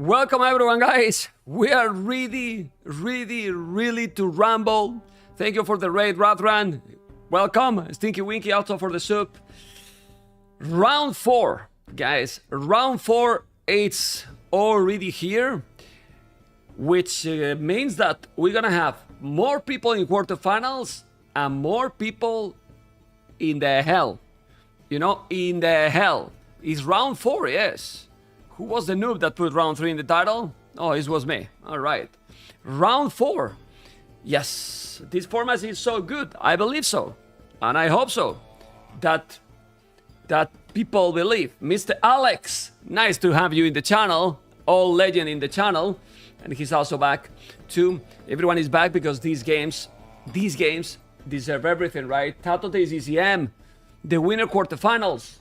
Welcome everyone, guys. We are really to rumble. Thank you for the raid, Rathran. Welcome, Stinky Winky, also for the soup. Round 4, guys. Round 4, it's already here, which means that we're gonna have more people in quarterfinals and more people in the hell. You know, in the hell. It's round 4, yes. Who was the noob that put round 3 in the title? Oh, it was me. All right. Round 4. Yes, this format is so good. I believe so. And I hope so. That people believe. Mr. Alex, nice to have you in the channel. All legend in the channel. And he's also back too. Everyone is back because these games deserve everything, right? TATOH ACCM, the winner quarterfinals.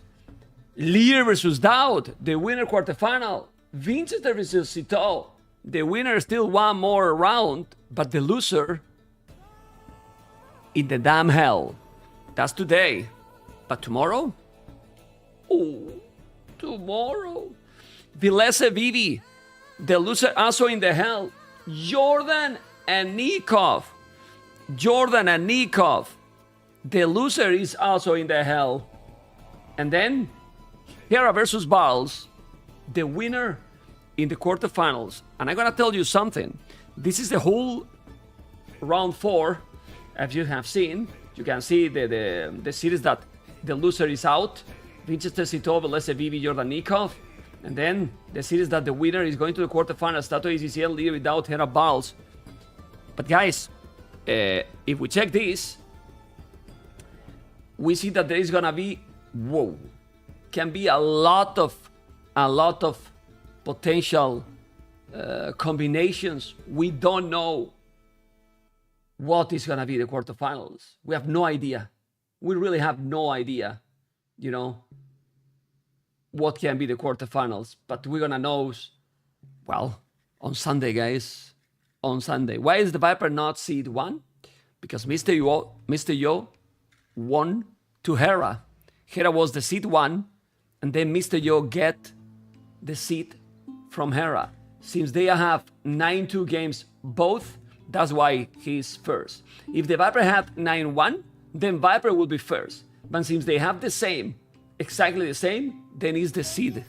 LIEREYY versus DAUT, the winner quarterfinal. VINCH versus SITAUX, the winner still one more round, but the loser in the damn hell. That's today. But tomorrow? Oh, tomorrow. Vilese Vivi, the loser also in the hell. Jordan and Nikov. Jordan and Nikov, the loser is also in the hell. And then Hera versus Balls, the winner in the quarterfinals. And I'm gonna tell you something. This is the whole round 4. As you have seen, you can see the series that the loser is out. Vincenzo Sitov, Vilese Vivi, Jordan Nikov. And then the series that the winner is going to the quarterfinals. TATOH ACCM, LIEREYY, DAUT, Hera, Balls. But guys, if we check this, we see that there is gonna be, whoa, can be a lot of potential combinations. We don't know what is gonna be the quarterfinals. We have no idea. We really have no idea, you know, what can be the quarterfinals. But we're gonna know, well, on Sunday, guys. On Sunday. Why is the Viper not seed 1? Because Mr. Yo won to Hera. Hera was the seed 1, and then Mr. Yo get the seed from Hera. Since they have 9-2 games both, that's why he's first. If the Viper had 9-1, then Viper will be first. But since they have the same, exactly the same, then he's the seed.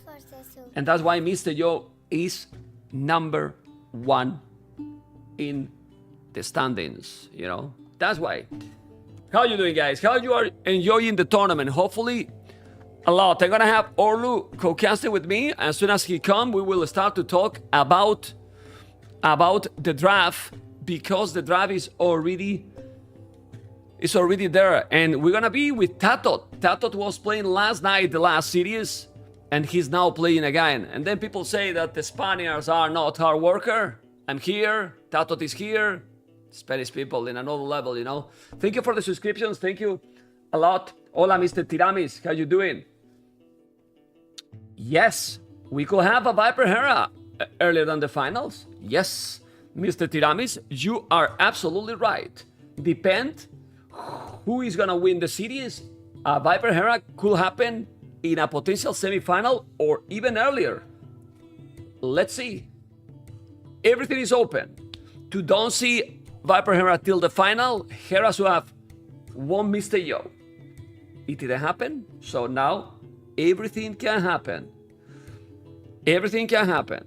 And that's why Mr. Yo is number 1 in the standings, you know? That's why. How you doing, guys? How you are enjoying the tournament? Hopefully a lot. I'm gonna have Orlu co-casting with me. As soon as he comes, we will start to talk about the draft, because the draft is already there. And we're gonna be with TATOH. TATOH was playing last night, the last series, and he's now playing again. And then people say that the Spaniards are not hard worker. I'm here, TATOH is here. Spanish people in another level, you know. Thank you for the subscriptions. Thank you a lot. Hola, Mr. Tiramis. How you doing? Yes, we could have a Viper Hera earlier than the finals. Yes, Mr. Tiramis, you are absolutely right. Depend who is gonna win the series. A Viper Hera could happen in a potential semi-final or even earlier. Let's see. Everything is open. To don't see Viper Hera till the final, Hera should have won Mr. Yo. It didn't happen, so now everything can happen. Everything can happen,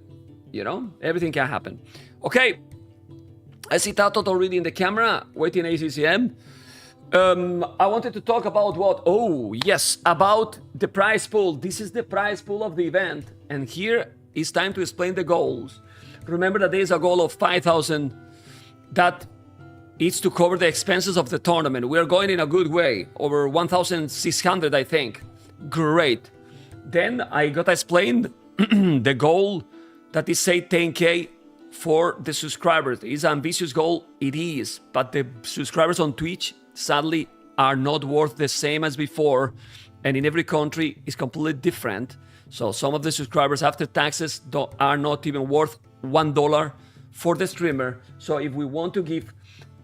you know? Everything can happen. Okay, I see TATOH already in the camera, waiting ACCM. I wanted to talk about what? Oh, yes, about the prize pool. This is the prize pool of the event, and here it's time to explain the goals. Remember that there is a goal of 5,000 that is to cover the expenses of the tournament. We are going in a good way, over 1,600, I think. Great. Then I got explained the goal that is, say, 10K for the subscribers. It's an ambitious goal, it is, but the subscribers on Twitch, sadly, are not worth the same as before, and in every country is completely different. So some of the subscribers after taxes are not even worth $1 for the streamer. So if we want to give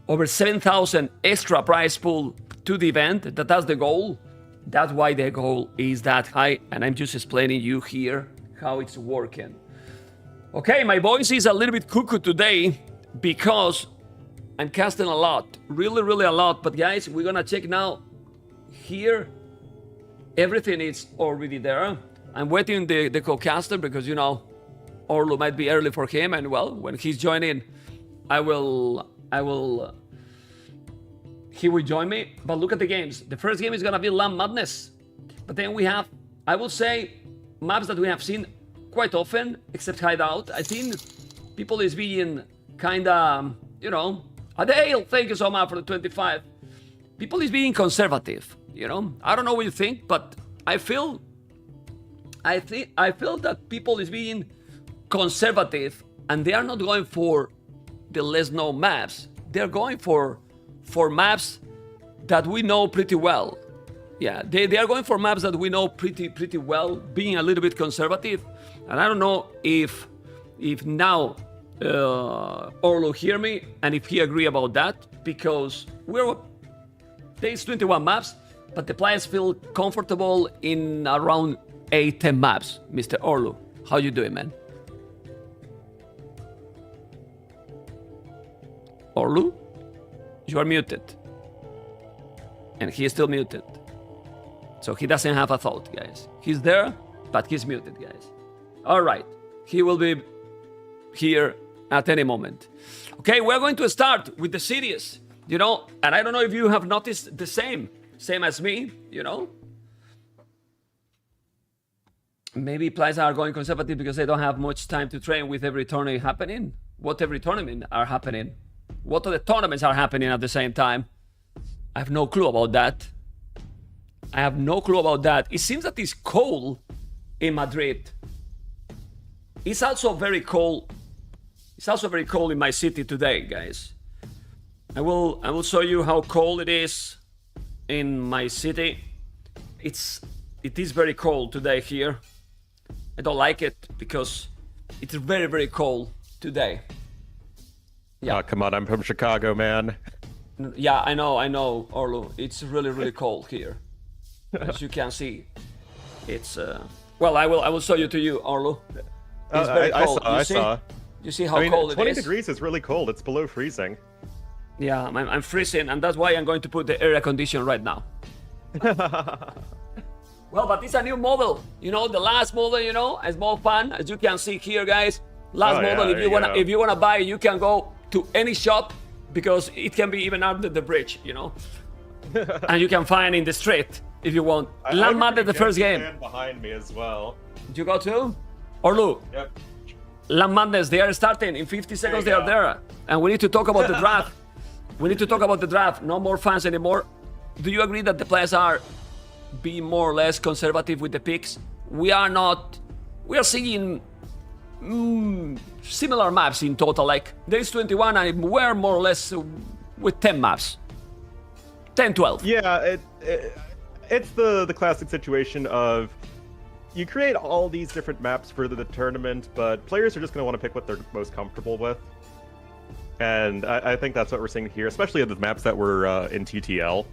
over 7,000 extra prize pool to the event, that's the goal. That's why the goal is that high, and I'm just explaining you here how it's working. Okay, my voice is a little bit cuckoo today because I'm casting a lot. Really a lot. But guys, we're gonna check now. Here, everything is already there. I'm waiting the co-caster because, you know, Orlu might be early for him. And well, when he's joining, he will join me. But look at the games. The first game is gonna be Land Madness. But then we have, I will say, maps that we have seen quite often, except Hideout. I think people is being kinda, you know, Adele, thank you so much for the 25. People is being conservative, you know. I don't know what you think, but I feel that people is being conservative and they are not going for the less known maps. They're going for maps that we know pretty well. Yeah, they are going for maps that we know pretty well, being a little bit conservative. And I don't know if now Orlo hear me and if he agree about that, because there's 21 maps, but the players feel comfortable in around 8-10 maps. Mr. Orlo, how you doing, man? Orlu, you are muted. And he is still muted. So he doesn't have a thought, guys. He's there, but he's muted, guys. All right. He will be here at any moment. Okay, we're going to start with the series, you know, and I don't know if you have noticed the same as me, you know. Maybe players are going conservative because they don't have much time to train with every tournament happening. What every tournament are happening? What other tournaments are happening at the same time? I have no clue about that. I have no clue about that. It seems that it's cold in Madrid. It's also very cold. It's also very cold in my city today, guys. I will show you how cold it is in my city. It is very cold today here. I don't like it because it's very cold today. Yeah. Oh, come on, I'm from Chicago, man. Yeah, I know, Orlu. It's really cold here. As you can see. It's well, I will show you to you, Orlu. It's very cold. I saw. You see how cold it is? 20 degrees is really cold. It's below freezing. Yeah, I'm freezing, and that's why I'm going to put the air condition right now. Well, but it's a new model. You know, the last model, you know, a small fan, as you can see here, guys. Last model, yeah, if you wanna buy, you can go to any shop because it can be even under the bridge, you know. And you can find in the street if you want. Land Madness, the first game. Behind me as well. Did you go too? Orlu? Yep. Land Madness, they are starting. In 50 seconds, they are there. And we need to talk about the draft. We need to talk about the draft. No more fans anymore. Do you agree that the players are being more or less conservative with the picks? We are seeing similar maps in total. Like, there's 21 and we're more or less with 10 maps. 10, 12. Yeah, it's the classic situation of you create all these different maps for the tournament, but players are just going to want to pick what they're most comfortable with. And I think that's what we're seeing here, especially the maps that were in TTL.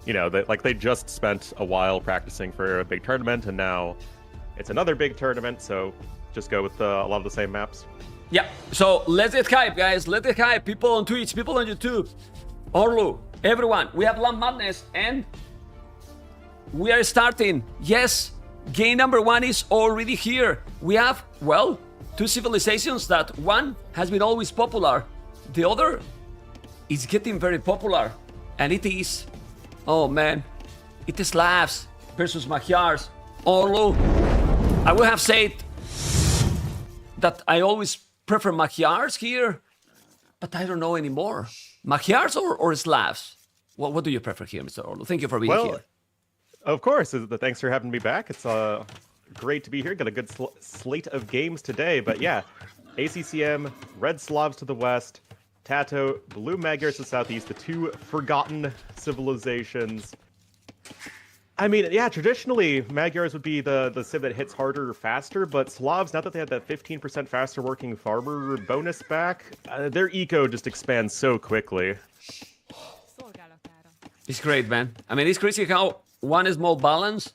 You know, they just spent a while practicing for a big tournament, and now it's another big tournament, so just go with a lot of the same maps. Yeah, so let's get hype, guys. Let's get hype. People on Twitch, people on YouTube, Orlu, everyone. We have Land Madness, and we are starting. Yes, game number 1 is already here. We have, well, 2 civilizations that one has been always popular. The other is getting very popular, and it is, oh man, it is Slavs versus Magyars. Orlu, I would have said that I always prefer Magyars here, but I don't know anymore. Magyars or Slavs? What do you prefer here, Mr. Orlu? Thank you for being here. Of course, thanks for having me back. It's great to be here. Got a good slate of games today, but yeah, ACCM, Red Slavs to the west, TATOH, Blue Magyars to the southeast, the 2 forgotten civilizations. I mean, yeah, traditionally, Magyars would be the civ that hits harder or faster, but Slavs, now that they have that 15% faster working farmer bonus back, their eco just expands so quickly. It's great, man. I mean, it's crazy how one small balance,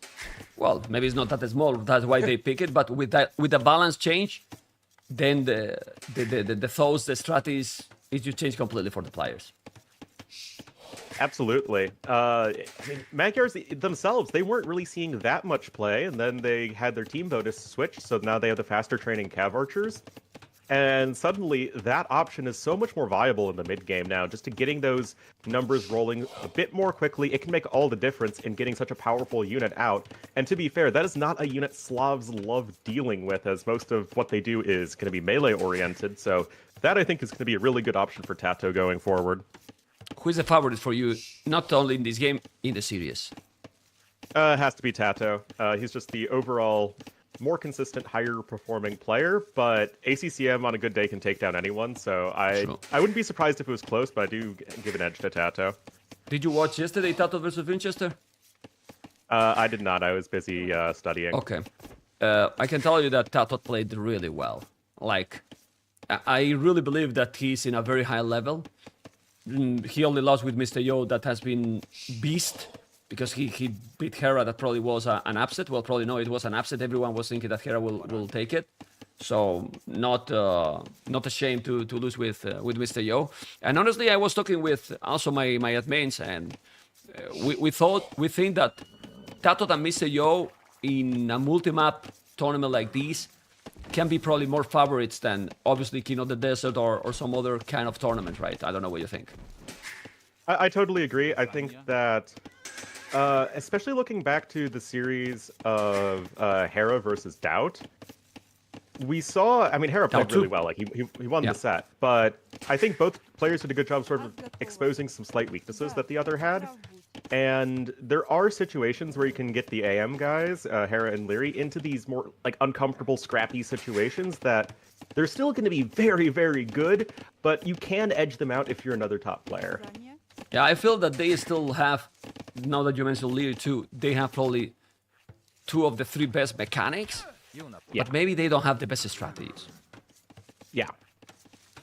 well, maybe it's not that small, that's why they pick it, but with the balance change, then the thoughts, the strategies, is you change completely for the players. Absolutely. I mean, Magyars themselves, they weren't really seeing that much play, and then they had their team bonus switch, so now they have the faster training Cav Archers. And suddenly, that option is so much more viable in the mid-game now. Just to getting those numbers rolling a bit more quickly, it can make all the difference in getting such a powerful unit out. And to be fair, that is not a unit Slavs love dealing with, as most of what they do is going to be melee-oriented. So that, I think, is going to be a really good option for TATOH going forward. Who is the favorite for you, not only in this game, in the series? It has to be TATOH. He's just the overall more consistent, higher performing player, but ACCM on a good day can take down anyone, so I wouldn't be surprised if it was close, but I do give an edge to TATOH. Did you watch yesterday TATOH versus Winchester? I did not. I was busy studying. Okay. I can tell you that TATOH played really well. Like, I really believe that he's in a very high level. He only lost with Mr. Yo, that has been beast. Because he beat Hera, that probably was an upset. Well, probably no, it was an upset. Everyone was thinking that Hera will take it. So not ashamed to lose with Mr. Yo. And honestly, I was talking with also my admins, and we think that TATOH and Mr. Yo in a multi-map tournament like this can be probably more favorites than obviously King of the Desert or some other kind of tournament, right? I don't know what you think. I totally agree. I think that especially looking back to the series of Hera versus DAUT, we saw, I mean, Hera played really well. Like, he won the set. But I think both players did a good job sort of exposing some slight weaknesses that the other had. And there are situations where you can get the AM guys, Hera and LIEREY, into these more, like, uncomfortable, scrappy situations that they're still going to be very, very good, but you can edge them out if you're another top player. Yeah, I feel that they still have, now that you mentioned LIEREY too, they have probably 2 of the 3 best mechanics, but maybe they don't have the best strategies. Yeah.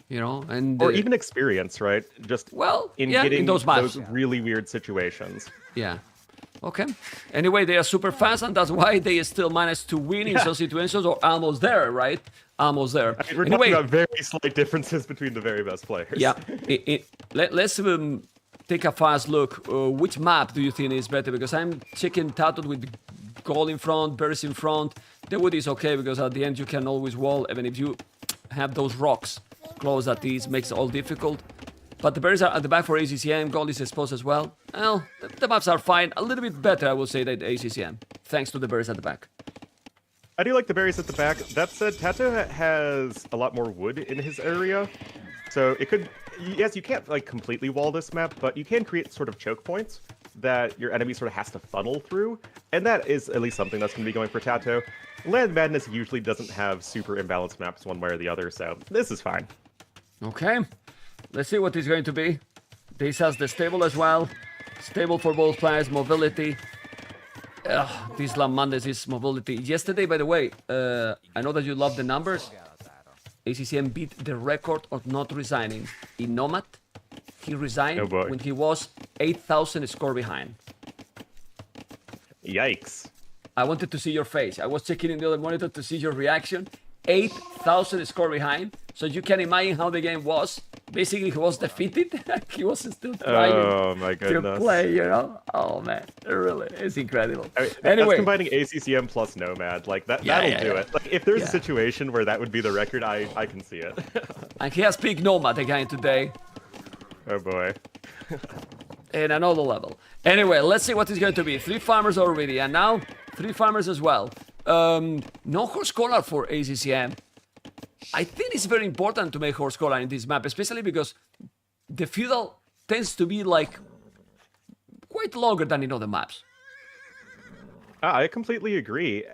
You know, and or even experience, right? Just getting in those really weird situations. Yeah. Okay. Anyway, they are super fast, and that's why they still managed to win in some situations, or almost there, right? Almost there. I mean, we're talking about very slight differences between the very best players. Yeah. Let's take a fast look. Which map do you think is better? Because I'm checking TATOH with gold in front, berries in front. The wood is okay because at the end you can always wall, even if you have those rocks close at these, makes it all difficult. But the berries are at the back for ACCM. Gold is exposed as well. Well, the maps are fine. A little bit better, I will say, than ACCM, thanks to the berries at the back. I do like the berries at the back. That said, TATOH has a lot more wood in his area. So it could... Yes, you can't like completely wall this map, but you can create sort of choke points that your enemy sort of has to funnel through. And that is at least something that's going to be going for TATOH. Land Madness usually doesn't have super imbalanced maps one way or the other, so this is fine. Okay. Let's see what it's going to be. This has the stable as well. Stable for both players, mobility. This Land Madness is mobility. Yesterday, by the way, I know that you love the numbers. ACCM beat the record of not resigning. In Nomad, he resigned when he was 8,000 score behind. Yikes. I wanted to see your face. I was checking in the other monitor to see your reaction. 8,000 score behind. So you can imagine how the game was. Basically, he was defeated. He was still trying to play, you know? Oh, man. Really, it's incredible. I mean, anyway. That's combining ACCM plus Nomad. Like, that'll do it. Like, if there's a situation where that would be the record, I can see it. And he has picked Nomad again today. Oh, boy. In another level. Anyway, let's see what it's going to be. 3 farmers already, and now 3 farmers as well. No horse collar for ACCM. I think it's very important to make horse collar in this map, especially because the feudal tends to be like quite longer than in other maps. I completely agree.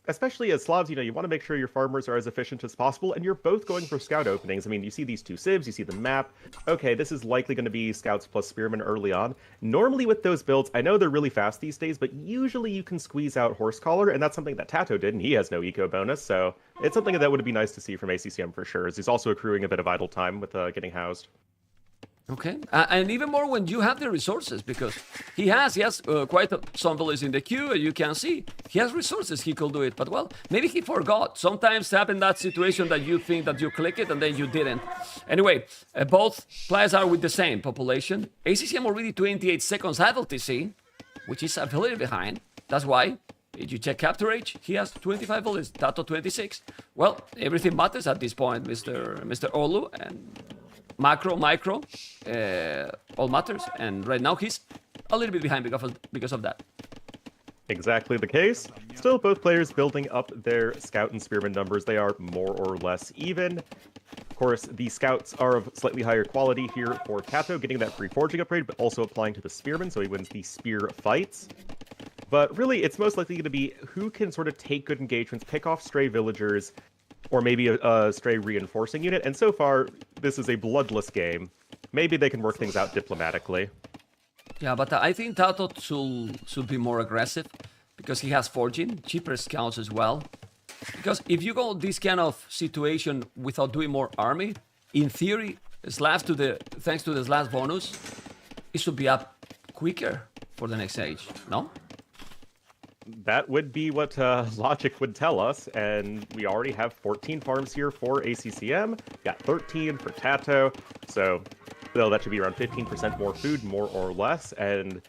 Especially as Slavs, you know, you want to make sure your farmers are as efficient as possible, and you're both going for scout openings. I mean, you see these 2 civs, you see the map. Okay, this is likely going to be scouts plus spearmen early on. Normally with those builds, I know they're really fast these days, but usually you can squeeze out horse collar, and that's something that TATOH did, and he has no eco bonus, so it's something that would be nice to see from ACCM for sure, as he's also accruing a bit of idle time with getting housed. Okay, and even more when you have the resources, because he has quite some villages in the queue. You can see he has resources. He could do it, but well, maybe he forgot. Sometimes happen that situation that you think that you click it and then you didn't. Anyway, both players are with the same population. ACCM already 28 seconds ahead of TC, which is a village behind. That's why. If you check capture age, he has 25 villages. TATOH 26. Well, everything matters at this point, Mr. Olu, and macro, micro, all matters, and right now he's a little bit behind because of that. Exactly the case. Still, both players building up their scout and spearman numbers. They are more or less even. Of course, the scouts are of slightly higher quality here for TATOH, getting that free forging upgrade, but also applying to the spearman, so he wins the spear fights. But really, it's most likely going to be who can sort of take good engagements, pick off stray villagers, or maybe a stray reinforcing unit. And so far, this is a bloodless game. Maybe they can work things out diplomatically. Yeah, but I think TATOH should be more aggressive, because he has forging, cheaper scouts as well. Because if you go this kind of situation without doing more army, in theory, thanks to the slash bonus, it should be up quicker for the next age, no? That would be what logic would tell us, and we already have 14 farms here for ACCM, got 13 for TATOH, so that should be around 15% more food, more or less, and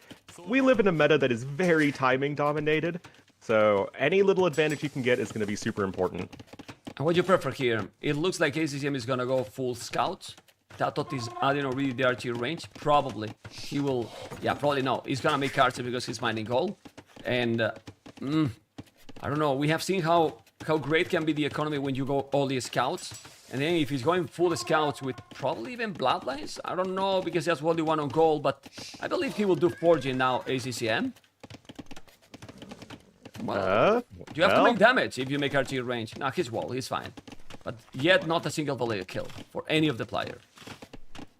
we live in a meta that is very timing dominated, so any little advantage you can get is going to be super important. And what do you prefer here? It looks like ACCM is going to go full scouts. TATOH is adding already the archery range, probably. He will, probably no, he's going to make archery because he's mining gold. And I don't know, we have seen how great can be the economy when you go all the scouts. And then if he's going full scouts with probably even bloodlines, I don't know, because he has only one on gold, but I believe he will do forging now, ACCM. Well, you have to make damage if you make archery range. Nah, he's wall, he's fine. But yet not a single villager kill for any of the player.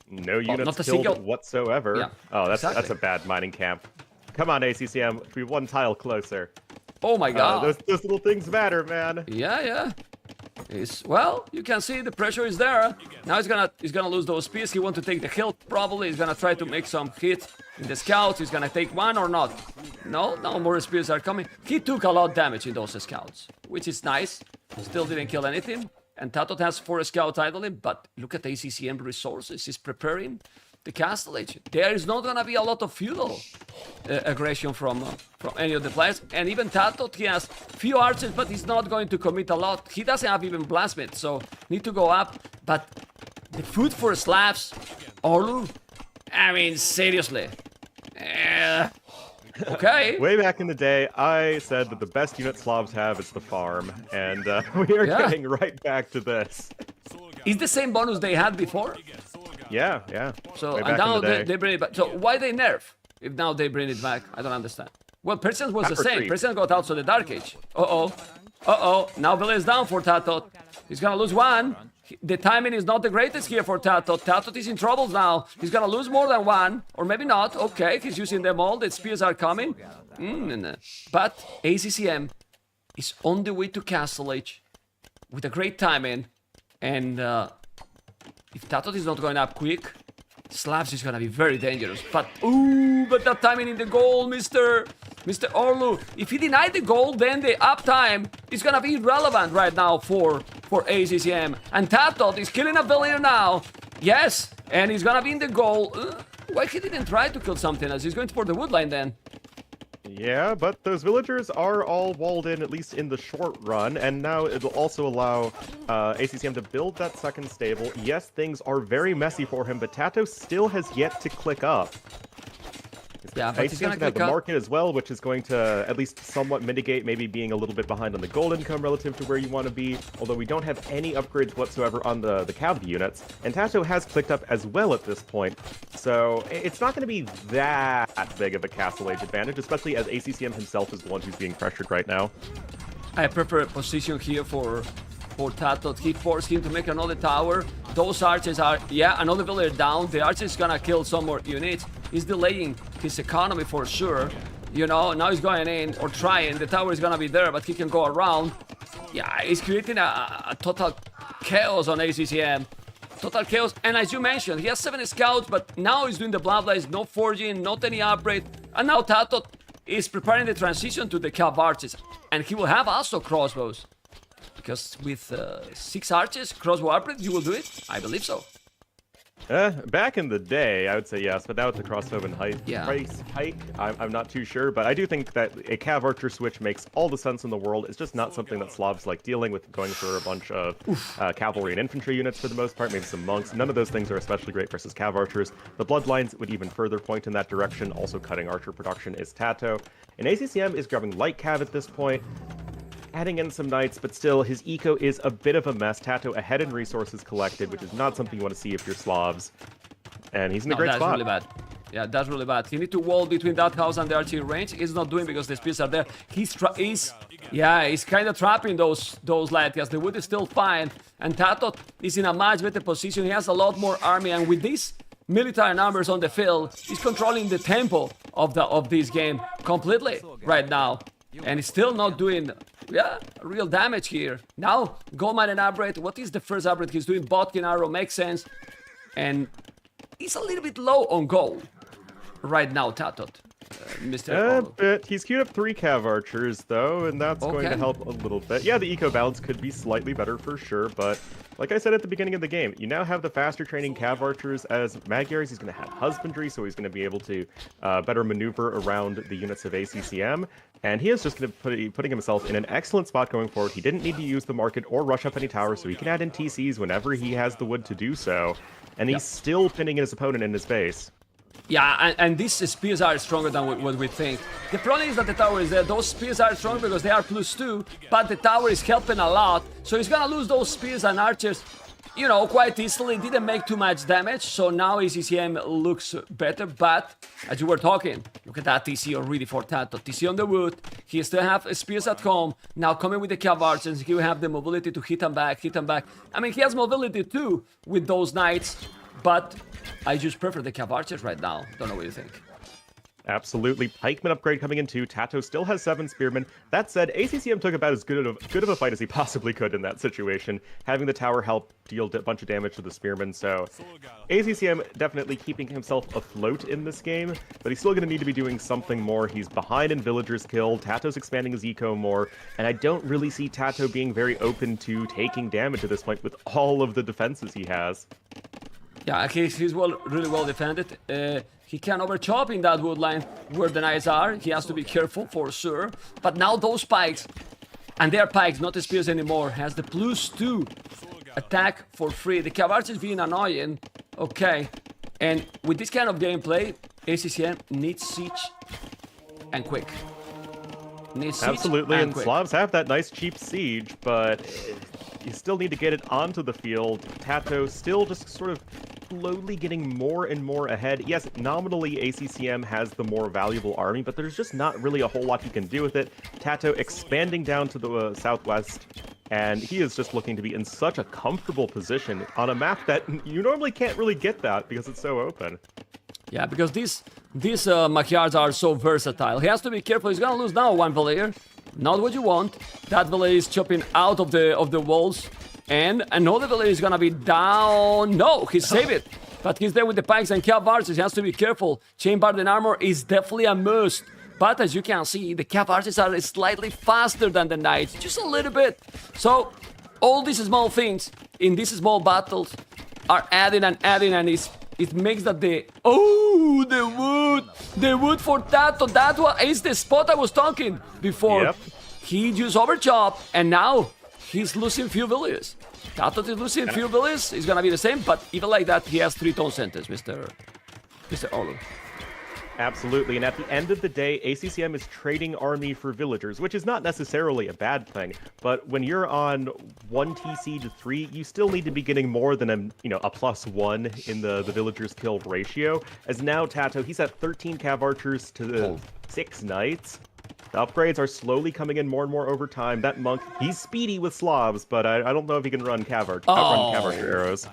No units killed whatsoever. Yeah, oh, that's a bad mining camp. Come on, ACCM, be one tile closer. Oh my god. Those little things matter, man. Yeah. Well, you can see the pressure is there. Now he's gonna lose those spears. He wants to take the hill, probably. He's gonna try to make some hit in the scouts. He's gonna take one or not. No, more spears are coming. He took a lot of damage in those scouts, which is nice. Still didn't kill anything. And TATOH has 4 scouts idling, but look at the ACCM resources. He's preparing the castle age. There is not gonna be a lot of feudal aggression from any of the players, and even TATOH, he has few archers, but he's not going to commit a lot. He doesn't have even blacksmith, so need to go up. But the food for Slavs, Orlu, I mean, seriously. Okay. Way back in the day, I said that the best unit Slavs have is the farm, and we are getting right back to this. Is the same bonus they had before? Yeah. So and now they bring it back. So why they nerf if now they bring it back? I don't understand. Well, Persians was the same. Persians got out to the Dark Age. Now Villa is down for TATOH. He's gonna lose one. The timing is not the greatest here for TATOH. TATOH is in trouble now. He's gonna lose more than one, or maybe not. Okay, he's using them all. The spears are coming. But ACCM is on the way to Castle Age with a great timing, and if TATOH is not going up quick, Slavs is gonna be very dangerous. But that timing in the goal, Mr. Orlu. If he denied the goal, then the uptime is gonna be irrelevant right now for ACCM. And TATOH is killing a villager now. Yes, and he's gonna be in the goal. Why he didn't try to kill something else? He's going for the woodline then. Yeah, but those villagers are all walled in, at least in the short run, and now it'll also allow ACCM to build that second stable. Yes, things are very messy for him, but TATOH still has yet to click up. Yeah, but he's gonna have the market as well, which is going to at least somewhat mitigate maybe being a little bit behind on the gold income relative to where you want to be, although we don't have any upgrades whatsoever on the cavalry units, and TATOH has clicked up as well at this point, so it's not going to be that big of a Castle Age advantage, especially as ACCM himself is the one who's being pressured right now. I prefer a position here for TATOH. He forced him to make another tower. Those archers are, another villager down. The archer is gonna kill some more units. He's delaying his economy for sure. You know, now he's going in or trying. The tower is gonna be there, but he can go around. Yeah, he's creating a total chaos on ACCM. total chaos. And as you mentioned, he has 7 scouts, but now he's doing the bloodlines, no forging, not any upgrade. And now TATOH is preparing the transition to the cav arches. And he will have also crossbows. Because with 6 arches, crossbow upgrade, you will do it? I believe so. Back in the day, I would say yes, but now with the crossbow and price hike, I'm not too sure. But I do think that a cav archer switch makes all the sense in the world. It's just not something that Slavs like dealing with, going for a bunch of cavalry and infantry units for the most part, maybe some monks. None of those things are especially great versus cav archers. The bloodlines would even further point in that direction. Also cutting archer production is TATOH. And ACCM is grabbing light cav at this point, adding in some knights, but still, his eco is a bit of a mess. TATOH ahead in resources collected, which is not something you want to see if you're Slavs. And he's in a great spot. That's really bad. Yeah, that's really bad. He need to wall between that house and the archery range. He's not doing because the spears are there. He's kind of trapping those light guys. The wood is still fine, and TATOH is in a much better position. He has a lot more army, and with these military numbers on the field, he's controlling the tempo of this game completely right now. And he's still not doing, real damage here. Now, Goldmine and upgrade. What is the first upgrade he's doing? Botkin arrow makes sense. And he's a little bit low on gold right now, TATOH. Mr. But he's queued up 3 cav archers, though, and that's going to help a little bit. Yeah, the eco balance could be slightly better for sure, but like I said at the beginning of the game, you now have the faster training cav archers as Magyars. He's going to have husbandry, so he's going to be able to better maneuver around the units of ACCM, and he is just going to be putting himself in an excellent spot going forward. He didn't need to use the market or rush up any towers, so he can add in TCs whenever he has the wood to do so, and he's still pinning his opponent in his base. Yeah, and these spears are stronger than what we think. The problem is that the tower is there. Those spears are strong because they are +2, but the tower is helping a lot. So he's gonna lose those spears and archers, you know, quite easily. Didn't make too much damage, so now ACCM looks better. But as you were talking, look at that TC already for TATOH. TC on the wood. He still have spears at home. Now coming with the cav archers, he will have the mobility to hit them back. I mean, he has mobility too with those knights, but I just prefer the cav archers right now. Don't know what you think. Absolutely. Pikeman upgrade coming in too. TATOH still has 7 spearmen. That said, ACCM took about as good of a fight as he possibly could in that situation, having the tower help deal a bunch of damage to the spearmen. So ACCM definitely keeping himself afloat in this game, but he's still going to need to be doing something more. He's behind in villagers killed. TATOH's expanding his eco more, and I don't really see TATOH being very open to taking damage at this point with all of the defenses he has. Yeah, he's really well defended. He can overchop in that wood line where the knights are. He has to be careful for sure. But now those pikes, and they are pikes, not the spears anymore, has the +2 attack for free. The cav archers being annoying. Okay. And with this kind of gameplay, ACCM needs siege and quick. Absolutely, and Slavs have that nice cheap siege, but you still need to get it onto the field. TATOH still just sort of slowly getting more and more ahead. Yes, nominally ACCM has the more valuable army, but there's just not really a whole lot he can do with it. TATOH expanding down to the southwest, and he is just looking to be in such a comfortable position on a map that you normally can't really get that because it's so open. Yeah, because these Magyars are so versatile. He has to be careful. He's gonna lose now 1 villager. Not what you want. That villager is chopping out of the walls. And another villager is gonna be down. No, he saved it. But he's there with the pikes and cav archers. He has to be careful. Chain Barden armor is definitely a must. But as you can see, the cav archers are slightly faster than the knights. Just a little bit. So, all these small things in these small battles are adding, and it makes that the wood for TATOH. That is the spot I was talking before. Yep. He just overchop, and now he's losing few villagers. TATOH is losing few villagers. It's gonna be the same, but even like that, he has 3 tone centers, Mr. Olu. Absolutely, and at the end of the day, ACCM is trading army for villagers, which is not necessarily a bad thing, but when you're on 1 TC to 3, you still need to be getting more than a +1 in the villagers killed ratio, as now TATOH, he's at 13 cav archers to 6 knights. The upgrades are slowly coming in more and more over time. That monk, he's speedy with Slavs, but I don't know if he can run cav archer arrows.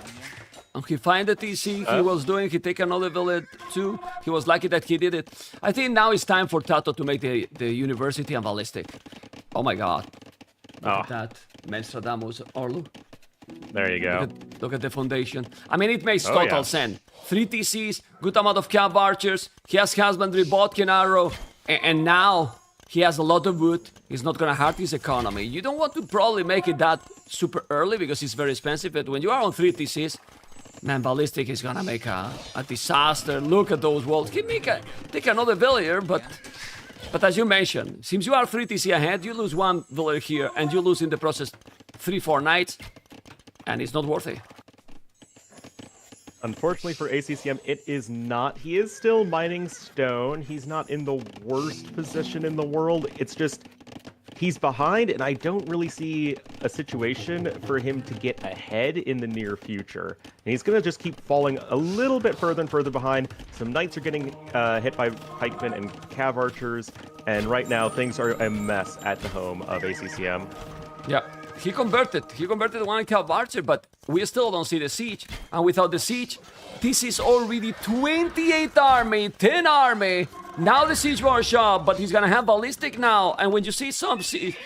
Okay, find the TC he take another village too. He was lucky that he did it. I think now it's time for TATOH to make the university and ballistic. Oh my god. Look at that. Menstradamus Orlu. There you go. Look at the foundation. I mean, it makes total sense. 3 TCs, good amount of Cav Archers. He has Husbandry, Bodkin Arrow, and now he has a lot of wood. He's not gonna hurt his economy. You don't want to probably make it that super early because it's very expensive, but when you are on 3 TCs, man, Ballistic is gonna make a disaster. Look at those walls. He take another villager, but as you mentioned, since you are 3 TC ahead, you lose 1 villager here, and you lose in the process 3-4 knights, and it's not worth it. Unfortunately for ACCM, it is not. He is still mining stone. He's not in the worst position in the world. It's just, he's behind, and I don't really see a situation for him to get ahead in the near future. And he's going to just keep falling a little bit further and further behind. Some knights are getting hit by pikemen and cav archers, and right now things are a mess at the home of ACCM. Yeah. He converted one Cav Archer, but we still don't see the siege. And without the siege, this is already 28 army, 10 army. Now the siege won't show up, but he's gonna have ballistic now. And when you see some siege,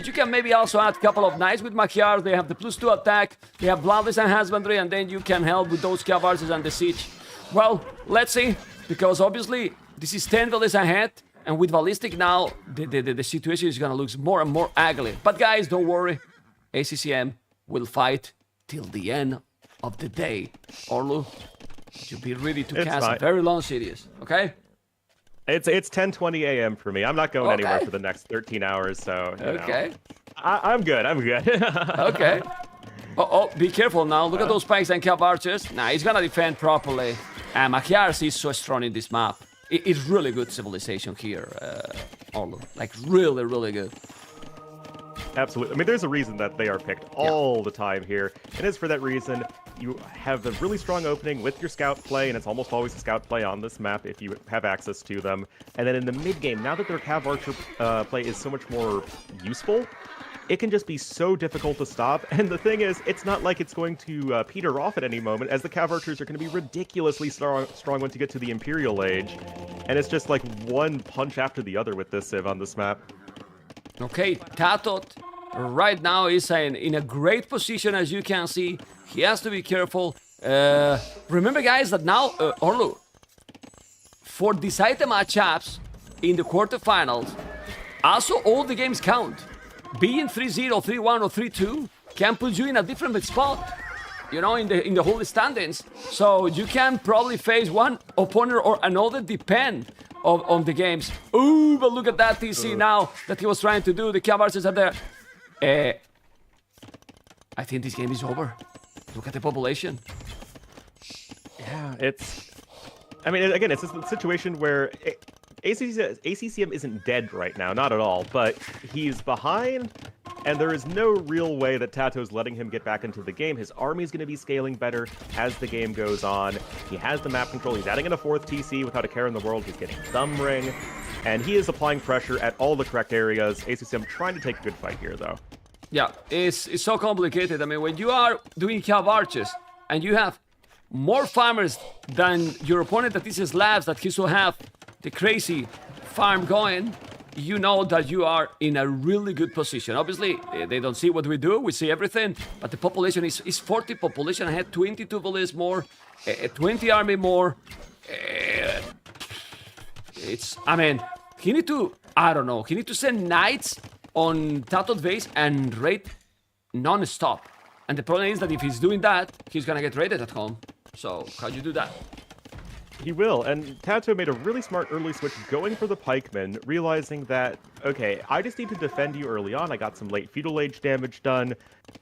you can maybe also add a couple of knights with Machiars. They have the +2 attack, they have Bloodless and Husbandry, and then you can help with those Cav Archers and the siege. Well, let's see, because obviously this is 10 villas ahead. And with Ballistic now, the situation is gonna look more and more ugly. But guys, don't worry. ACCM will fight till the end of the day. Orlu, you'll be ready to cast a very long series, okay? It's 10:20 a.m. for me. I'm not going anywhere for the next 13 hours, so, you know. I'm good. Okay. Oh, be careful now. Look at those pikes and Cav Archers. Nah, he's gonna defend properly. And Machiars is so strong in this map. It's really good civilization here, Orlu. Like, really, really good. Absolutely. I mean, there's a reason that they are picked all the time here. And it's for that reason you have the really strong opening with your scout play, and it's almost always a scout play on this map if you have access to them. And then in the mid-game, now that their Cav Archer play is so much more useful, it can just be so difficult to stop. And the thing is, it's not like it's going to peter off at any moment, as the Cav Archers are going to be ridiculously strong once you get to the Imperial Age. And it's just like one punch after the other with this Civ on this map. Okay, TATOH right now is in a great position, as you can see. He has to be careful. Remember, guys, that now, Orlu, for decided matchups in the quarterfinals, also all the games count. Being 3-0, 3-1, or 3-2 can put you in a different spot, you know, in the whole standings. So you can probably face one opponent or another, depend on the games. Ooh, but look at that TC now that he was trying to do. The Cav Archers are there. I think this game is over. Look at the population. Yeah, I mean, again, it's a situation where ACCM isn't dead right now, not at all, but he's behind, and there is no real way that TATOH's letting him get back into the game. His army is going to be scaling better as the game goes on. He has the map control. He's adding in a 4th TC without a care in the world. He's getting Thumb Ring, and he is applying pressure at all the correct areas. ACCM trying to take a good fight here, though. Yeah, it's so complicated. I mean, when you are doing Cav Archers, and you have more farmers than your opponent that is slabs, that he will have the crazy farm going, you know that you are in a really good position. Obviously, they don't see what we do, we see everything, but the population is 40 population ahead, 22 villages more, 20 army more. I mean, he need to, I don't know, he need to send knights on TATOH base and raid non-stop. And the problem is that if he's doing that, he's gonna get raided at home. So, how do you do that? He will, and TATOH made a really smart early switch going for the pikemen, realizing that, okay, I just need to defend you early on. I got some late feudal age damage done,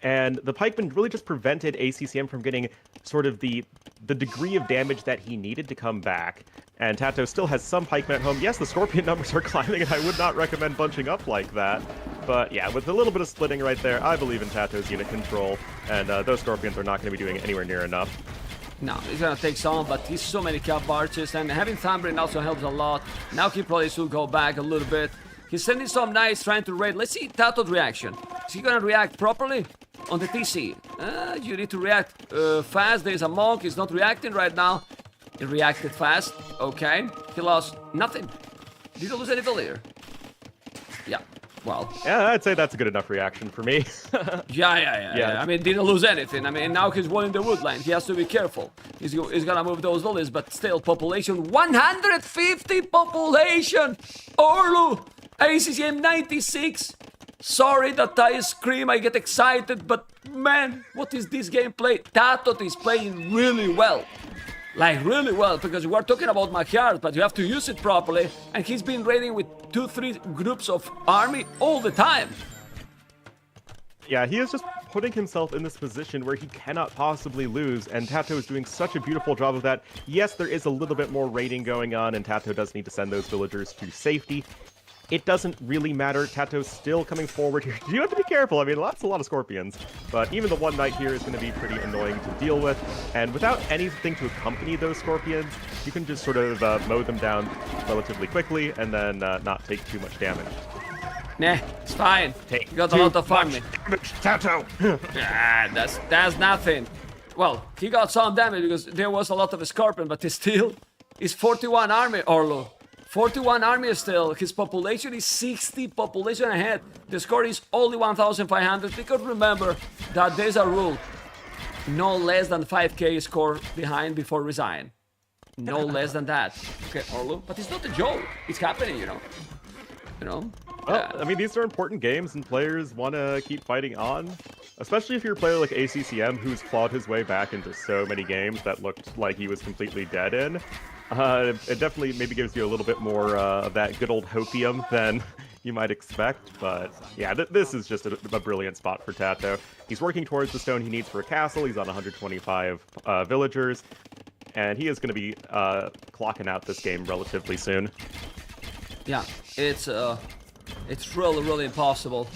and the pikemen really just prevented ACCM from getting sort of the degree of damage that he needed to come back. And TATOH still has some pikemen at home. Yes, the scorpion numbers are climbing, and I would not recommend bunching up like that. But yeah, with a little bit of splitting right there, I believe in TATOH's unit control, and those scorpions are not going to be doing anywhere near enough. No, he's gonna take some, but he's so many Cav Archers, and having Thumbring also helps a lot. Now he probably should go back a little bit. He's sending some knights trying to raid. Let's see TATOH's reaction. Is he gonna react properly on the TC? You need to react fast. There's a monk, he's not reacting right now. He reacted fast, okay. He lost nothing. Did he lose any villager? Yeah. well... Yeah, I'd say that's a good enough reaction for me. Yeah. I mean, didn't lose anything. I mean, now he's one in the woodline. He has to be careful. He's gonna move those lilies, but still, population 150 population. Orlu, ACCM 96. Sorry that I scream, I get excited, but man, what is this gameplay? TATOH is playing really well. Like really well, because we're talking about Magyars, but you have to use it properly, and he's been raiding with 2-3 groups of army all the time. Yeah, he is just putting himself in this position where he cannot possibly lose, and TATOH is doing such a beautiful job of that. Yes, there is a little bit more raiding going on, and TATOH does need to send those villagers to safety. It doesn't really matter. TATOH's still coming forward here. You have to be careful. I mean, that's a lot of scorpions. But even the one knight here is going to be pretty annoying to deal with. And without anything to accompany those scorpions, you can just sort of mow them down relatively quickly and then not take too much damage. Nah, it's fine. Take you got a lot of farming. Damage, TATOH! That's nothing. Well, he got some damage because there was a lot of scorpion, but still, it's 41 army, Orlu. 41 army still. His population is 60 population ahead. The score is only 1,500. Because remember that there's a rule. No less than 5k score behind before resign. No less than that. Okay, Orlu. But it's not a joke. It's happening, you know. Well, I mean, these are important games, and players want to keep fighting on. Especially if you're a player like ACCM, who's clawed his way back into so many games that looked like he was completely dead in. It definitely maybe gives you a little bit more of that good old hopium than you might expect. But yeah, this is just a brilliant spot for TATOH. He's working towards the stone he needs for a castle. He's on 125 villagers. And he is going to be clocking out this game relatively soon. Yeah, it's really, really impossible.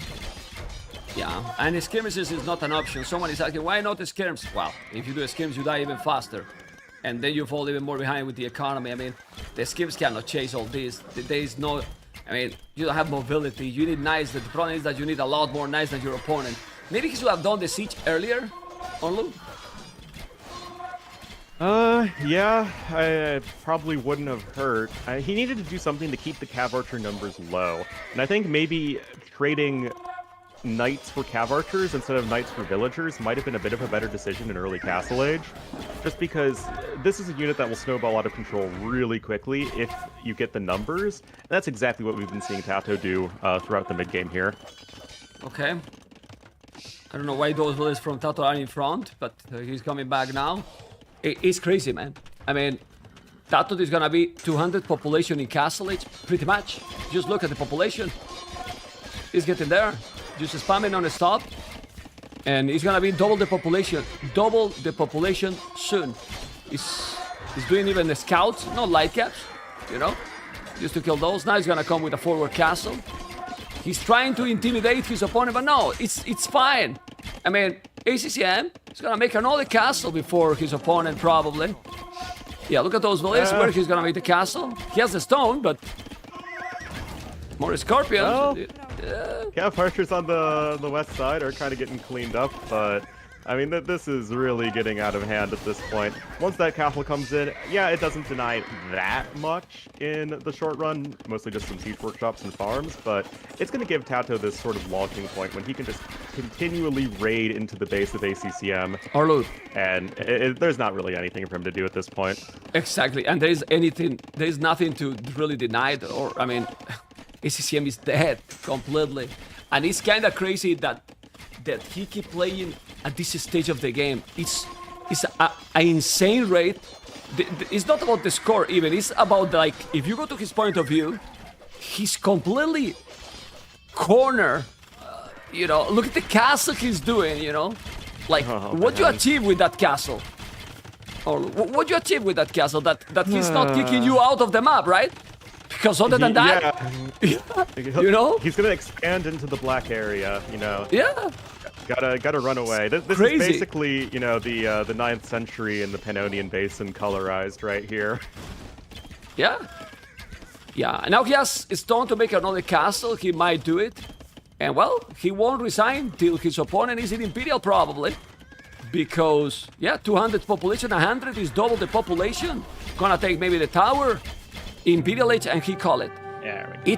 Yeah, and skirmishes is not an option. Someone is asking, why not the skirms? Well, if you do skirms, you die even faster. And then you fall even more behind with the economy. I mean, the skirms cannot chase all this. There is no... I mean, you don't have mobility. You need knights. The problem is that you need a lot more knights than your opponent. Maybe he should have done the siege earlier, Orlu? Yeah, I probably wouldn't have hurt. He needed to do something to keep the Cav Archer numbers low. And I think maybe trading knights for Cav Archers instead of knights for villagers might have been a bit of a better decision in early Castle Age. Just because this is a unit that will snowball out of control really quickly if you get the numbers. And that's exactly what we've been seeing TATOH do throughout the mid-game here. Okay. I don't know why those villagers from TATOH are in front, but he's coming back now. It's crazy, man. I mean, TATOH is gonna be 200 population in Castle Age, pretty much. Just look at the population. He's getting there. Just spamming on the stop. And he's gonna be double the population. Double the population soon. He's doing even the scouts, not light caps, you know? Just to kill those. Now he's gonna come with a forward castle. He's trying to intimidate his opponent, but no, it's fine. I mean, ACCM is gonna make another castle before his opponent, probably. Yeah, look at those villages where he's gonna make the castle. He has the stone, but more scorpions. Well, Cav Archers on the west side are kind of getting cleaned up, but I mean, this is really getting out of hand at this point. Once that castle comes in, yeah, it doesn't deny that much in the short run, mostly just some siege workshops and farms, but it's going to give TATOH this sort of launching point when he can just continually raid into the base of ACCM. Orlu. And there's not really anything for him to do at this point. Exactly, and there's nothing to really deny it, or, I mean, ACCM is dead completely. And it's kind of crazy that he keep playing at this stage of the game. It's an insane rate. It's not about the score even. It's about, like, if you go to his point of view, he's completely corner. You know, look at the castle he's doing, you know? Like, what you achieve with that castle? Or what you achieve with that castle? That he's not kicking you out of the map, right? Because other than that, you know? He's gonna expand into the black area, you know? Yeah. Gotta run away. This is basically, you know, the 9th century in the Pannonian Basin colorized right here. Yeah. Yeah, and now he has stone to make another castle. He might do it. And, well, he won't resign till his opponent is in Imperial, probably. Because, yeah, 200 population, 100 is double the population. Gonna take maybe the tower, Imperial Age, and he call it. Yeah, right.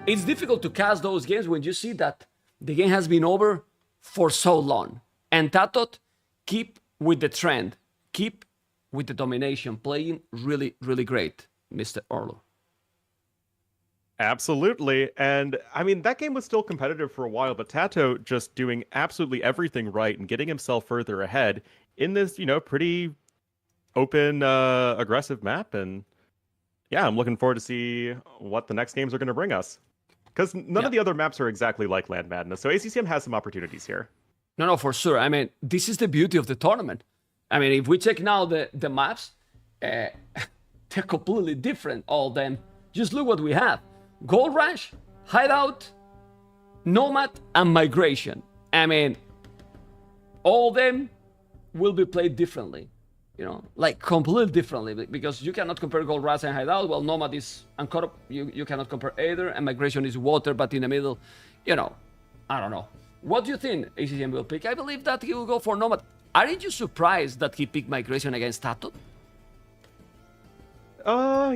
it's difficult to cast those games when you see that the game has been over for so long. And TATOH keep with the trend, keep with the domination, playing really, really great, Mr. Orlo. Absolutely. And I mean, that game was still competitive for a while, but TATOH just doing absolutely everything right and getting himself further ahead in this, pretty open, aggressive map. And yeah, I'm looking forward to see what the next games are going to bring us. Because none of the other maps are exactly like Land Madness, so ACCM has some opportunities here. No, for sure. I mean, this is the beauty of the tournament. I mean, if we check now the maps, they're completely different, all of them. Just look what we have. Gold Rush, Hideout, Nomad, and Migration. I mean, all of them will be played differently. Like completely differently, because you cannot compare Gold Rush and Hideout. Well, Nomad is uncut. You cannot compare either, and Migration is water, but in the middle, I don't know. What do you think ACCM will pick? I believe that he will go for Nomad. Aren't you surprised that he picked Migration against TATOH?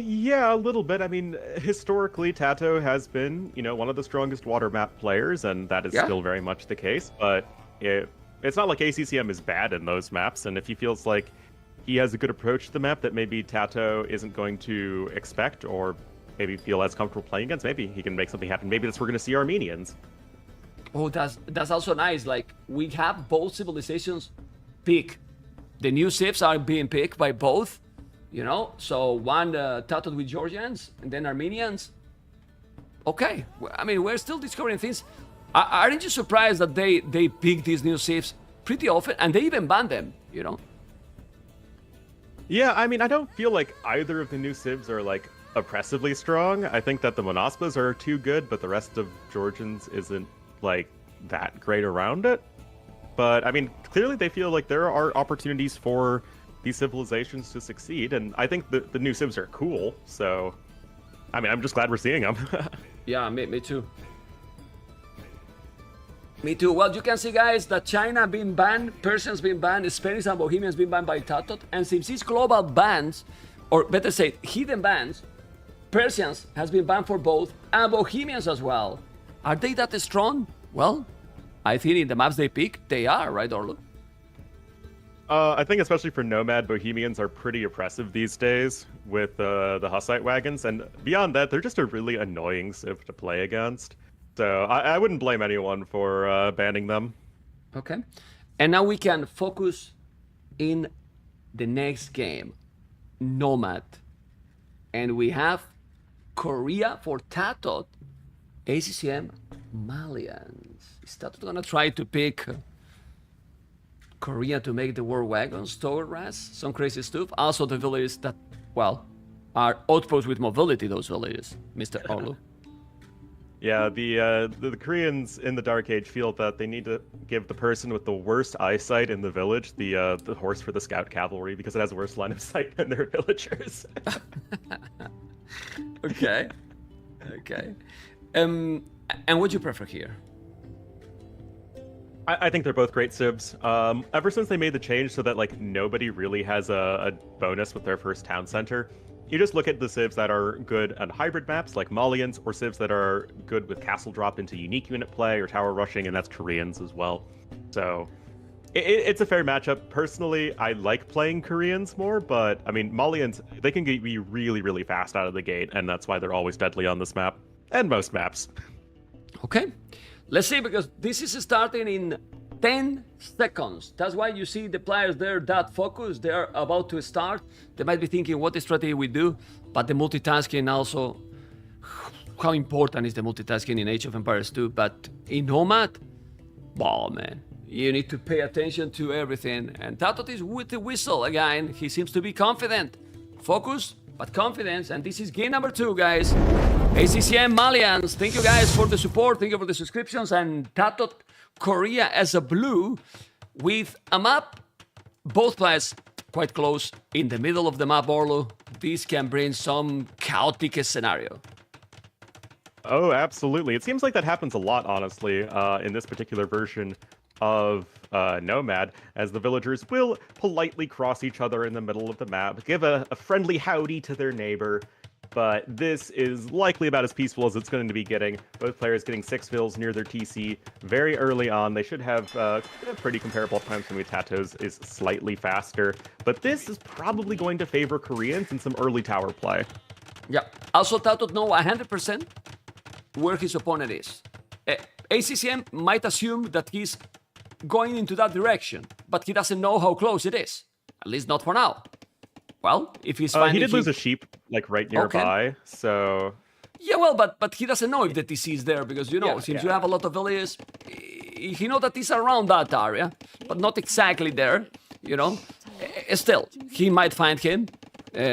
Yeah, a little bit. I mean, historically, TATOH has been, one of the strongest water map players, and that is still very much the case, but it's not like ACCM is bad in those maps, and if he feels like he has a good approach to the map that maybe TATOH isn't going to expect or maybe feel as comfortable playing against, maybe he can make something happen. Maybe that's where we're going to see Armenians. Oh, that's also nice. Like, we have both civilizations pick. The new civs are being picked by both, So one TATOH with Georgians and then Armenians. Okay, I mean, we're still discovering things. Aren't you surprised that they pick these new civs pretty often and they even ban them, Yeah, I mean, I don't feel like either of the new civs are, like, oppressively strong. I think that the Monospas are too good, but the rest of Georgians isn't, like, that great around it. But, I mean, clearly they feel like there are opportunities for these civilizations to succeed, and I think the new civs are cool, so... I mean, I'm just glad we're seeing them. Yeah, me too. Me too. Well, you can see, guys, that China been banned, Persians been banned, Spanish and Bohemians been banned by TATOH, and since these global bans, or better say, hidden bans, Persians has been banned for both, and Bohemians as well. Are they that strong? Well, I think in the maps they pick, they are, right, Orlo? I think especially for Nomad, Bohemians are pretty oppressive these days with the Hussite wagons, and beyond that, they're just a really annoying civ to play against. So I wouldn't blame anyone for banning them. Okay. And now we can focus in the next game, Nomad. And we have Korea for TATOH, ACCM, Malians. Is TATOH gonna try to pick Korea to make the war wagons toward Ras? Some crazy stuff. Also the villages that, well, are outposts with mobility, those villages, Mr. Orlo. Yeah, the Koreans in the Dark Age feel that they need to give the person with the worst eyesight in the village the horse for the scout cavalry because it has worse line of sight than their villagers. Okay. And what do you prefer here? I think they're both great civs. Ever since they made the change so that like nobody really has a bonus with their first town center, you just look at the civs that are good on hybrid maps like Malians, or civs that are good with castle drop into unique unit play or tower rushing, and that's Koreans as well. So it's a fair matchup. Personally, I like playing Koreans more, but I mean, Malians, they can be really, really fast out of the gate, and that's why they're always deadly on this map, and most maps. Okay, let's see, because this is starting in 10 seconds. That's why you see the players there that focused. They're about to start. They might be thinking what strategy we do, but the multitasking also, how important is the multitasking in Age of Empires 2? But in Nomad, oh man, you need to pay attention to everything. And TATOH is with the whistle again. He seems to be confident. Focus, but confidence. And this is game number 2, guys. ACCM Malians, thank you guys for the support. Thank you for the subscriptions. And TATOH Korea as a blue with a map, both players quite close in the middle of the map, Orlo. This can bring some chaotic scenario. Oh, absolutely. It seems like that happens a lot, honestly, in this particular version of Nomad, as the villagers will politely cross each other in the middle of the map, give a friendly howdy to their neighbor, but this is likely about as peaceful as it's going to be getting. Both players getting 6 fills near their TC very early on. They should have pretty comparable times. Maybe TATOH's is slightly faster, but this is probably going to favor Koreans in some early tower play. Yeah. Also, TATOH know 100% where his opponent is. ACCM might assume that he's going into that direction, but he doesn't know how close it is. At least not for now. Well, if he's finding... he did lose a sheep, like, right nearby, so... Yeah, well, but he doesn't know if the TC is there, because, you know, since you have a lot of villages, he knows that he's around that area, but not exactly there, you know. Still, he might find him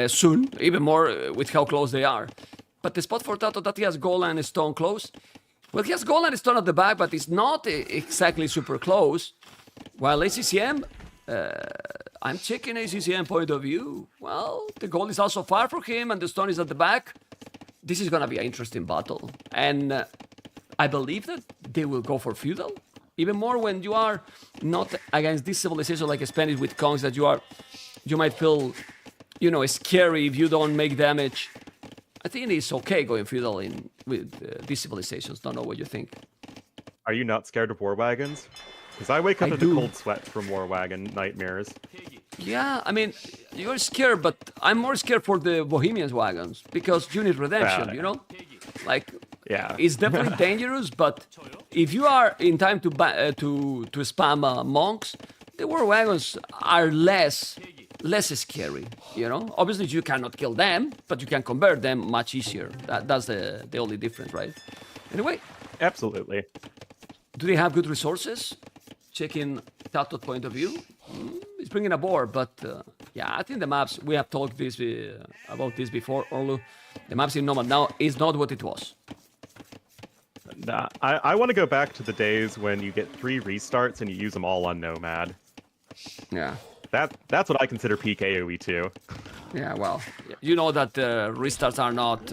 soon, even more with how close they are. But the spot for TATOH that he has gold and stone close, well, he has gold and stone at the back, but it's not exactly super close. While ACCM... I'm checking ACCM point of view. Well, the goal is also far from him and the stone is at the back. This is going to be an interesting battle. And I believe that they will go for feudal. Even more when you are not against this civilization like Spanish with conks that you might feel, you know, scary if you don't make damage. I think it's okay going feudal with these civilizations. Don't know what you think. Are you not scared of war wagons? Because I wake up with a cold sweat from war wagon nightmares. Yeah, I mean, you're scared, but I'm more scared for the Bohemians wagons because you need redemption, you know? Like, yeah, it's definitely dangerous, but if you are in time to spam monks, the war wagons are less scary, you know? Obviously, you cannot kill them, but you can convert them much easier. That's the only difference, right? Anyway. Absolutely. Do they have good resources? Checking TATOH point of view, it's bringing a board, but yeah, I think the maps, we have talked about this before, Orlu. The maps in Nomad now is not what it was. Nah, I want to go back to the days when you get 3 restarts and you use them all on Nomad. Yeah. That's what I consider peak AoE too. Yeah, well, you know that restarts are not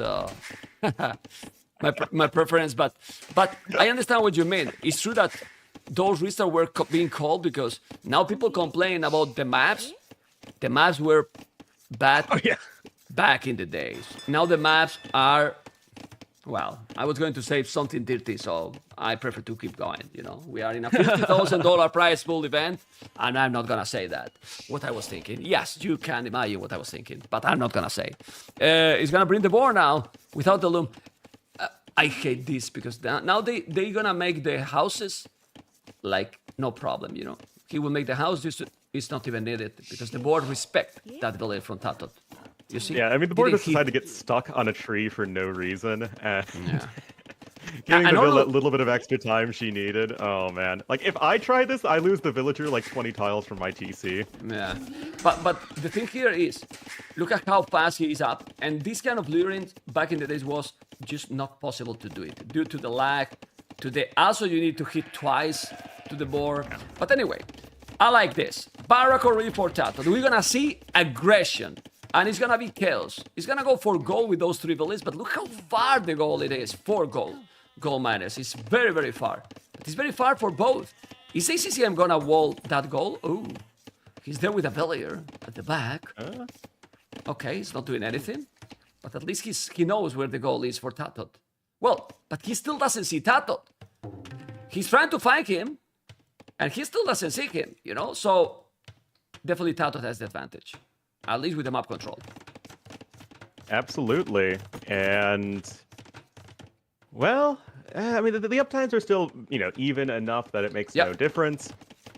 my preference, but I understand what you mean. It's true that those restarts were being called because now people complain about the maps. The maps were bad back in the days. Now the maps are, well, I was going to say something dirty, so I prefer to keep going, you know. We are in a $50,000 prize pool event, and I'm not going to say that. What I was thinking. Yes, you can imagine what I was thinking, but I'm not going to say. It's going to bring the board now without the loom. I hate this because now they're going to make the houses like no problem, you know. He will make the house just it's not even needed because the board respect that village from TATOH. You see? Yeah, I mean the board just decided to get stuck on a tree for no reason and giving the villa a little bit of extra time she needed. Oh man. Like if I try this, I lose the villager like 20 tiles from my TC. Yeah. But the thing here is look at how fast he is up, and this kind of luring back in the days was just not possible to do it due to the lag. Also, you need to hit twice to the board. But anyway, I like this. Barrack already for TATOH. We're gonna see aggression. And it's gonna be chaos. He's gonna go for gold with those 3 villages, but look how far the goal it is. 4 gold. Gold minus. It's very, very far. But it's very far for both. Is ACCM gonna wall that goal? Oh, he's there with a villager at the back. Okay, he's not doing anything. But at least he knows where the goal is for TATOH. Well, but he still doesn't see TATOH. He's trying to find him, and he still doesn't see him, you know? So, definitely TATOH has the advantage, at least with the map control. Absolutely. And, well, I mean, the uptimes are still, you know, even enough that it makes no difference.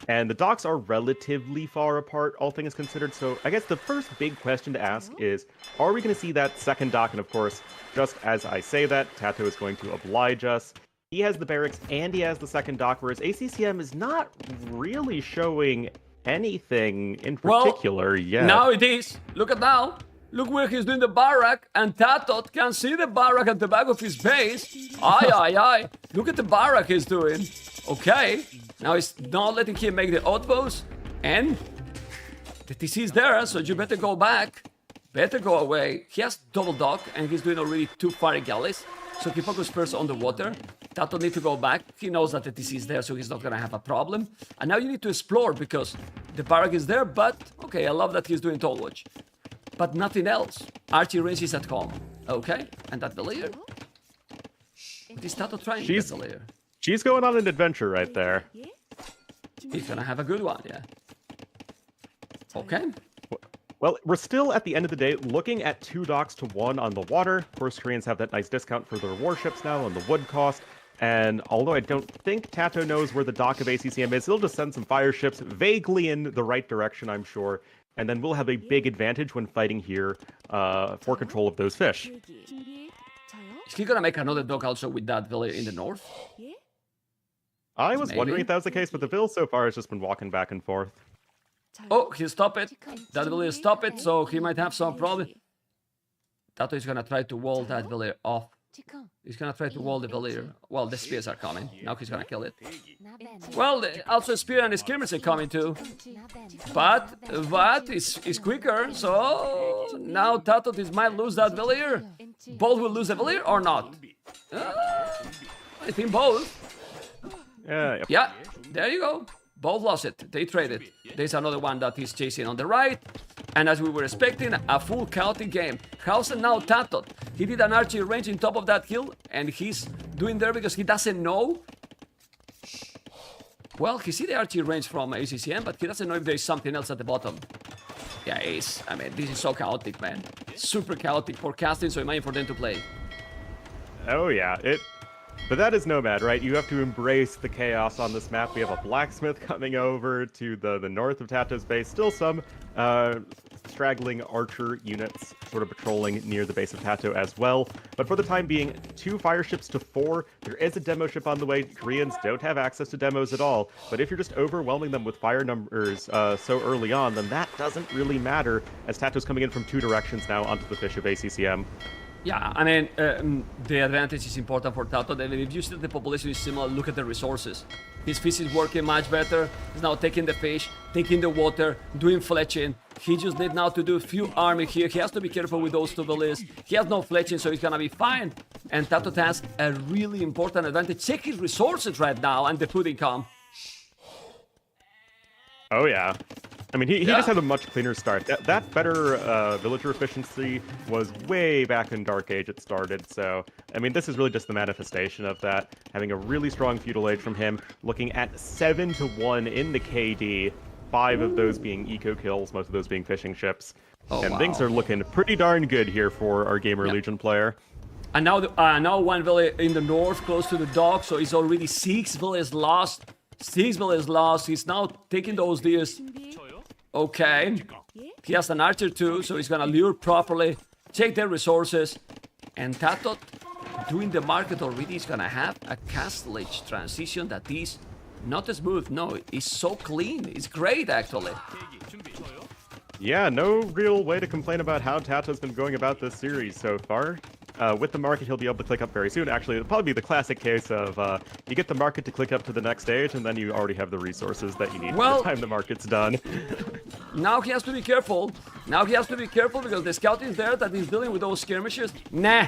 And the docks are relatively far apart, all things considered. So I guess the first big question to ask is, are we going to see that second dock? And of course, just as I say that, TATOH is going to oblige us. He has the barracks and he has the second dock, whereas ACCM is not really showing anything in particular yet. Now it is. Look at now. Look where he's doing the barrack, and TATOH can see the barrack at the back of his base. Aye. Look at the barrack he's doing. Okay. Now he's not letting him make the outpost, and the TC is there, so you better go back. Better go away. He has double dock, and he's doing already 2 fire galleys, so he focus first on the water. TATOH need to go back. He knows that the TC is there, so he's not gonna have a problem. And now you need to explore, because the barrack is there, but okay, I love that he's doing toll watch. But nothing else. Archie range is at home. Okay, and that Villiers? What is TATOH trying to get Villiers? She's going on an adventure right there. He's gonna have a good one, yeah. Okay. Well, we're still, at the end of the day, looking at 2 docks to 1 on the water. Of course, Koreans have that nice discount for their warships now on the wood cost. And although I don't think TATOH knows where the dock of ACCM is, he'll just send some fire ships vaguely in the right direction, I'm sure. And then we'll have a big advantage when fighting here for control of those fish. Is he gonna make another dock also with that Villiers in the north? I was wondering if that was the case, but the Vil so far has just been walking back and forth. Oh, he stopped it. That Villiers stopped it, so he might have some problem. TATOH is gonna try to wall that Villiers off. He's gonna try to wall the Villiers. Well, the spears are coming. Now he's gonna kill it. Well, also spear and the skirmers are coming too. But is quicker, so now TATOH might lose that Villiers. Both will lose the Villiers or not? I think both. Yeah, there you go. Both lost it. They traded. There's another one that is chasing on the right. And as we were expecting, a full chaotic game. How's it now TATOH? He did an archery range on top of that hill, and he's doing there because he doesn't know. Well, he see the archery range from ACCM, but he doesn't know if there's something else at the bottom. Yeah, Ace. I mean, this is so chaotic, man. Super chaotic for casting, so imagine for them to play. Oh, yeah. But that is Nomad, right? You have to embrace the chaos on this map. We have a blacksmith coming over to the north of TATOH's base. Still some straggling archer units sort of patrolling near the base of TATOH as well. But for the time being, 2 fire ships to 4. There is a demo ship on the way. Koreans don't have access to demos at all. But if you're just overwhelming them with fire numbers so early on, then that doesn't really matter, as TATOH's coming in from 2 directions now onto the fish of ACCM. Yeah, I mean, the advantage is important for TATOH. I mean, if you see that the population is similar, look at the resources. His fish is working much better. He's now taking the fish, taking the water, doing fletching. He just need now to do a few army here. He has to be careful with those 2 Villiers. He has no fletching, so he's gonna be fine. And TATOH has a really important advantage. Check his resources right now and the food income. Oh, yeah. I mean, he just had a much cleaner start. That better villager efficiency was way back in Dark Age it started, so... I mean, this is really just the manifestation of that. Having a really strong feudal age from him, looking at 7 to 1 in the KD, 5 of those being eco kills, most of those being fishing ships. Oh, and wow. things are looking pretty darn good here for our Gamer Legion player. And now, now 1 Villiers in the north, close to the dock, so he's already 6 Villiers lost. 6 Villiers lost. He's now taking those deers. Okay. He has an archer too, so he's gonna lure properly, check their resources. And TATOH, doing the market already, is gonna have a castle age transition that is not smooth. No, it's so clean. It's great, actually. Yeah, no real way to complain about how TATOH's been going about this series so far. With the market, he'll be able to click up very soon. Actually, it'll probably be the classic case of you get the market to click up to the next stage, and then you already have the resources that you need by the time the market's done. Now he has to be careful. Now he has to be careful because the scout is there that he's dealing with those skirmishes. Nah.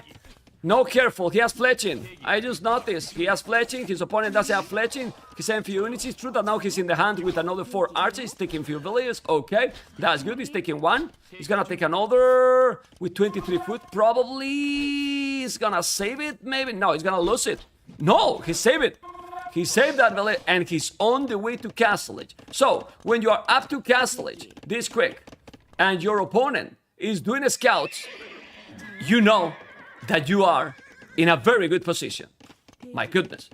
No careful, he has fletching. I just noticed, he has fletching, his opponent doesn't have fletching. He's having few units, it's true that now he's in the hand with another 4 archers, he's taking few Villiers, okay. That's good, he's taking 1. He's gonna take another with 23 foot, probably he's gonna save it, maybe. No, he's gonna lose it. No, he saved it. He saved that Villier and he's on the way to Castlage. So, when you are up to Castlage this quick, and your opponent is doing a scout, you know that you are in a very good position. My goodness.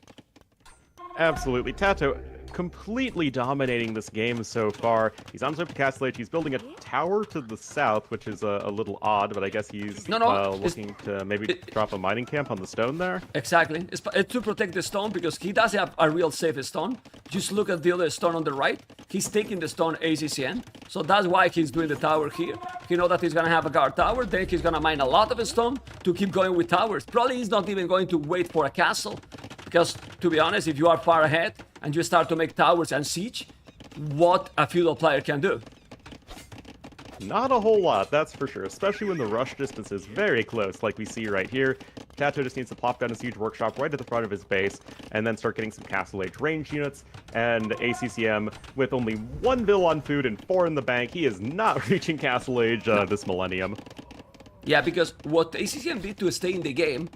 Absolutely. TATOH completely dominating this game so far. He's on his way to Castlage. He's building a tower to the south, which is a little odd, but I guess he's looking to maybe drop a mining camp on the stone there. Exactly. It's to protect the stone because he does have a real safe stone. Just look at the other stone on the right. He's taking the stone ACCM. So that's why he's doing the tower here. He knows that he's going to have a guard tower. Then he's going to mine a lot of stone to keep going with towers. Probably he's not even going to wait for a castle. Because, to be honest, if you are far ahead and you start to make towers and siege, what a feudal player can do. Not a whole lot, that's for sure, especially when the rush distance is very close, like we see right here. TATOH just needs to plop down a siege workshop right at the front of his base, and then start getting some Castle Age range units, and ACCM, with only 1 bill on food and 4 in the bank, he is not reaching Castle Age this millennium. Yeah, because what ACCM did to stay in the game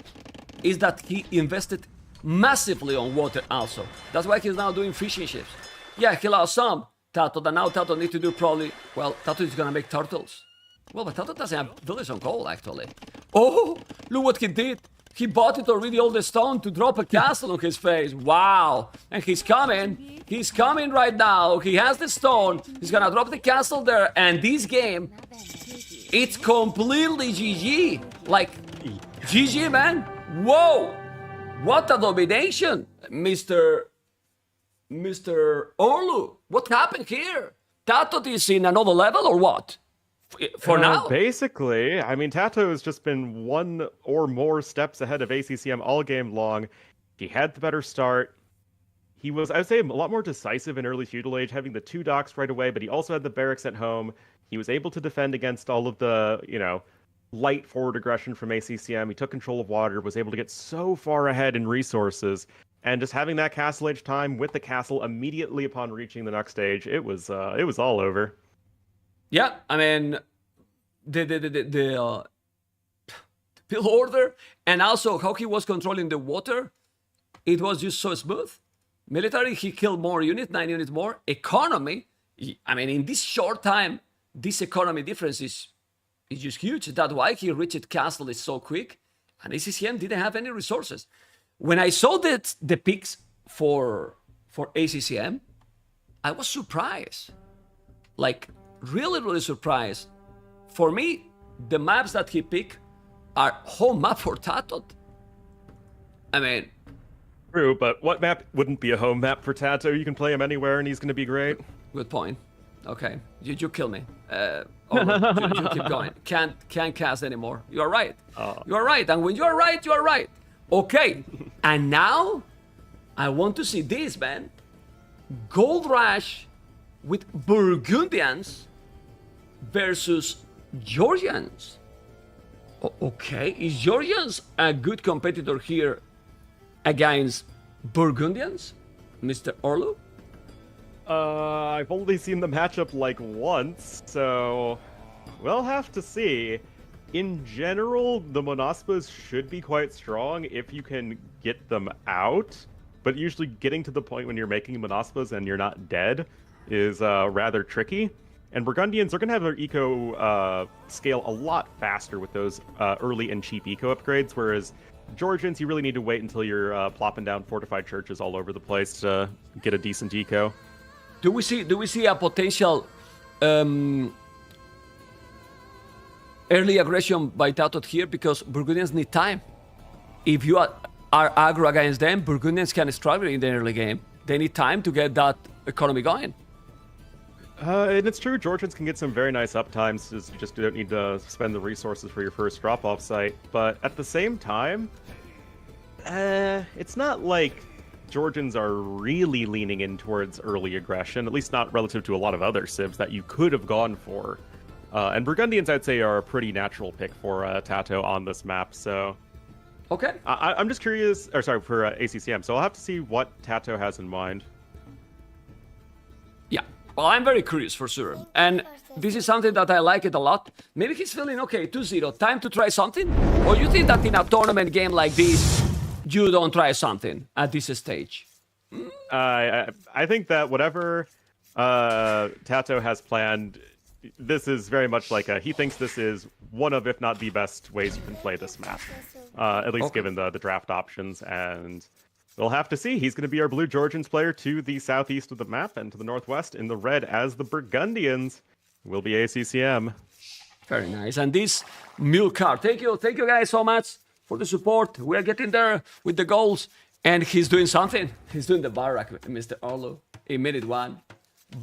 is that he invested massively on water also. That's why he's now doing fishing ships. Yeah, he lost some TATOH, and now TATOH need to do probably, well, TATOH is gonna make turtles. Well, but TATOH doesn't have village on gold, actually. Oh, look what he did. He bought it already, all the stone, to drop a castle on his face. Wow. And he's coming. He's coming right now. He has the stone. He's gonna drop the castle there. And this game, it's completely GG. Like, GG, man. Whoa. What a domination, Mr. Orlu. What happened here? TATOH is in another level or what? For now? Basically, I mean, TATOH has just been one or more steps ahead of ACCM all game long. He had the better start. He was, I would say, a lot more decisive in early feudal age, having the 2 docks right away, but he also had the barracks at home. He was able to defend against all of the, light forward aggression from ACCM. He took control of water, was able to get so far ahead in resources, and just having that castle age time with the castle immediately upon reaching the next stage, it was all over. Yeah, I mean, the build order and also how he was controlling the water, it was just so smooth. Military, he killed more units, 9 units more. Economy, I mean, in this short time, this economy difference is just huge. That's why he reached castle is so quick, and ACCM didn't have any resources. When I saw that the picks for ACCM, I was surprised. Like, really surprised. For me, the maps that he picked are home map for TATOH. I mean... True, but what map wouldn't be a home map for TATOH? You can play him anywhere and he's going to be great. Good point. Okay, you kill me. You keep going. Can't cast anymore. You are right. You are right, and when you are right, you are right. Okay, and now I want to see this, man. Gold Rush with Burgundians versus Georgians. Okay, is Georgians a good competitor here against Burgundians, Mr. Orlu? I've only seen the matchup like once, so we'll have to see. In general, the Monospas should be quite strong if you can get them out, but usually getting to the point when you're making Monospas and you're not dead is rather tricky. And Burgundians are going to have their eco scale a lot faster with those early and cheap eco upgrades, whereas Georgians, you really need to wait until you're plopping down fortified churches all over the place to get a decent eco. Do we see a potential early aggression by TATOH here? Because Burgundians need time. If you are aggro against them, Burgundians can struggle in the early game. They need time to get that economy going. And it's true, Georgians can get some very nice uptimes, you just don't need to spend the resources for your first drop-off site. But at the same time, it's not like Georgians are really leaning in towards early aggression, at least not relative to a lot of other civs that you could have gone for. And Burgundians, I'd say, are a pretty natural pick for TATOH on this map, so... Okay. I'm just curious, or sorry, for ACCM, so I'll have to see what TATOH has in mind. Yeah, well, I'm very curious for sure. And this is something that I like it a lot. Maybe he's feeling, okay, 2-0, time to try something? Or you think that in a tournament game like this, you don't try something at this stage? I think that whatever TATOH has planned, this is very much like he thinks this is one of, if not the best ways you can play this map. At least given the draft options, and we'll have to see. He's going to be our Blue Georgians player to the southeast of the map, and to the northwest in the red as the Burgundians will be ACCM. Very nice. And this mule card, thank you guys so much for the support. We are getting there with the goals, and he's doing something. He's doing the barrack, Mr. Orlu, in minute 1.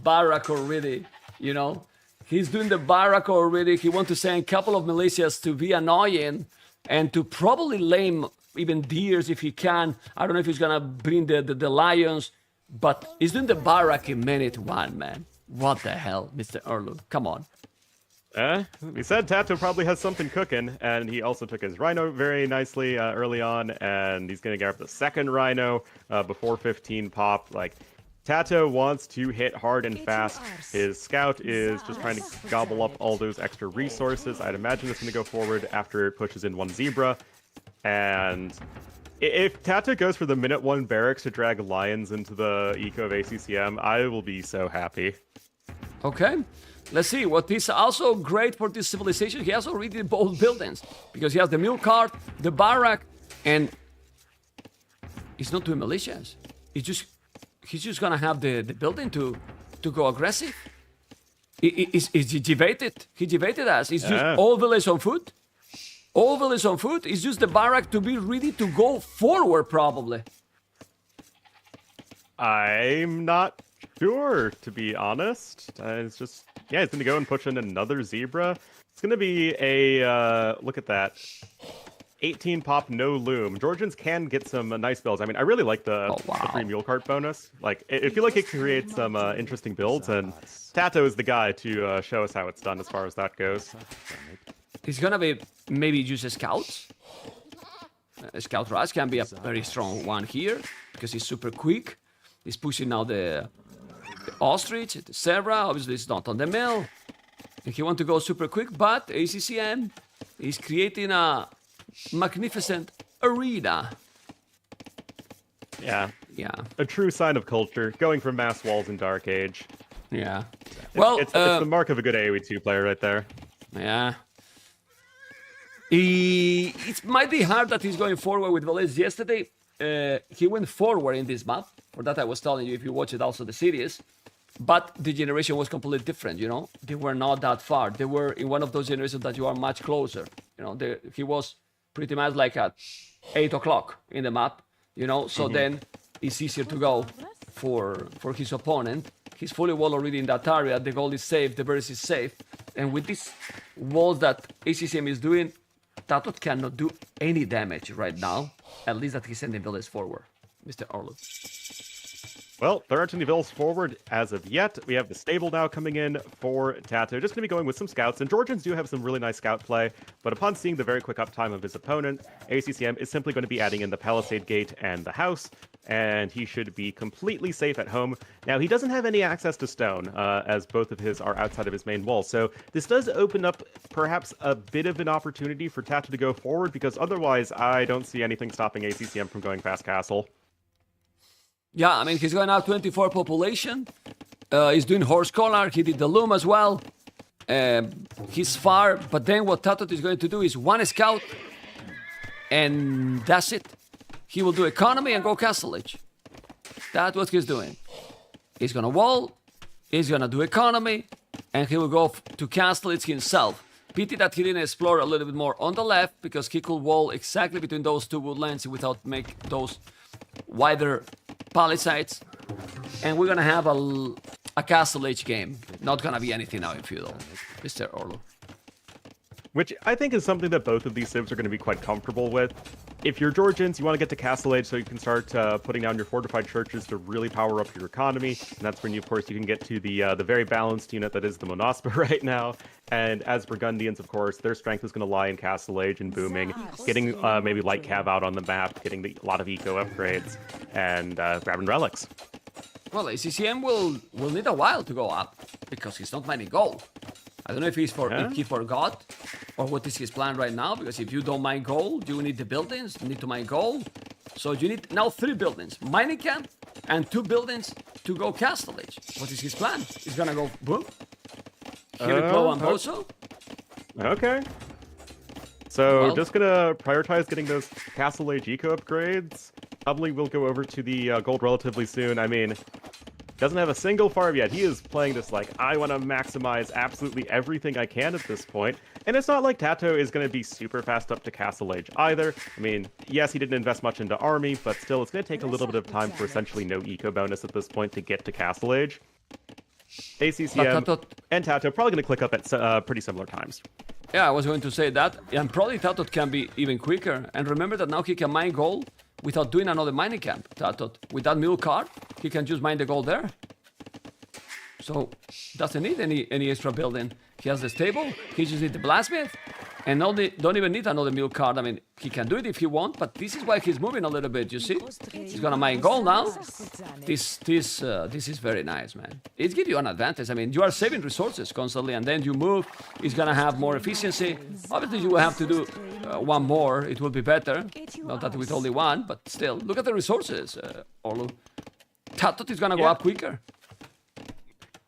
Barrack already, you know. He's doing the barrack already. He wants to send a couple of militias to be annoying and to probably lame even deers if he can. I don't know if he's gonna bring the lions, but he's doing the barrack in minute 1, man. What the hell, Mr. Orlu? Come on. We said TATOH probably has something cooking, and he also took his Rhino very nicely early on, and he's gonna grab the second Rhino before 15 pop. Like, TATOH wants to hit hard and fast. His scout is just trying to gobble up all those extra resources. I'd imagine it's going to go forward after it pushes in one zebra. And if TATOH goes for the minute one barracks to drag lions into the eco of ACCM, I will be so happy. Okay, let's see. What is also great for this civilization, he has already both buildings. Because he has the mule cart, the barrack, and he's not doing militias. He's just gonna have the building to go aggressive. He debated us. It's just all village on foot. All village on foot. It's just the barrack to be ready to go forward, probably. I'm not sure, to be honest. It's just, yeah, he's gonna go and push in another zebra. It's gonna be a look at that. 18 pop, no loom. Georgians can get some nice builds. I mean, I really like the free mule cart bonus. Like, I feel like it creates some interesting builds, and TATOH is the guy to show us how it's done as far as that goes. He's gonna be maybe use a scouts. A scout rush can be a very strong one here because he's super quick. He's pushing now the ostrich, the zebra. Obviously, it's not on the mill. And he wants to go super quick, but ACCM is creating a magnificent arena. Yeah. Yeah. A true sign of culture, going from mass walls in Dark Age. Yeah. Well, it's the mark of a good AoE2 player right there. Yeah. It might be hard that he's going forward with Velez. Yesterday, he went forward in this map. For that, I was telling you, if you watch it also the series. But the generation was completely different, you know? They were not that far. They were in one of those generations that you are much closer. You know, he was pretty much like at 8 o'clock in the map, you know? So then it's easier to go for his opponent. He's fully wall already in that area. The gold is safe. The burst is safe. And with these walls that ACCM is doing, TATOH cannot do any damage right now. At least that he's sending villas forward, Mr. Arlo. Well, there aren't any villas forward as of yet. We have the stable now coming in for TATOH. Just going to be going with some scouts. And Georgians do have some really nice scout play. But upon seeing the very quick uptime of his opponent, ACCM is simply going to be adding in the palisade gate and the house. And he should be completely safe at home. Now, he doesn't have any access to stone, as both of his are outside of his main wall. So this does open up perhaps a bit of an opportunity for TATOH to go forward, because otherwise I don't see anything stopping ACCM from going past castle. Yeah, I mean, he's going out 24 population. He's doing horse collar. He did the loom as well. He's far, but then what TATOH is going to do is one scout, and that's it. He will do economy and go castle edge. That's what he's doing. He's gonna wall, he's gonna do economy, and he will go to castle edge himself. Pity that he didn't explore a little bit more on the left, because he could wall exactly between those two woodlands without make those wider palisades. And we're gonna have a castle edge game. Not gonna be anything now in feudal, Mr. Orlo. Which I think is something that both of these civs are going to be quite comfortable with. If you're Georgians, you want to get to Castle Age so you can start putting down your fortified churches to really power up your economy. And that's when, you, of course, you can get to the very balanced unit that is the Monospa right now. And as Burgundians, of course, their strength is going to lie in Castle Age and booming, getting maybe light cav out on the map, getting a lot of eco upgrades, and grabbing relics. Well, ACCM will need a while to go up, because he's not mining gold. I don't know if if he forgot, or what is his plan right now, because if you don't mine gold, you need the buildings, you need to mine gold. So you need now 3 buildings, mining camp, and 2 buildings to go Castle Age. What is his plan? He's gonna go boom? Here we go on Boso? Okay. So just gonna prioritize getting those Castle Age eco upgrades. Probably will go over to the gold relatively soon. I mean, doesn't have a single farm yet. He is playing this like, I want to maximize absolutely everything I can at this point. And it's not like TATOH is going to be super fast up to Castle Age either. I mean, yes, he didn't invest much into army, but still, it's going to take a little bit of time for essentially no eco bonus at this point to get to Castle Age. ACCM and TATOH probably going to click up at pretty similar times. Yeah, I was going to say that. And probably TATOH can be even quicker. And remember that now he can mine gold without doing another mining camp. TATOH, with that mule cart, he can just mine the gold there. So, doesn't need any extra building. He has the stable, he just needs the blacksmith, And don't even need another middle card. I mean, he can do it if he wants, but this is why he's moving a little bit, you see? He's gonna mine gold now. This is very nice, man. It gives you an advantage. I mean, you are saving resources constantly, and then you move. It's gonna have more efficiency. Obviously, you will have to do one more. It will be better. Not that with only one, but still. Look at the resources, Orlu. TATOH is gonna go up quicker.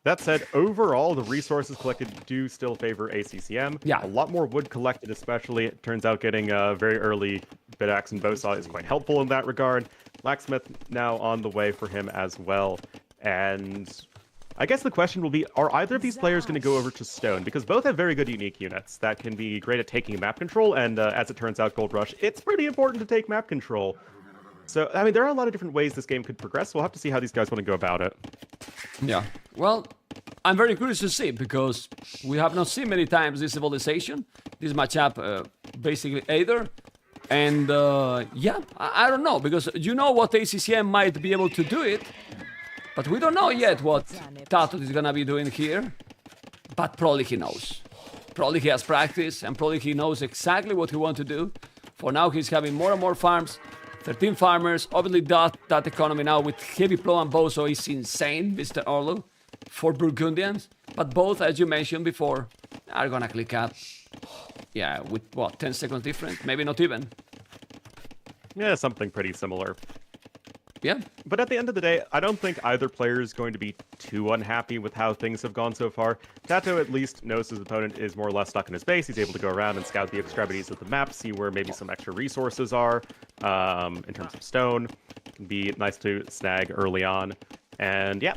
That said, overall, the resources collected do still favor ACCM. Yeah. A lot more wood collected, especially. It turns out getting very early bit axe and bow saw is quite helpful in that regard. Blacksmith now on the way for him as well. And I guess the question will be, are either of these players going to go over to stone? Because both have very good unique units that can be great at taking map control. And as it turns out, Gold Rush, it's pretty important to take map control. So, I mean, there are a lot of different ways this game could progress. We'll have to see how these guys want to go about it. Yeah. Well, I'm very curious to see, because we have not seen many times this civilization, this matchup, basically either. And, yeah, I don't know, because you know what ACCM might be able to do it, but we don't know yet what TATOH is gonna be doing here. But probably he knows. Probably he has practice, and probably he knows exactly what he wants to do. For now, he's having more and more farms. 13 farmers, obviously that economy now with heavy plow and bow, so it's insane, Mr. Orlu, for Burgundians. But both, as you mentioned before, are gonna click up. Yeah, with what, 10 seconds difference? Maybe not even. Yeah, something pretty similar. Yeah. But at the end of the day, I don't think either player is going to be too unhappy with how things have gone so far. TATOH at least knows his opponent is more or less stuck in his base. He's able to go around and scout the extremities of the map, see where maybe some extra resources are in terms of stone. Can be nice to snag early on. And yeah,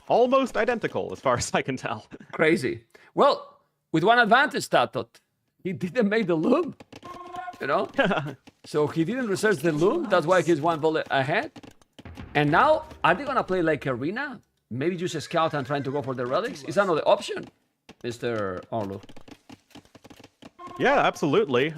almost identical as far as I can tell. Crazy. Well, with one advantage, TATOH. He didn't make the loom, you know? So he didn't research the loom. That's why he's one bullet ahead. And now, are they gonna play like arena? Maybe use a scout and trying to go for the relics? Is another option, Mr. Orlu? Yeah, absolutely.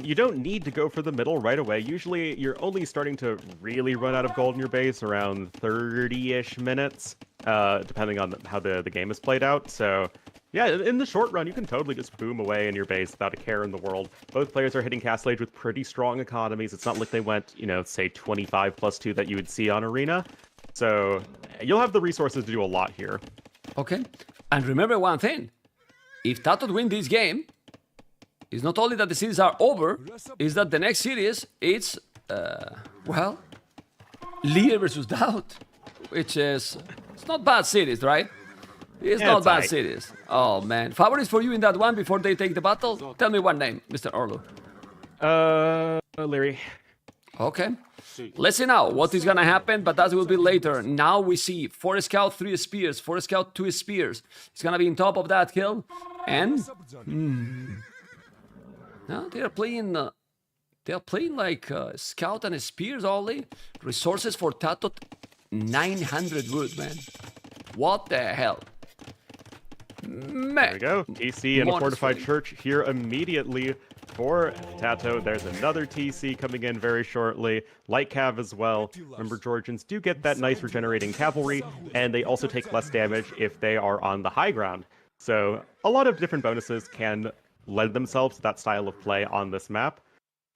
You don't need to go for the middle right away. Usually, you're only starting to really run out of gold in your base around 30-ish minutes, depending on how the game is played out. So, yeah, in the short run, you can totally just boom away in your base without a care in the world. Both players are hitting Castle Age with pretty strong economies. It's not like they went, you know, say 25 plus 2 that you would see on Arena. So, you'll have the resources to do a lot here. Okay. And remember one thing. If TATOH win this game, it's not only that the series are over, it's that the next series, it's, well, LIEREYY versus DAUT, which is, it's not bad series, right? It's not bad series. Oh, man. Favorites for you in that one before they take the battle? Tell me one name, Mr. Orlu. LIEREYY. Okay. Let's see now what is gonna happen, but that will be later. Now we see 4 scout, 3 spears, 4 scout, 2 spears. It's gonna be on top of that hill, and now they are playing like scout and spears only. Resources for TATOH, 900 wood, man. What the hell? Man. There we go. TC and a fortified church here immediately for TATOH. There's another TC coming in very shortly. Light cav as well. Remember, Georgians do get that nice regenerating cavalry, and they also take less damage if they are on the high ground. So a lot of different bonuses can lend themselves to that style of play on this map.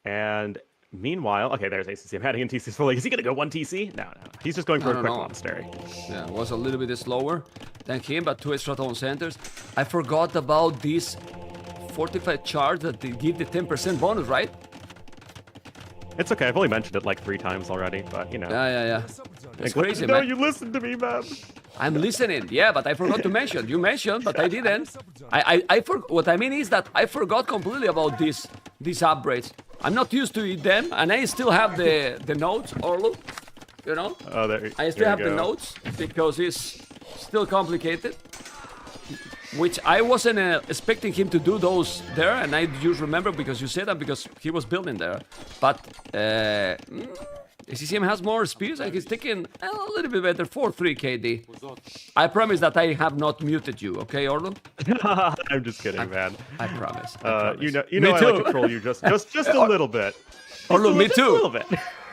And meanwhile, okay, there's ACCM heading in TC's fully. Is he going to go 1 TC? No. He's just going for a quick monastery. Yeah, it was a little bit slower than him, but 2 extra town centers. I forgot about this fortified charge that they give the 10% bonus, right? It's okay. I've only mentioned it like 3 times already, but you know. Yeah. It's crazy, no, man. you listened to me, man. I'm listening, yeah, but I forgot to mention. You mentioned, but I didn't. What I mean is that I forgot completely about these upgrades. I'm not used to them, and I still have the notes, Orlu. You know? Oh, there. I still have the notes because it's still complicated. Which I wasn't expecting him to do those there, and I just remember because you said that because he was building there. But ACCM has more spears and he's taking a little bit better 4-3 KD. I promise that I have not muted you, okay, Orlu? I'm just kidding, man. I promise. You know I like to troll you just a little bit. Orlu, me too. A little bit.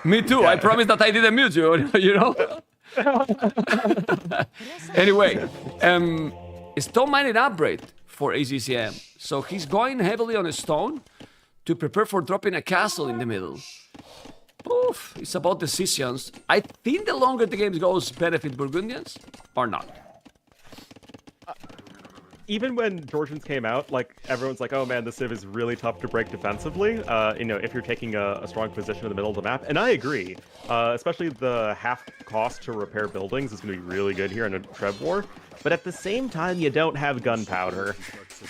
Me too. Yeah. I promise that I didn't mute you, you know? Anyway, stone mining upgrade for ACCM. So he's going heavily on a stone to prepare for dropping a castle in the middle. Oof, it's about decisions. I think the longer the game goes, benefit Burgundians or not. Even when Georgians came out, like, everyone's like, oh man, this civ is really tough to break defensively, you know, if you're taking a strong position in the middle of the map. And I agree, especially the half cost to repair buildings is going to be really good here in a Trev War. But at the same time, you don't have gunpowder.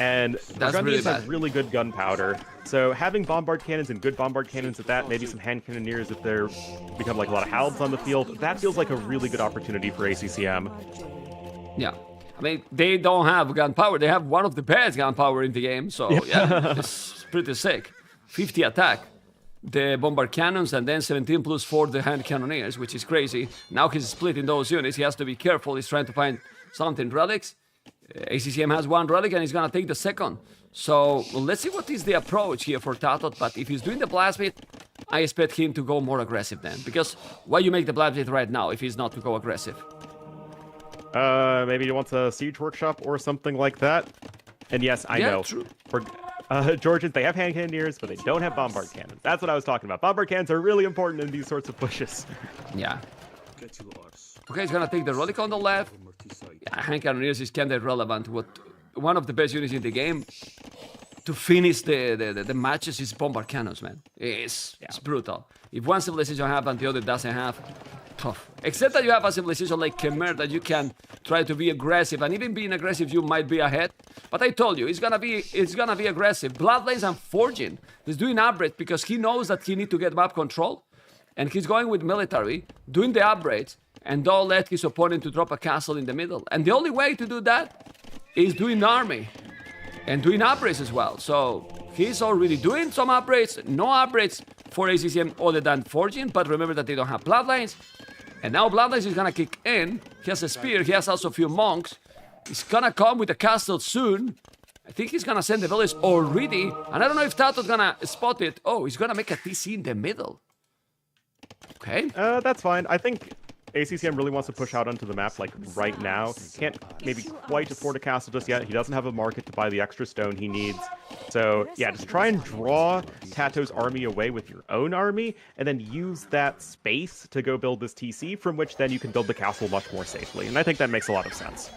And Burgundians have really good gunpowder. So having bombard cannons and good bombard cannons at that, maybe some hand cannoneers if they're become like a lot of halbs on the field, that feels like a really good opportunity for ACCM. Yeah. I mean, they don't have gunpowder. They have one of the best gunpowder in the game. So, yeah, it's pretty sick. 50 attack, the bombard cannons, and then 17 plus 4 the hand cannoneers, which is crazy. Now he's splitting those units. He has to be careful. He's trying to find something. Relics. ACCM has one relic, and he's going to take the second. So, let's see what is the approach here for TATOH. But if he's doing the blast beat, I expect him to go more aggressive then. Because why you make the blast beat right now if he's not to go aggressive? Maybe he wants a siege workshop or something like that. And yes, I know. True. For Georgians, they have hand cannoneers, but they don't have bombard cannons. That's what I was talking about. Bombard cannons are really important in these sorts of pushes. Yeah. Okay, he's gonna take the relic on the left. Yeah, hand cannoneers is kind of relevant. One of the best units in the game to finish the matches is bombard cannons, man. It's brutal. If one civilization have and the other doesn't have, tough. Except that you have a civilization like Khmer that you can try to be aggressive, and even being aggressive you might be ahead. But I told you, it's gonna be aggressive. Bloodlines and Forging. He's doing upgrades because he knows that he need to get map control, and he's going with military, doing the upgrades, and don't let his opponent to drop a castle in the middle. And the only way to do that is doing army and doing upgrades as well. So he's already doing some upgrades, no upgrades for ACCM other than Forging, but remember that they don't have bloodlines. And now bloodlines is gonna kick in. He has a spear, he has also a few monks. He's gonna come with a castle soon. I think he's gonna send the village already. And I don't know if TATOH's gonna spot it. Oh, he's gonna make a TC in the middle. Okay. That's fine. I think ACCM really wants to push out onto the map, like, right now. Can't maybe quite afford a castle just yet. He doesn't have a market to buy the extra stone he needs. So, yeah, just try and draw TATOH's army away with your own army, and then use that space to go build this TC, from which then you can build the castle much more safely. And I think that makes a lot of sense.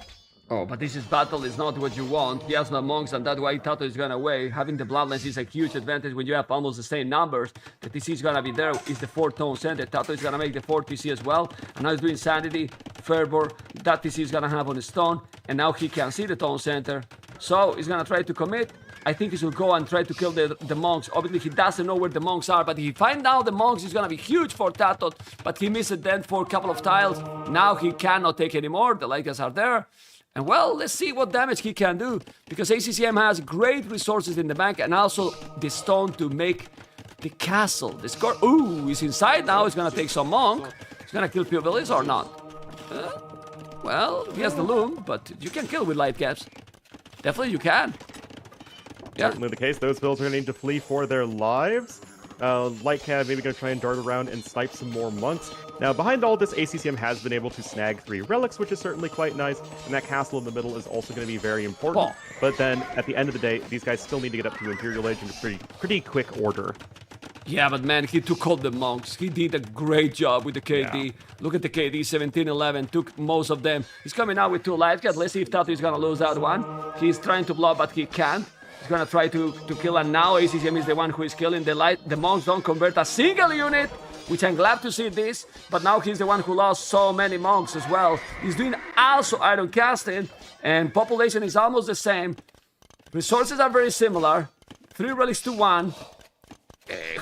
Oh, but this is battle is not what you want. He has no monks, and that's why TATOH is gonna away. Having the bloodlines is a huge advantage when you have almost the same numbers. The TC is gonna be there. Is the 4 tone center. TATOH is gonna make the 4 TC as well. And now he's doing Sanity, Fervor. That TC is gonna have on the stone. And now he can see the tone center. So he's gonna try to commit. I think he should go and try to kill the monks. Obviously, he doesn't know where the monks are, but if he finds out the monks, is gonna be huge for TATOH. But he missed it then for a couple of tiles. Now he cannot take anymore. The Lycas are there. And well, let's see what damage he can do, because ACCM has great resources in the bank and also the stone to make the castle. The score, ooh, he's inside now. He's gonna take some monk. He's gonna kill pure village or not? Well, he has the loom, but you can kill with light caps. Definitely you can. Yeah. Certainly the case. Those builds are gonna need to flee for their lives. Light Cab maybe going to try and dart around and snipe some more monks. Now, behind all this, ACCM has been able to snag 3 relics, which is certainly quite nice, and that castle in the middle is also going to be very important. But then, at the end of the day, these guys still need to get up to Imperial Age in pretty quick order. Yeah, but man, he took all the monks. He did a great job with the KD. Yeah. Look at the KD, 17-11, took most of them. He's coming out with 2 light caps. Let's see if TATOH is going to lose that one. He's trying to block, but he can't. He's gonna try to kill, and now ACCM is the one who is killing the light. The monks don't convert a single unit, which I'm glad to see this, but now he's the one who lost so many monks as well. He's doing also iron casting, and population is almost the same. Resources are very similar. 3 relics to 1.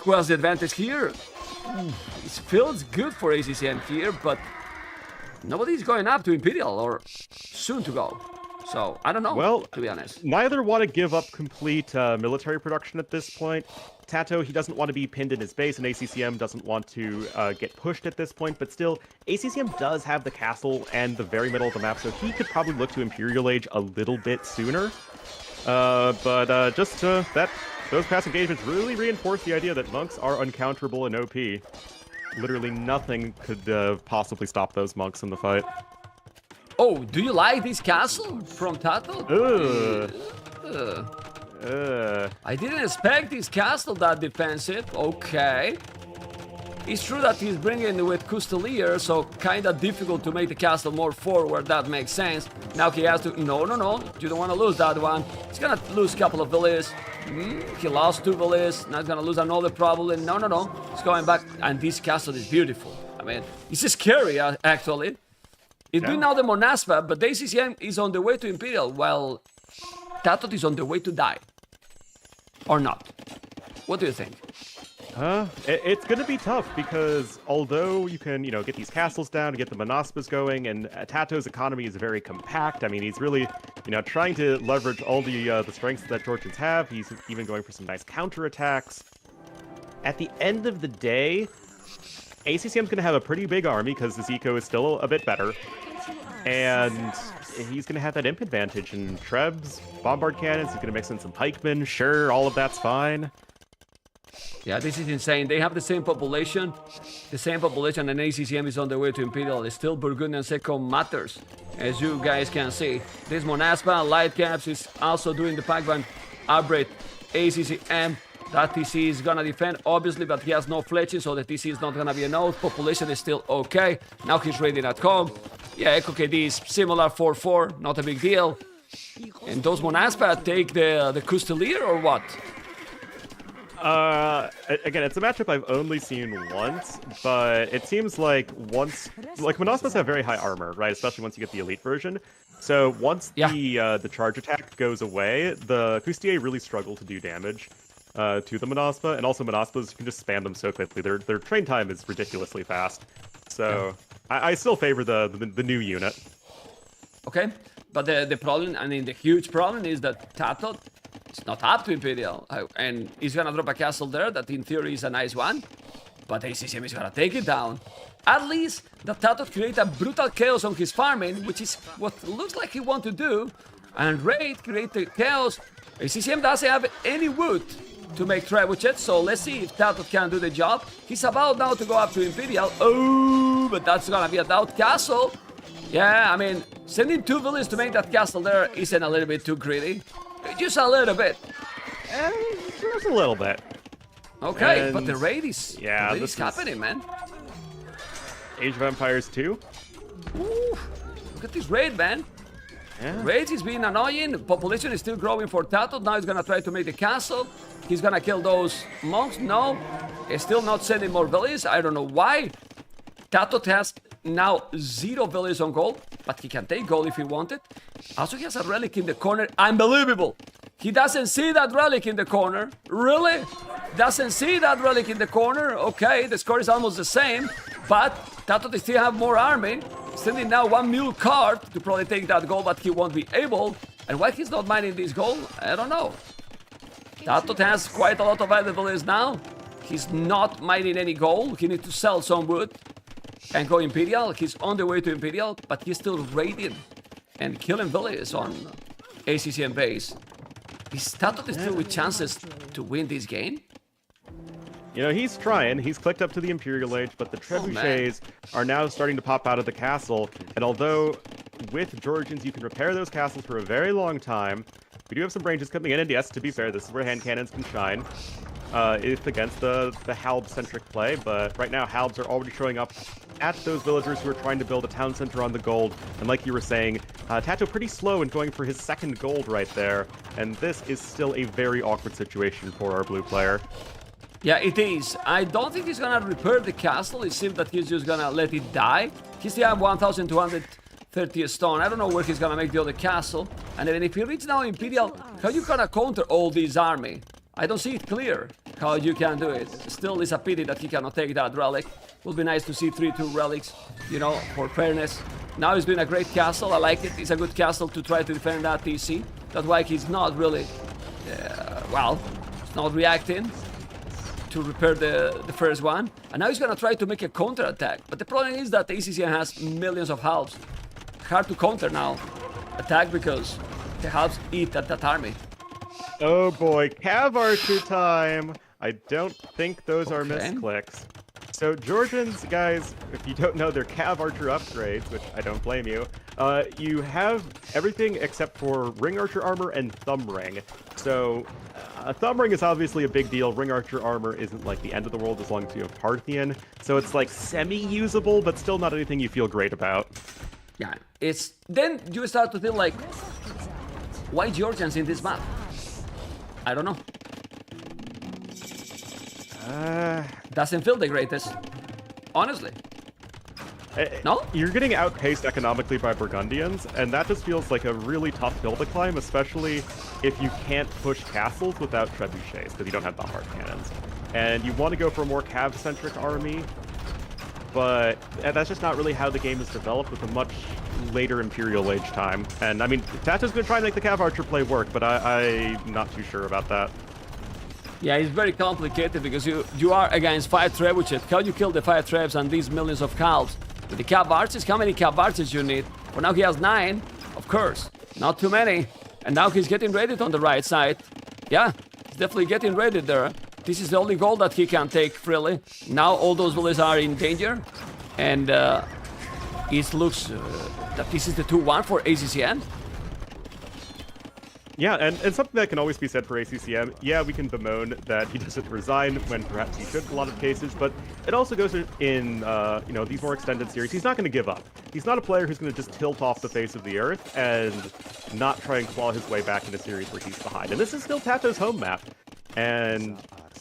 Who has the advantage here? It feels good for ACCM here, but nobody's going up to Imperial or soon to go. So, I don't know, well, to be honest. Neither want to give up complete military production at this point. TATOH, he doesn't want to be pinned in his base, and ACCM doesn't want to get pushed at this point, but still, ACCM does have the castle and the very middle of the map, so he could probably look to Imperial Age a little bit sooner. Those past engagements really reinforce the idea that monks are uncounterable and OP. Literally nothing could possibly stop those monks in the fight. Oh, do you like this castle from TATOH? I didn't expect this castle that defensive. Okay. It's true that he's bringing with Custelier, so kinda difficult to make the castle more forward, that makes sense. Now he has to... No, you don't want to lose that one. He's gonna lose a couple of villages. He lost 2 villages, now he's gonna lose another probably. No. He's going back, and this castle is beautiful. I mean, it's scary, actually. It's been now the Monaspa, but the ACCM is on the way to Imperial, while TATOH is on the way to die. Or not. What do you think? It's going to be tough because although you can, get these castles down to get the Monaspas going, and TATOH's economy is very compact. I mean, he's really, trying to leverage all the strengths that Georgians have. He's even going for some nice counterattacks. At the end of the day, ACCM's going to have a pretty big army because his eco is still a bit better, and he's going to have that imp advantage. And Trebs, bombard cannons, he's going to mix in some pikemen. Sure, all of that's fine. Yeah, this is insane. They have the same population, and ACCM is on the way to Imperial. Still, Burgundian second matters, as you guys can see. This Monaspa, Light Caps is also doing the Pac-Man upgrade. ACCM, that TC is gonna defend, obviously, but he has no fletching, so the TC is not gonna be enough. Population is still okay. Now he's raiding at home. Yeah, Echo KD is similar, 4-4, not a big deal. And those Monaspa take the Custelier or what? Again, it's a matchup I've only seen once, but it seems like Monaspas have very high armor, right? Especially once you get the elite version. So once the charge attack goes away, the Custier really struggle to do damage to the Monaspa, and also Monaspas, you can just spam them so quickly. Their train time is ridiculously fast. So I still favor the new unit. Okay, but the problem, the huge problem is that TATOH is not up to Imperial, and he's gonna drop a castle there that in theory is a nice one, but ACCM is gonna take it down. At least the TATOH create a brutal chaos on his farming, which is what looks like he want to do, and Raid create the chaos. ACCM doesn't have any wood to make trebuchets, so let's see if TATOH can do the job. He's about now to go up to Imperial. Oh, but that's gonna be a DAUT castle. Yeah, sending 2 villains to make that castle there isn't a little bit too greedy. Just a little bit. Just a little bit. Okay, but the raid is, happening, man. Age of Empires 2. Ooh, look at this raid, man. Yeah. Raid is being annoying. Population is still growing for TATOH. Now he's gonna try to make the castle. He's gonna kill those monks. No, he's still not sending more villages. I don't know why. TATOH has now 0 villages on gold, but he can take gold if he wanted. Also, he has a relic in the corner. Unbelievable. He doesn't see that relic in the corner. Really? Doesn't see that relic in the corner. Okay, the score is almost the same, but TATOH still have more army. Sending now 1 mule card to probably take that gold, but he won't be able. And why he's not mining this gold, I don't know. TATOH has quite a lot of other villages now. He's not mining any gold. He needs to sell some wood and go Imperial. He's on the way to Imperial, but he's still raiding and killing villages on ACCM base. Is TATOH still with chances to win this game? He's trying. He's clicked up to the Imperial Age, but the trebuchets are now starting to pop out of the castle. And although with Georgians you can repair those castles for a very long time, we do have some branches coming in. And yes, to be fair, this is where hand cannons can shine. If against the Halb-centric play, but right now Halbs are already showing up at those villagers who are trying to build a town center on the gold. And like you were saying, TATOH pretty slow in going for his second gold right there. And this is still a very awkward situation for our blue player. Yeah, it is. I don't think he's gonna repair the castle. It seems that he's just gonna let it die. He still have 1,230 stone. I don't know where he's gonna make the other castle. And then if he reaches now Imperial, how you gonna counter all this army? I don't see it clear how you can do it. Still, it's a pity that he cannot take that relic. Would be nice to see 3-2 relics, for fairness. Now he's doing a great castle. I like it. It's a good castle to try to defend that TC. That's why he's not really, he's not reacting to repair the first one. And now he's gonna try to make a counter-attack. But the problem is that the ACCM has millions of halves. Hard to counter now attack because the halves eat at that army. Oh boy, Cav Archer time! I don't think those are misclicks. So Georgians, guys, if you don't know, they're Cav Archer upgrades, which I don't blame you. You have everything except for Ring Archer armor and Thumb Ring. So Thumb Ring is obviously a big deal. Ring Archer armor isn't like the end of the world as long as you have Parthian. So it's like semi-usable, but still not anything you feel great about. Yeah, it's... Then you start to think like, why Georgians in this map? I don't know. Doesn't feel the greatest, honestly. No? You're getting outpaced economically by Burgundians, and that just feels like a really tough hill to climb, especially if you can't push castles without trebuchets, because you don't have the hard cannons. And you want to go for a more Cav-centric army, but that's just not really how the game is developed with a much later Imperial Age time. And I mean, TATOH's going to try and make the Cav Archer play work, but I'm not too sure about that. Yeah, it's very complicated because you are against 5 trebuchets. How you kill the 5 trebs and these millions of calves? With the Cav Archers, how many Cav Archers you need? Well, now he has 9, of course. Not too many. And now he's getting raided on the right side. Yeah, he's definitely getting raided there. This is the only goal that he can take freely. Now all those villages are in danger. And it looks that this is the 2-1 for ACCM. Yeah, and something that can always be said for ACCM, yeah, we can bemoan that he doesn't resign when perhaps he should in a lot of cases, but it also goes in, you know, these more extended series. He's not going to give up. He's not a player who's going to just tilt off the face of the earth and not try and claw his way back in a series where he's behind. And this is still TATOH's home map. And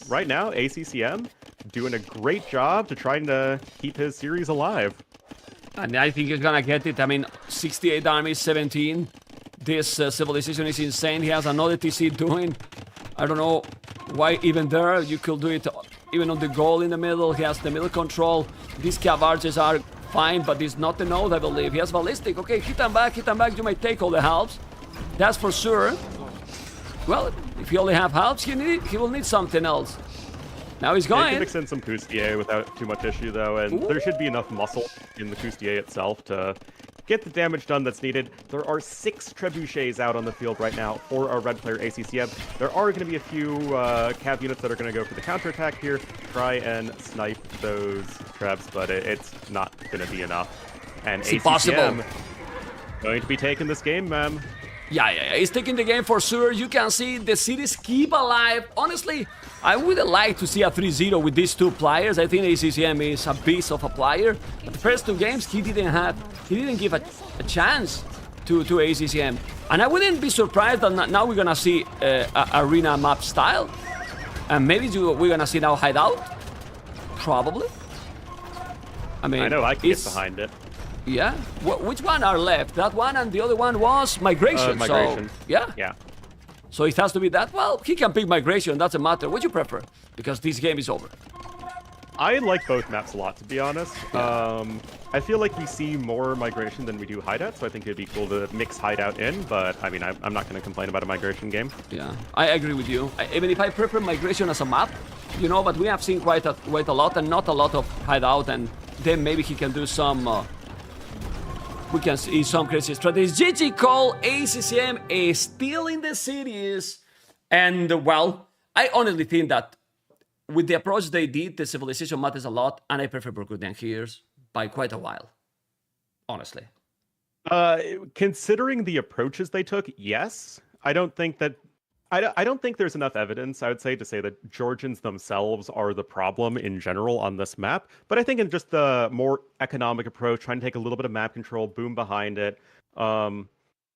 right now, ACCM doing a great job to trying to keep his series alive. And I think he's going to get it. I mean, 68 armies, 17. This civilization is insane. He has another TC doing. I don't know why even there. You could do it even on the goal in the middle. He has the middle control. These Cav Archers are fine, but it's not the node, I believe. He has ballistic. Okay, hit them back, hit them back. You might take all the halves. That's for sure. Well, if you only have halves, he will need something else. Now he's going. You can mix in some Coustier without too much issue, though, and there should be enough muscle in the Coustier itself to get the damage done that's needed. There are 6 trebuchets out on the field right now for our red player ACCM. There are going to be a few Cav units that are going to go for the counterattack here, try and snipe those trebs, but it's not going to be enough. And it's ACCM going to be taking this game, man. Yeah, he's taking the game for sure. You can see the cities keep alive. Honestly, I would like to see a 3-0 with these 2 players. I think ACCM is a beast of a player. But the first 2 games, he didn't give a chance to ACCM. And I wouldn't be surprised that now we're gonna see arena map style. And maybe we're gonna see now hideout. Probably. I mean, I know I can get behind it. Yeah? Which one are left? That one and the other one was migration. Migration. So, yeah? Yeah. So it has to be that? Well, he can pick migration, doesn't matter. What do you prefer? Because this game is over. I like both maps a lot, to be honest. Yeah. I feel like we see more migration than we do hideout, so I think it'd be cool to mix hideout in, but I mean, I'm not going to complain about a migration game. Yeah, I agree with you. Even if I prefer migration as a map, you know, but we have seen quite a lot and not a lot of hideout, and then maybe he can do some... we can see some crazy strategies. GG call, ACCM is still in the series. And, well, I honestly think that with the approach they did, the civilization matters a lot, and I prefer Burgundian here by quite a while. Honestly. Considering the approaches they took, yes. I don't think there's enough evidence, I would say, to say that Georgians themselves are the problem in general on this map. But I think in just the more economic approach, trying to take a little bit of map control, boom behind it.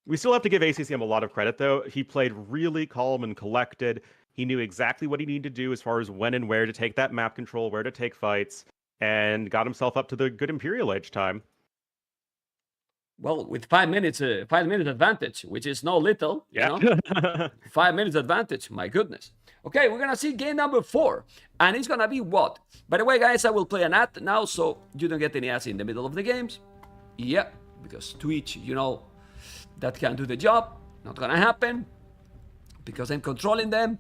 We still have to give ACCM a lot of credit, though. He played really calm and collected. He knew exactly what he needed to do as far as when and where to take that map control, where to take fights, and got himself up to the good Imperial Age time. Well, with 5 minutes advantage, which is no little, yeah. You know? 5 minutes advantage, my goodness. Okay, we're gonna see game number 4, and it's gonna be what? By the way, guys, I will play an ad now, so you don't get any ads in the middle of the games. Yeah, because Twitch, you know, that can do the job. Not gonna happen, because I'm controlling them.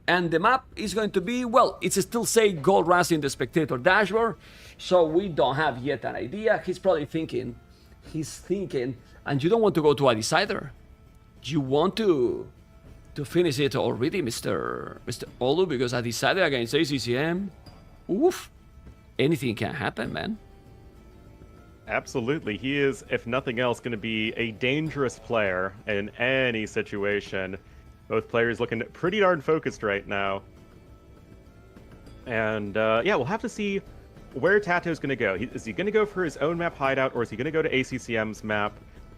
And the map is going to be, well, it's still say gold rush in the spectator dashboard, so we don't have yet an idea. He's probably thinking, and you don't want to go to a decider. You want to finish it already, Mr. Olu, because a decider against ACCM, oof. anything can happen, man. Absolutely. He is, if nothing else, going to be a dangerous player in any situation. Both players looking pretty darn focused right now. And yeah, we'll have to see where TATOH's going to go. Is he going to go for his own map hideout, or is he going to go to ACCM's map?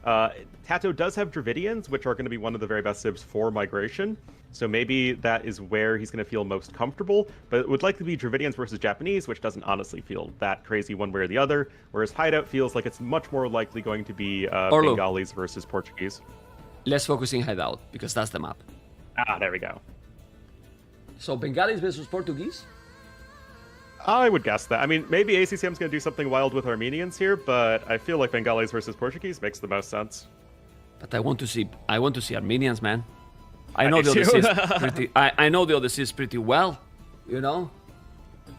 TATOH does have Dravidians, which are going to be one of the very best civs for migration. So maybe that is where he's going to feel most comfortable. But it would likely be Dravidians versus Japanese, which doesn't honestly feel that crazy one way or the other. Whereas hideout feels like it's much more likely going to be Bengalis versus Portuguese. Let's focus in hideout, because that's the map. Ah, there we go. So Bengalis versus Portuguese? I would guess that. I mean, maybe ACCM's going to do something wild with Armenians here, but I feel like Bengalis versus Portuguese makes the most sense. But I want to see Armenians, man. I know the Odysseus pretty. I know the Odysseus pretty well, you know.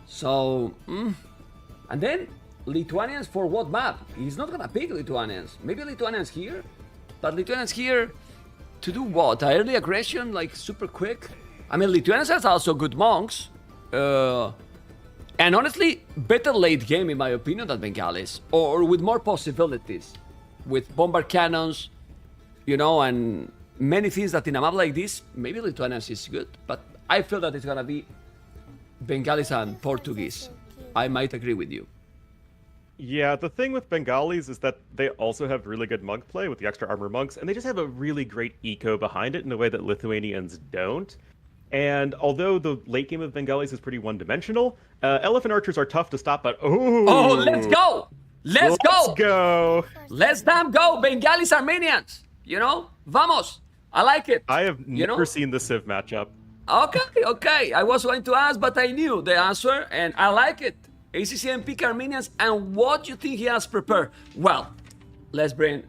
So, and then Lithuanians for what map? He's not gonna pick Lithuanians. Maybe Lithuanians here, but Lithuanians here to do what? Early aggression, like super quick. I mean, Lithuanians are also good monks, and honestly, better late game in my opinion than Bengalis, or with more possibilities, with bombard cannons, you know, and many things that in a map like this, maybe Lithuanians is good, but I feel that it's gonna be Bengalis and Portuguese. I might agree with you. Yeah, the thing with Bengalis is that they also have really good monk play with the extra armor monks, and they just have a really great eco behind it in a way that Lithuanians don't. And although the late game of Bengalis is pretty one-dimensional, elephant archers are tough to stop, but oh, let's go! Let's go! Let's damn go! Bengalis Armenians! You know? Vamos! I like it. I have never seen the Civ matchup. Okay. I was going to ask, but I knew the answer, and I like it. ACCM pick Armenians, and what do you think he has prepared? Well, let's bring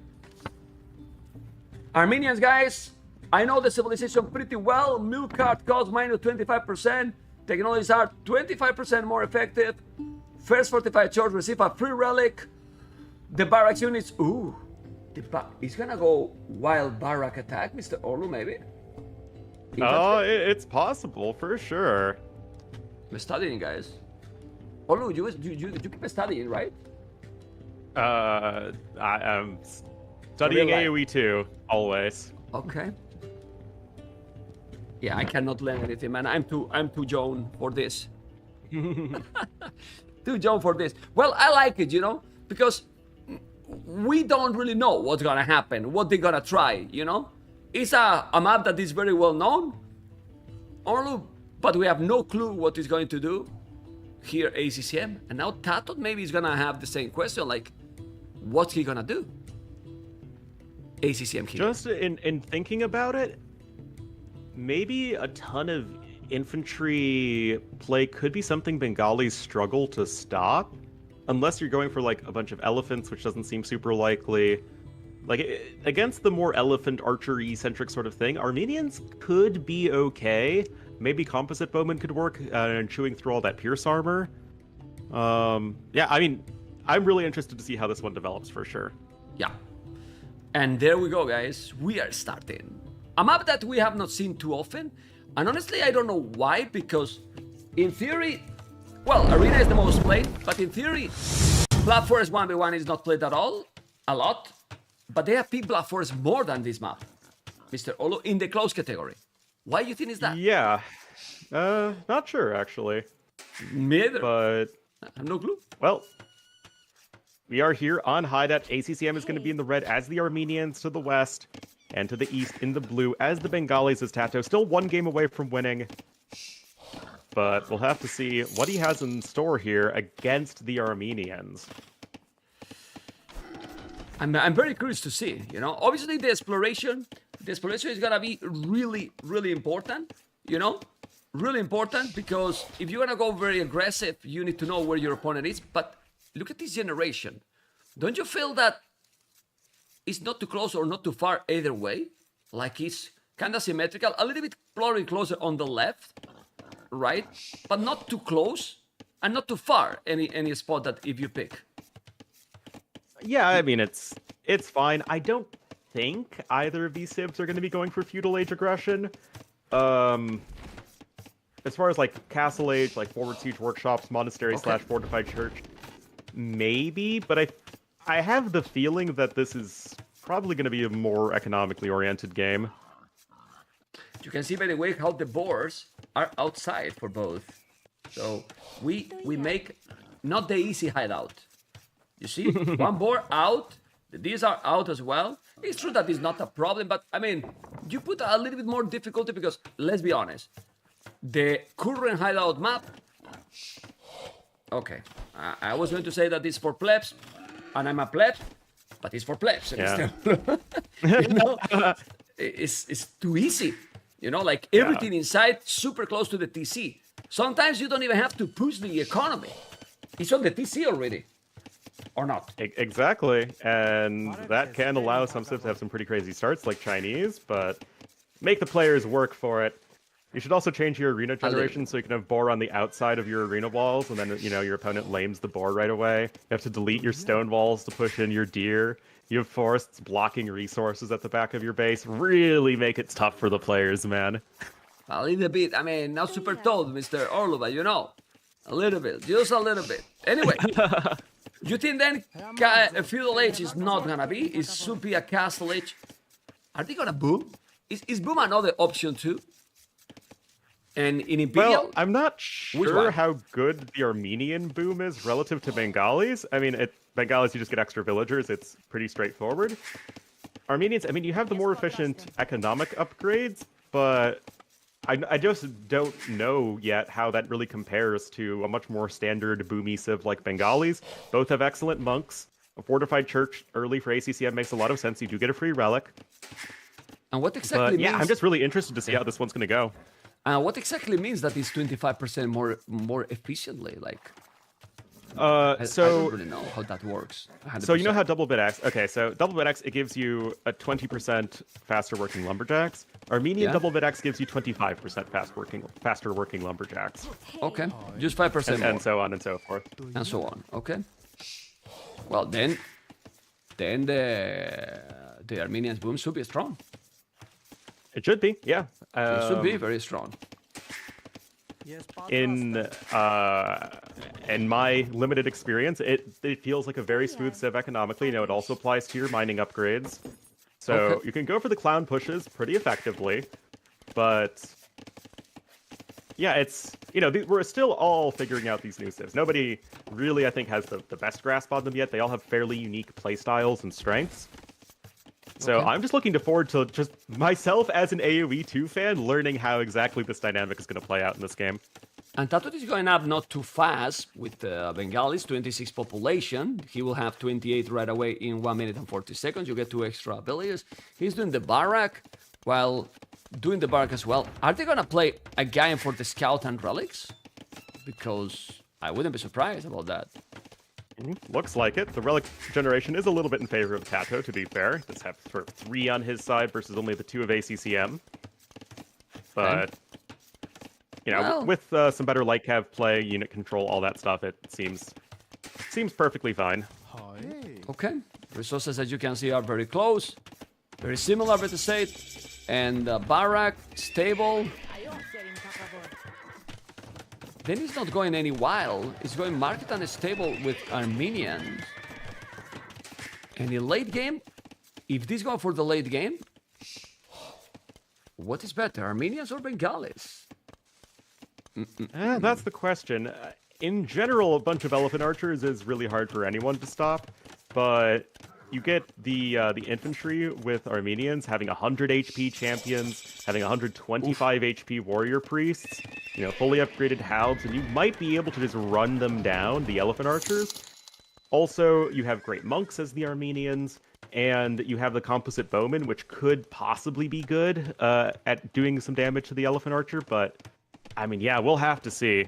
Armenians, guys. I know the civilization pretty well. Milk card cost minus 25%. Technologies are 25% more effective. First fortified church receive a free relic. The barracks units, he's gonna go wild barrack attack, Mr. Olu, maybe? Oh, it's possible, for sure. I'm studying, guys. Olu, you keep studying, right? I am studying AoE too, always. Okay. Yeah, I cannot learn anything, man. I'm too Joan for this. Too Joan for this. Well, I like it, you know, because we don't really know what's gonna happen, what they're gonna try, you know? It's a map that is very well known, but we have no clue what he's going to do here ACCM. And now TATOH maybe is gonna have the same question, like, what's he gonna do? ACCM here. Just in thinking about it, maybe a ton of infantry play could be something Bengalis struggle to stop. Unless you're going for, like, a bunch of elephants, which doesn't seem super likely. Like, against the more elephant archery-centric sort of thing, Armenians could be okay. Maybe composite bowmen could work, and chewing through all that pierce armor. Yeah, I mean, I'm really interested to see how this one develops, for sure. Yeah. And there we go, guys. We are starting. A map that we have not seen too often. And honestly, I don't know why, because in theory... Well, Arena is the most played, but in theory, Black Forest 1v1 is not played at all, a lot, but they have picked Black Forest more than this map, Mr. Olo, in the close category. Why do you think is that? Yeah, not sure, actually. Me either. But... I have no clue. Well, we are here on hideout. ACCM is going to be in the red as the Armenians to the west, and to the east in the blue as the Bengalis as TATOH. Still one game away from winning. But we'll have to see what he has in store here against the Armenians. I'm very curious to see, you know. Obviously, the exploration is gonna be really, really important, you know. Really important, because if you're gonna go very aggressive, you need to know where your opponent is. But look at this generation. Don't you feel that it's not too close or not too far either way? Like it's kind of symmetrical, a little bit probably closer on the left, right? But not too close and not too far, any spot that if you pick. Yeah, I mean, it's fine. I don't think either of these civs are going to be going for feudal age aggression. as far as like Castle Age, like Forward Siege Workshops, Monastery / Fortified Church, maybe, but I have the feeling that this is probably going to be a more economically oriented game. You can see by the way how the boards are outside for both. So we make not the easy hideout. You see, one board out, these are out as well. It's true that it's not a problem, but I mean, you put a little bit more difficulty because, let's be honest, the current hideout map, okay, I was going to say that it's for plebs, and I'm a pleb, but it's for plebs. Yeah. You know, it's too easy. You know, like everything inside super close to the TC. Sometimes you don't even have to push the economy. It's on the TC already. Or not. Exactly. And that can allow some civs to have some pretty crazy starts like Chinese, but make the players work for it. You should also change your arena generation so you can have boar on the outside of your arena walls, and then, you know, your opponent lames the boar right away. You have to delete your stone walls to push in your deer. You have forests blocking resources at the back of your base. Really make it tough for the players, man. A little bit. I mean, not super told, Mr. Orlova, you know. A little bit. Just a little bit. Anyway. You think then Feudal Age is not gonna be? It should be a Castle Age. Are they gonna boom? Is boom another option too? And in Imperial? Well, I'm not sure how good the Armenian boom is relative to Bengalis. I mean, Bengalis, you just get extra villagers. It's pretty straightforward. Armenians, I mean, you have the more efficient economic upgrades, but I just don't know yet how that really compares to a much more standard boomy civ like Bengalis. Both have excellent monks. A fortified church early for ACCM makes a lot of sense. You do get a free relic. And what exactly means... Yeah, I'm just really interested to see how this one's going to go. What exactly means that it's 25% more efficiently? Like, I don't really know how that works. 100%. So you know how Double Bit X... Okay, so Double Bit X, it gives you a 20% faster working lumberjacks. Armenian Double Bit X gives you 25% faster working lumberjacks. Okay, just 5% more. And so on and so forth. And so on, okay. Well, then the Armenians boom should be strong. It should be, yeah. It should be very strong. In my limited experience, it feels like a very smooth civ economically. You know, it also applies to your mining upgrades. So you can go for the clown pushes pretty effectively, but yeah, it's, you know, we're still all figuring out these new civs. Nobody really, I think, has the best grasp on them yet. They all have fairly unique playstyles and strengths. So I'm just looking forward to just myself as an AoE 2 fan learning how exactly this dynamic is going to play out in this game. And TATOH is going up not too fast with Bengalis, 26 population. He will have 28 right away in 1 minute and 40 seconds. You get 2 extra abilities. He's doing the barrack while doing the barrack as well. Are they going to play again for the scout and relics? Because I wouldn't be surprised about that. Looks like it. The relic generation is a little bit in favor of TATOH, to be fair. He does have sort of 3 on his side versus only the 2 of ACCM. But, you know, with some better light cav play, unit control, all that stuff, it seems perfectly fine. Okay. Resources, as you can see, are very close. Very similar, better say. And barrack, stable. Then it's not going any wild. It's going market and stable with Armenians. And in late game, if this go for the late game, what is better, Armenians or Bengalis? That's the question. In general, a bunch of elephant archers is really hard for anyone to stop, but you get the infantry with Armenians having 100 HP champions, having 125 HP warrior priests, you know, fully upgraded halbs, and you might be able to just run them down, the elephant archers. Also, you have great monks as the Armenians, and you have the composite bowman, which could possibly be good at doing some damage to the elephant archer, but I mean, yeah, we'll have to see.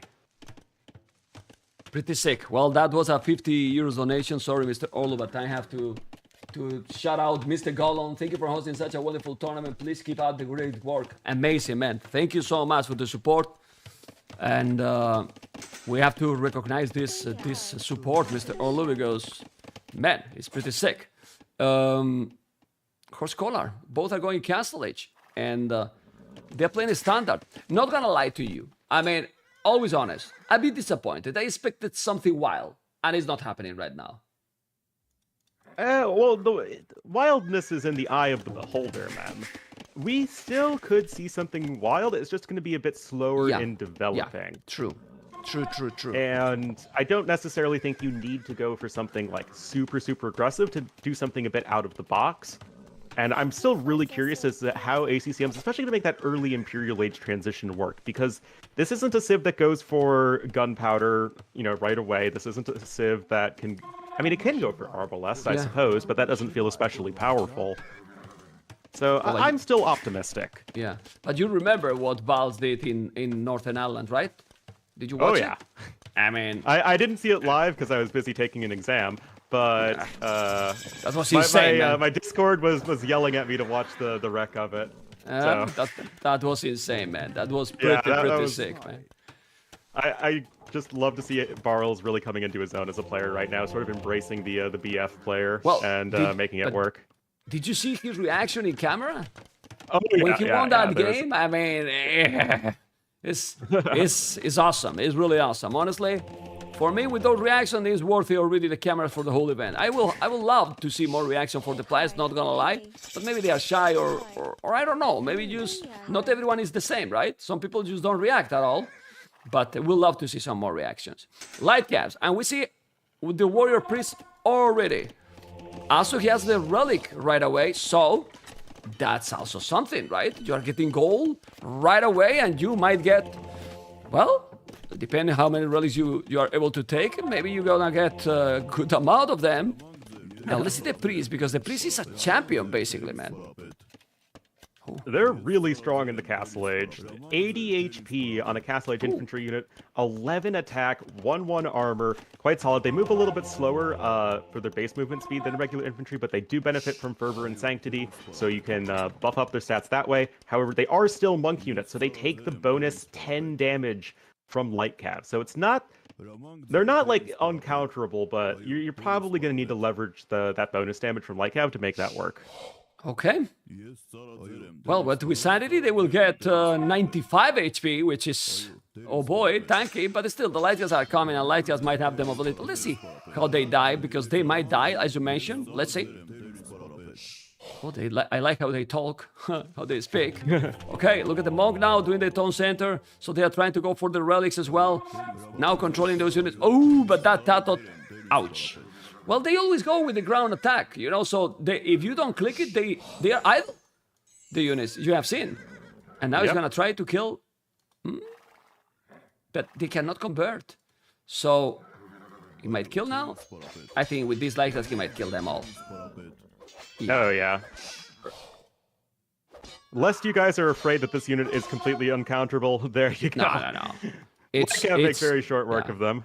Pretty sick. Well, that was a 50 euros donation. Sorry, Mr. Orlo, but I have to shout out Mr. Gollon. Thank you for hosting such a wonderful tournament. Please keep up the great work. Amazing, man. Thank you so much for the support. And we have to recognize this support, Mr. Orlo, because, man, it's pretty sick. Horse Collar, both are going Castle Age. And they're playing standard. Not gonna lie to you. I mean, always honest. I'd be disappointed. I expected something wild, and it's not happening right now. Well, the wildness is in the eye of the beholder, man. We still could see something wild. It's just going to be a bit slower in developing. Yeah, true. And I don't necessarily think you need to go for something like super aggressive to do something a bit out of the box. And I'm still really curious as to how ACCM is especially going to make that early Imperial Age transition work, because this isn't a civ that goes for gunpowder, right away. This isn't a civ that can... I mean, it can go for arbalest, I suppose, but that doesn't feel especially powerful. So I'm still optimistic. Yeah, but you remember what Vals did in Northern Ireland, right? Did you watch it? I mean... I didn't see it live because I was busy taking an exam, but that was insane, my Discord was yelling at me to watch the wreck of it. So. That was insane, man. That was pretty sick, man. I just love to see Barrels really coming into his own as a player right now, sort of embracing the BF player and making it work. Did you see his reaction in camera? Oh, when he won that game, I mean... It's awesome. It's really awesome. Honestly, for me, with those reactions, it's worth it already the cameras for the whole event. I will love to see more reaction for the players, not gonna lie. But maybe they are shy or I don't know. Maybe just not everyone is the same, right? Some people just don't react at all. But we'll love to see some more reactions. Light caps, and we see the Warrior Priest already. Also, he has the relic right away, so that's also something, right? You are getting gold right away, and you might get, well, depending how many relics you are able to take, maybe you're gonna get a good amount of them. Now, let's see the priest, because the priest is a champion, basically, man. They're really strong in the Castle Age. 80 HP on a Castle Age infantry unit, 11 attack, 1-1 armor, quite solid. They move a little bit slower for their base movement speed than regular infantry, but they do benefit from Fervor and Sanctity, so you can buff up their stats that way. However, they are still monk units, so they take the bonus 10 damage from light cap. So it's not... They're not, like, uncounterable, but you're probably going to need to leverage that bonus damage from light cap to make that work. Okay. Well, but with Sanity, they will get 95 HP, which is, oh boy, tanky, but still, the Lytias are coming, and Lytias might have them a little. Let's see how they die, because they might die, as you mentioned. Let's see. Oh, I like how they talk, how they speak. Okay, look at the Monk now doing the Tone Center, so they are trying to go for the relics as well. Now controlling those units. Oh, but that TATOH, ouch. Well, they always go with the ground attack, so if you don't click it, they are idle, the units you have seen. And now he's going to try to kill, but they cannot convert. So, he might kill now. I think with these likes, he might kill them all. Yeah. Oh, yeah. Lest you guys are afraid that this unit is completely uncounterable, there you go. No. I can't make very short work of them.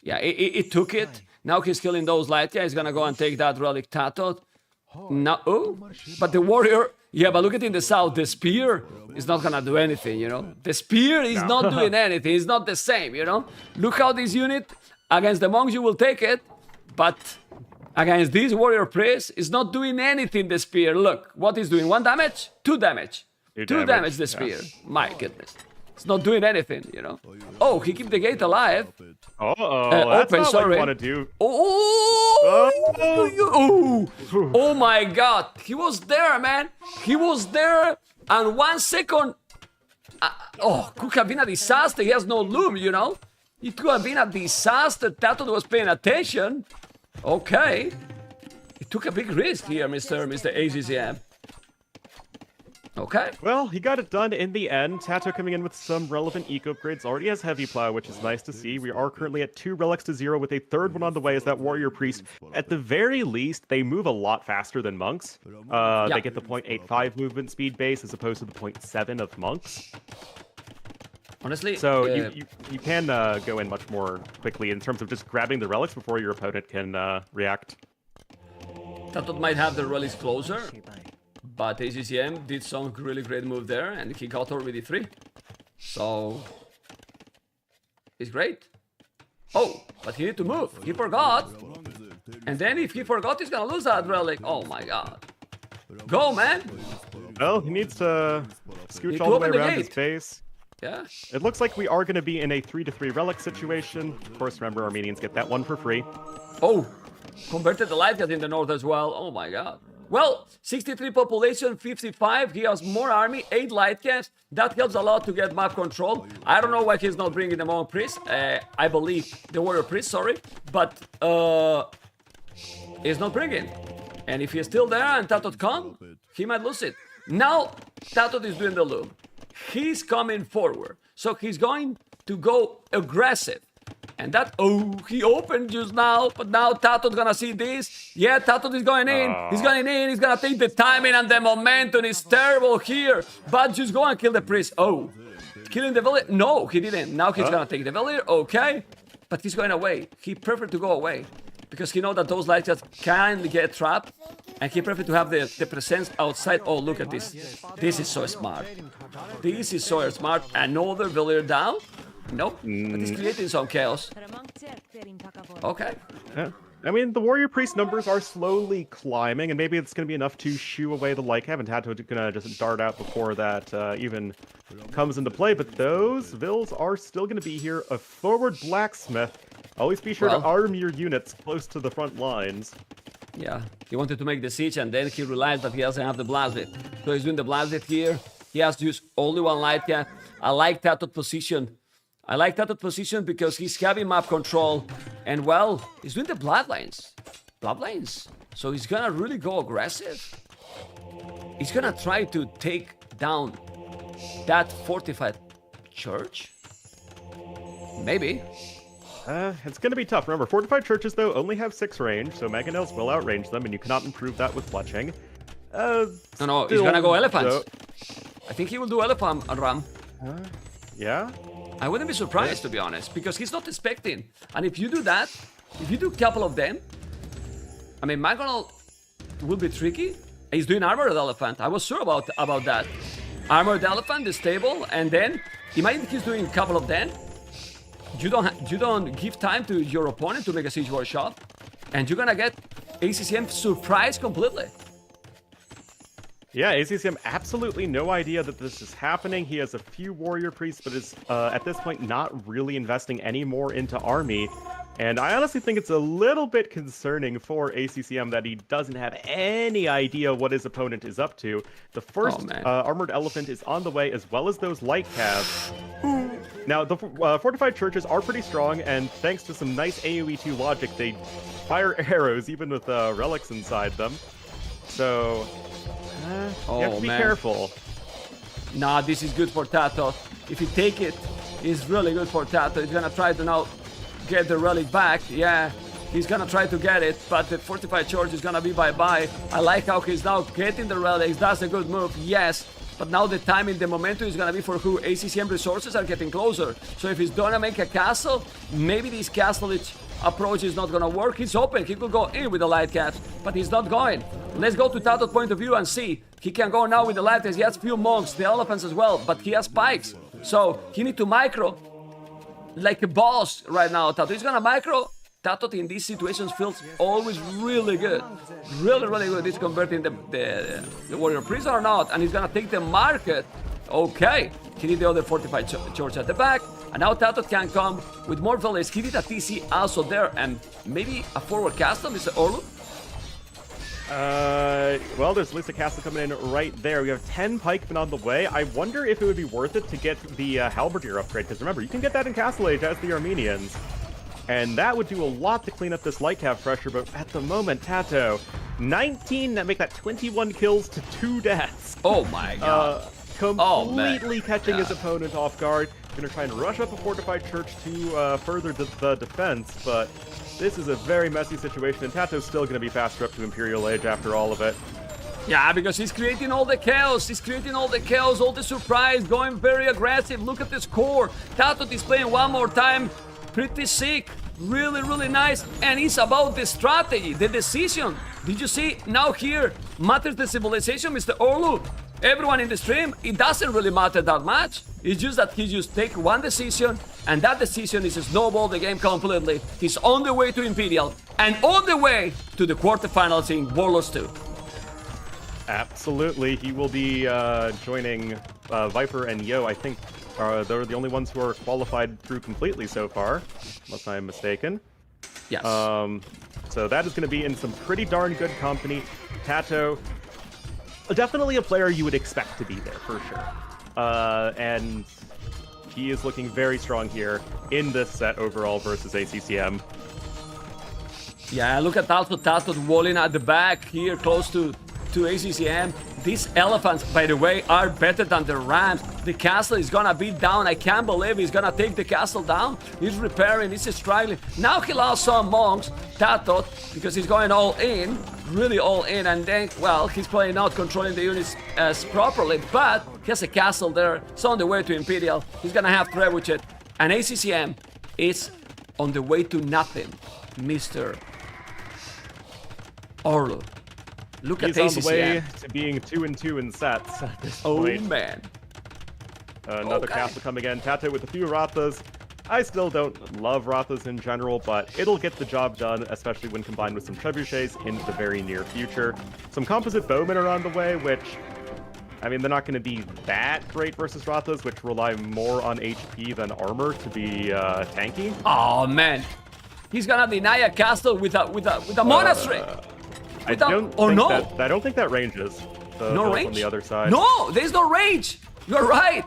Yeah, it took it. Now he's killing those light. Yeah, he's gonna go and take that relic TATOH. No, but the warrior. Yeah, but look at in the south. The spear is not gonna do anything. The spear is not doing anything. It's not the same. Look how this unit against the monks you will take it, but against this warrior priest is not doing anything. The spear. Look what he's doing. 1 damage, 2 damage, 2 damage. The spear. My goodness. It's not doing anything, Oh, he kept the gate alive. That's open, not sorry. what you want to do. Oh my God. He was there, man. He was there, and 1 second. Could have been a disaster. He has no loom, It could have been a disaster. TATOH was paying attention. Okay. He took a big risk here, Mr. ACCM. Okay. Well, he got it done in the end. TATOH coming in with some relevant eco upgrades. Already has Heavy Plow, which is nice to see. We are currently at 2 relics to 0 with a 3rd one on the way as that Warrior Priest. At the very least, they move a lot faster than monks. They get the 0.85 movement speed base as opposed to the 0.7 of monks. Honestly, so you can go in much more quickly in terms of just grabbing the relics before your opponent can react. TATOH might have the relics closer. But ACCM did some really great move there, and he got already 3. So, it's great. Oh, but he need to move. He forgot. And then if he forgot, he's gonna lose that relic. Oh my God. Go, man. Well, he needs to scooch all the way around his base. Yeah. It looks like we are going to be in a 3-3 relic situation. Of course, remember, Armenians get that one for free. Oh, converted the light gas in the north as well. Oh my god. Well, 63 population, 55. He has more army, 8 light gas. That helps a lot to get map control. I don't know why he's not bringing the Mon Priest. I believe the Warrior Priest, sorry. But he's not bringing. And if he's still there and TATOH come, he might lose it. Now, TATOH is doing the loop. He's coming forward. So he's going to go aggressive. And that, oh, he opened just now, but now TATOH's gonna see this. Yeah, TATOH is going in. He's going in. He's gonna take the timing and the momentum is terrible here. But just go and kill the priest. Oh, killing the villager? No, he didn't. Now he's gonna take the villager. Okay, but he's going away. He preferred to go away because he knows that those lights can get trapped, and he preferred to have the presence outside. Oh, look at this. This is so smart. This is so smart. Another villager down. Nope, but he's creating some chaos. Okay. Yeah. I mean, the Warrior Priest numbers are slowly climbing, and maybe it's going to be enough to shoo away the Lyca. Haven't had to gonna just dart out before that even comes into play, but those Vills are still going to be here. A forward blacksmith. Always be sure to arm your units close to the front lines. Yeah, he wanted to make the siege, and then he realized that he doesn't have the blast. So he's doing the blast here. He has to use only one Lyca. I like TATOH position. I like TATOH position because he's having map control, and well, he's doing the bloodlines. So he's gonna really go aggressive. He's gonna try to take down that fortified church. Maybe. It's gonna be tough. Remember, fortified churches though only have 6 range, so mangonels will outrange them, and you cannot improve that with fletching. No, he's gonna go elephants. I think he will do elephant ram. Yeah. I wouldn't be surprised, to be honest, because he's not expecting. And if you do that, if you do a couple of them, I mean, Mangonel will be tricky. He's doing Armored Elephant. I was sure about that. Armored Elephant is stable, and then imagine he's doing a couple of them. You don't give time to your opponent to make a siege war shot, and you're gonna get ACCM surprised completely. Yeah, ACCM absolutely no idea that this is happening. He has a few warrior priests, but is at this point not really investing any more into army. And I honestly think it's a little bit concerning for ACCM that he doesn't have any idea what his opponent is up to. The first armored elephant is on the way, as well as those light calves. Now, the fortified churches are pretty strong, and thanks to some nice AoE2 logic, they fire arrows even with relics inside them. So you have to be careful. Nah, this is good for TATOH. If you take it, it's really good for TATOH. He's gonna try to now get the relic back. Yeah, he's gonna try to get it, but the fortified church is gonna be bye-bye. I like how he's now getting the relics. That's a good move, yes. But now the timing, the momentum is gonna be for who? ACCM resources are getting closer. So if he's gonna make a castle, maybe this castle-ish approach is not gonna work. He's open. He could go in with the light caps, but he's not going. Let's go to TATOH's point of view and see. He can go now with the light caps. He has few monks, the elephants as well, but he has spikes. So he need to micro like a boss right now. TATOH is gonna micro. TATOH in these situations feels always really good. Really good. He's converting the warrior priest or not, and he's gonna take the market. Okay, he did the other fortified church at the back, and now TATOH can come with more villages. He did a TC also there, and maybe a forward castle, Mr. Orlu? Well, there's at least a castle coming in right there. We have 10 pikemen on the way. I wonder if it would be worth it to get the halberdier upgrade, because remember, you can get that in Castle Age as the Armenians. And that would do a lot to clean up this light cap pressure, but at the moment, TATOH, 19, that make that 21 kills to 2 deaths. Oh my god. Completely catching his opponent off guard. Gonna try and rush up a fortified church to further the defense, but this is a very messy situation, and TATOH's still gonna be faster up to Imperial Age after all of it. Yeah, because he's creating all the chaos. He's creating all the chaos, all the surprise, going very aggressive. Look at the score. TATOH is playing one more time. Pretty sick, really nice, and it's about the strategy, the decision. Did you see now here matters the civilization, Mr. Orlu? Everyone in the stream, it doesn't really matter that much. It's just that he just take one decision, and that decision is to snowball the game completely. He's on the way to Imperial and on the way to the quarterfinals in Warlords 2. Absolutely, he will be joining Viper and Yo, I think, They're the only ones who are qualified through completely so far, unless I'm mistaken. Yes. So that is going to be in some pretty darn good company. TATOH, definitely a player you would expect to be there, for sure. And he is looking very strong here in this set overall versus ACCM. Yeah, look at also TATOH walling at the back here, close to ACCM. These elephants, by the way, are better than the rams. The castle is gonna be down. I can't believe he's gonna take the castle down. He's repairing, he's struggling. Now he lost some monks, TATOH, because he's going all in, really all in, and then, well, he's probably not controlling the units as properly, but he has a castle there. It's on the way to Imperial. He's gonna have trebuchet, and ACCM is on the way to nothing, Mr. Orlo. Look at ACCM. He's on the way to being 2-2 in sets at this point. Oh, man. Another castle coming in. TATOH with a few Rathas. I still don't love Rathas in general, but it'll get the job done, especially when combined with some trebuchets in the very near future. Some composite bowmen are on the way, which, I mean, they're not going to be that great versus Rathas, which rely more on HP than armor to be tanky. Oh, man. He's gonna deny a castle with a monastery. I don't think that ranges. No range? On the other side. No, there's no range. You're right.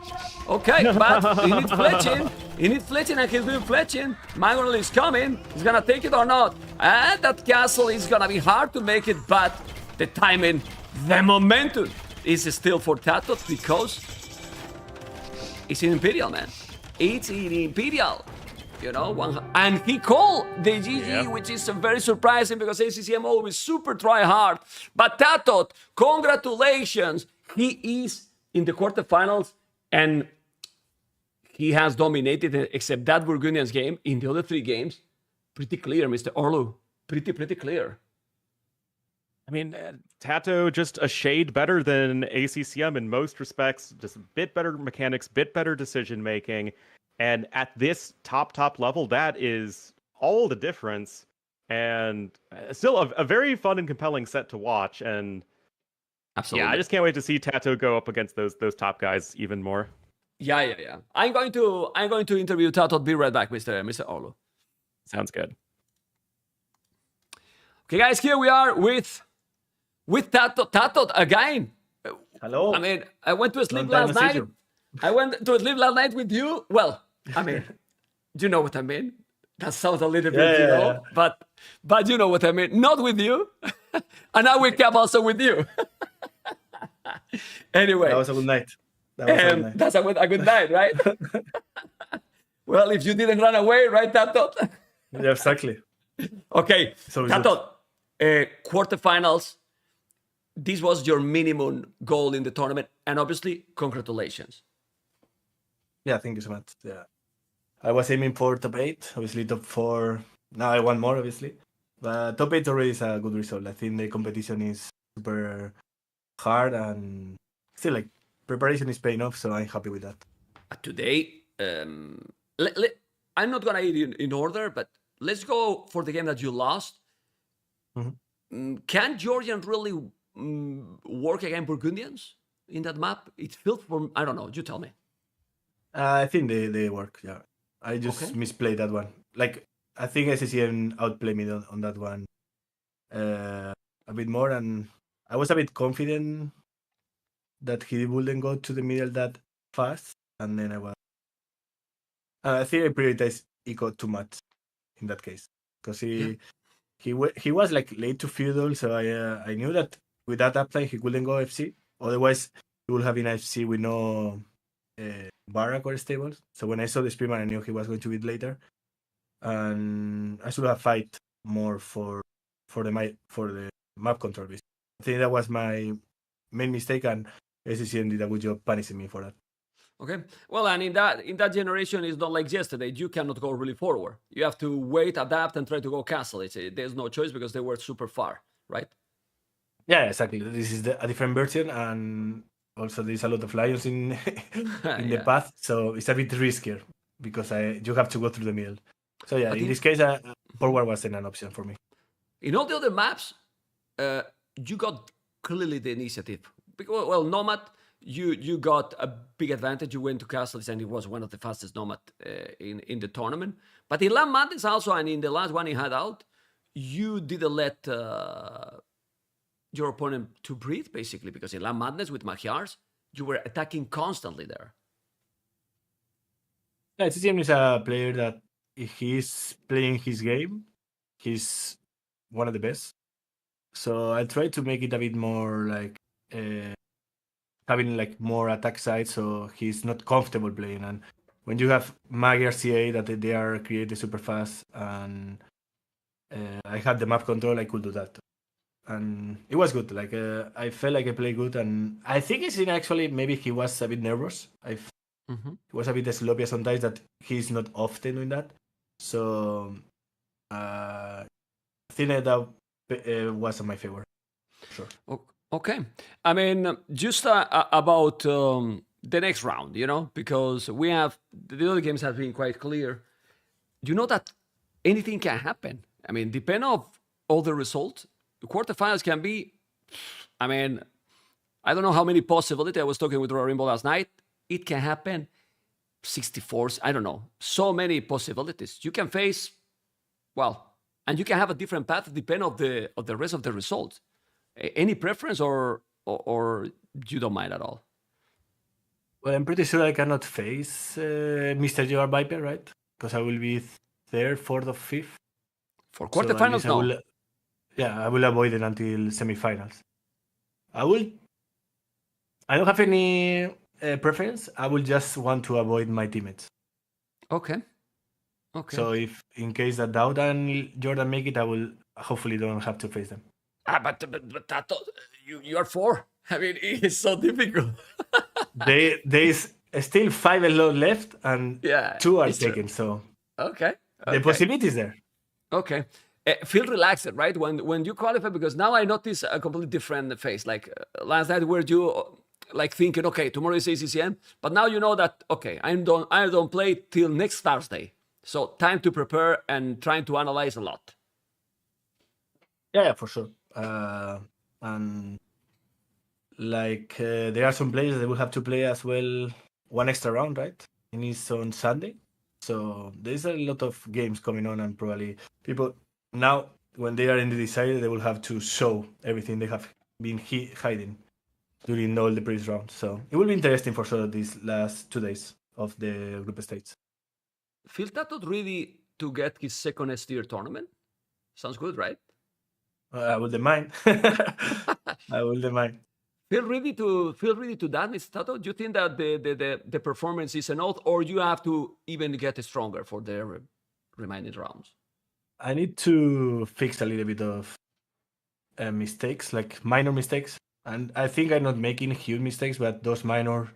Okay, but he needs fletching. He needs fletching, and he's doing fletching. Mangonel is coming. He's gonna take it or not. And that castle is gonna be hard to make it, but the timing, the momentum is still for TATOH because it's in Imperial, man. It's in Imperial. You know, and he called the GG, which is very surprising because ACCM always super try hard. But TATOH, congratulations. He is in the quarterfinals and he has dominated, except that Burgundians game. In the other 3 games, pretty clear, Mr. Orlo. Pretty clear. I mean, TATOH just a shade better than ACCM in most respects. Just a bit better mechanics, bit better decision making. And at this top level, that is all the difference. And still a very fun and compelling set to watch. And absolutely, yeah, I just can't wait to see TATOH go up against those top guys even more. Yeah. I'm going to interview TATOH. Be right back, Mr. Orlo. Sounds good. Okay, guys, here we are with TATOH again. Hello. I mean, I went to sleep last night. I went to sleep last night with you. Well, I mean, you know what I mean. That sounds a little bit, you know, but you know what I mean. Not with you, and I wake up also with you. Anyway, that was a good night. That's a good night, right? Well, if you didn't run away, right, TATOH? Yeah, exactly. Okay, so TATOH, quarterfinals. This was your minimum goal in the tournament, and obviously, congratulations. Yeah, thank you so much. Yeah, I was aiming for top 8, obviously top 4. Now I want more, obviously, but top 8 already is a good result. I think the competition is super hard, and still, like, preparation is paying off, so I'm happy with that. Today, I'm not gonna eat in order, but let's go for the game that you lost. Mm-hmm. Can Georgians really work against Burgundians in that map? It feels for, I don't know, you tell me. I think they work, yeah. I just misplayed that one. Like, I think ACCM outplayed me on that one a bit more, and I was a bit confident that he wouldn't go to the middle that fast, and then I think I prioritized Eco too much in that case, because he was like late to feudal, so I knew that with that uptime he couldn't go FC. Otherwise, he would have been FC with no barrack or stables. So when I saw the streamer, I knew he was going to beat later, and I should have fight more for the map control. I think that was my main mistake, and ACCM did a good job punishing me for that. Okay, well, and in that generation, it's not like yesterday. You cannot go really forward. You have to wait, adapt, and try to go castle. There's no choice because they were super far, right? Yeah, exactly. This is a different version, and also there's a lot of lions in the path, so it's a bit riskier because you have to go through the middle. So yeah, in this case, forward wasn't an option for me. In all the other maps, you got clearly the initiative. Because, well, Nomad, you got a big advantage. You went to castles, and it was one of the fastest nomad in the tournament. But in Land Madness also, and in the last one he had out, you didn't let your opponent to breathe, basically, because in Land Madness with Magyars, you were attacking constantly there. Yeah, ACCM is a player that if he's playing his game, he's one of the best. So I try to make it a bit more like having like more attack side, so he's not comfortable playing. And when you have Magyar CA that they are created super fast, and I had the map control, I could do that. And it was good. Like I felt like I played good, and I think it's in actually maybe he was a bit nervous. He was a bit sloppy sometimes, that he's not often doing that. So I think that was in my favor. Sure. Okay. I mean, just about the next round, because we have the other games have been quite clear. You know that anything can happen. I mean, depending on all the results, the quarterfinals can be. I mean, I don't know how many possibilities. I was talking with Rainbow last night. It can happen. 64s. I don't know. So many possibilities. You can face, and you can have a different path depending on the rest of the results. Any preference or you don't mind at all? Well, I'm pretty sure I cannot face Mr. JR Viper, right? Because I will be third, fourth, or fifth. For quarterfinals, so no. I will avoid it until semifinals. I don't have any preference. I will just want to avoid my teammates. Okay. So if in case that DAUT and Jordan make it, I will hopefully don't have to face them. But TATOH, you are 4. I mean, it's so difficult. There's still 5 slots left, and 2 are taken. So okay. The possibility is there. Okay. Feel relaxed, right? When you qualify, because now I notice a completely different face. Like last night, where you like thinking, okay, tomorrow is ACCM, but now you know that okay, I don't play till next Thursday. So time to prepare and trying to analyze a lot. Yeah, for sure. And like there are some players that will have to play as well one extra round, right? And it's on Sunday. So there's a lot of games coming on, and probably people now, when they are in the decider, they will have to show everything they have been hiding during all the previous rounds. So it will be interesting for sure these last 2 days of the group stages. Feel TATOH ready to get his second S-tier tournament? Sounds good, right? I wouldn't mind. I wouldn't mind. Feel ready to that, Mr. TATOH? Do you think that the performance is enough, or you have to even get stronger for the remaining rounds? I need to fix a little bit of mistakes, like minor mistakes. And I think I'm not making huge mistakes, but those minor,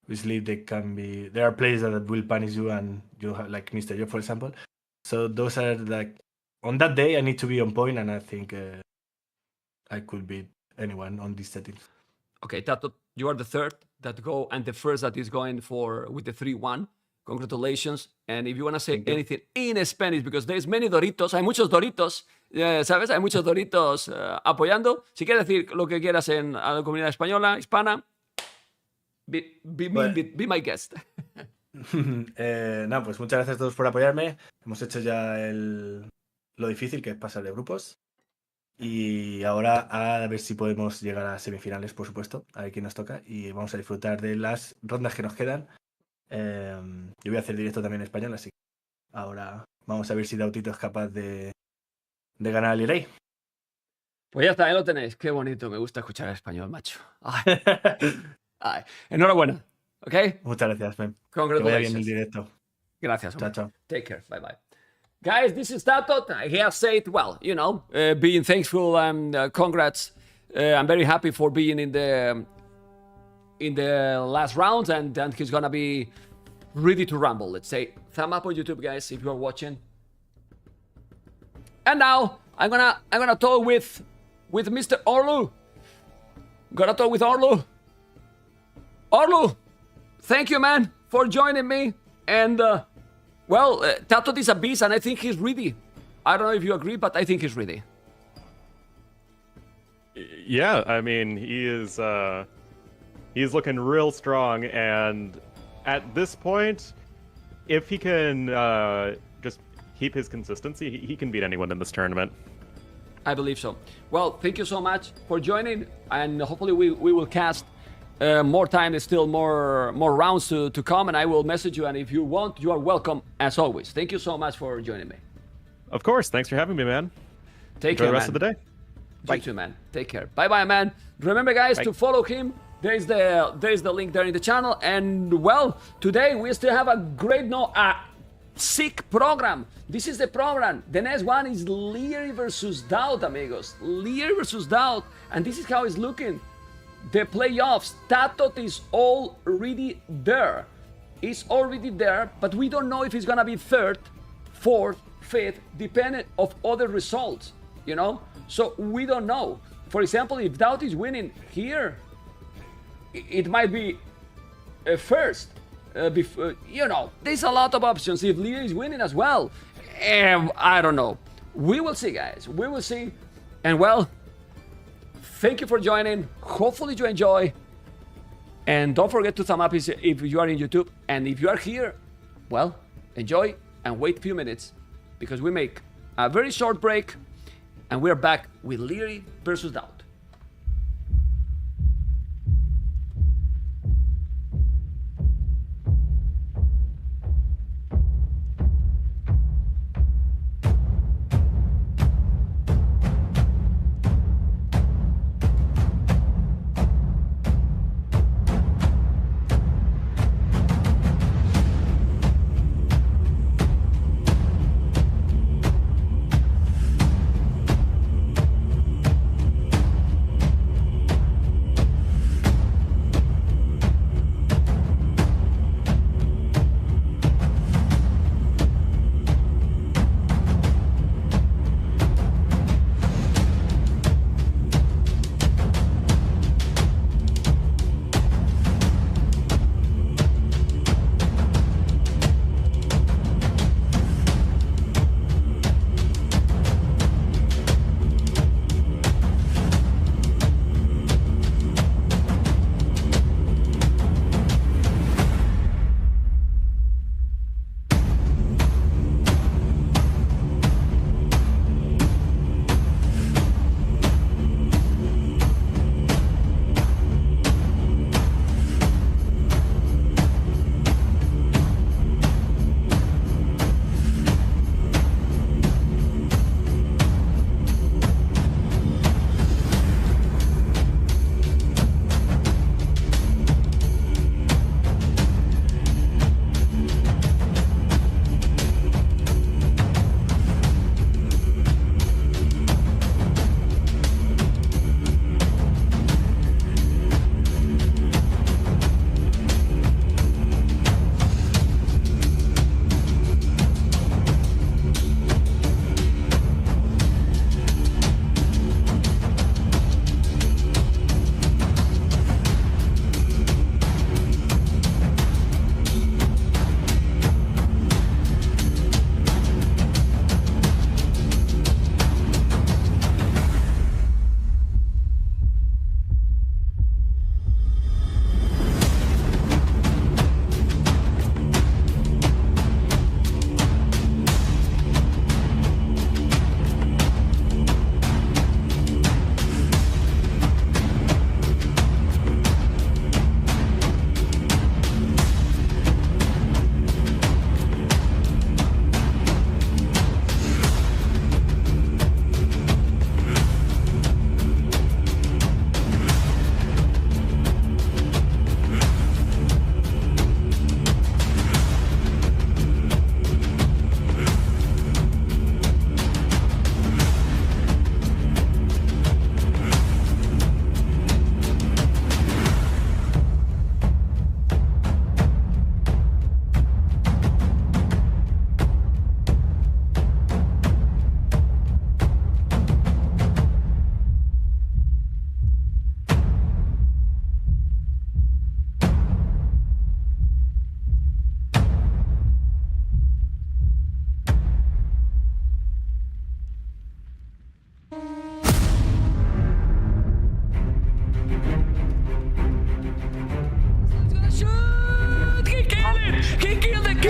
obviously, they can be. There are players that will punish you, and you have, like Mr. Joe, for example. So those are like on that day, I need to be on point, and I think I could beat anyone on this setting. Okay, TATOH, you are the third that go, and the first that is going with the 3-1. Congratulations. And if you want to say anything in Spanish, because there's many Doritos, hay muchos Doritos, ¿sabes? Hay muchos Doritos apoyando. Si quieres decir lo que quieras a la comunidad española, hispana, be my guest. No, pues muchas gracias a todos por apoyarme. Hemos hecho ya lo difícil, que es pasar de grupos. Y ahora a ver si podemos llegar a semifinales, por supuesto, a ver quién nos toca. Y vamos a disfrutar de las rondas que nos quedan. Yo voy a hacer directo también en español, así que ahora vamos a ver si Dautito es capaz de ganar al LIEREYY. Pues ya está, ahí lo tenéis. Qué bonito, me gusta escuchar el español, macho. Ay. Enhorabuena, ¿ok? Muchas gracias, Mem. Congratulations. Que vaya bien el directo. Gracias. Chao, chao. Take care. Bye-bye. Guys, this is TATOH. He has said, well, being thankful and congrats. I'm very happy for being in the last rounds, and he's gonna be ready to rumble. Let's say thumb up on YouTube, guys, if you are watching. And now I'm gonna talk with Mr. Orlu. Gonna talk with Orlu. Orlu, thank you, man, for joining me. And TATOH is a beast, and I think he's ready. I don't know if you agree, but I think he's ready. Yeah, I mean, he is He's looking real strong, and at this point, if he can just keep his consistency, he can beat anyone in this tournament. I believe so. Well, thank you so much for joining, and hopefully we will cast more time. There's still more rounds to come, and I will message you, and if you want, you are welcome as always. Thank you so much for joining me. Of course. Thanks for having me, man. Take Enjoy care, the rest man. of the day. You too, man. Take care. Bye-bye, man. Remember, guys, to follow him. There's the link there in the channel. And, well, today we still have a great, sick program. This is the program. The next one is LIEREYY versus DAUT, amigos. LIEREYY versus DAUT. And this is how it's looking. The playoffs. TATOH is already there. It's already there, but we don't know if it's gonna be third, fourth, fifth, depending of other results, you know? So we don't know. For example, if DAUT is winning here, it might be first. You know, there's a lot of options. If LIEREYY is winning as well, I don't know. We will see, guys. We will see. And well, thank you for joining. Hopefully you enjoy. And don't forget to thumb up if you are in YouTube. And if you are here, well, enjoy and wait a few minutes because we make a very short break and we're back with LIEREYY versus DAUT.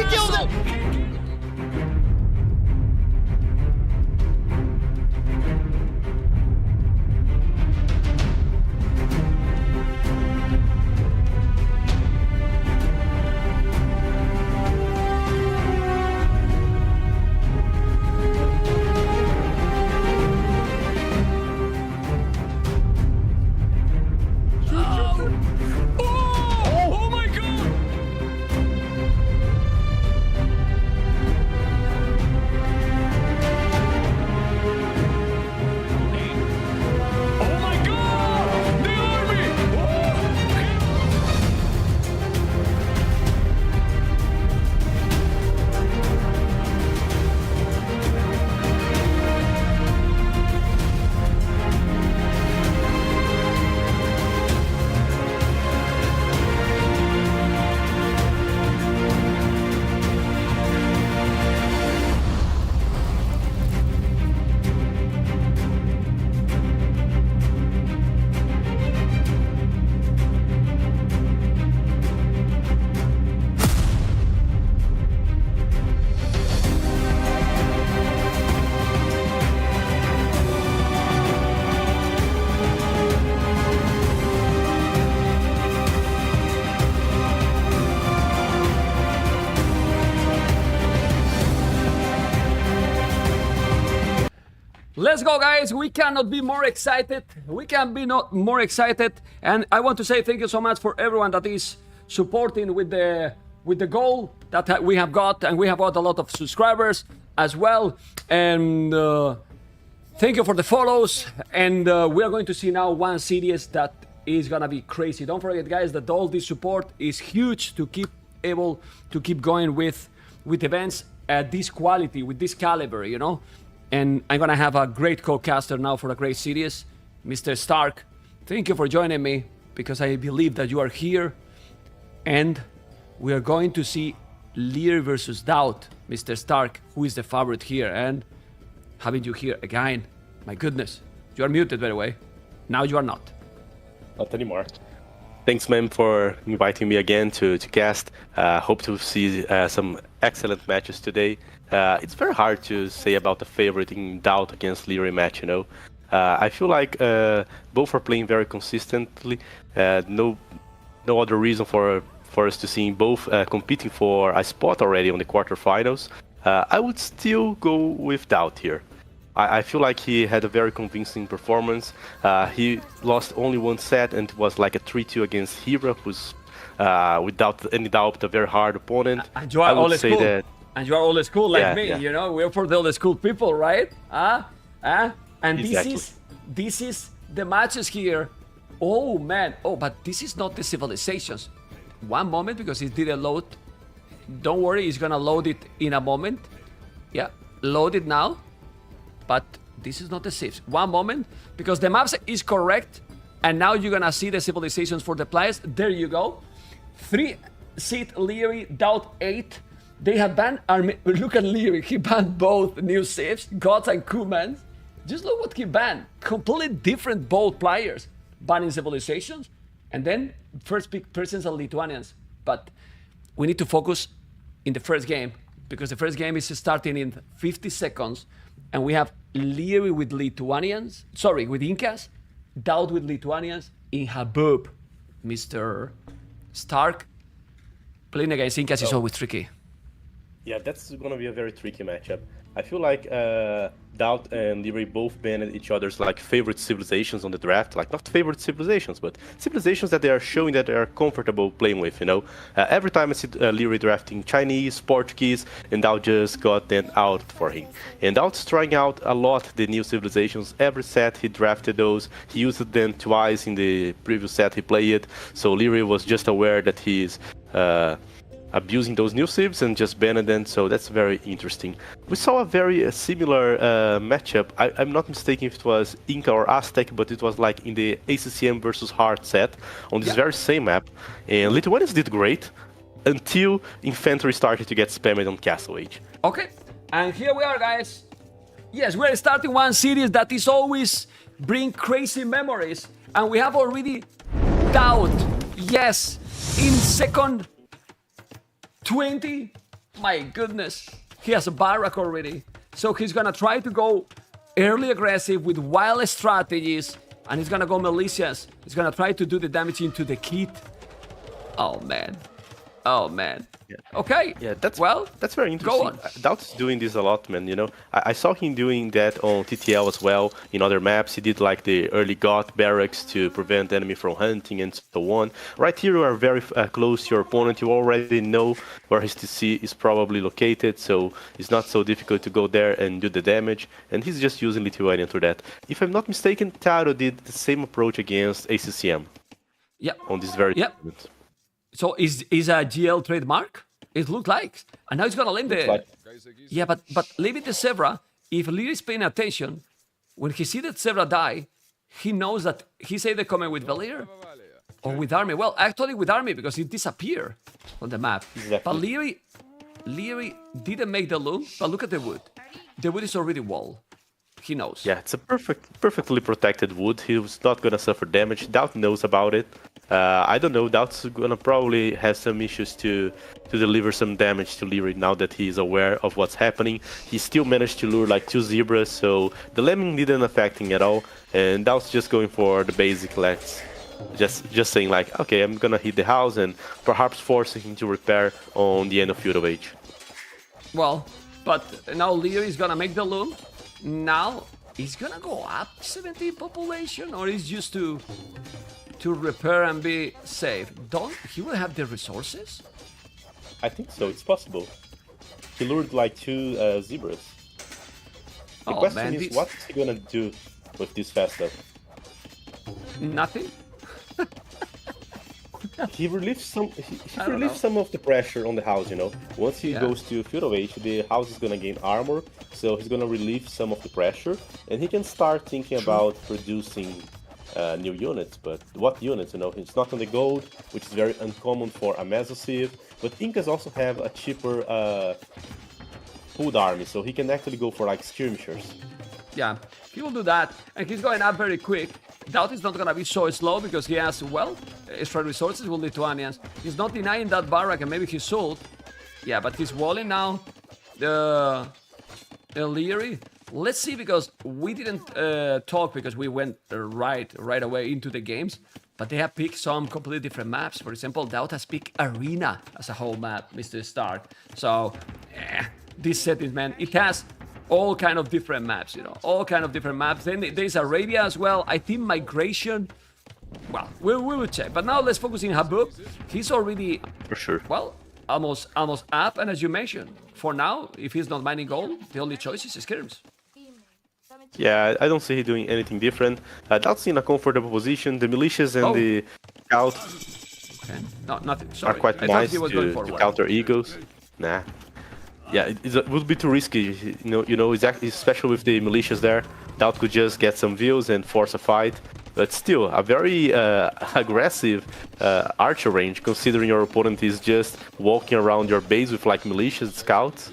killed it! Oh my god! Oh my god! The army! Let's go, guys. We cannot be more excited. We can be not more excited. And I want to say thank you so much for everyone that is supporting with the goal that we have got, and we have got a lot of subscribers as well. And thank you for the follows. And we are going to see now one series that is gonna be crazy. Don't forget, guys, that all this support is huge to keep able to keep going with events at this quality, with this caliber, you know. And I'm gonna have a great co-caster now for a great series, Mr. Stark. Thank you for joining me, because I believe that you are here, and we are going to see LIEREYY versus DAUT, Mr. Stark, who is the favorite here. And having you here again, my goodness, you are muted, by the way. Now you are not. Not anymore. Thanks, man, for inviting me again to cast. Hope to see some excellent matches today. It's very hard to say about the favorite in DAUT against LIEREYY match, you know. I feel like both are playing very consistently. No other reason for us to see both competing for a spot already on the quarterfinals. I would still go with DAUT here. I feel like he had a very convincing performance. He lost only one set, and it was like a 3-2 against Hira, who's without any doubt a very hard opponent. And you are old school. That, and you are old school like me, yeah. you know. We're for the old school people, right? And Exactly. this is the matches here. Oh man. Oh, but this is not the civilizations. One moment, because it didn't load. Don't worry, it's gonna load it in a moment. Yeah, load it now. But this is not the civs. One moment, because the maps is correct, and now you're gonna see the civilizations for the players. There you go. 3-seat LIEREYY, DAUT 8. They have banned look at LIEREYY. He banned both new civs, gods and Kumans. Just look what he banned. Completely different both players. Banning civilizations, and then first pick persons and Lithuanians. But we need to focus in the first game, because the first game is starting in 50 seconds. And we have LIEREYY with Lithuanians, sorry, with Incas, DAUT with Lithuanians in Habub. Mr. Stark, playing against Incas is always tricky. Yeah, that's gonna be a very tricky matchup. I feel like DAUT and LIEREYY both banned each other's like favorite civilizations on the draft, like not favorite civilizations, but civilizations that they are showing that they are comfortable playing with, you know. Every time I see LIEREYY drafting Chinese, Portuguese, and DAUT just got them out for him. And DAUT's trying out a lot the new civilizations. Every set he drafted those, he used them twice in the previous set he played, so LIEREYY was just aware that he's abusing those new civs and just banning them, so that's very interesting. We saw a very similar matchup. I'm not mistaken if it was Inca or Aztec, but it was like in the ACCM versus Heart set on this very same map. And Lithuanians did great until Infantry started to get spammed on Castle Age. Okay, and here we are, guys. Yes, we're starting one series that is always bring crazy memories, and we have already DAUT. Yes, in second 20, My goodness. He has a barrack already. So he's gonna try to go early aggressive with wild strategies. And he's gonna go malicious. He's gonna try to do the damage into the kit. Oh, man. Oh, man. Yeah. Okay. Yeah, that's very interesting. Go on. DAUT's doing this a lot, man. You know, I saw him doing that on TTL as well. In other maps, he did like the early GOT barracks to prevent enemy from hunting and so on. Right here, you are very close to your opponent. You already know where his TC is probably located, so it's not so difficult to go there and do the damage. And he's just using Lithuanian for that. If I'm not mistaken, TATOH did the same approach against ACCM. Yep. On this very Yep. tournament. So is a GL trademark? It looked like. And now he's gonna lend the... like- Yeah, but leave it to Sevra. If Leary is paying attention, when he see that Sevra die, he knows that he's either coming with Valier or with Army. Well, actually with Army, because it disappeared on the map. Exactly. But Leary didn't make the loom, but look at the wood. The wood is already wall. He knows. Yeah, it's a perfectly protected wood. He was not gonna suffer damage. DAUT knows about it. I don't know. DAUT's gonna probably have some issues to deliver some damage to Leary now that he's aware of what's happening. He still managed to lure like 2 zebras, so the lemming didn't affect him at all. And DAUT's just going for the basic let's. Just saying like, okay, I'm gonna hit the house and perhaps forcing him to repair on the end of Feudal Age. Well, but now Leary is gonna make the loom. Now he's gonna go up 17 population, or he's just to repair and be safe. Don't he will have the resources? I think so. It's possible. He lured like 2 zebras. The question is, what is he gonna do with this fast up? Nothing. He relieves some. He relieves some of the pressure on the house. You know, once he goes to Feudal Age, the house is gonna gain armor, so he's gonna relieve some of the pressure, and he can start thinking about producing new units. But what units? You know, it's not on the gold, which is very uncommon for a Mesosiv. But Incas also have a cheaper pooled army, so he can actually go for like skirmishers. Yeah, he will do that, and he's going up very quick. DAUT is not gonna be so slow because he has, well, extra resources with Lithuanians. He's not denying that barrack, and maybe he should. Yeah, but he's walling now the Leary. Let's see, because we didn't talk because we went right away into the games. But they have picked some completely different maps. For example, DAUT has picked Arena as a whole map, Mr. Stark. So, this settings, man, it has all kind of different maps, you know, all kind of different maps. Then there's Arabia as well. I think Migration, well, we will check. But now let's focus in Habub. He's already, For sure. well, almost up. And as you mentioned, for now, if he's not mining gold, the only choice is skirms. Yeah, I don't see him doing anything different. DAUT's in a comfortable position. The militias and the scout Okay. No, nothing. Sorry. are quite I nice thought he was going to forward. counter egos. Nah. Yeah, it would be too risky. You know, exactly, especially with the militias there. DAUT could just get some views and force a fight. But still, a very aggressive archer range, considering your opponent is just walking around your base with like militias, scouts.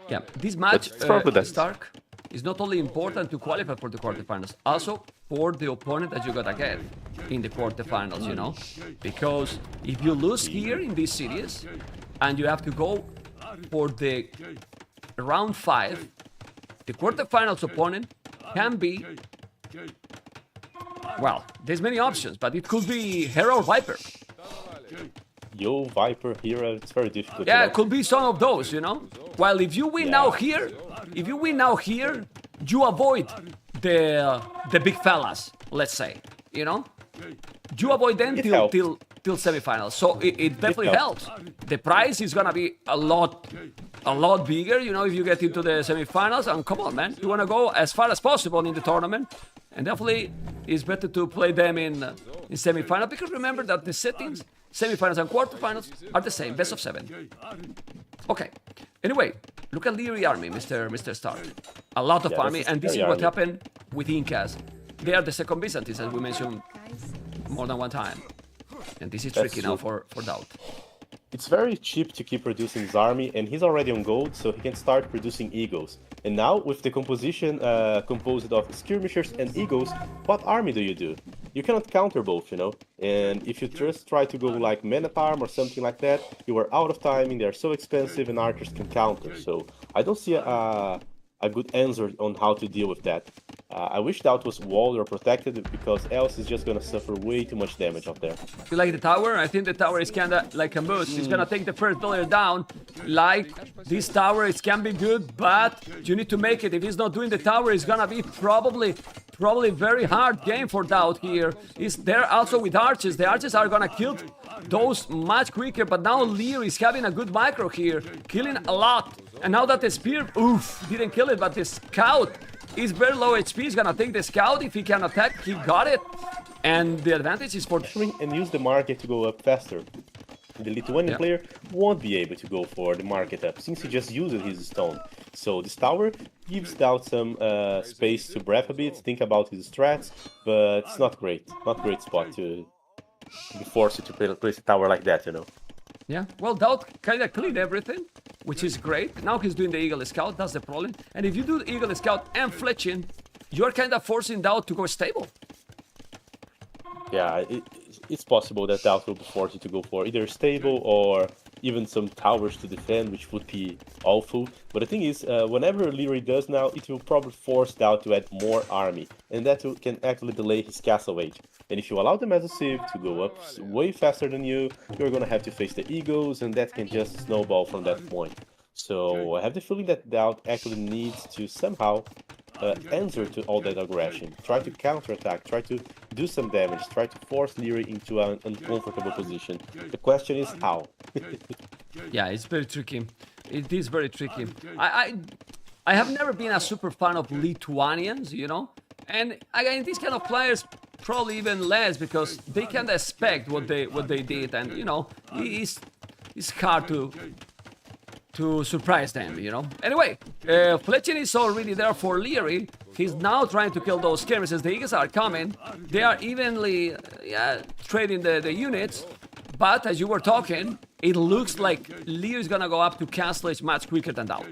Yeah, this match, Let's start with that. Stark, is not only important to qualify for the quarterfinals, also for the opponent that you gotta get in the quarterfinals, you know? Because if you lose here in this series, and you have to go for the round 5, the quarterfinals opponent can be, well, there's many options, but it could be Hera or Viper. Yo, Viper, Hera, it's very difficult. Yeah, you it know? could be some of those, you know? While if you win now here, you avoid the big fellas, let's say, you know? You avoid them till semifinals, so it definitely helps. The prize is gonna be a lot bigger, you know, if you get into the semifinals. And come on, man, you wanna go as far as possible in the tournament, and definitely it's better to play them in semifinals, because remember that the settings, semifinals and quarterfinals, are the same, best of 7. Okay. Anyway, look at Leary army, Mr. Stark. A lot of army, and this is what happened with Incas. They are the second Byzantines, as we mentioned more than one time. And this is tricky now for DAUT. It's very cheap to keep producing his army, and he's already on gold, so he can start producing eagles. And now, with the composition composed of skirmishers and eagles, what army do you do? you cannot counter both, you know. And if you just try to go like Man at Arm or something like that, you are out of timing. They are so expensive, and archers can counter. So I don't see a good answer on how to deal with that. I wish DAUT was walled or protected, because else it's just gonna suffer way too much damage up there. You like the tower? I think the tower is kinda like a moose. He's gonna take the first player down. Like, this tower, it can be good, but you need to make it. If he's not doing the tower, it's gonna be probably very hard game for DAUT here. He's there also with archers. The archers are gonna kill those much quicker, but now Leer is having a good micro here, killing a lot. And now that the spear, oof, didn't kill it, but the scout is very low HP. He's gonna take the scout. If he can attack, he got it. And the advantage is for... And use the market to go up faster. The Lithuanian player won't be able to go for the market up, since he just uses his stone. So this tower gives DAUT some space to breath a bit, think about his strats, but it's not great. Not great spot to be forced to place a tower like that, you know. Yeah, well, DAUT kind of cleaned everything, which is great. Now he's doing the Eagle Scout, that's the problem. And if you do the Eagle Scout and fletching, you're kind of forcing DAUT to go stable. Yeah, it's possible that DAUT will be forced to go for either stable or even some towers to defend, which would be awful. But the thing is, whenever LIEREY does now, it will probably force DAUT to add more army, and that can actually delay his castle age. And if you allow the Mesociv to go up way faster than you, you're gonna have to face the Eagles, and that can just snowball from that point. So I have the feeling that DAUT actually needs to somehow answer to all that aggression. Try to counterattack, try to do some damage, try to force LIEREY into an uncomfortable position. The question is how. Yeah, it's very tricky. It is very tricky. I have never been a super fan of Lithuanians, you know? And again, these kind of players probably even less, because they can't expect what they did, and you know, it's hard to surprise them, you know. Anyway, fletching is already there for LIEREY. He's now trying to kill those skirmishes. The Eagles are coming. They are evenly trading the units. But as you were talking, it looks like LIEREY is gonna go up to castle age much quicker than DAUT.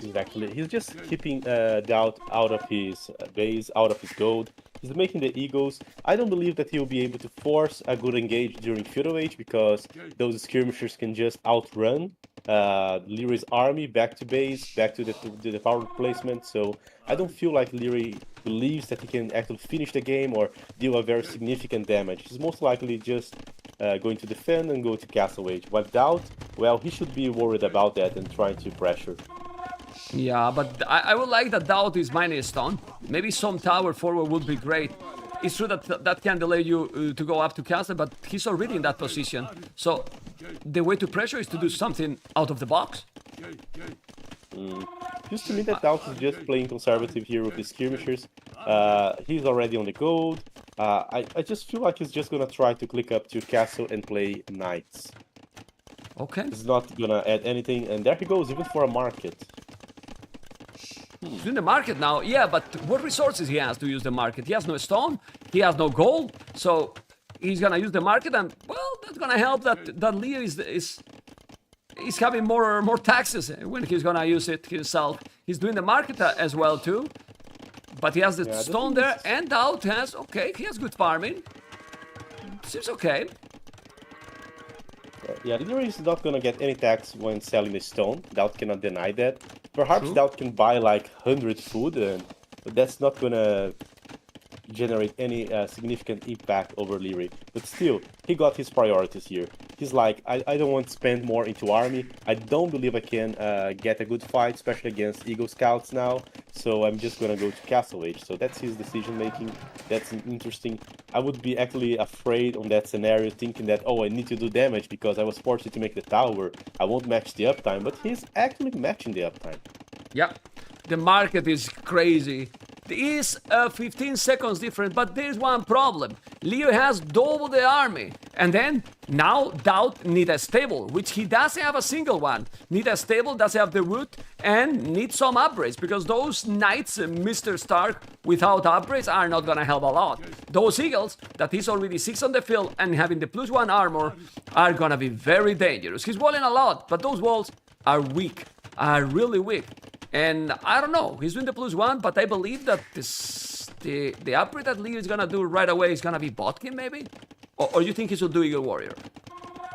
Exactly. He's just keeping DAUT out of his base, out of his gold. He's making the Eagles. I don't believe that he'll be able to force a good engage during Feudal Age, because those skirmishers can just outrun LIEREY's army back to base, back to the power placement. So I don't feel like LIEREY believes that he can actually finish the game or deal a very significant damage. He's most likely just going to defend and go to Castle Age. While DAUT, well, he should be worried about that and trying to pressure. Yeah, but I would like that DAUT is mining stone. Maybe some tower forward would be great. It's true that that can delay you to go up to castle, but he's already in that position. So the way to pressure is to do something out of the box. Just to me that DAUT is just playing conservative here with his skirmishers. He's already on the gold. I just feel like he's just gonna try to click up to castle and play knights. Okay. He's not gonna add anything, and there he goes, even for a market. He's in the market now, yeah, but what resources he has to use the market? He has no stone, he has no gold, so he's gonna use the market, and well, that's gonna help that LIEREY is having more taxes when he's gonna use it himself. He's doing the market as well too, but he has the stone there, and DAUT has, okay, he has good farming. Seems okay. Yeah, LIEREY is not gonna get any tax when selling the stone. DAUT cannot deny that. Perhaps DAUT can buy like 100 food, but that's not gonna generate any significant impact over LIEREY. But still, he got his priorities here. He's like, I don't want to spend more into army. I don't believe I can get a good fight, especially against Eagle Scouts now. So I'm just gonna go to Castle Age. So that's his decision making. That's interesting. I would be actually afraid on that scenario, thinking that, oh, I need to do damage because I was forced to make the tower. I won't match the uptime, but he's actually matching the uptime. Yeah, the market is crazy. There is 15 seconds difference, but there's one problem. LIEREY has double the army. And then, now DAUT needs a stable, which he doesn't have a single one. Need a stable, doesn't have the wood, and needs some upgrades, because those knights, Mr. Stark, without upgrades are not gonna help a lot. Those eagles, that he's already 6 on the field and having the +1 armor, are gonna be very dangerous. He's walling a lot, but those walls are weak, are really weak. And I don't know, he's doing the +1, but I believe that this the upgrade that Leery is gonna do right away is gonna be Botkin, maybe? Or you think he should do Eagle Warrior?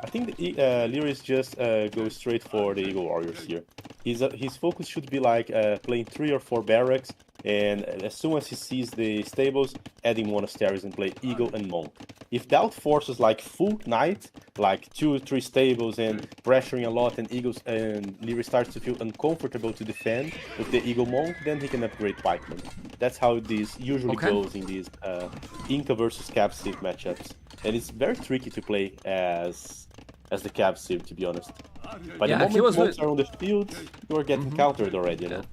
I think Leery is just go straight for the Eagle Warriors here. His focus should be like playing 3 or 4 barracks, and as soon as he sees the stables, adding monasteries and play Eagle and Monk. If DAUT forces like full Knight, like 2 or 3 stables and pressuring a lot, and Eagles and Leery starts to feel uncomfortable to defend with the Eagle Monk, then he can upgrade Pikeman. That's how this usually goes in these Inca versus Cav Civ matchups, and it's very tricky to play as the Cav Civ, to be honest. By the moment monks are on the field, you are getting countered already, you know?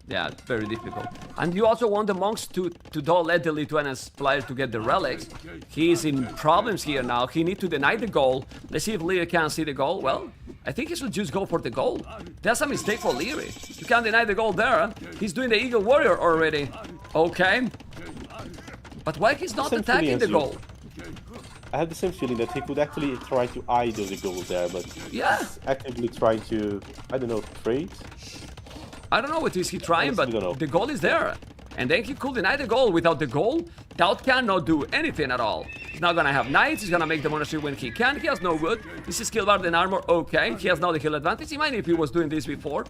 Yeah, it's very difficult. And you also want the monks to don't let the Lithuanian player to get the relics. He's in problems here now. He needs to deny the goal. Let's see if Leery can see the goal. Well, I think he should just go for the goal. That's a mistake for Leery. You can't deny the goal there. He's doing the Eagle Warrior already. Okay. But why he's not attacking the goal? I have the same feeling that he could actually try to idle the goal there, but he's actively trying to, I don't know, trade? I don't know what is he trying, but the goal is there. And then he could deny the goal. Without the goal, DAUT cannot do anything at all. He's not gonna have knights, he's gonna make the monastery when he can. He has no wood. This is skill bar and armor, okay. He has now the heal advantage. He might if he was doing this before.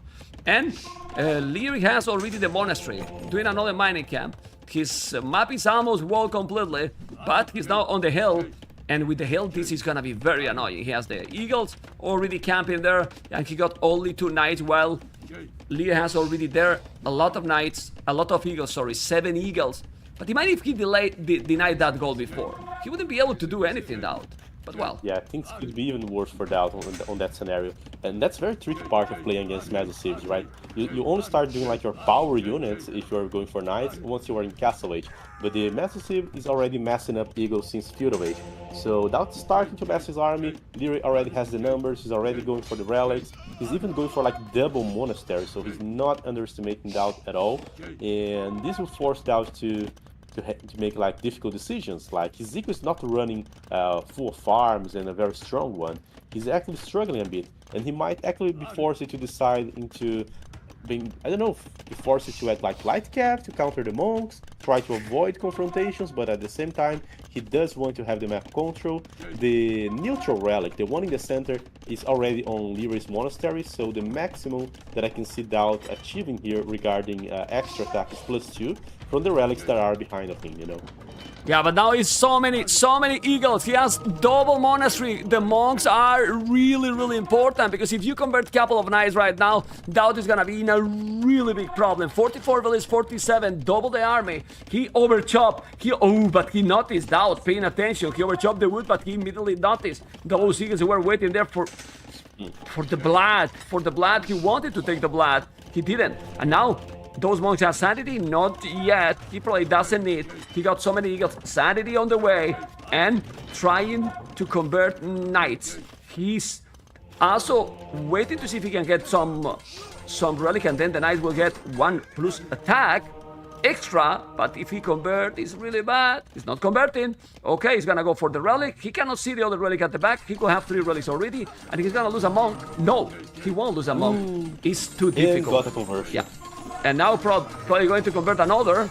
And Leery has already the monastery, doing another mining camp. His map is almost walled completely, but he's now on the hill. And with the hill, this is gonna be very annoying. He has the eagles already camping there, and he got only 2 knights, while Leery has already there a lot of knights, a lot of eagles, sorry, 7 eagles. But imagine if he denied that goal before. He wouldn't be able to do anything, DAUT. But well. Yeah, things could be even worse for DAUT on that scenario. And that's very tricky part of playing against Massive Civs, right? You only start doing like your power units if you're going for knights once you are in Castle Age. But the Massive Civ is already messing up eagles since Feudal Age. So DAUT is starting to mess his army. Leery already has the numbers, he's already going for the relics. He's even going for like double monastery, so he's not underestimating DAUT at all. And this will force DAUT to make like difficult decisions. Like his eco is not running full of farms and a very strong one. He's actually struggling a bit, and he might actually be forced to decide into being, I don't know, be forced to add like light cap to counter the monks, try to avoid confrontations, but at the same time he does want to have the map control. The neutral relic, the one in the center, is already on Leery's monastery, so the maximum that I can see DAUT achieving here regarding extra attacks +2 from the relics that are behind of him, you know. Yeah, but now it's so many eagles. He has double monastery. The monks are really important, because if you convert a couple of knights right now, DAUT is gonna be in a really big problem. 44 village, 47, double the army. He overchopped. But he noticed DAUT paying attention. He overchopped the wood, but he immediately noticed those eagles who were waiting there for the blood. For the blood, he wanted to take the blood. He didn't, and now. Those monks have sanity? Not yet. He probably doesn't need. He got so many eagles. Sanity on the way. And trying to convert knights. He's also waiting to see if he can get some relic, and then the knight will get 1+ attack extra. But if he convert, it's really bad. He's not converting. Okay, he's gonna go for the relic. He cannot see the other relic at the back. He could have 3 relics already, and he's gonna lose a monk. No, he won't lose a monk. It's too difficult. Got a conversion. Yeah. And now probably going to convert another.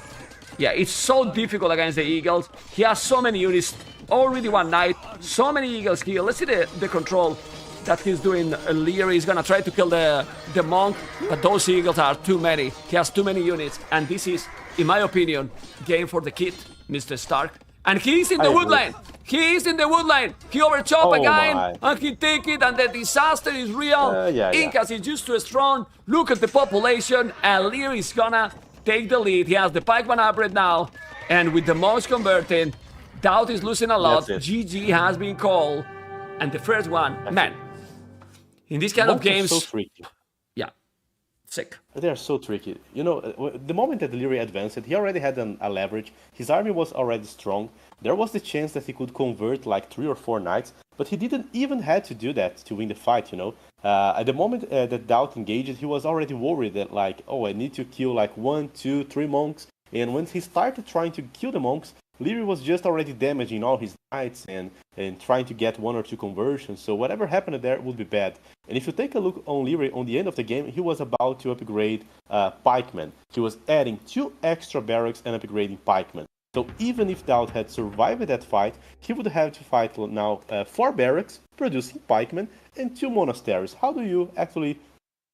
Yeah, it's so difficult against the eagles. He has so many units. Already 1 knight. So many eagles here. Let's see the control that he's doing. Leery is gonna try to kill the monk, but those eagles are too many. He has too many units, and this is, in my opinion, game for the kid, Mr. Stark. And he's in the woodline. He is in the woodline. He overchopped again, and he take it, and the disaster is real. Incas is just too strong. Look at the population, and Leery is gonna take the lead. He has the pikeman upgrade now, and with the monks converting, DAUT is losing a lot. GG has been called, and the first one, man, in this kind of games, so tricky. Yeah, sick. They are so tricky. You know, the moment that Leery advanced, he already had a leverage. His army was already strong. There was the chance that he could convert like 3 or 4 knights, but he didn't even had to do that to win the fight, you know. At the moment that DAUT engaged, he was already worried that like, oh, I need to kill like 1, 2, 3 monks. And when he started trying to kill the monks, Leary was just already damaging all his knights and trying to get 1 or 2 conversions, so whatever happened there would be bad. And if you take a look on Leary, on the end of the game, he was about to upgrade Pikemen. He was adding 2 extra barracks and upgrading Pikemen. So even if DAUT had survived that fight, he would have to fight now 4 barracks, producing pikemen, and 2 monasteries. How do you actually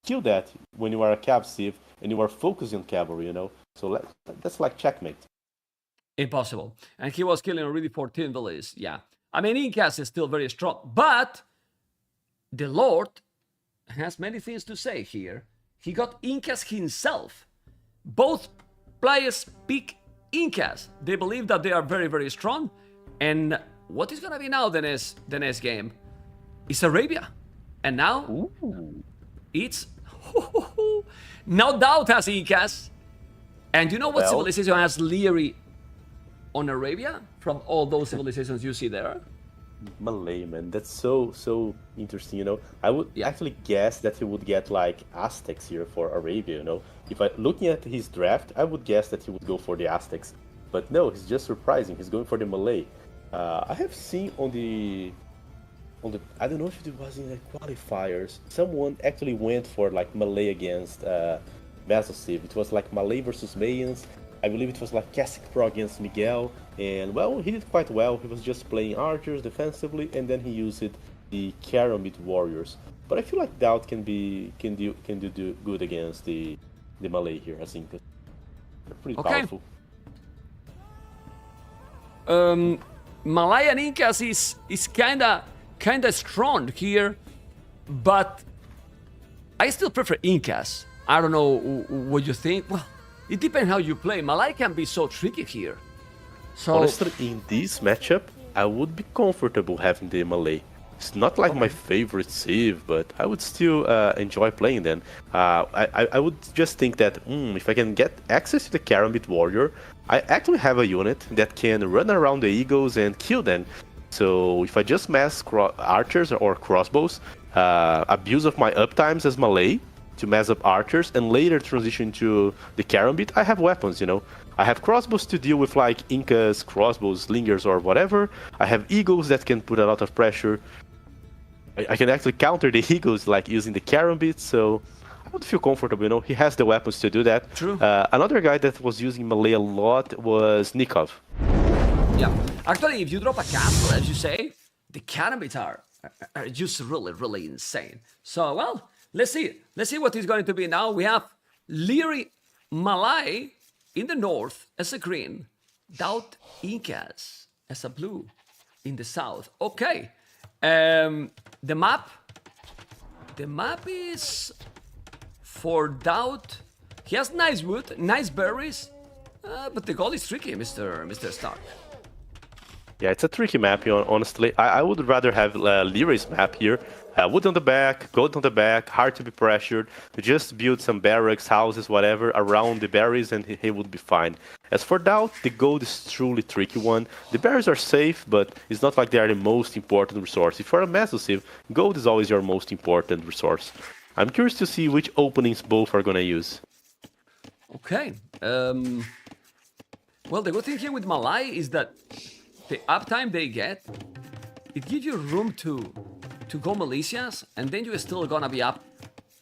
kill that when you are a cav civ and you are focusing on cavalry, you know? So that's like checkmate. Impossible. And he was killing already 14 villages. Yeah. I mean, Incas is still very strong, but the Lord has many things to say here. He got Incas himself. Both players pick Incas. They believe that they are very, very strong. And what is going to be now the next game? It's Arabia. And now it's... now DAUT has Incas. And you know what civilization has Leery on Arabia from all those civilizations you see there? Malay, man, that's so interesting, you know. I would actually guess that he would get like Aztecs here for Arabia, you know. If I looking at his draft, I would guess that he would go for the Aztecs, but no, he's just surprising. He's going for the Malay. I have seen on the I don't know if it was in the qualifiers, someone actually went for like Malay against Mesosiv. It was like Malay versus Mayans. I believe it was like Cacique Pro against Miguel, and well, he did quite well. He was just playing archers defensively, and then he used the Caramid warriors. But I feel like DAUT can do good against the Malay here. I think they're pretty powerful. Malay and Incas is kinda strong here, but I still prefer Incas. I don't know what you think. Well, it depends how you play. Malay can be so tricky here. So honestly, in this matchup, I would be comfortable having the Malay. It's not like my favorite civ, but I would still enjoy playing them. I would just think that if I can get access to the Karambit warrior, I actually have a unit that can run around the eagles and kill them. So if I just mass archers or crossbows, abuse of my uptimes as Malay to mess up archers, and later transition to the Karambit, I have weapons, you know. I have crossbows to deal with like Incas, crossbows, slingers, or whatever. I have eagles that can put a lot of pressure. I can actually counter the eagles like using the Karambit, so I would feel comfortable, you know. He has the weapons to do that. True. Another guy that was using Malay a lot was Nikov. Yeah. Actually, if you drop a castle, as you say, the Karambits are just really insane. So, well, let's see what is going to be now. We have Leery Malay in the north as a green, DAUT Incas as a blue in the south. Okay, the map is for DAUT. He has nice wood, nice berries, but the goal is tricky, Mr. Stark. Yeah, it's a tricky map, honestly. I would rather have Leerey's map here. Wood on the back, gold on the back, hard to be pressured. Just build some barracks, houses, whatever, around the berries, and he would be fine. As for DAUT, the gold is truly tricky one. The berries are safe, but it's not like they are the most important resource. If you're a Mesosiv, gold is always your most important resource. I'm curious to see which openings both are gonna use. Okay. Well, the good thing here with Malay is that the uptime they get, it gives you room to go militias, and then you're still gonna be up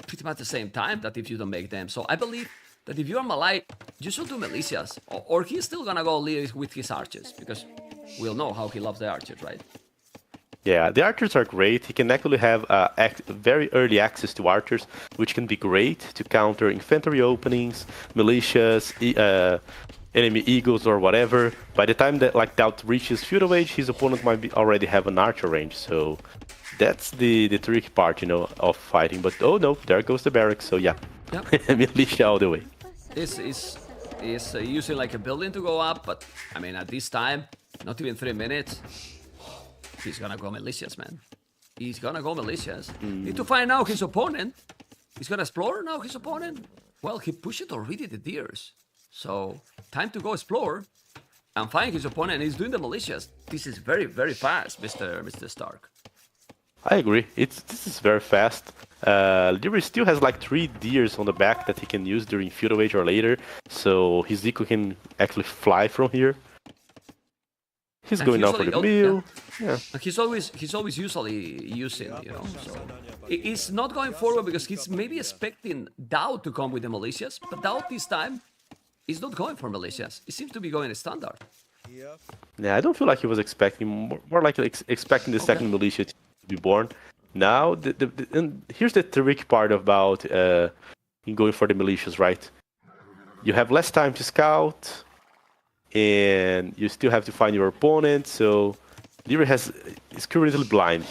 pretty much the same time that if you don't make them. So I believe that if you're Malay, you should do militias, or he's still gonna go lead with his archers, because we'll know how he loves the archers, right? Yeah, the archers are great. He can actually have very early access to archers, which can be great to counter infantry openings, militias, enemy eagles or whatever. By the time that like DAUT reaches feudal age, his opponent might already have an archer range. So that's the tricky part, you know, of fighting. But oh no, there goes the barracks. So yeah, militia all the way. This is using like a building to go up, but I mean at this time, not even 3 minutes. He's gonna go militias, man. He's gonna go militias. Need to find out his opponent. He's gonna explore now his opponent. Well, he pushed already the deers. So, time to go explore and find his opponent. He's doing the militias. This is very, very fast, Mr. Stark. I agree. This is very fast. Leery still has like 3 deers on the back that he can use during feudal age or later. So his eco can actually fly from here. He's And going now usually- for the oh, mill. Yeah. And he's always usually using, you know. So he's not going forward because he's maybe expecting DAUT to come with the militias, but DAUT this time is not going for militias. It seems to be going standard. Yeah, I don't feel like he was expecting, more like expecting the second militia to be born. Now, and here's the tricky part about in going for the militias, right? You have less time to scout, and you still have to find your opponent, so LIEREY is currently blind.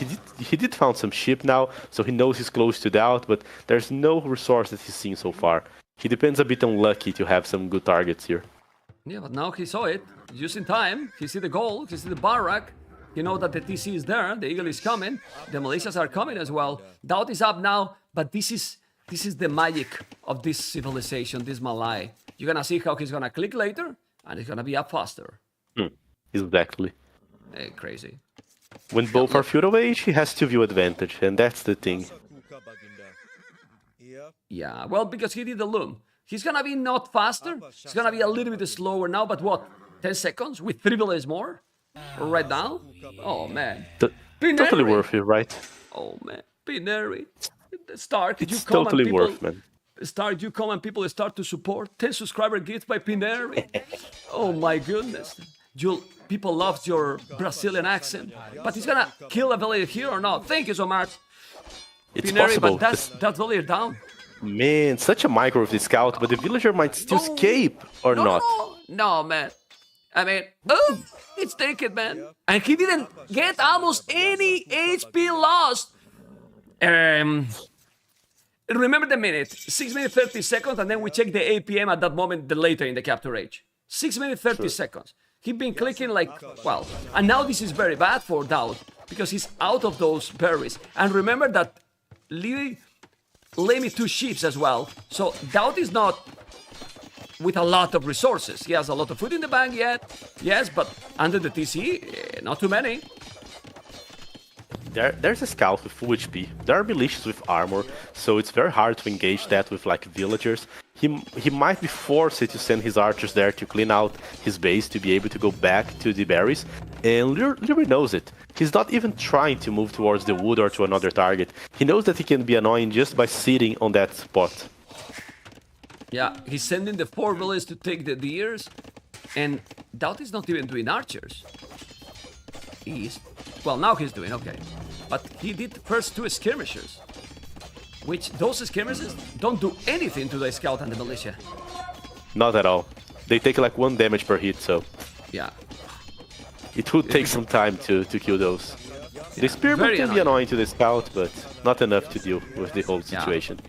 He did found some ship now, so he knows he's close to DAUT, but there's no resource that he's seen so far. He depends a bit on lucky to have some good targets here. Yeah, but now he saw it. Just in time. He see the goal. He see the barrack. He know that the TC is there. The Eagle is coming. The militias are coming as well. DAUT is up now, but this is the magic of this civilization, this Malay. You're gonna see how he's gonna click later, and he's gonna be up faster. Exactly. Crazy. When both are feudal age, he has 2-view advantage, and that's the thing. Yeah, well, because he did the loom. He's gonna be not faster. He's gonna be a little bit slower now, but what? 10 seconds with 3 villages more? Right now? Oh, man. Totally worth it, right? Oh, man. Pineri. Stark, It's totally worth, man. Stark, you come and people start to support. 10 subscriber gifts by Pineri. Oh, my goodness. People love your Brazilian accent. But he's gonna kill a villager here or not? Thank you so much. It's Pineri, possible. but that villager down. Man, such a micro of the scout, but the villager might still escape or not. No, man. I mean, oh, it's taken, man. And he didn't get almost any HP lost. Remember the minute, 6 minutes 30 seconds, and then we check the APM at that moment, the later in the capture age. 6 minutes 30 seconds. He's been clicking like, well, and now this is very bad for DAUT because he's out of those berries. And remember that LIEREY lay me 2 ships as well, so DAUT is not with a lot of resources. He has a lot of food in the bank yet, yes, but under the TC, not too many. There's a scout with full HP. There are militias with armor, so it's very hard to engage that with like villagers. He might be forced to send his archers there to clean out his base to be able to go back to the berries. And LIEREY knows it. He's not even trying to move towards the wood or to another target. He knows that he can be annoying just by sitting on that spot. Yeah, he's sending the 4 villages to take the deers, and DAUT is not even doing archers. Well, now he's doing okay. But he did first 2 skirmishers, which those skirmishers don't do anything to the scout and the militia. Not at all. They take like 1 damage per hit, so Yeah. it would take some time to kill those. The spearman can be annoying to the scout, but not enough to deal with the whole situation.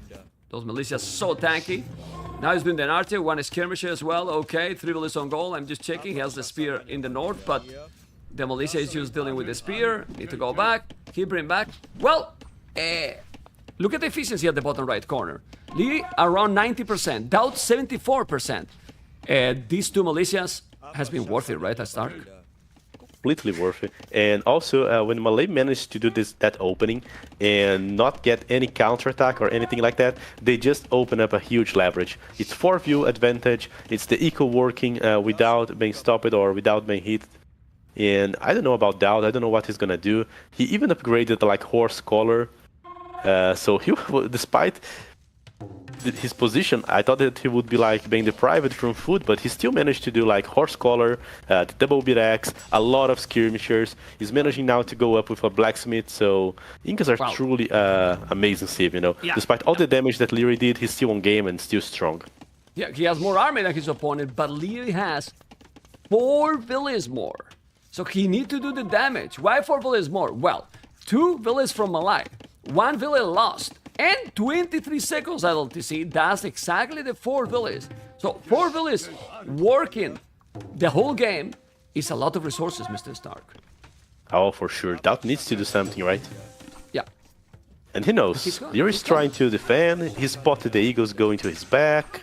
Those militias so tanky. Now he's doing the archer, 1 skirmisher as well. Okay, 3 villages on goal. I'm just checking. He has the spear in the north, but the militia is just dealing with the spear. Need to go back. He bring back. Well, look at the efficiency at the bottom right corner. LIEREY around 90%. DAUT 74%. These 2 militias has been worth it, right, at Stark? Completely worth it. And also, when Malay managed to do that opening and not get any counterattack or anything like that, they just open up a huge leverage. It's 4-view advantage. It's the eco working without being stopped or without being hit. And I don't know about DAUT. I don't know what he's gonna do. He even upgraded like horse collar. So he, despite his position, I thought that he would be like being deprived from food, but he still managed to do like horse collar, the double beat axe, a lot of skirmishers. He's managing now to go up with a blacksmith. So Incas are truly amazing civ, you know. Yeah. Despite all the damage that LIEREY did, he's still on game and still strong. Yeah, he has more army than his opponent, but LIEREY has 4 villages more. So he need to do the damage. Why 4 villages more? Well, 2 villages from Malay, 1 village lost, and 23 seconds at LTC. That's exactly the 4 villages. So 4 villages working the whole game is a lot of resources, Mr. Stark. Oh, for sure. DAUT needs to do something, right? Yeah. And he knows. LIEREY's trying to defend. He spotted the eagles going to his back.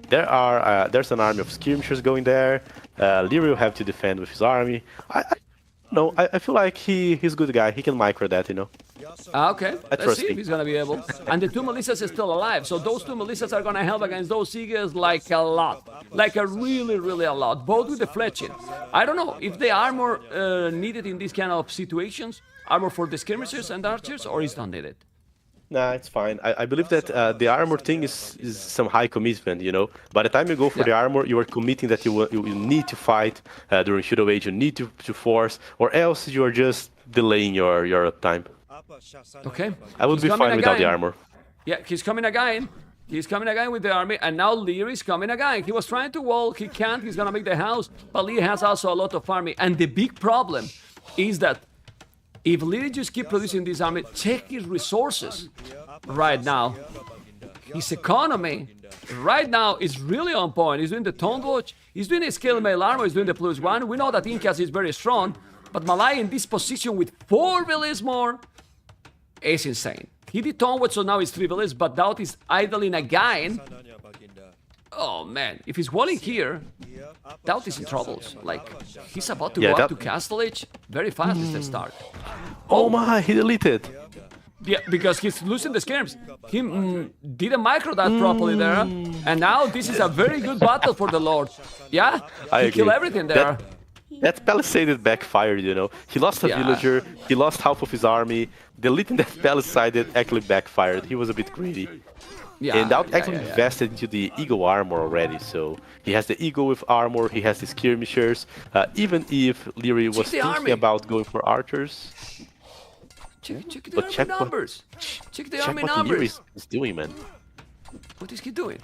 There's an army of skirmishers going there. LIEREY will have to defend with his army. I feel like he's a good guy. He can micro that, you know. Okay, let's trust see if him. he's gonna be able. And the two Melissas are still alive, so those two Melissas are gonna help against those Eagles like a lot. Like a really a lot. Both with the fletching. I don't know if the armor needed in these kind of situations. Armor for the skirmishers and archers, or is not needed? Nah, it's fine. I believe that the armor thing is some high commitment, you know. By the time you go for the armor, you are committing that you need to fight during Shadow Age, you need to force, or else you are just delaying your uptime. Okay. I would be fine without the armor. Yeah, he's coming again. He's coming again with the army, and now Leer is coming again. He was trying to wall, he can't, he's gonna make the house, but Leer has also a lot of army. And the big problem is that if Leer just keep producing this army, check his resources right now. His economy right now is really on point. He's doing the Tone Watch, he's doing the scale mail armor, he's doing the +1. We know that Incas is very strong, but Malaya in this position with 4 villages more is insane. He did Tone Watch, so now he's 3 villages, but DAUT is idling again. Oh man, if he's walling here, DAUT is in troubles. Like, he's about to go up to Castle Age very fast at the start. Oh my, he deleted. Yeah, because he's losing the skirms. He didn't micro that properly there, and now this is a very good battle for the Lord. Yeah, he killed everything there. That palisaded backfired, you know. He lost a villager, he lost half of his army. Deleting that palisaded actually backfired. He was a bit greedy. Yeah, and DAUT actually invested into the Eagle armor already, so he has the Eagle with armor, he has the skirmishers. Even if Leery was thinking about going for archers. Check the army numbers. Check the army numbers. Leery is doing, man. What is he doing?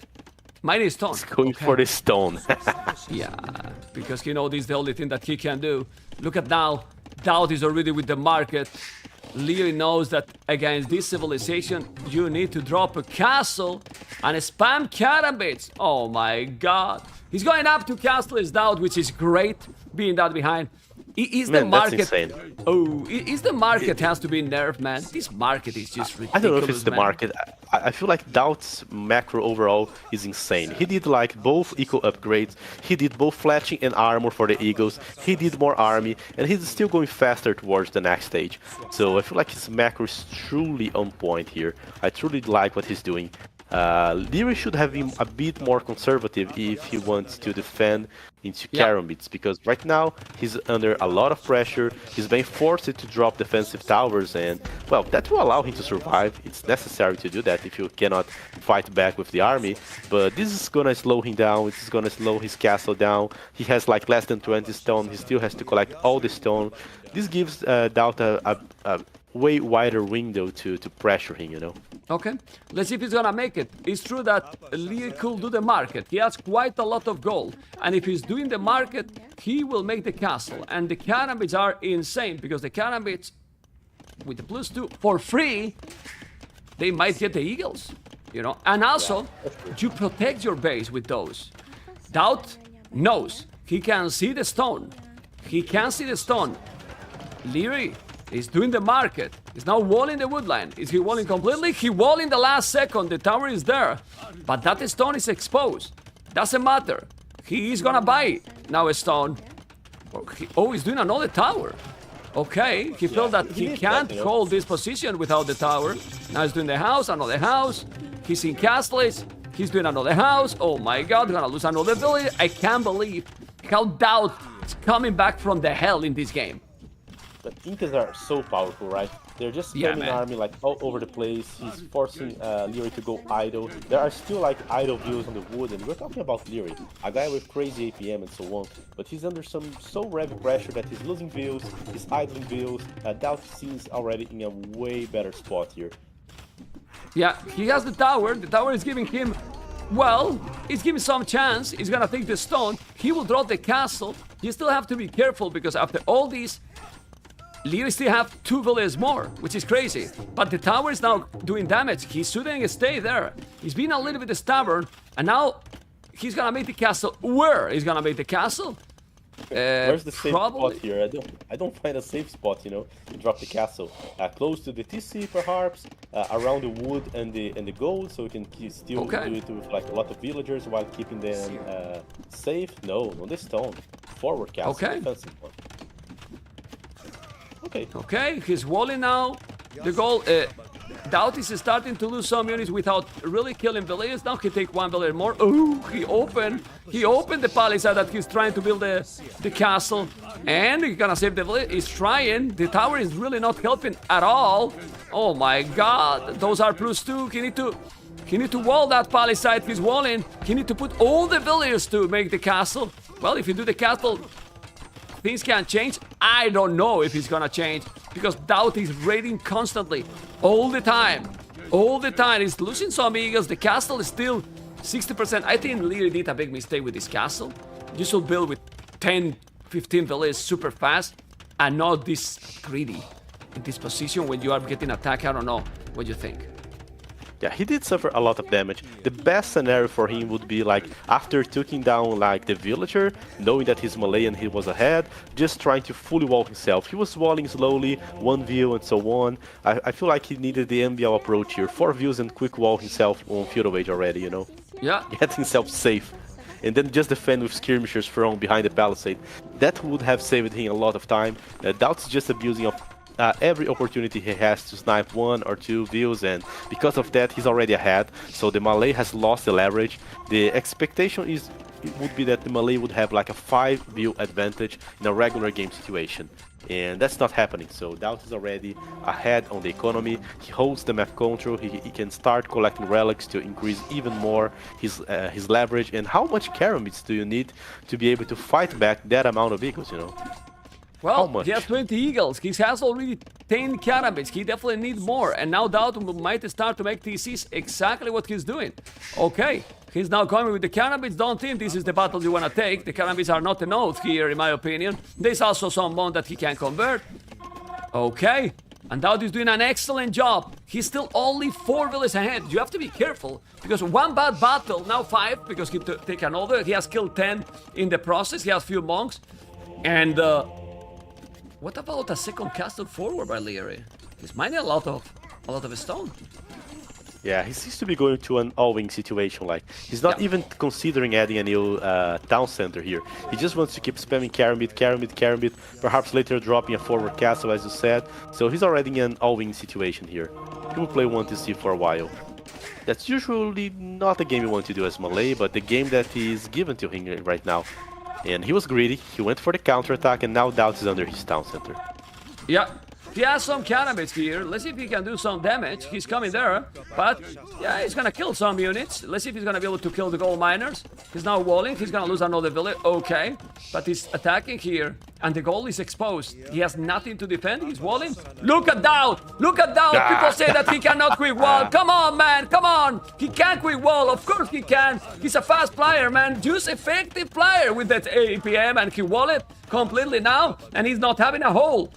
Mine is stone. He's going for the stone. Yeah, because you know this is the only thing that he can do. Look at now, DAUT is already with the market. Leery knows that against this civilization, you need to drop a castle and spam carambits. Oh my god. He's going up to castle his DAUT, which is great, being that behind. Is the market... That's insane. Oh, is the market has to be nerfed, man? This market is just ridiculous, I don't know if it's the man. market. I feel like DAUT's macro overall is insane. He did like both eco upgrades, he did both fletching and armor for the Eagles, he did more army, and he's still going faster towards the next stage. So I feel like his macro is truly on point here. I truly like what he's doing. Leery should have been a bit more conservative if he wants to defend into Karambits, because right now he's under a lot of pressure, he's being forced to drop defensive towers, and well, that will allow him to survive. It's necessary to do that if you cannot fight back with the army, but this is gonna slow him down, this is gonna slow his castle down. He has like less than 20 stone, he still has to collect all the stone. This gives DAUT a way wider window to pressure him, you know. Okay, let's see if he's gonna make it. It's true that Lee could do the market. He has quite a lot of gold. And if he's doing the market, he will make the castle. And the Karambits are insane, because the Karambits, with the +2, for free, they might get the Eagles, you know. And also, you protect your base with those. DAUT knows. He can see the stone. He can see the stone. Leery is doing the market. He's now walling the woodline. Is he walling completely? He walled in the last second. The tower is there. But that stone is exposed. Doesn't matter. He is gonna buy now a stone. Oh, he's doing another tower. Okay, he felt that he can't hold this position without the tower. Now he's doing the house, another house. He's in castles. He's doing another house. Oh my god, gonna lose another village. I can't believe how DAUT is coming back from the hell in this game. But Incas are so powerful, right? They're just spamming army like all over the place. He's forcing Leery to go idle. There are still like idle views on the wood, and we're talking about Leery, a guy with crazy APM and so on. But he's under some so heavy pressure that he's losing views, he's idling views. DAUT seems already in a way better spot here. Yeah, he has the tower. The tower is giving him, well, it's giving some chance. He's gonna take the stone. He will drop the castle. You still have to be careful, because after all these, Leery still have 2 villages more, which is crazy. But the tower is now doing damage. He shouldn't stay there. He's been a little bit stubborn, and now he's gonna make the castle. Where he's gonna make the castle? Where's the safe spot here? I don't find a safe spot, you know, to drop the castle. Close to the TC perhaps, around the wood and the gold, so you can still do it with like a lot of villagers while keeping them safe. No, on the stone. Forward castle, defensive one. Okay, he's walling now. the goal. DAUT is starting to lose some units without really killing villagers. Now he take one villager more. Oh, he opened the palisade that he's trying to build the castle. And he's gonna save the village. He's trying. The tower is really not helping at all. Oh my god. Those are +2. He need to wall that palisade. He's walling. He need to put all the villagers to make the castle. Well, if you do the castle, things can change. I don't know if it's gonna change because DAUT is raiding constantly, all the time. All the time. He's losing some eagles. The castle is still 60%. I think Leary did a big mistake with this castle. You should build with 10, 15 villages super fast and not this greedy in this position when you are getting attacked. I don't know. What do you think? Yeah, he did suffer a lot of damage. The best scenario for him would be like after taking down like the villager, knowing that he's Malay and he was ahead, just trying to fully wall himself. He was walling slowly, 1 view and so on. I feel like he needed the MBL approach here, 4 views and quick wall himself on Feudal Age already, you know? Yeah. Get himself safe. And then just defend with skirmishers from behind the palisade. That would have saved him a lot of time. DAUT's just abusing of every opportunity he has to snipe 1 or 2 views, and because of that he's already ahead. So the Malay has lost the leverage. The expectation would be that the Malay would have like a 5 view advantage in a regular game situation, and that's not happening. So DAUT is already ahead on the economy. He holds the map control. He can start collecting relics to increase even more his leverage. And how much Karambits do you need to be able to fight back that amount of eagles, you know? Well, he has 20 eagles. He has already 10 Karambits. He definitely needs more. And now DAUT might start to make TCs exactly what he's doing. Okay, he's now coming with the Karambits. Don't think this is the battle you want to take. The Karambits are not enough here, in my opinion. There's also some bond that he can convert. Okay, and DAUT is doing an excellent job. He's still only 4 villages ahead. You have to be careful, because one bad battle, now 5, because he take another. He has killed 10 in the process. He has few monks. And what about a second castle forward by Leary? He's mining a lot of stone. Yeah, he seems to be going to an all-wing situation. Like he's not even considering adding a new town center here. He just wants to keep spamming Karambit, perhaps later dropping a forward castle, as you said. So he's already in an all-wing situation here. He will play 1TC for a while. That's usually not the game you want to do as Malay, but the game that is given to him right now. And he was greedy, he went for the counterattack, and now DAUT is under his town center. Yeah, he has some Karambits here. Let's see if he can do some damage. He's coming there, but yeah, he's gonna kill some units. Let's see if he's gonna be able to kill the gold miners. He's now walling, he's gonna lose another village. Okay, but he's attacking here, and the goal is exposed. He has nothing to defend, he's walling. Look at DAUT! Look at DAUT! People say that he cannot quick wall. Come on, man, come on! He can quick wall, of course he can. He's a fast player, man. Just effective player with that APM, and he wall it completely now, and he's not having a hole.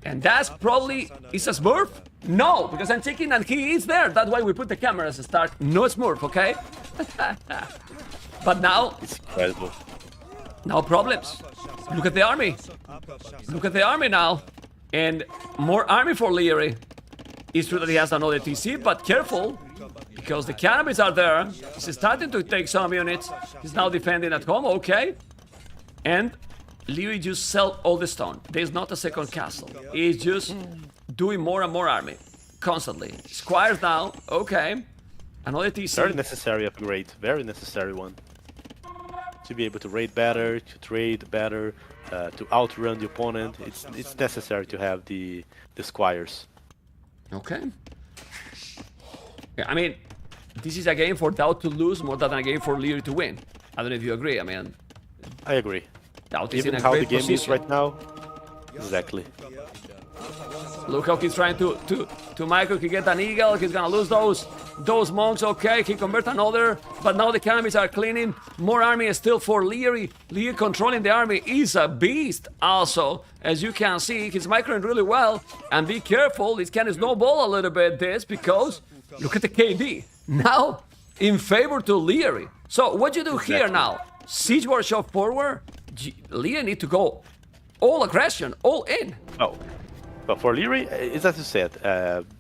And that's probably, is a Smurf? No, because I'm checking and he is there. That's why we put the camera as a start. No Smurf, okay? But now, it's incredible. No problems. Look at the army. Look at the army now. And more army for Leary. It's true that he has another TC, but careful. Because the Karambits are there. He's starting to take some units. He's now defending at home, okay? And Leary just sell all the stone. There's not a second castle. He's just doing more and more army. Constantly. Squires now, okay. Another TC. Very necessary upgrade. Very necessary one. To be able to raid better, to trade better, to outrun the opponent. It's necessary to have the squires. Okay. Yeah, I mean, this is a game for DAUT to lose more than a game for Leary to win. I don't know if you agree. I mean, I agree. DAUT is Even in a how great the game position is right now. Exactly. Look how he's trying to micro. He get an eagle. He's gonna lose those monks. Okay, he convert another, but now the Karambits are cleaning. More army is still for Leary. Leary controlling the army is a beast. Also, as you can see, he's microing really well. And be careful, this can snowball a little bit. This because look at the KD now in favor to Leary. So what you do here now? Siege workshop forward. Leary need to go all aggression, all in. Oh. But for Leary, it's as you said,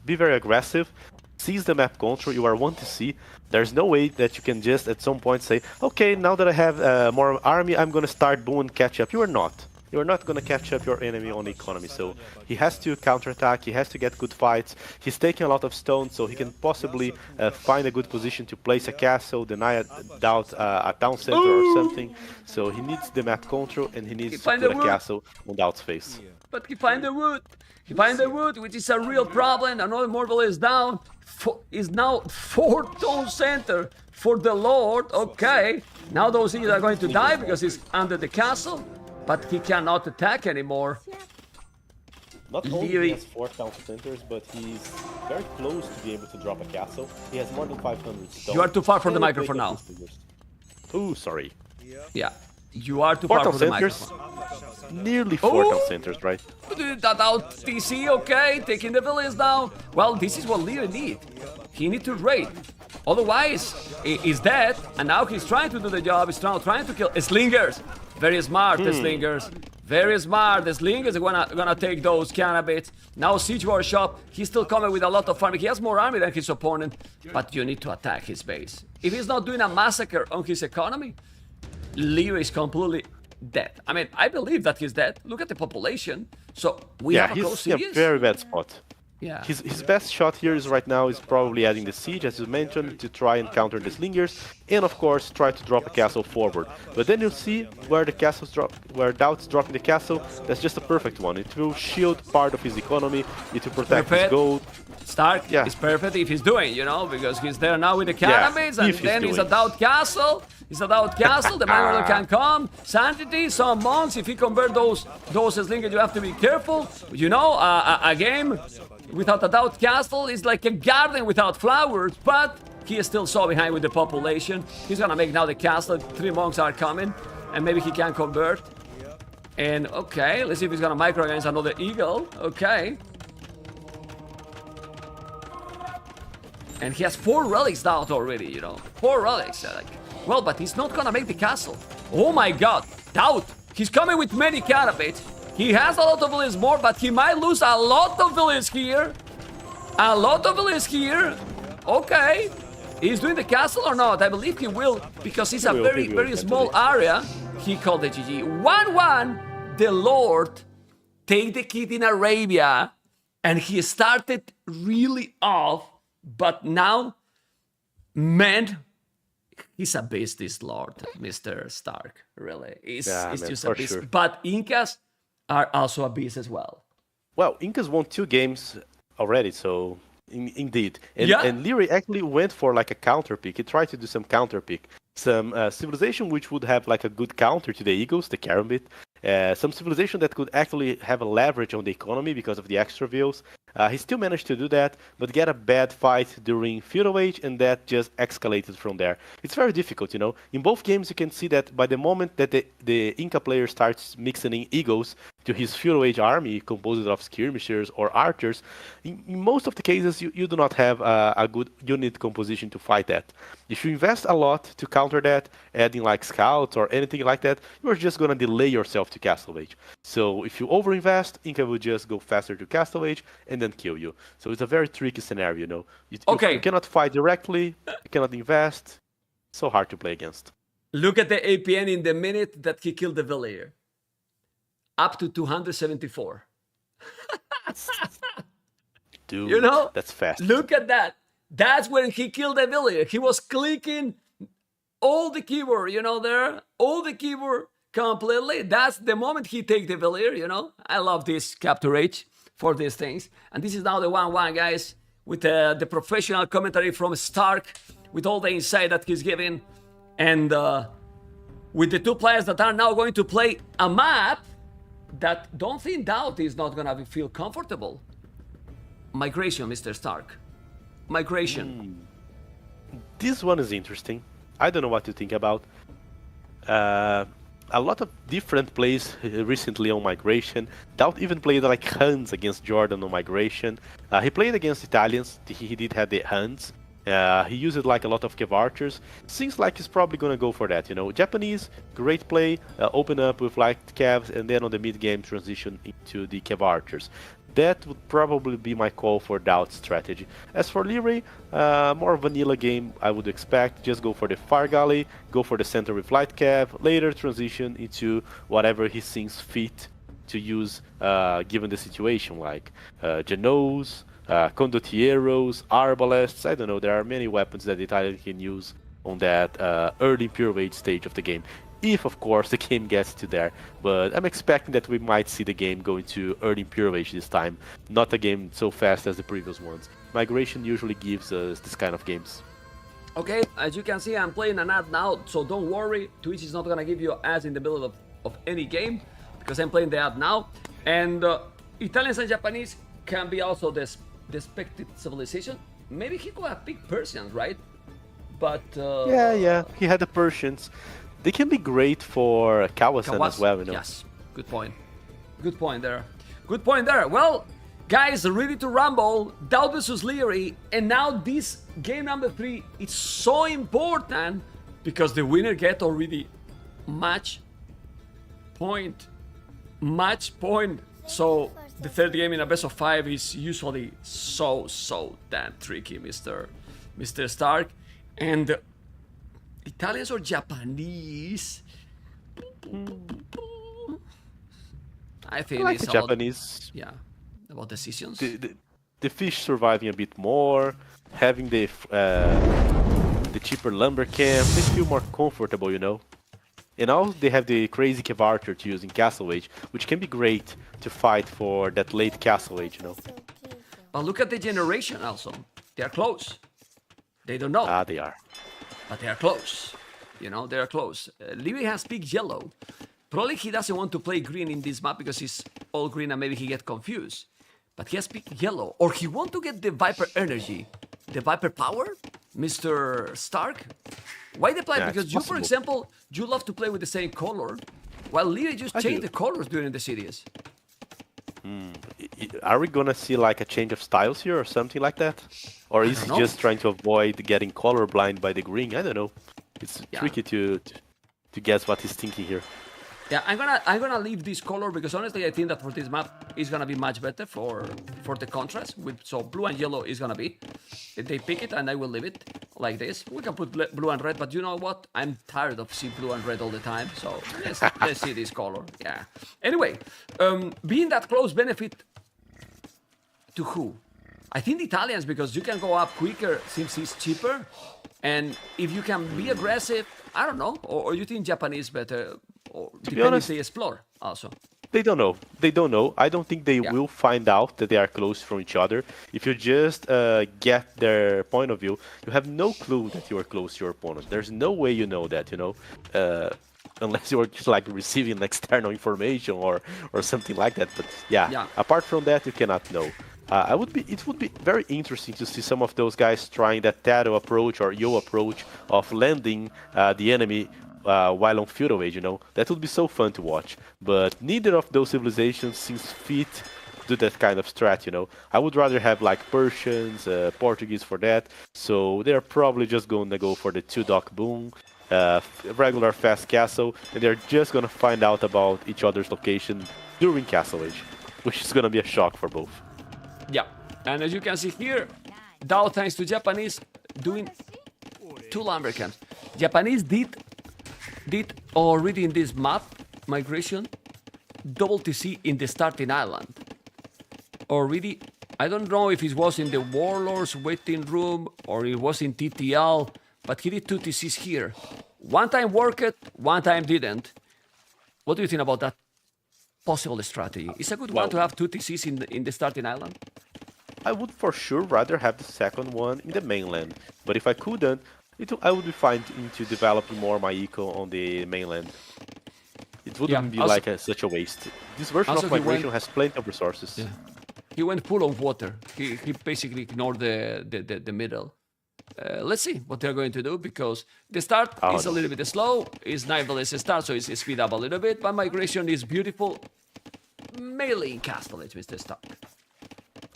be very aggressive, seize the map control, you are 1TC, there's no way that you can just at some point say, okay, now that I have more army, I'm gonna start doing catch up. You are not. you're not gonna catch up your enemy on economy. So he has to counterattack, he has to get good fights. He's taking a lot of stones, so he can possibly find a good position to place a castle, deny a town center or something. So he needs the map control, and he needs to put a castle on DAUT's face. But he find the wood. He find the wood, which is a real problem. Another mortal is down. Is now 4 town center for the Lord. Okay. Now those things are going to die because he's under the castle. But he cannot attack anymore. Not only he has 4 town centers, but he's very close to be able to drop a castle. He has more than 500 stones. You are too far from the microphone now. Oh, sorry. Yeah. You are too far from the microphone. Nearly 4 town centers, right? DAUT TC, okay, taking the village down. Well, this is what LIEREY need. He need to raid. Otherwise, he's dead, and now he's trying to do the job. He's now trying to kill slingers. Very smart, the slingers. Very smart. The slingers are gonna take those cannabis. Now siege workshop. He's still coming with a lot of army. He has more army than his opponent, but you need to attack his base. If he's not doing a massacre on his economy, LIEREY is completely dead. I mean, I believe that he's dead. Look at the population. So we have a close he's in a very bad spot. Yeah. His best shot here is right now is probably adding the siege, as you mentioned, to try and counter the slingers, and of course try to drop a castle forward. But then you'll see where the castles drop, where DAUT's dropping the castle. That's just a perfect one. It will shield part of his economy. It will protect his gold. Stark is perfect if he's doing, you know, because he's there now with the cannabis, and then he's a DAUT castle. It's a DAUT castle. The man can come. Sanity, some monks. If he convert those slingers, you have to be careful. You know, a game without a DAUT castle is like a garden without flowers, but he is still so behind with the population. He's gonna make now the castle. 3 monks are coming, and maybe he can convert. And okay, let's see if he's gonna micro against another eagle. Okay. And he has 4 relics DAUT already, you know. 4 relics. Like, well, but he's not gonna make the castle. Oh my god. DAUT. He's coming with many catapates. He has a lot of villages more, but he might lose a lot of villages here. A lot of villages here. Okay. He's doing the castle or not? I believe he will, because it's a very small area. He called the GG. 1-1. The Lord take the kid in Arabia, and he started really off, but now, man, he's a beast, this Lord, Mr. Stark. Really, he's just a beast. Sure. But Incas are also a beast as well. Well, Incas won 2 games already, so indeed. And LIEREY actually went for like a counter pick. He tried to do some counter pick. Some civilization which would have like a good counter to the Eagles, the Karambit. Some civilization that could actually have a leverage on the economy because of the extra views. He still managed to do that, but get a bad fight during Feudal Age, and that just escalated from there. It's very difficult, you know. In both games, you can see that by the moment that the Inca player starts mixing in Eagles to his Feudal Age army, composed of skirmishers or archers, in most of the cases, you do not have a good unit composition to fight that. If you invest a lot to counter that, adding like scouts or anything like that, you're just going to delay yourself to Castle Age. So if you overinvest, Inca will just go faster to Castle Age and then kill you. So it's a very tricky scenario, you know. You cannot fight directly, you cannot invest. So hard to play against. Look at the APN in the minute that he killed the villager. Up to 274. Dude, you know? That's fast. Look at that. That's when he killed the villager. He was clicking all the keyboard, you know, there. All the keyboard completely. That's the moment he take the villager, you know. I love this capture H for these things. And this is now the 1-1, guys, with the professional commentary from Stark, with all the insight that he's giving. And with the 2 players that are now going to play a map that don't think DAUT is not going to feel comfortable. Migration, Mr. Stark. Migration. This one is interesting. I don't know what to think about. A lot of different plays recently on Migration. DAUT even played like Huns against Jordan on Migration. He played against Italians. He did have the Huns. He used like a lot of Cav archers. Seems like he's probably gonna go for that, you know. Japanese, great play, open up with light Cavs, and then on the mid game transition into the Cav archers. That would probably be my call for DAUT strategy. As for LIEREYY, more vanilla game I would expect. Just go for the Fire Galley, go for the center with Light Cap, later transition into whatever he seems fit to use given the situation, like Genos, Condottieros, Arbalests. I don't know, there are many weapons that the Italian can use on that early Pure Age stage of the game. If, of course, the game gets to there. But I'm expecting that we might see the game going to early Pure Age this time. Not a game so fast as the previous ones. Migration usually gives us this kind of games. Okay, as you can see, I'm playing an ad now, so don't worry. Twitch is not gonna give you ads in the middle of any game, because I'm playing the ad now. And Italians and Japanese can be also the expected civilization. Maybe he could have picked Persians, right? But... Yeah, he had the Persians. They can be great for Kawasan as well, you know. Yes, good point. Good point there. Good point there. Well, guys, ready to rumble. DAUT versus LIEREYY. And now this game number 3 is so important because the winner get already match point. Match point. So the third game in a best of 5 is usually so damn tricky, Mr. Stark. And Italians or Japanese? I think I like it's the about, Japanese. yeah, about decisions. The fish surviving a bit more, having the cheaper lumber camp, they feel more comfortable, you know. And also they have the crazy Cave Archer to use in Castle Age, which can be great to fight for that late Castle Age, you know. But look at the generation also. They are close. They don't know. They are. But they are close. You know, they are close. LIEREYY has picked yellow. Probably he doesn't want to play green in this map because he's all green and maybe he get confused. But he has picked yellow. Or he want to get the Viper energy. The Viper power? Mr. Stark? Why they play? Yeah, because you, for example, you love to play with the same color. While LIEREYY just changed the colors during the series. Are we gonna see like a change of styles here or something like that? Or is he just trying to avoid getting colorblind by the green? I don't know. It's tricky to guess what he's thinking here. Yeah, I'm gonna leave this color because honestly I think that for this map it's gonna be much better for the contrast. So blue and yellow is gonna be. They pick it and I will leave it like this. We can put blue and red, but you know what? I'm tired of seeing blue and red all the time. So let's see this color. Yeah. Anyway, being that close benefit to who? I think the Italians, because you can go up quicker since it's cheaper, and if you can be aggressive, I don't know. Or you think Japanese better? Or depending if they explore also. They don't know. They don't know. I don't think they will find out that they are close from each other. If you just get their point of view, you have no clue that you are close to your opponent. There's no way you know that, you know, unless you are just like receiving external information or something like that. But yeah, apart from that, you cannot know. It would be very interesting to see some of those guys trying that TATOH approach or Yo approach of landing the enemy while on Feudal Age, you know. That would be so fun to watch. But neither of those civilizations seems fit to do that kind of strat, you know. I would rather have like Persians, Portuguese for that. So they're probably just going to go for the 2-dock boom, regular fast castle, and they're just going to find out about each other's location during Castle Age, which is going to be a shock for both. Yeah, and as you can see here, DAUT, thanks to Japanese, doing 2 lumber camps. Japanese did already in this map migration double TC in the starting island. Already, I don't know if it was in the Warlords waiting room or it was in TTL, but he did 2 TCs here. One time worked, one time didn't. What do you think about that possible strategy? It's a good one to have 2 TCs in the starting island. I would for sure rather have the second one in the mainland, but if I couldn't, I would be fine into developing more my eco on the mainland. It wouldn't be like such a waste. This version of migration has plenty of resources. Yeah. He went full of water. He basically ignored the middle. Let's see what they're going to do, because the start is a little bit slow. It's nevertheless a start, so it's speed up a little bit, but migration is beautiful. Mainly in Castle Age, Mr. Stark.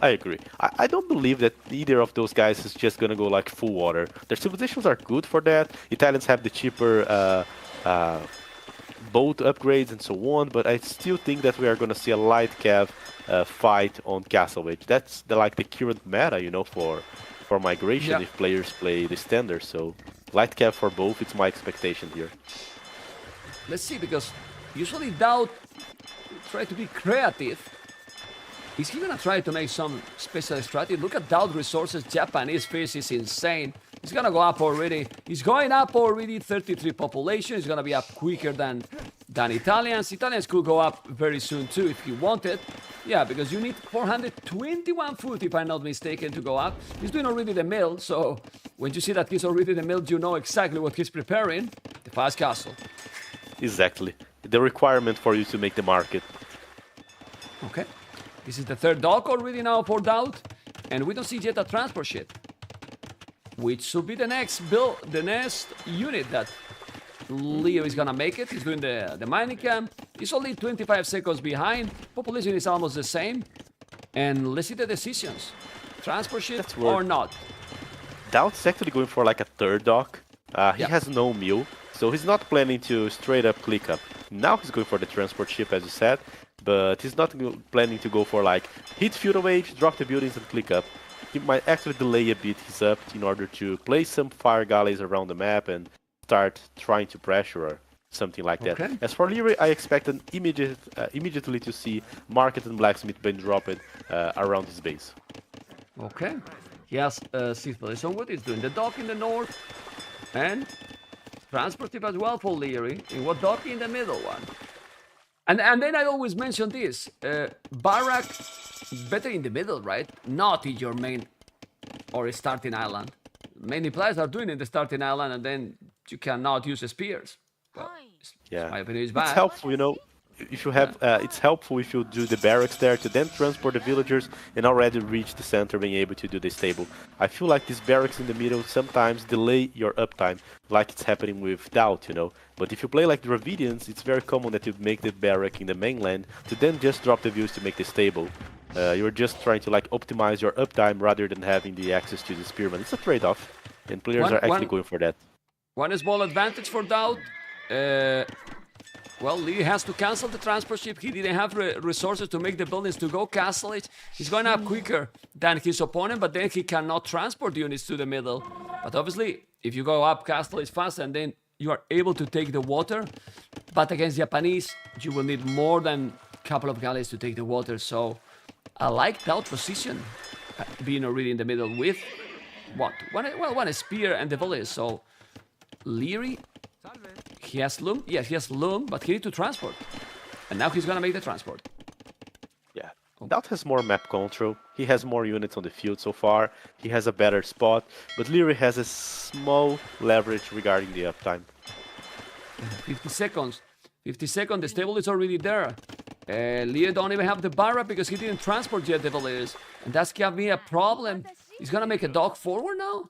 I agree. I don't believe that either of those guys is just gonna go like full water. Their civilizations are good for that. Italians have the cheaper boat upgrades and so on, but I still think that we are going to see a light cav fight on Castle Age. That's like the current meta, you know, for migration if players play the standard. So light cav for both, it's my expectation here. Let's see, because usually DAUT try to be creative. Is he gonna try to make some special strategy? Look at DAUT resources. Japanese fish is insane. He's gonna go up already. He's going up already. 33 population. He's gonna be up quicker than Italians. Italians could go up very soon too if he wanted. Yeah, because you need 421 food, if I'm not mistaken, to go up. He's doing already the mill, so when you see that he's already the mill, you know exactly what he's preparing. The fast castle. Exactly. The requirement for you to make the market. Okay. This is the third dock already now for DAUT, and we don't see yet a transport ship, which should be the next unit that Leo is gonna make it. He's doing the mining camp. He's only 25 seconds behind. Population is almost the same. And let's see the decisions. Transport ship or not. DAUT's actually going for like a third dock. He has no mill, so he's not planning to straight up click up. Now he's going for the transport ship, as you said, but he's not planning to go for like hit feudal age, drop the buildings and click up. He might actually delay a bit his up in order to place some fire galleys around the map and start trying to pressure or something like that. Okay. As for Leery, I expect an immediately to see market and blacksmith being dropped around his base. Okay. He has 6 players. So what he's doing? The dock in the north and transport ship as well for Leery. And what dock in the middle one? And then I always mention this. Barrack, better in the middle, right? Not in your main or starting island. Many players are doing it in the starting island, and then you cannot use the spears. Well, my opinion is bad. It's helpful, you know. If you have, it's helpful if you do the barracks there to then transport the villagers and already reach the center, being able to do the stable. I feel like these barracks in the middle sometimes delay your uptime, like it's happening with DAUT, you know. But if you play like Dravidians, it's very common that you make the barrack in the mainland to then just drop the views to make the stable. You're just trying to like optimize your uptime rather than having the access to the spearman. It's a trade-off, and players are actually going for that. One small advantage for DAUT. Well, Lee has to cancel the transport ship. He didn't have resources to make the buildings to go castle it. He's going up quicker than his opponent, but then he cannot transport units to the middle. But obviously, if you go up castle it fast and then you are able to take the water, but against Japanese, you will need more than a couple of galleys to take the water. So I like DAUT position being already in the middle with what? One spear and the village. So Leery, he has loom. Yes, he has loom, but he needs to transport. And now he's gonna make the transport. Yeah, DAUT has more map control. He has more units on the field so far. He has a better spot, but Leery has a small leverage regarding the uptime. 50 seconds. 50 seconds. The stable is already there. Leo don't even have the barrack because he didn't transport yet the villagers. And that's gonna be a problem. He's gonna make a dock forward now?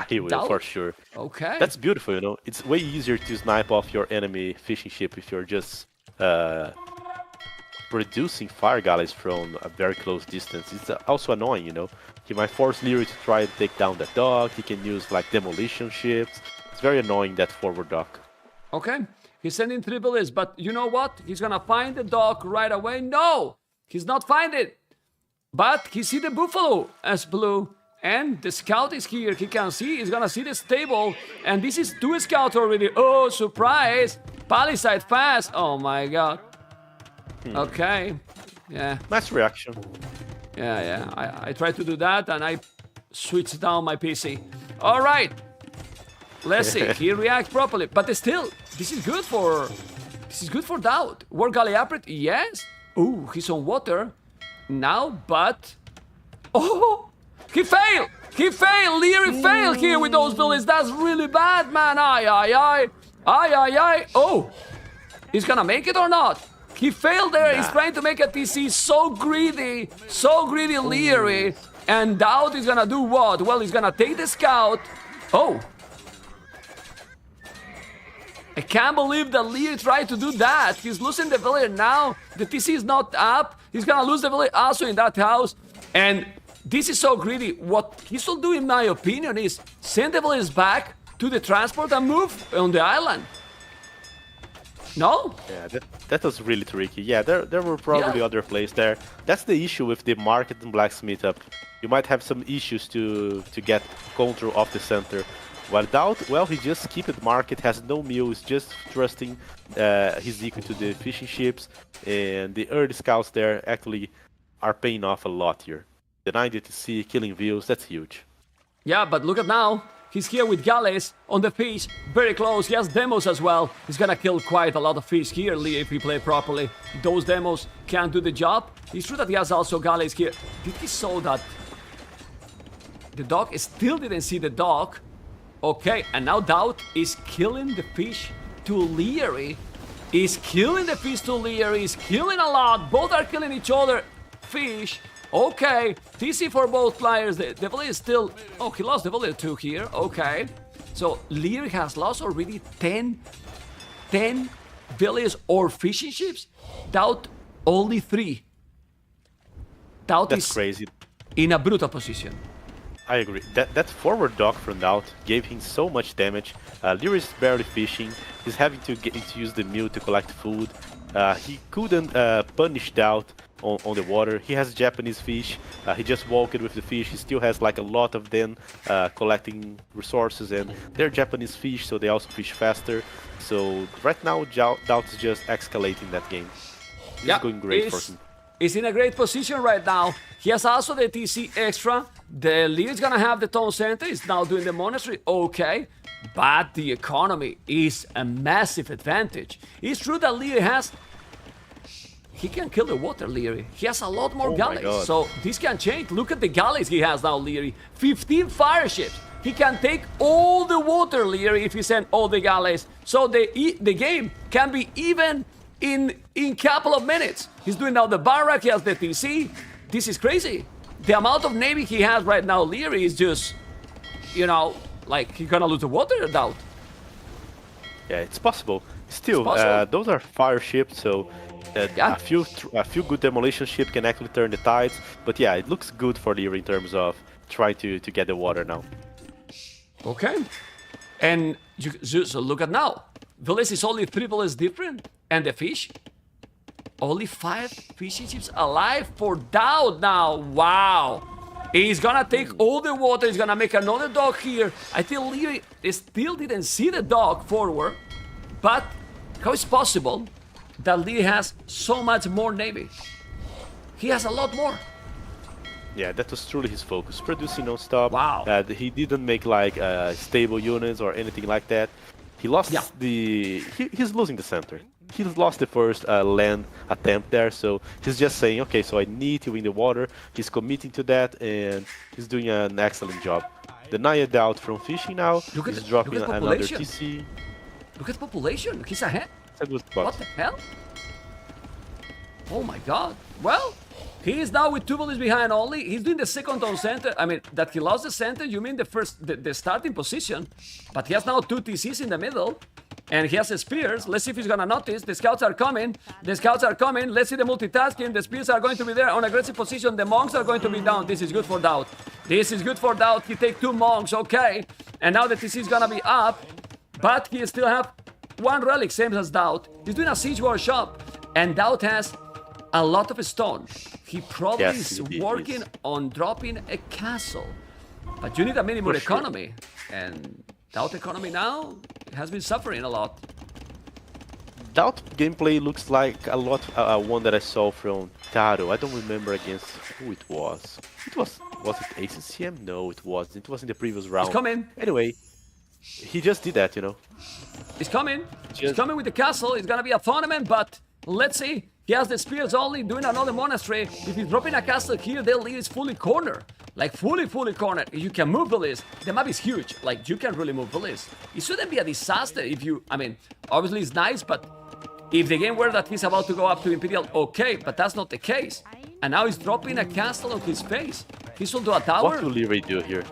He will, for sure. Okay. That's beautiful, you know. It's way easier to snipe off your enemy fishing ship if you're just producing fire galleys from a very close distance. It's also annoying, you know. He might force Leery to try and take down the dock. He can use like demolition ships. It's very annoying, that forward dock. Okay. He's sending 3 villagers, but you know what? He's gonna find the dock right away. No! He's not find it. But he see the buffalo as blue, and the scout is here. He can see. He's gonna see the stable, and this is 2 scouts already. Oh, surprise! Palisade fast. Oh my god. Okay. Yeah. Nice reaction. Yeah. I tried to do that, and I switched down my PC. All right. Let's see. He reacts properly, but still, this is good for DAUT. War galley upgrade. Yes. Ooh, he's on water. Now, but... Oh! He failed! He failed! Leery failed here with those buildings. That's really bad, man. Aye. Oh! He's gonna make it or not? He failed there. Nah. He's trying to make a TC. So greedy, Leery. And DAUT is gonna do what? Well, he's gonna take the scout. Oh! I can't believe that Leery tried to do that. He's losing the village now. The TC is not up. He's gonna lose the village also in that house. And this is so greedy. What he should do, in my opinion, is send the village back to the transport and move on the island. No? Yeah, that was really tricky. Yeah, there were probably Yeah. other plays there. That's the issue with the market and blacksmith up. You might have some issues to get control of the center. While DAUT, well, he just keep it market, has no meal, is just trusting his equal to the fishing ships, and the early scouts there actually are paying off a lot here. The 90 TC, killing views, that's huge. Yeah, but look at now. He's here with Gales on the fish, very close. He has demos as well. He's gonna kill quite a lot of fish here, Lee, if he play properly. Those demos can't do the job. It's true that he has also Gales here. Did he saw that? The dog still didn't see the dog. Okay, and now DAUT is killing the fish to Leery. He's killing the fish to Leery. He's killing a lot. Both are killing each other. Fish. Okay, TC for both players. The village is still... Oh, he lost the village 2 here. Okay. So, Leery has lost already 10 villages or fishing ships. DAUT only 3. DAUT That's is crazy. in a brutal position. I agree. That forward dog from DAUT gave him so much damage. Leery is barely fishing. He's having to use the mill to collect food. He couldn't punish DAUT on the water. He has Japanese fish. He just walked with the fish. He still has like a lot of them collecting resources, and they're Japanese fish, so they also fish faster. So right now, DAUT is just escalating that game. It's going great for him. He's in a great position right now. He has also the TC extra. The lead is gonna have the town center. He's now doing the monastery. Okay. But the economy is a massive advantage. It's true that Leery has... He can kill the water, Leery. He has a lot more galleys. So this can change. Look at the galleys he has now, Leery. 15 fire ships. He can take all the water, Leery, if he send all the galleys. So the game can be even in couple of minutes. He's doing now the barrack, he has the TC. This is crazy. The amount of navy he has right now, Leery, is just, you know, like he's gonna lose the water, DAUT. Yeah, it's possible. Still, It's possible. those are fire ships, so a few good demolition ships can actually turn the tides. But yeah, it looks good for Leery in terms of trying to get the water now. Okay. And so look at now. Village is only 3 villages different. And the fish? Only 5 fishing ships alive for DAUT now. Wow. He's gonna take all the water. He's gonna make another dock here. I think Leery still didn't see the dock forward. But how is it possible that Leery has so much more navy? He has a lot more. Yeah, that was truly his focus, producing non-stop. Wow. He didn't make like stable units or anything like that. He lost he's losing the center. He lost the first land attempt there, so he's just saying, okay, so I need to win the water. He's committing to that, and he's doing an excellent job. The Naya DAUT from fishing now. He's dropping another TC. Look at the population. He's ahead. It's a good spot. What the hell? Oh my god. Well, he is now with 2 villages behind only. He's doing the second on center. I mean, that he lost the center, you mean the starting position. But he has now 2 TCs in the middle. And he has the spears. Let's see if he's gonna notice. The scouts are coming. The scouts are coming. Let's see the multitasking. The spears are going to be there on aggressive position. The monks are going to be down. This is good for DAUT. This is good for DAUT. He take 2 monks, okay. And now the TC is gonna be up. But he still have 1 relic, same as DAUT. He's doing a siege workshop. And DAUT has a lot of stone. He probably is working on dropping a castle. But you need a minimum economy. And DAUT economy now has been suffering a lot. DAUT gameplay looks like a lot one that I saw from TATOH. I don't remember against who it was. Was it ACCM? No, it wasn't. It was in the previous round. He's coming. Anyway, he just did that, you know. He's coming. He's coming with the castle. It's gonna be a tournament, but let's see. He has the spears only, doing another monastery. If he's dropping a castle here, they'll leave is fully cornered. Like fully cornered. You can move the list. The map is huge. Like you can really move the list. It shouldn't be a disaster if you, I mean, obviously it's nice, but if the game were that he's about to go up to Imperial, okay, but that's not the case. And now he's dropping a castle on his face. He should do a tower. What will Leery do here?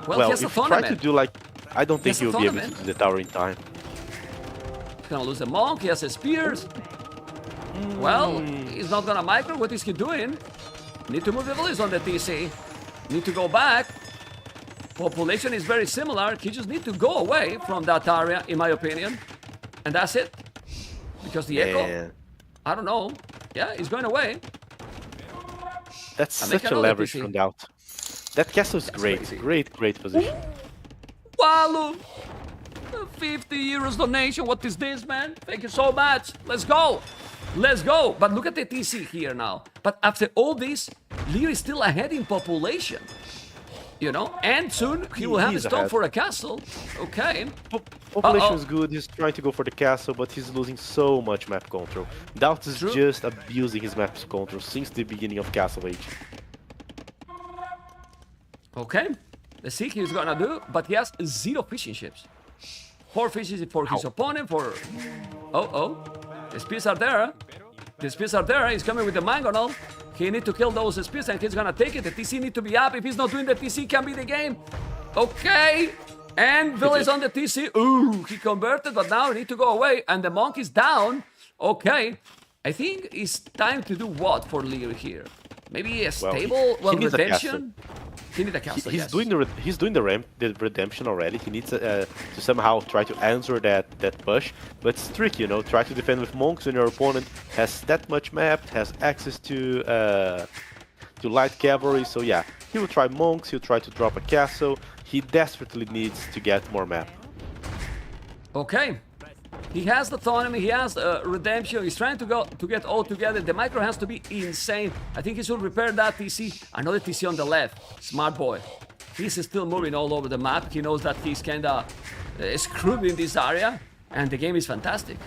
Well, he has a if you tournament. try to do like, I don't think he'll be able to do the tower in time. He's gonna lose the monk. He has his spears. Well, he's not gonna micro. What is he doing? Need to move the village on the TC. Need to go back. Population is very similar. He just need to go away from that area, in my opinion. And that's it. Because the Echo, And I don't know. Yeah, it's going away. that's And they such a can leverage OTP. from DAUT. That castle is great. crazy. Great position. Wallo! 50 euros donation. What is this, man? Thank you so much. Let's go. Let's go. But look at the TC here now. But after all this, Lear is still ahead in population. You know? And soon he will have a He's stone ahead. for a castle. Okay. Population Uh-oh. is good, he's trying to go for the castle, but he's losing so much map control. DAUT is True. just abusing his map control since the beginning of Castle Age. Okay. Let's see what he's gonna do. But he has 0 fishing ships. 4 fishing ships for his opponent. For oh, the spears are there. The spears are there. He's coming with the mangonel. He need to kill those spears and he's gonna take it. The TC need to be up. If he's not doing the TC, can be the game. Okay. And Bill is on the TC. Ooh, he converted, but now he need to go away. And the monk is down. Okay. I think it's time to do what for Lear here? Maybe a stable, he needs a redemption? He needs a castle, He's yes. doing the redemption already. He needs to somehow try to answer that push, but it's tricky, you know. Try to defend with monks when your opponent has that much map, has access to light cavalry. So yeah, he will try monks. He'll try to drop a castle. He desperately needs to get more map. Okay. He has the autonomy, he has redemption, he's trying to get all together. The micro has to be insane. I think he should repair that TC. Another TC on the left. Smart boy. He's still moving all over the map. He knows that he's kinda screwed in this area. And the game is fantastic.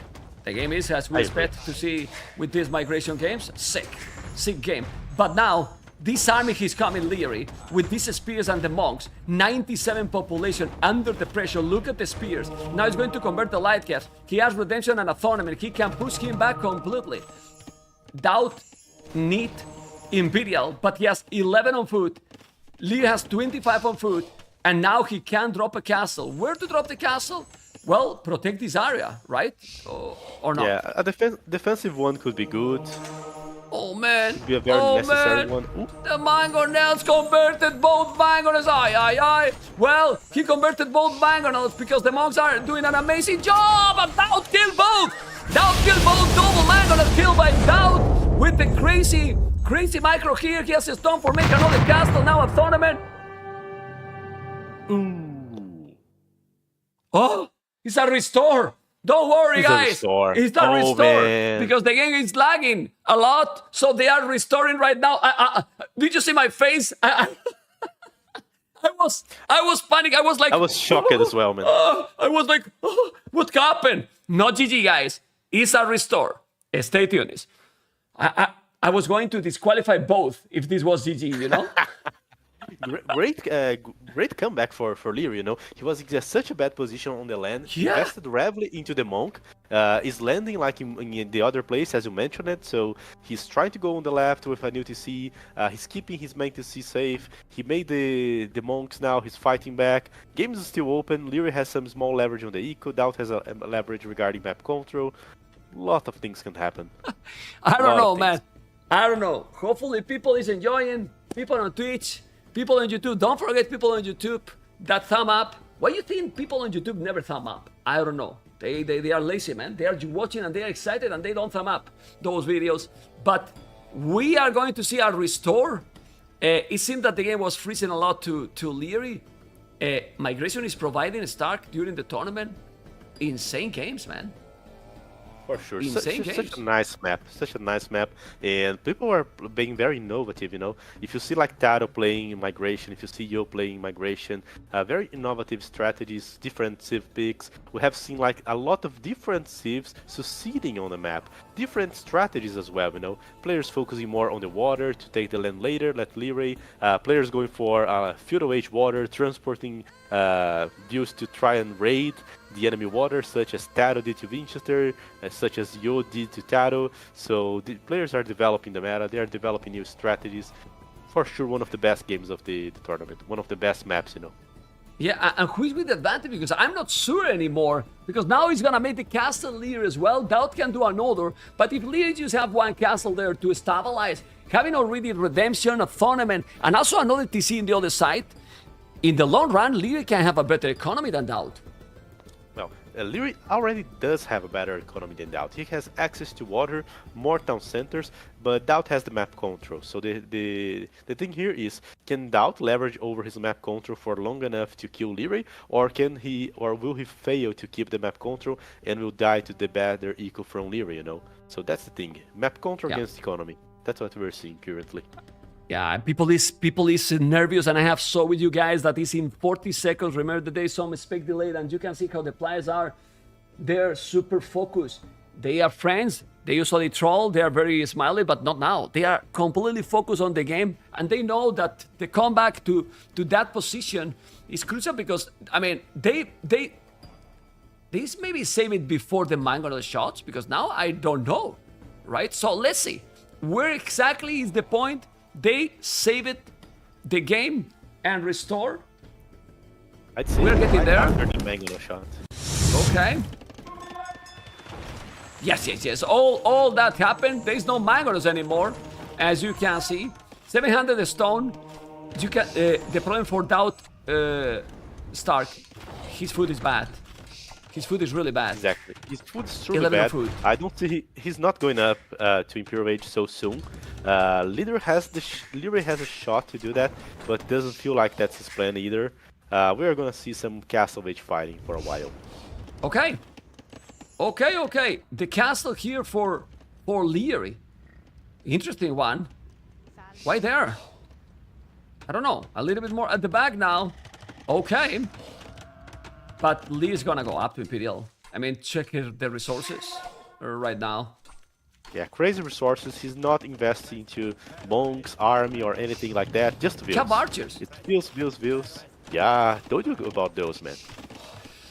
The game is, as we expect to see with these migration games, sick game. But now, this army he's coming, Leery, with these spears and the monks, 97 population under the pressure. Look at the spears. Now he's going to convert the light caps. He has redemption and autonomy. He can push him back completely. DAUT need Imperial, but he has 11 on foot. Lear has 25 on foot, and now he can drop a castle. Where to drop the castle? Well, protect this area, right? Or not? Yeah, a defensive one could be good. Oh man! Be a very necessary man. one. Ooh. The mangonels converted both mangonels. Aye. Well, he converted both mangonels because the monks are doing an amazing job. And DAUT killed both. DAUT killed both. Double mangonels killed by DAUT with the crazy micro here. He has a stone for making another castle. Now a tournament. Ooh. Oh, it's a restore. Don't worry, It's a guys. restore. It's a Oh, restore man. because the game is lagging a lot, so they are restoring right now. Did you see my face? I was panicking. I was like, I was shocked as well, man. I was like, what happened? Not GG, guys. It's a restore. Stay tuned. I was going to disqualify both if this was GG, you know. Great comeback for Lear, you know. He was in such a bad position on the land. Yeah. Invested heavily into the monk. Is landing like in the other place, as you mentioned it. So he's trying to go on the left with a new TC. He's keeping his main TC safe. He made the monks now. He's fighting back. Game is still open. Lear has some small leverage on the eco. DAUT has a leverage regarding map control. A lot of things can happen. I don't know, man. I don't know. Hopefully people is enjoying. People on Twitch. People on YouTube, don't forget people on YouTube, that thumb up. Why you think people on YouTube never thumb up? I don't know. They are lazy, man. They are watching and they are excited and they don't thumb up those videos. But we are going to see a restore. It seemed that the game was freezing a lot to Leery. Migration is providing Stark during the tournament. Insane games, man. For sure. Insane Such a nice map, and people are being very innovative, you know. If you see like TATOH playing migration, if you see Yo playing migration, very innovative strategies, different civ picks. We have seen like a lot of different civs succeeding on the map, different strategies as well, you know. Players focusing more on the water to take the land later, like LIEREYY. Players going for feudal age water, transporting views to try and raid the enemy water, such as TATOH did to Winchester, such as Yo did to TATOH. So the players are developing the meta, they are developing new strategies. For sure, one of the best games of the tournament, one of the best maps, you know. Yeah, and who is with the advantage? Because I'm not sure anymore. Because now he's gonna make the castle Lear as well. DAUT can do another. But if Lear just have one castle there to stabilize, having already redemption, a tournament, and also another TC in the other side, in the long run, Lear can have a better economy than DAUT. Well, Leary already does have a better economy than DAUT. He has access to water, more town centers, but DAUT has the map control. So the thing here is, can DAUT leverage over his map control for long enough to kill Leary, or will he fail to keep the map control and will die to the better eco from Leary, you know? So that's the thing. Map control against economy. That's what we're seeing currently. Yeah, and people is nervous, and I have saw with you guys that is in 40 seconds. Remember that there is some spec delayed, and you can see how the players are. They're super focused. They are friends. They usually troll. They are very smiley, but not now. They are completely focused on the game, and they know that the comeback to that position is crucial because I mean they maybe save it before the mango shots because now I don't know, right? So let's see where exactly is the point. They save it, the game, and restore. I'd say we're getting there. After the mango shot. Okay. Yes. All that happened. There's no mangoes anymore, as you can see. 700 stone. You can. The problem for DAUT Stark, his food is bad. His food is really bad. Exactly. His food is really bad. Food. I don't see he's not going up to Imperial Age so soon. Leader has a shot to do that, but doesn't feel like that's his plan either. We are gonna see some Castle Age fighting for a while. Okay. The castle here for Liereyi. Interesting one. Why there? I don't know. A little bit more at the back now. Okay. But Lee is gonna go up to Imperial. I mean, check the resources right now. Yeah, crazy resources. He's not investing into monks, army, or anything like that. Just views. Cav archers. It's views. Yeah, told you about those, man.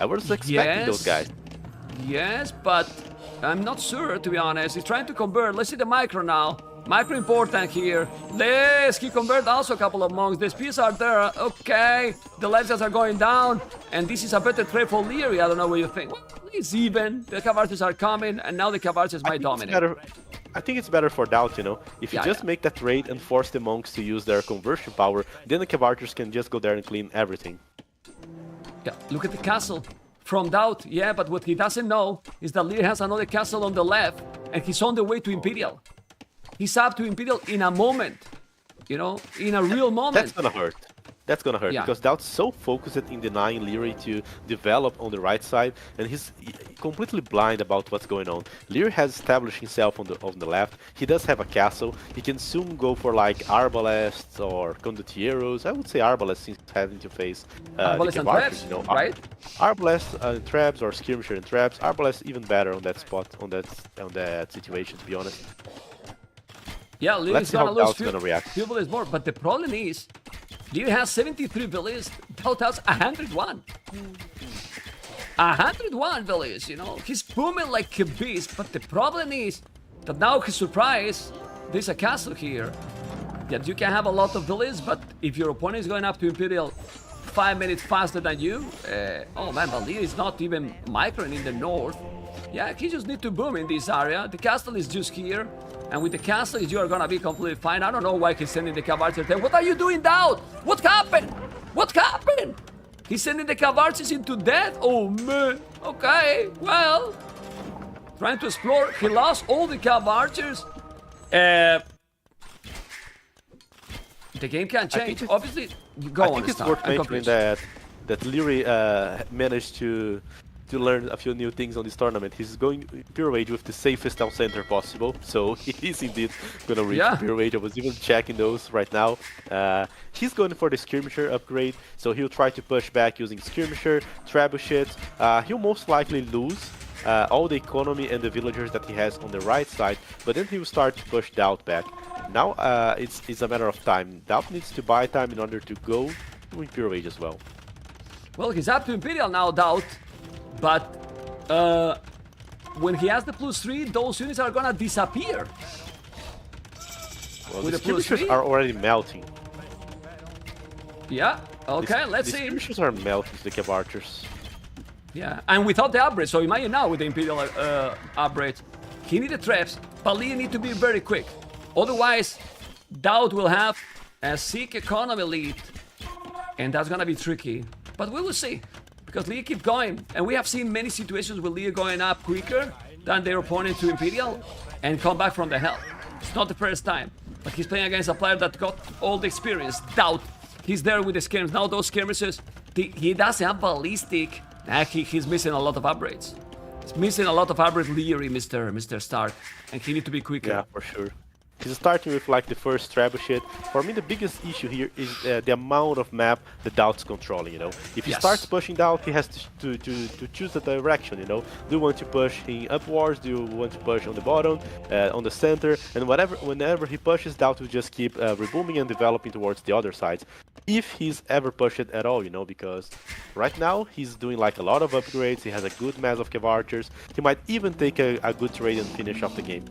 I was expecting those guys. Yes, but I'm not sure, to be honest. He's trying to convert. Let's see the micro now. Micro important here. Yes, he converted also a couple of monks. The spears are there. Okay, the legends are going down. And this is a better trade for Liereyi. I don't know what you think. Well, it's even. The Cav archers are coming, and now the Cav archers might dominate. I think it's better for DAUT, you know. If you just make that trade and force the monks to use their conversion power, then the Cav archers can just go there and clean everything. Yeah, look at the castle. From DAUT, yeah, but what he doesn't know is that Liereyi has another castle on the left, and he's on the way to Imperial. He's up to Imperial in a moment, you know, in a real moment. That's gonna hurt. That's gonna hurt because DAUT's so focused in denying Liereyi to develop on the right side, and he's completely blind about what's going on. Liereyi has established himself on the left. He does have a castle. He can soon go for like Arbalests or Condottieros. I would say Arbalest since having to face Arbalest and traps, you know, right? Arbalest and traps or skirmisher and traps. Arbalest even better on that spot, on that situation, to be honest. Yeah, Liereyi's gonna lose few villages more, but the problem is Liereyi has 73 villages, DAUT has 101. 101 villages, you know. He's booming like a beast, but the problem is that now he's surprised there's a castle here. That you can have a lot of villages, but if your opponent is going up to Imperial 5 minutes faster than you, oh man, but Liereyi is not even microing in the north. Yeah, he just need to boom in this area. The castle is just here. And with the castle, you are gonna be completely fine. I don't know why he's sending the Cav archers there. What are you doing, DAUT? What happened? What happened? He's sending the Cav archers into death? Oh man. Okay, well. Trying to explore. He lost all the Cav archers. The game can change. Obviously, you go on. I think it's worth mentioning that Liereyi managed to learn a few new things on this tournament. He's going Imperial Age with the safest town center possible, so he's indeed gonna reach Imperial Age. I was even checking those right now. He's going for the Skirmisher upgrade, so he'll try to push back using Skirmisher, Trebuchet. He'll most likely lose all the economy and the villagers that he has on the right side, but then he will start to push DAUT back. Now it's a matter of time. DAUT needs to buy time in order to go to Imperial Age as well. Well, he's up to Imperial now, DAUT. But when he has the +3, those units are gonna disappear. Well, the skirmishers are already melting. Yeah, okay, let's see. The skirmishers are melting the Cav archers. Yeah, and without the upgrade, so imagine now with the Imperial upgrade. He needed traps, but Lee need to be very quick. Otherwise, DAUT will have a sick economy lead. And that's gonna be tricky. But we will see. because Lier keep going, and we have seen many situations with Lier going up quicker than their opponent to Imperial and come back from the hell. It's not the first time, but he's playing against a player that got all the experience. DAUT, he's there with the skirmishes. Now those skirmishes, he doesn't have ballistic. He's missing a lot of upgrades. He's missing a lot of upgrades, Leery, Mr. Stark, and he needs to be quicker. Yeah, for sure. He's starting with like the first trebuchet. For me, the biggest issue here is the amount of map the DAUT's controlling, you know. If he starts pushing DAUT, he has to choose the direction, you know. Do you want to push him upwards? Do you want to push on the bottom, on the center? And whenever he pushes, DAUT will just keep rebooming and developing towards the other sides. If he's ever pushed it at all, you know, because right now he's doing like a lot of upgrades. He has a good mass of cav archers. He might even take a good trade and finish off the game.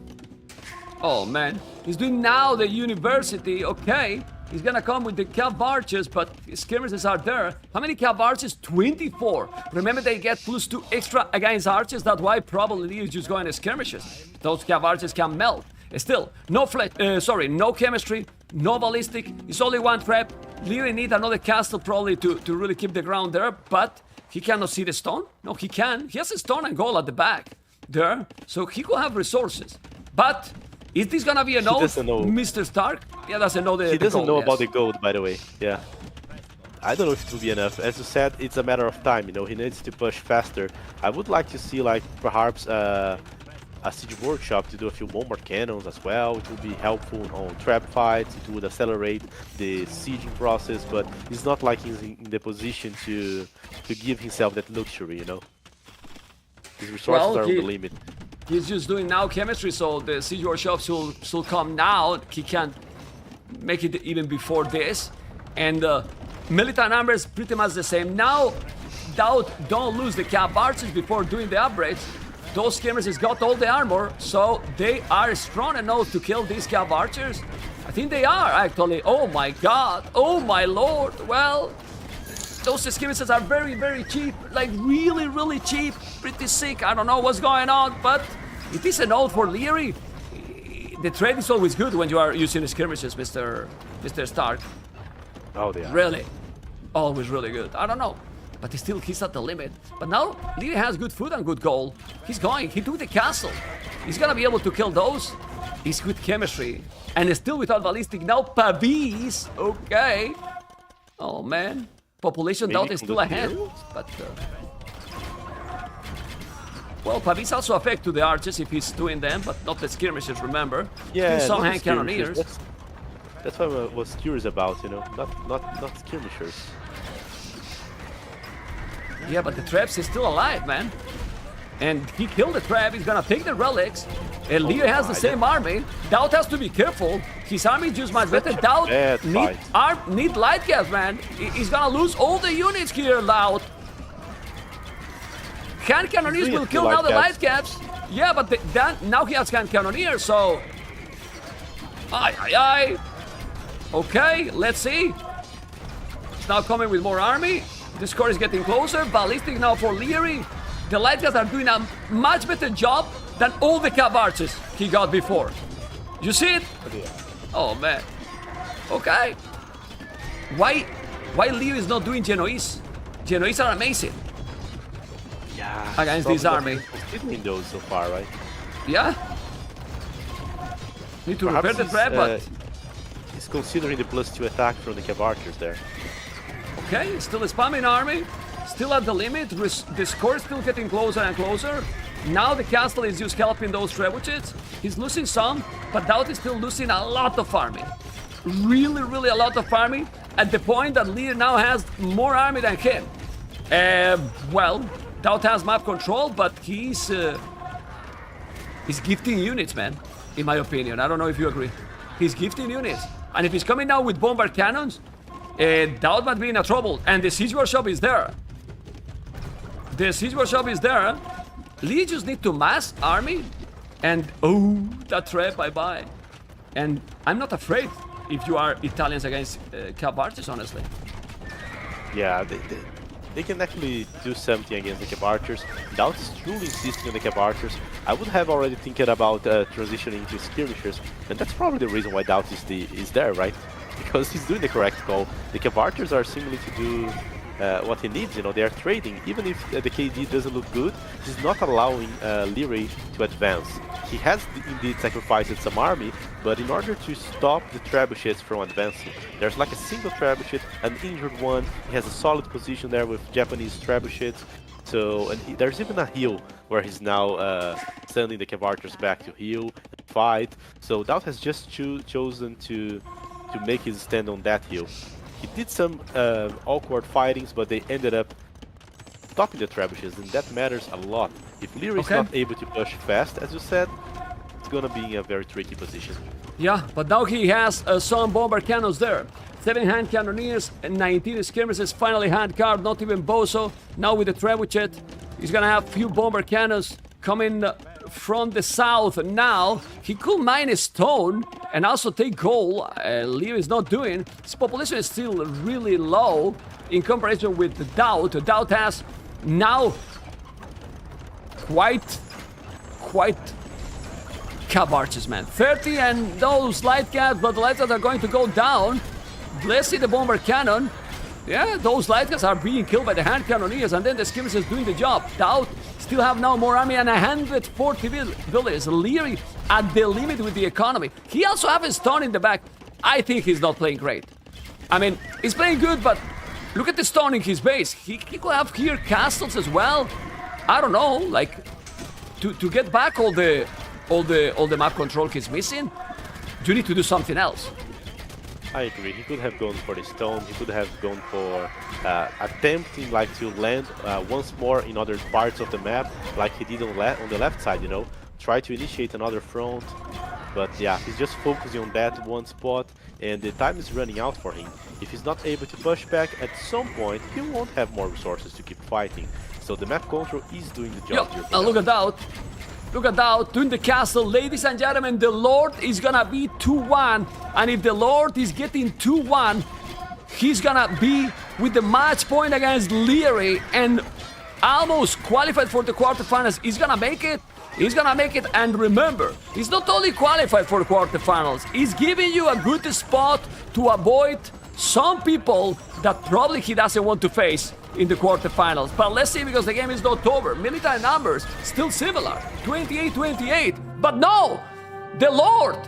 Oh man, he's doing now the university, okay. He's gonna come with the cav archers, but his skirmishes are there. How many cav archers? 24. Remember, they get +2 extra against archers. That's why probably he's just going to skirmishes. Those cav archers can melt. Still, no no chemistry, no ballistic. It's only one trap. Leery need another castle probably to really keep the ground there, but he cannot see the stone. No, he can. He has a stone and goal at the back there, so he could have resources. But is this gonna be a no, Mr. Stark? Yeah, doesn't know the He doesn't gold, know yes. about the gold, by the way. Yeah. I don't know if it will be enough. As you said, it's a matter of time, you know. He needs to push faster. I would like to see, like, perhaps a siege workshop to do a few bombard cannons as well. It would be helpful on trap fights. It would accelerate the sieging process, but it's not like he's in the position to give himself that luxury, you know. His resources are on the limit. He's just doing now chemistry, so the siege workshop should come now. He can't make it even before this. And military numbers pretty much the same. Now, DAUT don't lose the cav archers before doing the upgrades. Those skirmishers got all the armor, so they are strong enough to kill these cav archers. I think they are, actually. Oh my god. Oh my lord. Well, those skirmishes are very, very cheap. Like, really, really cheap. Pretty sick. I don't know what's going on, but it is a note for Leery. The trade is always good when you are using skirmishes, Mr. Stark. Oh, they are. Really. Always really good. I don't know. But still, he's at the limit. But now, Leery has good food and good goal. He's going. He took the castle. He's gonna be able to kill those. He's good chemistry. And still without ballistic. Now, Pavis. Okay. Oh, man. Population DAUT is still ahead. But, well, Pavis also affect to the archers if he's doing them, but not the skirmishes, remember? Yeah, some hand cannoneers. That's what I was curious about, you know, not skirmishers. Yeah, but the traps is still alive, man. And he killed the trap, he's gonna take the relics. And Leer has the same army. DAUT has to be careful. His army is just much better. DAUT need light gas, man. He's gonna lose all the units here, DAUT. Hand cannoneers will kill now the light caps. Yeah, but now he has hand cannoneers, so... Aye. Okay, let's see. It's now coming with more army. The score is getting closer. Ballistic now for Leery. The light guys are doing a much better job than all the cav archers he got before. You see it? Oh man. Okay. Why Leery is not doing Genoese? Genoese are amazing. Yeah. Against this army. Hitting those so far, right? Yeah. Need to repair the trap, but he's considering the +2 attack from the cav archers there. okay, still a spamming army. Still at the limit. The score is still getting closer and closer. Now the castle is just helping those trebuchets. He's losing some, but DAUT is still losing a lot of army. Really, really a lot of army. At the point that Leer now has more army than him. Well, DAUT has map control, but he's gifting units, man. In my opinion, I don't know if you agree. He's gifting units, and if he's coming now with bombard cannons, DAUT might be in a trouble. And the siege workshop is there. The siege workshop is there. Lee just need to mass army, and oh, that trap, bye-bye. And I'm not afraid if you are Italians against cav archers, honestly. Yeah, they can actually do something against the cav archers. DAUT is truly insisting on the cav archers. I would have already thinking about transitioning to skirmishers, and that's probably the reason why DAUT is there, right? Because he's doing the correct call. The cav archers are seemingly to do what he needs. You know, they are trading. Even if the KD doesn't look good, he's not allowing LIEREY to advance. He has indeed sacrificed some army, but in order to stop the trebuchets from advancing, there's like a single trebuchet, an injured one. He has a solid position there with Japanese trebuchets. So, and there's even a heal where he's now sending the Cavarters back to heal and fight. So DAUT has just chosen to make his stand on that hill. He did some awkward fightings, but they ended up stopping the trebuchets, and that matters a lot. If LIEREY is not able to push fast, as you said, it's gonna be in a very tricky position. Yeah, but now he has some bomber cannons there. 7 hand cannoneers and 19 skirmishers, finally hand card, not even Bozo. Now with the trebuchet, he's gonna have few bomber cannons coming from the south. Now he could mine a stone and also take gold. LIEREY is not doing. His population is still really low in comparison with the DAUT. DAUT has now quite Cavarters, man. 30 and those light cats, but the light cats are going to go down. Let's see the bomber cannon. Yeah, those light cats are being killed by the hand cannoneers, and then the skirmishers doing the job. DAUT still have now more army and 140 villages. LIEREY at the limit with the economy. He also have a stone in the back. I think he's not playing great. I mean, he's playing good, but look at the stone in his base. He could have here castles as well. I don't know, like to get back all the map control he's missing. You need to do something else. I agree. He could have gone for the stone. He could have gone for attempting like to land once more in other parts of the map, like he did on the left side. You know, try to initiate another front. But yeah, he's just focusing on that one spot, and the time is running out for him. If he's not able to push back, at some point he won't have more resources to keep fighting. So the map control is doing the job. Look at DAUT. Look at DAUT doing the castle. Ladies and gentlemen, the Lord is gonna be 2-1. And if the Lord is getting 2-1, he's gonna be with the match point against LIEREY and almost qualified for the quarterfinals. He's gonna make it. He's gonna make it. And remember, he's not only qualified for the quarterfinals, he's giving you a good spot to avoid some people that probably he doesn't want to face in the quarterfinals. But let's see, because the game is not over. Military numbers still similar, 28-28. But no, the Lord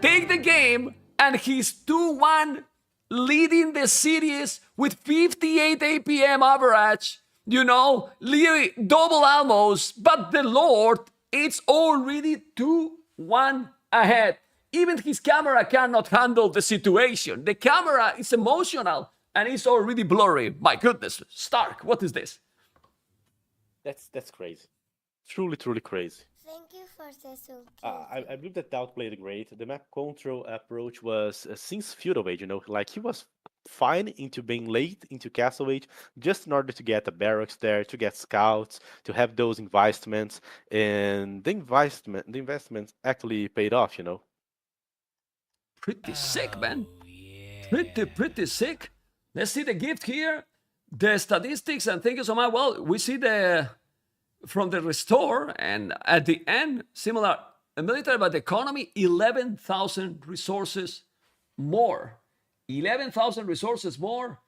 take the game, and he's 2-1 leading the series with 58 APM average. You know, LIEREY double almost, but the Lord, it's already 2-1 ahead. Even his camera cannot handle the situation. The camera is emotional and it's already blurry. My goodness, Stark, what is this? That's crazy. Truly crazy. Thank you for the sub. I believe that DAUT played great. The map control approach was since Feudal Age, you know, like he was fine into being late into Castle Age, just in order to get a barracks there, to get scouts, to have those investments, and the investments actually paid off, you know. Pretty sick, man. Pretty sick. Let's see the gift here, the statistics, and thank you so much. Well, we see from the restore, and at the end, similar military, but the economy, 11,000 resources more. 11,000 resources more.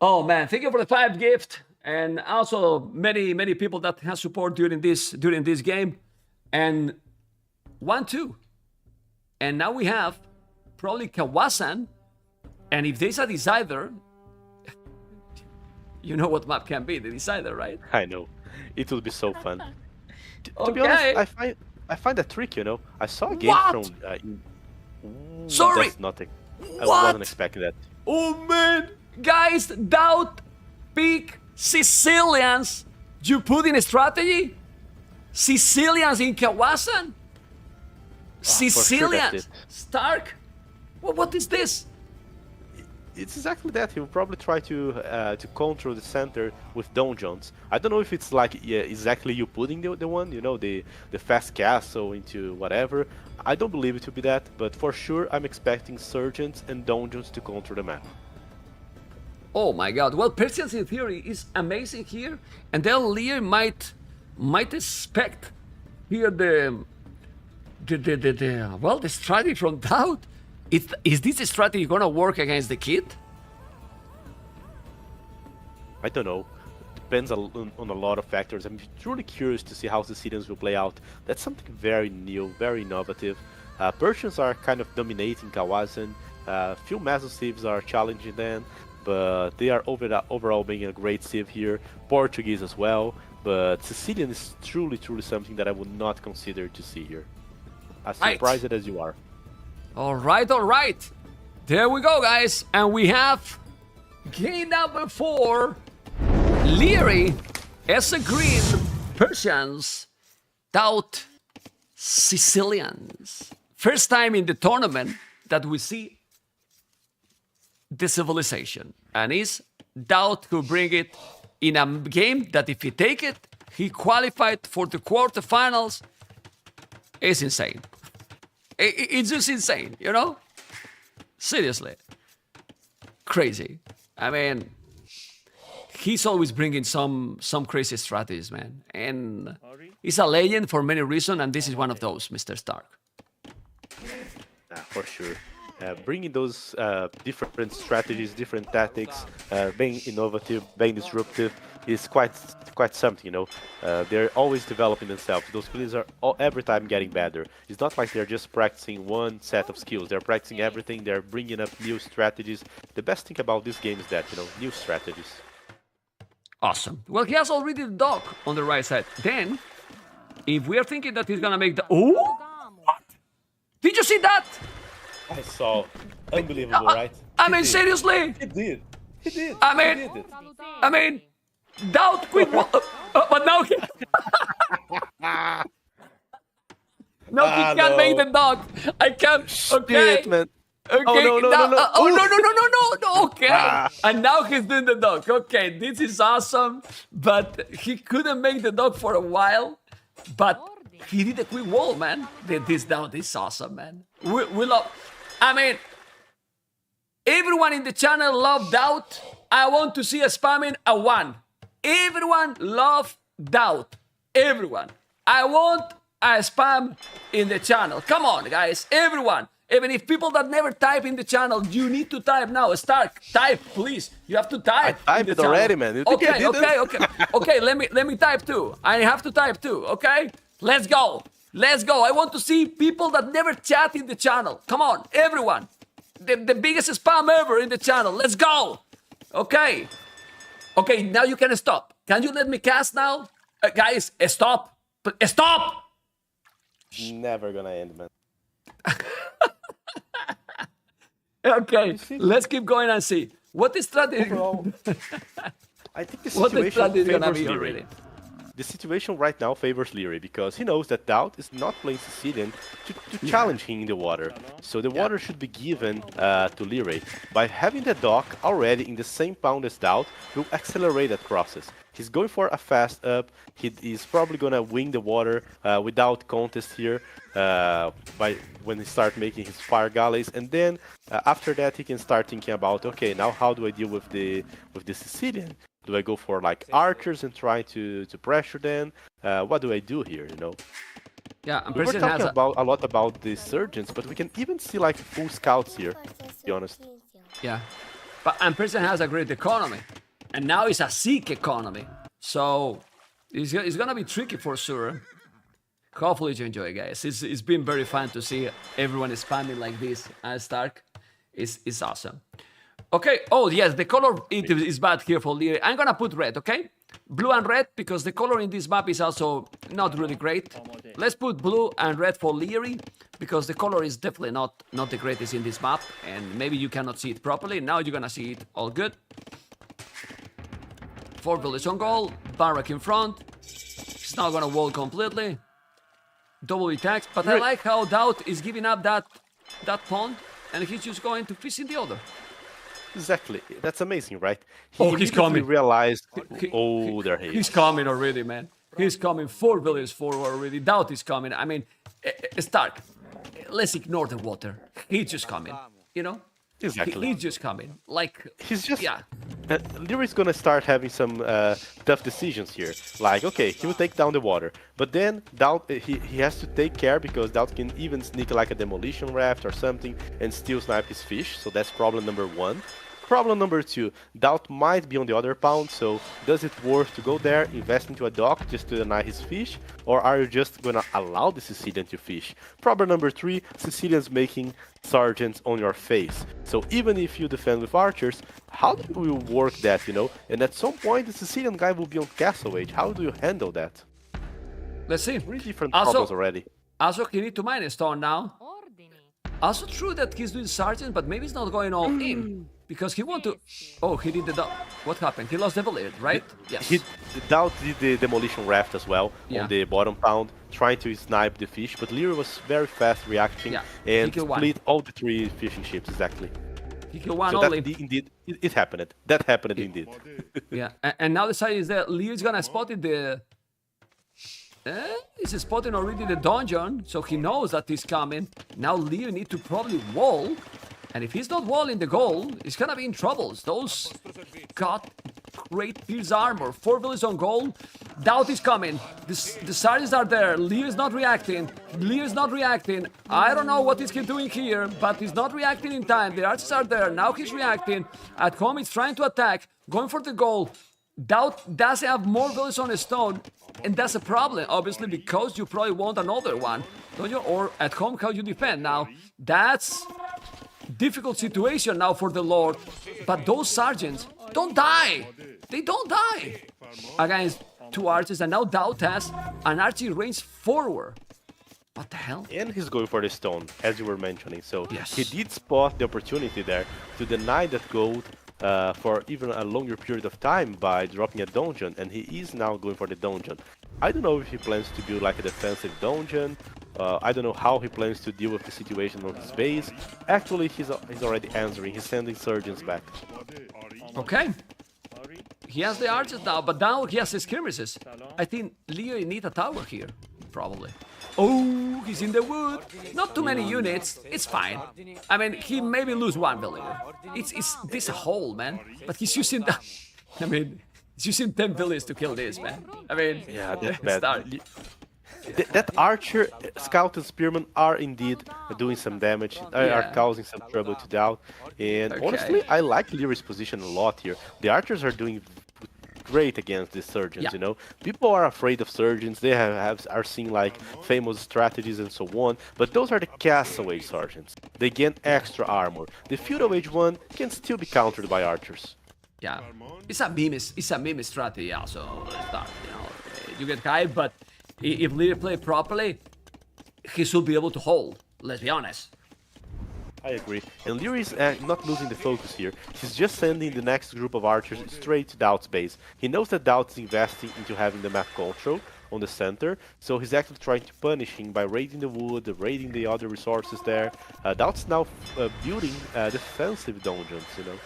Oh man, thank you for the 5 gift, and also many people that have support during this game, and 1-2. And now we have probably Kawasan, and if there's a decider, you know what map can be, the decider, right? I know. It will be so fun. To be honest, I find that trick, you know. I saw a game from... Sorry! That's nothing. I wasn't expecting that. Oh man! Guys, DAUT pick Sicilians. You put in a strategy? Sicilians in Kawasan? Sicilians? Sure Stark? Well, what is this? It's exactly that. He will probably try to control the center with dungeons. I don't know if it's like exactly you putting the one, you know, the fast castle into whatever. I don't believe it to be that, but for sure I'm expecting surgeons and dungeons to control the map. Oh my god. Well, Persians in theory is amazing here, and then LIEREY might expect here the strategy from DAUT. Is this strategy gonna work against the kid? I don't know. Depends on a lot of factors. I'm truly curious to see how Sicilians will play out. That's something very new, very innovative. Persians are kind of dominating Kawazan. Few Mazo civs are challenging them, but they are overall being a great civ here. Portuguese as well, but Sicilian is truly something that I would not consider to see here. As surprised as you are. All right. There we go, guys. And we have game number 4. LIEREY, Essa Green, Persians, DAUT, Sicilians. First time in the tournament that we see the civilization. And it's DAUT who bring it in a game that if he take it, he qualified for the quarterfinals. It's insane. It's just insane, you know? Seriously. Crazy. I mean, he's always bringing some crazy strategies, man. And he's a legend for many reasons, and this is one of those, Mr. Stark. For sure. Bringing those different strategies, different tactics, being innovative, being disruptive is quite something, you know. They're always developing themselves. Those players are every time getting better. It's not like they're just practicing one set of skills. They're practicing everything. They're bringing up new strategies. The best thing about this game is that, you know, new strategies. Awesome. Well, he has already the dog on the right side. Then, if we are thinking that he's gonna make the... Oh! What? Did you see that? I saw. Unbelievable, right? I mean, seriously? He did. He did. I mean, DAUT quick... but now he... no, he can't make the dog. I can't... Okay. Shit, man. Okay. Oh, no. No. Okay. And now he's doing the dog. Okay, this is awesome. But he couldn't make the dog for a while. But he did a quick wall, man. This DAUT is awesome, man. We love... I mean, everyone in the channel love DAUT. I want to see a spamming a 1. Everyone love DAUT. Everyone. I want a spam in the channel. Come on, guys. Everyone. Even if people that never type in the channel, you need to type now. Stark, type, please. You have to type. I typed it already, man. Okay. Let me type too. I have to type too. Okay. Let's go. I want to see people that never chat in the channel. Come on, everyone. The biggest spam ever in the channel. Let's go. Okay. Okay. Now you can stop. Can you let me cast now, guys? Stop. Stop. Never gonna end, man. Okay, let's keep going and see. What is strategy? I think the What is situation strategy gonna favors be LIEREY. already? The situation right now favors LIEREY because he knows that DAUT is not playing Sicilian to challenge him in the water. So the water should be given to LIEREY. By having the dock already in the same pound as DAUT will accelerate that process. He's going for a fast up. He is probably gonna win the water without contest here when he start making his fire galleys, and then after that he can start thinking about, okay, now how do I deal with the Sicilian? Do I go for like archers and try to pressure them? What do I do here? You know. Yeah, and We were President has talking a lot about the surgeons, but we can even see like full scouts here. To be honest. Yeah, but and President has a great economy, and now it's a sick economy, so it's gonna be tricky for sure. Hopefully you enjoy, guys. It's been very fun to see everyone spamming like this. Stark, it's awesome. Okay. Oh yes, the color is bad here for LIEREY. I'm gonna put red. Okay, blue and red because the color in this map is also not really great. Let's put blue and red for LIEREY because the color is definitely not the greatest in this map, and maybe you cannot see it properly. Now you're gonna see it all good. 4 village on goal, barrack in front. He's not gonna wall completely. Double attacks, but I like how DAUT is giving up that pond, and he's just going to fish in the other. Exactly. That's amazing, right? He's coming. Realized. There he is. He's coming already, man. He's coming 4 villages forward already. DAUT is coming. I mean, Stark, let's ignore the water. He's just coming, you know? Exactly. He's just coming. Like, He's just... yeah. LIEREY's gonna start having some tough decisions here. Like, okay, he will take down the water, but then DAUT, he has to take care because DAUT can even sneak like a demolition raft or something and still snipe his fish. So that's problem number 1. Problem number 2, DAUT might be on the other pound, so does it worth to go there, invest into a dock just to deny his fish, or are you just gonna allow the Sicilian to fish? Problem number 3, Sicilians making sergeants on your face. So even if you defend with archers, how do you work that, you know? And at some point the Sicilian guy will be on castle age. How do you handle that? Let's see. Three different problems already. Also, he need to mine a stone now. Also true that he's doing sergeant, but maybe he's not going all in. Because he want to... Oh, he did the... What happened? He lost the lead, right? Yes. DAUT did the demolition raft as well on the bottom pound, trying to snipe the fish, but Leery was very fast reacting and split all the 3 fishing ships, exactly. He killed one so only. That, indeed, it happened. That happened indeed. Yeah, and now the side is that Leery's gonna spot it the... he's spotting already the dungeon, so he knows that he's coming. Now Leery need to probably wall. And if he's not walling the goal, he's gonna be in troubles. Those got great pierce armor. 4 villages on goal. DAUT is coming. The sergeants are there. Lear is not reacting. Lear is not reacting. I don't know what he's doing here, but he's not reacting in time. The archers are there. Now he's reacting. At home, he's trying to attack. Going for the goal. DAUT doesn't have more villages on a stone. And that's a problem, obviously, because you probably want another one. Don't you? Or at home, how you defend. Now, that's... difficult situation now for the Lord, but those sergeants don't die. They don't die against 2 archers, and now DAUT has an archery range forward. What the hell? And he's going for the stone, as you were mentioning. So yes. He did spot the opportunity there to deny that gold for even a longer period of time by dropping a dungeon, and he is now going for the dungeon. I don't know if he plans to build like a defensive dungeon. I don't know how he plans to deal with the situation on his base. Actually, he's already answering. He's sending surgeons back. Okay. He has the archers now, but now he has his skirmishes. I think Leo needs a tower here, probably. Oh, he's in the wood. Not too many units. It's fine. I mean, he maybe lose 1 villager. It's this hole, man. But he's using the... I mean, he's using 10 villagers to kill this, man. I mean... Yeah, that's bad. That archer, scout and spearman are indeed doing some damage, are causing some trouble to DAUT. And honestly, I like Leery's position a lot here. The archers are doing great against the surgeons, you know. People are afraid of surgeons, they are seeing like famous strategies and so on, but those are the castle age surgeons. They gain extra armor. The feudal age one can still be countered by archers. Yeah, it's a meme strategy also. You know, you get high, but if Leery play properly, he should be able to hold, let's be honest. I agree. And Leery is not losing the focus here. He's just sending the next group of archers straight to DAUT's base. He knows that DAUT is investing into having the map control on the center, so he's actually trying to punish him by raiding the wood, raiding the other resources there. DAUT's now building defensive dungeons, you know.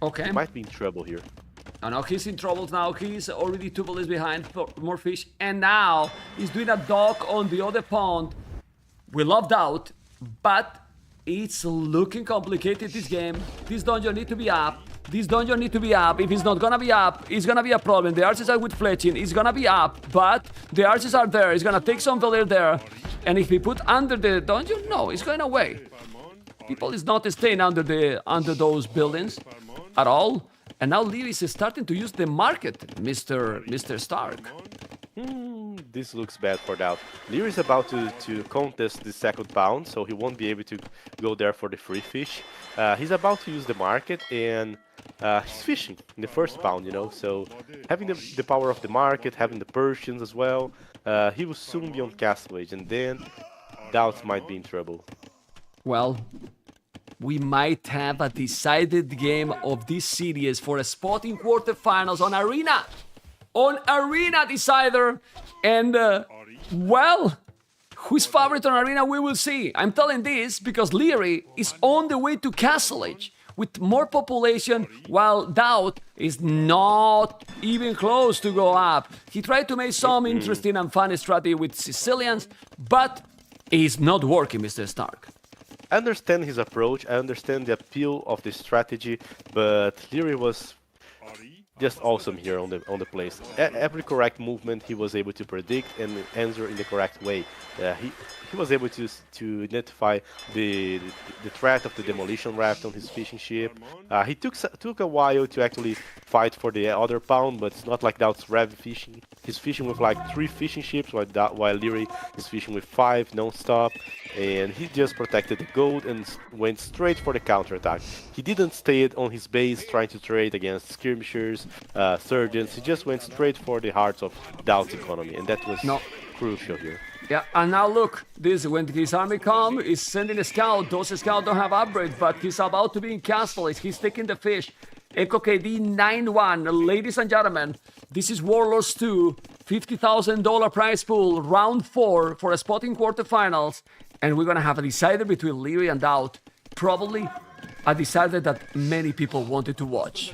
Okay. He might be in trouble here. Oh no, he's in trouble now. He's already 2 villages behind for more fish. And now he's doing a dock on the other pond. We love DAUT, but it's looking complicated this game. This dungeon need to be up. This dungeon need to be up. If it's not gonna be up, it's gonna be a problem. The archers are with fletching. It's gonna be up, but the archers are there. It's gonna take some village there. And if we put under the dungeon, no, it's going away. People is not staying under those buildings at all. And now Leery is starting to use the market, Mr. Stark. This looks bad for DAUT. Leery is about to contest the second pound, so he won't be able to go there for the free fish. He's about to use the market, and he's fishing in the first pound, you know. So having the power of the market, having the Persians as well, he will soon be on castle age, and then DAUT might be in trouble. Well, we might have a decided game of this series for a spot in quarterfinals on Arena. On Arena Decider. And, well, who's favorite on Arena we will see. I'm telling this because Leery is on the way to Castle Age with more population, while DAUT is not even close to go up. He tried to make some interesting and fun strategy with Sicilians, but it's not working, Mr. Stark. I understand his approach, I understand the appeal of the strategy, but Leery was just awesome here on the place. Every correct movement he was able to predict and answer in the correct way. He was able to identify the threat of the demolition raft on his fishing ship. He took a while to actually fight for the other pound, but it's not like DAUT's Rev fishing. He's fishing with like 3 fishing ships, while LIEREY is fishing with 5 non-stop, and he just protected the gold and went straight for the counterattack. He didn't stay on his base trying to trade against skirmishers, surgeons. He just went straight for the hearts of DAUT's economy, and that was crucial here. Yeah, and now look, this when his army come, he's sending a scout. Those scouts don't have upgrades, but he's about to be in castle. He's taking the fish. Echo KD 9-1, ladies and gentlemen, this is Warlords 2, $50,000 prize pool, round 4 for a spot in quarterfinals, and we're gonna have a decider between LIEREY and DAUT. Probably a decider that many people wanted to watch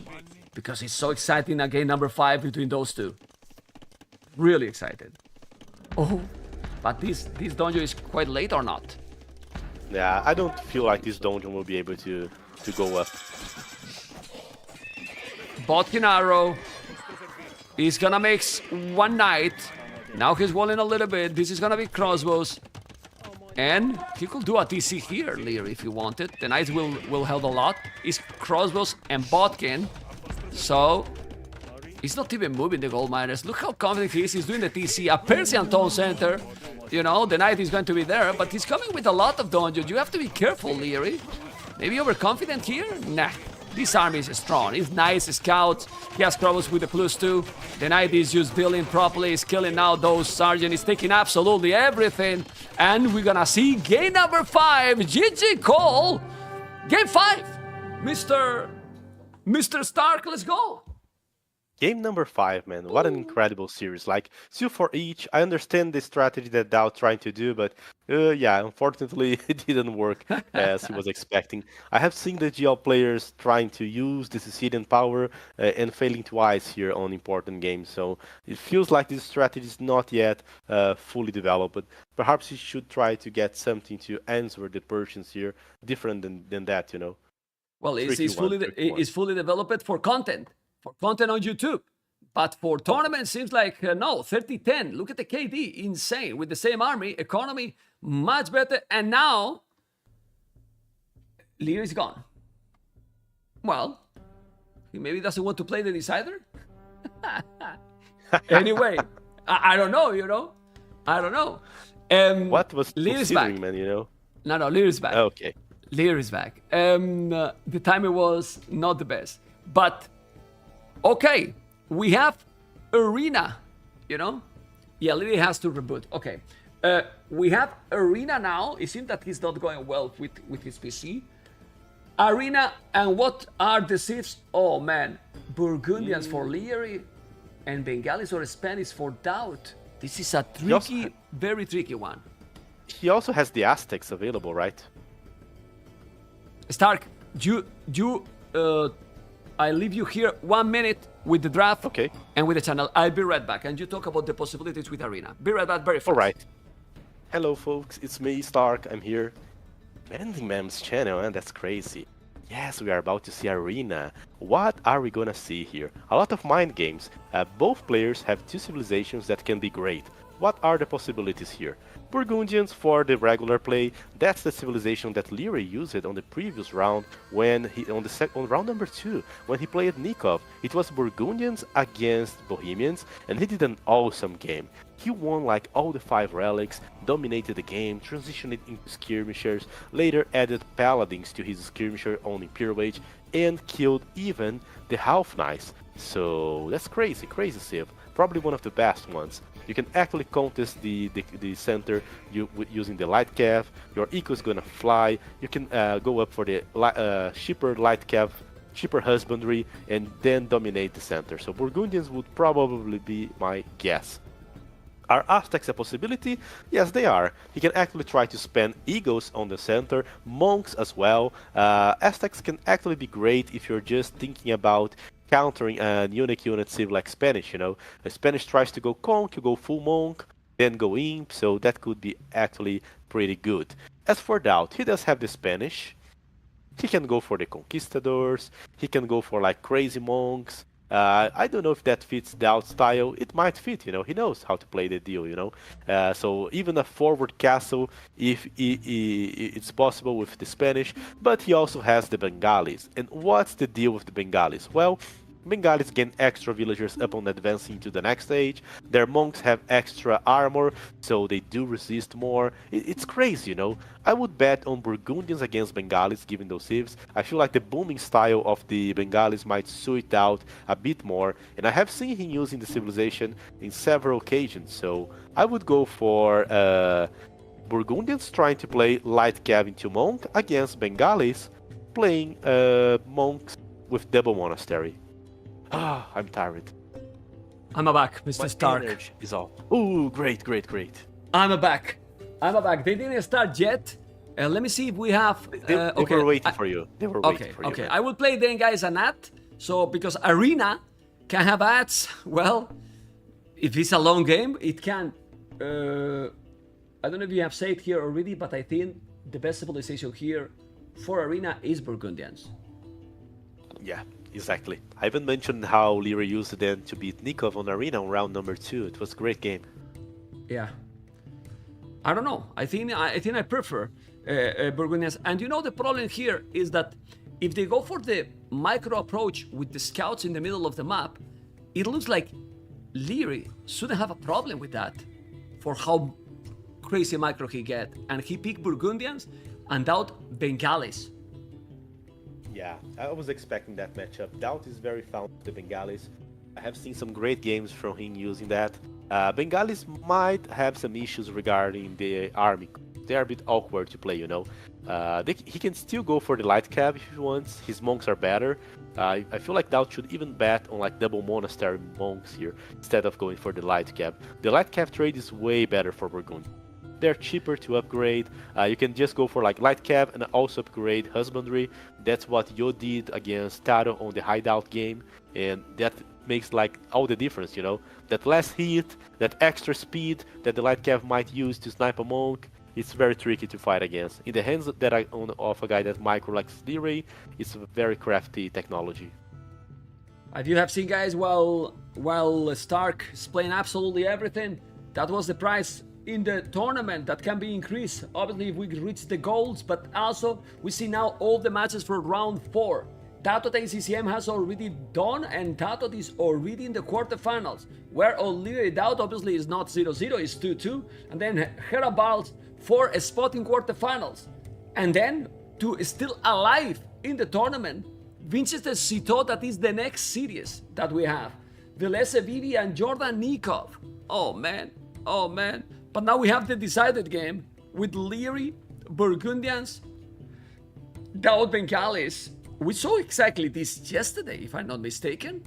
because it's so exciting. Again, number 5 between those two. Really excited. Oh, but this dungeon is quite late or not? Yeah, I don't feel like this dungeon will be able to go up. Botkin arrow. He's gonna mix one knight. Now he's walling a little bit. This is gonna be crossbows. And he could do a TC here, LIEREY, if you wanted. The knights will help a lot. It's crossbows and Botkin. So he's not even moving the gold miners. Look how confident he is. He's doing the TC. A Persian Tone Center. You know, the knight is going to be there, but he's coming with a lot of dungeons. You have to be careful, LIEREY. Maybe overconfident here? Nah. This army is strong. It's nice scouts. He has crossbows with the +2. The knight is just dealing properly. He's killing now those sergeants. He's taking absolutely everything. And we're gonna see game number 5. GG Cole. Game 5. Mr. Stark, let's go. Game number 5, man. What an incredible series. Like, 2 for each. I understand the strategy that DAUT trying to do, but yeah, unfortunately, it didn't work as he was expecting. I have seen the GL players trying to use the Sicilian power and failing twice here on important games. So it feels like this strategy is not yet fully developed, but perhaps he should try to get something to answer the Persians here different than that, you know. Well, it's fully developed for content. For content on YouTube. But for tournaments, seems like, no, 30-10. Look at the KD, insane. With the same army, economy, much better. And now, LIEREY is gone. Well, he maybe doesn't want to play the decider? Anyway, I don't know, you know? I don't know. What was LIEREY's back, man, you know? No, LIEREY's back. Okay. LIEREY's back. The timing was not the best. But okay, we have Arena, you know? Yeah, LIEREY has to reboot. Okay. We have Arena now. It seems that he's not going well with his PC. Arena, and what are the civs? Oh, man. Burgundians for LIEREY and Bengalis or Spanish for DAUT. This is a tricky, very tricky one. He also has the Aztecs available, right? Stark, I leave you here 1 minute with the draft and with the channel. I'll be right back. And you talk about the possibilities with Arena. Be right back very fast. All right. Hello, folks. It's me, Stark. I'm here. Mending Mem's channel, and that's crazy. Yes, we are about to see Arena. What are we gonna see here? A lot of mind games. Both players have 2 civilizations that can be great. What are the possibilities here? Burgundians for the regular play. That's the civilization that LIEREY used on the previous round when he on round number 2 when he played Nikov. It was Burgundians against Bohemians, and he did an awesome game. He won like all the 5 relics, dominated the game, transitioned it into skirmishers, later added paladins to his skirmisher on Imperial Age, and killed even the half knights. So that's crazy civ. Probably one of the best ones. You can actually contest the center using the light cav. Your eco is gonna fly. You can go up for the shipper light cav, shipper husbandry, and then dominate the center. So Burgundians would probably be my guess. Are Aztecs a possibility? Yes, they are. He can actually try to spam eagles on the center, monks as well. Aztecs can actually be great if you're just thinking about countering a unique unit civ like Spanish, you know. Spanish tries to go conk, you go full monk, then go imp, so that could be actually pretty good. As for DAUT, he does have the Spanish. He can go for the conquistadors, he can go for like crazy monks, I don't know if that fits DAUT style. It might fit, you know. He knows how to play the deal, you know. So even a forward castle, if it's possible with the Spanish, but he also has the Bengalis. And what's the deal with the Bengalis? Well, Bengalis gain extra villagers upon advancing to the next stage. Their monks have extra armor, so they do resist more. It's crazy, you know. I would bet on Burgundians against Bengalis given those civs. I feel like the booming style of the Bengalis might suit out a bit more, and I have seen him using the civilization in several occasions, so I would go for Burgundians trying to play light cav into monk against Bengalis playing monks with double monastery. Ah, I'm tired. I'm back, Mr. My Stark. energy is off. Ooh, great. I'm back. They didn't start yet. Let me see if we have. They okay. were waiting for you. They were waiting for you. Okay. Man. I will play then, guys, an ad. So because Arena can have ads. Well, if it's a long game, it can. I don't know if you have said it here already, but I think the best civilization here for Arena is Burgundians. Yeah, exactly. I haven't mentioned how LIEREY used them to beat Nikov on Arena on round number 2. It was a great game. Yeah. I don't know. I think I prefer Burgundians. And you know the problem here is that if they go for the micro approach with the scouts in the middle of the map, it looks like LIEREY shouldn't have a problem with that for how crazy micro he get. And he picked Burgundians and DAUT Bengalis. Yeah, I was expecting that matchup. DAUT is very fond of the Bengalis. I have seen some great games from him using that. Bengalis might have some issues regarding the army. They are a bit awkward to play, you know. He can still go for the light cav if he wants. His monks are better. I feel like DAUT should even bet on like double monastery monks here instead of going for the light cav. The light cav trade is way better for Burgundy. They're cheaper to upgrade. You can just go for like light cav and also upgrade husbandry. That's what Yo did against TATOH on the hideout game, and that makes like all the difference, you know. That less hit, that extra speed that the light cav might use to snipe a monk. It's very tricky to fight against. In the hands of a guy that micro likes LIEREY, it's a very crafty technology. As you have seen, guys, while Stark is playing absolutely everything, that was the price in the tournament that can be increased. Obviously, if we reach the goals, but also we see now all the matches for round 4. TATOH ACCM has already done, and TATOH is already in the quarterfinals, where LIEREY DAUT obviously is not 0-0, it's 2-2, and then Herabals for a spot in quarterfinals. And then, to still alive in the tournament, Winchester SITAUX, that is the next series that we have. Vilese Vivi and Jordan Nikov. Oh man. But now we have the decided game with LIEREY, Burgundians, DAUT Bengalis. We saw exactly this yesterday, if I'm not mistaken.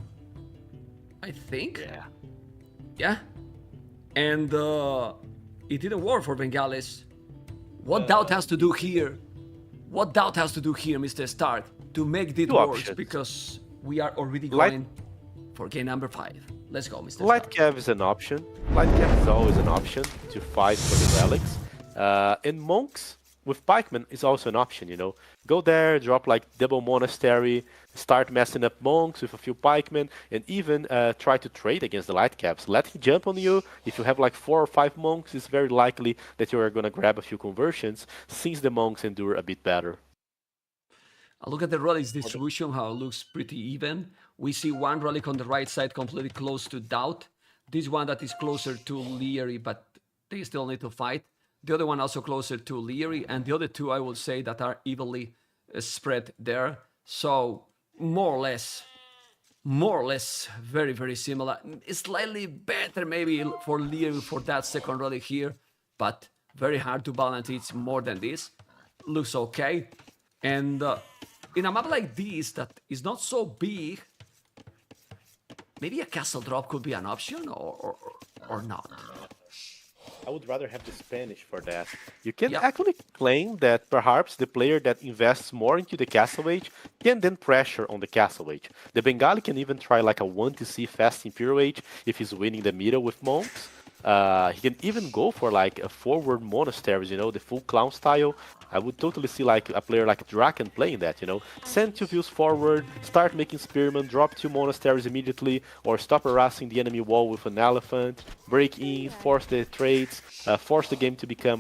I think. Yeah. And it didn't work for Bengalis. What DAUT has to do here? What DAUT has to do here, Mr. Stark, to make it work? Because we are already going for game number 5. Let's go, Mr. Light Stark. cav is an option. Light cav is always an option to fight for the relics. And monks with pikemen is also an option, you know. Go there, drop like double monastery, start messing up monks with a few pikemen, and even try to trade against the light cavs. Let him jump on you. If you have like 4 or 5 monks, it's very likely that you are gonna grab a few conversions, since the monks endure a bit better. Look at the relics distribution, how it looks pretty even. We see one relic on the right side completely close to DAUT. This one that is closer to LIEREY, but they still need to fight. The other one also closer to LIEREY, and the other 2 I will say that are evenly spread there. So more or less, very, very similar. Slightly better maybe for LIEREY for that second relic here, but very hard to balance it more than this. Looks okay. And in a map like this that is not so big, maybe a castle drop could be an option or not. I would rather have the Spanish for that. You can actually claim that perhaps the player that invests more into the castle age can then pressure on the castle age. The Bengali can even try like a 1-C fast Imperial age if he's winning the middle with monks. He can even go for like a forward monasteries, you know, the full clown style. I would totally see like a player like Draken playing that, you know. Send 2 views forward, start making spearmen, drop 2 monasteries immediately, or stop harassing the enemy wall with an elephant, break in, force the trades, force the game to become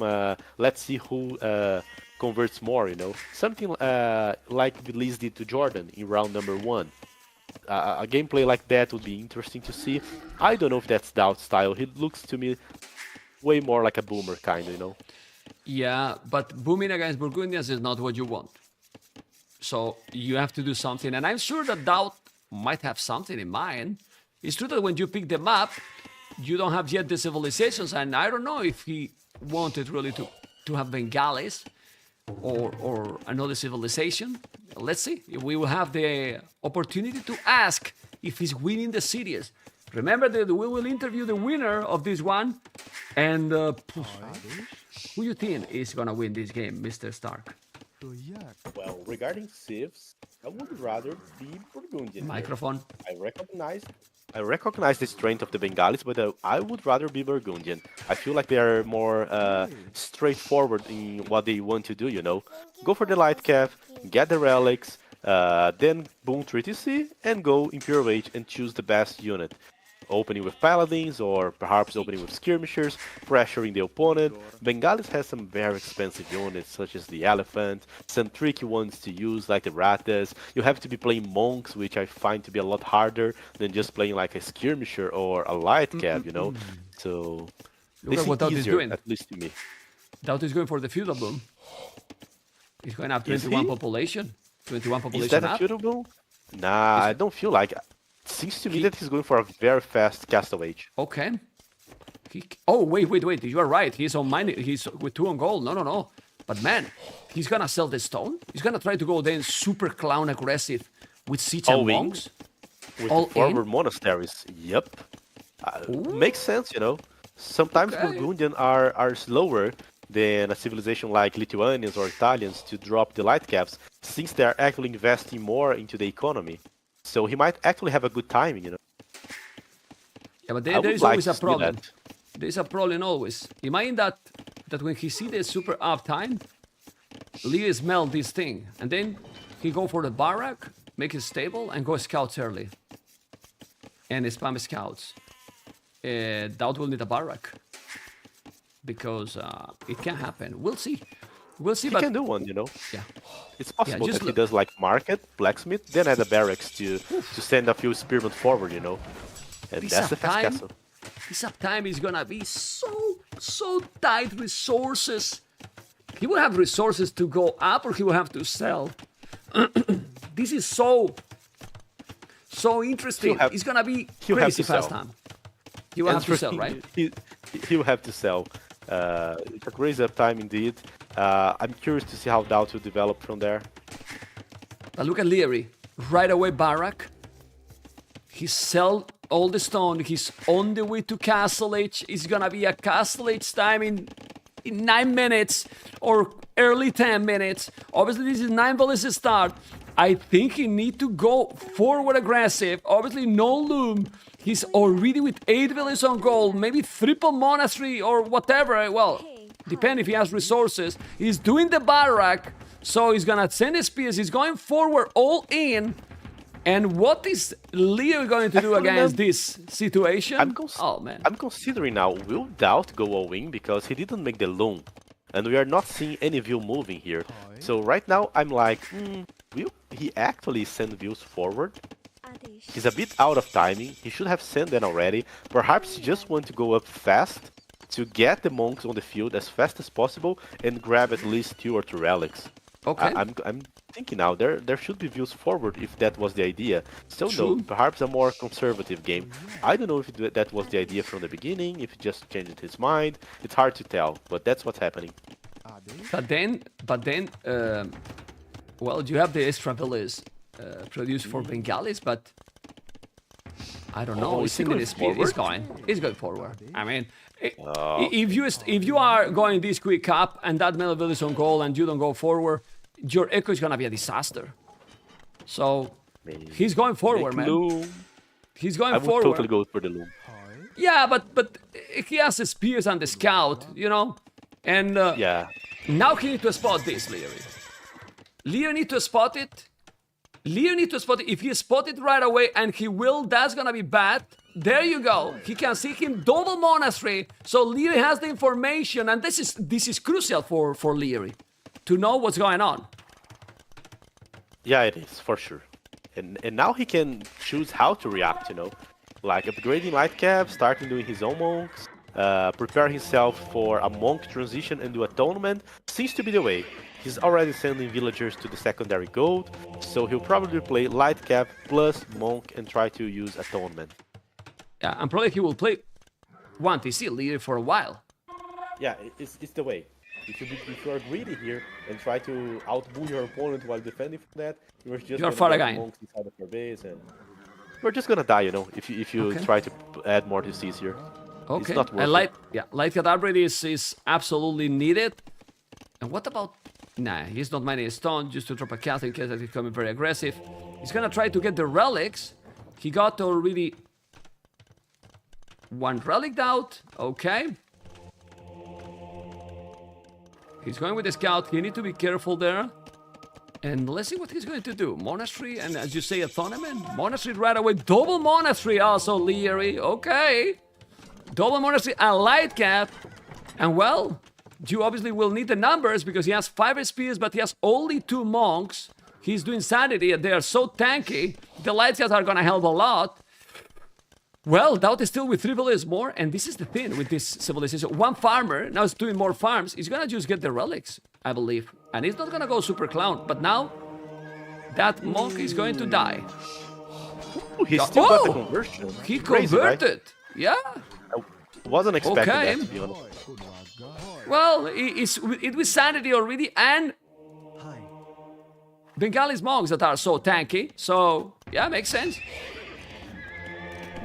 let's see who converts more, you know. Something like Belize did to Jordan in round number 1. A gameplay like that would be interesting to see. I don't know if that's DAUT style. He looks to me way more like a boomer kind, you know. Yeah, but booming against Burgundians is not what you want. So you have to do something, and I'm sure that DAUT might have something in mind. It's true that when you pick the map, you don't have yet the civilizations, and I don't know if he wanted really to have Bengalis or another civilization. Let's see if we will have the opportunity to ask if he's winning the series. Remember that we will interview the winner of this one, and who you think is gonna win this game, Mr. Stark? Well, regarding civs, I would rather be Burgundian. Microphone. I recognize the strength of the Bengalis, but I would rather be Burgundian. I feel like they are more straightforward in what they want to do, you know. Go for the light cap, get the relics, then boom 3TC, and go Imperial Age and choose the best unit. Opening with paladins, or perhaps opening with skirmishers, pressuring the opponent. Bengalis has some very expensive units, such as the elephant, some tricky ones to use, like the ratas. You have to be playing monks, which I find to be a lot harder than just playing like a skirmisher or a light cab, you know. So Look at what DAUT is doing. At least to me. DAUT is going for the feudal boom. He's going up 21 population. 21 population. Is that up. a feudal boom? Nah, I don't feel like. Seems to me that he's going for a very fast castle age. Okay. Oh, wait. You are right. He's on mine. He's with 2 on gold. No. But man, he's gonna sell the stone. He's gonna try to go then super clown aggressive with siege and monks. With the forward monasteries. Yep. Makes sense, you know. Sometimes Burgundian are slower than a civilization like Lithuanians or Italians to drop the light caps, since they are actually investing more into the economy. So he might actually have a good timing, you know. Yeah, but there is always a problem. There's a problem always. Imagine that when he see the super uptime, Lee smell this thing, and then he go for the barrack, make it stable, and go scouts early. And spam scouts. DAUT will need a barrack. Because it can happen. We'll see. He can do one, you know. Yeah. It's possible that he does like market, blacksmith, then add a barracks to send a few spearmen forward, you know. And that's the fast castle. This uptime is gonna be so tight resources. He will have resources to go up, or he will have to sell. This is so interesting. It's gonna be crazy fast time. He will have to sell, right? He will have to sell. It's a crazy uptime indeed. I'm curious to see how DAUT will develop from there. But look at Liereyi. Right away, barrack. He sell all the stone. He's on the way to Castle Age. It's gonna be a Castle Age time in 9 minutes or early 10 minutes. Obviously, this is 9 bullets start. I think he need to go forward aggressive. Obviously, no loom. He's already with 8 villages on gold. Maybe triple monastery or whatever. Well, depend if he has resources. He's doing the barrack, so he's gonna send his spears. He's going forward all in. And what is Leo going to do against this situation? I'm considering now, will DAUT go all in because he didn't make the loom, and we are not seeing any view moving here. So right now I'm like, will he actually send views forward? He's a bit out of timing. He should have sent them already. Perhaps he just want to go up fast to get the monks on the field as fast as possible and grab at least 2 or 3 relics. Okay. I'm thinking now there should be views forward if that was the idea. So no, perhaps a more conservative game. I don't know if that was the idea from the beginning, if he just changed his mind. It's hard to tell, but that's what's happening. But then, well, you have the extra villas produced for Bengalis, but I don't know. He's going forward. I mean, if you are going this quick up and that middle village is on goal and you don't go forward, your echo is gonna be a disaster. So he's going forward, man. Loom. He's going forward. I would totally go for the loom. Yeah, but he has the spears and the scout, you know? And Yeah. now he need to spot this, Leery. Leery need to spot it. Leery need to spot it. If he spot it right away, and he will, that's gonna be bad. There you go. He can see him double monastery. So Leery has the information, and this is crucial for Leery to know what's going on. Yeah, it is, for sure. And now he can choose how to react, you know? Like upgrading light cap, starting doing his own monks, prepare himself for a monk transition and do atonement, seems to be the way. He's already sending villagers to the secondary gold, so he'll probably play light cap plus monk and try to use atonement. Yeah, and probably he will play 1 TC Leery for a while. Yeah, it's the way. If you are greedy here and try to outbull your opponent while defending from that, you're far gonna again. monks inside of your base, and you're just gonna die, you know, if you Okay. try to add more DCs here. Okay, It's not worth and it. light cat upgrade is absolutely needed. And what about? Nah, he's not mining a stone just to drop a cat in case that he's coming very aggressive. He's gonna try to get the relics. He got already 1 relic out. Okay. He's going with the scout. He need to be careful there. And let's see what he's going to do. Monastery, and as you say, a tournament. Monastery right away. Double monastery also, Leery. Okay. Double monastery and light cap. And well, you obviously will need the numbers because he has 5 spears, but he has only 2 monks. He's doing sanity, and they are so tanky. The light caps are gonna help a lot. Well, DAUT is still with 3 villages more, and this is the thing with this civilization. 1 farmer, now he's doing more farms, he's gonna just get the relics, I believe. And he's not gonna go super clown, but now, that monk is going to die. Ooh, he still got the Oh! conversion. He Crazy, right? converted, yeah. I wasn't expecting Okay. that, to be honest. Well, it was sanity already, and Bengalis monks that are so tanky, so yeah, makes sense.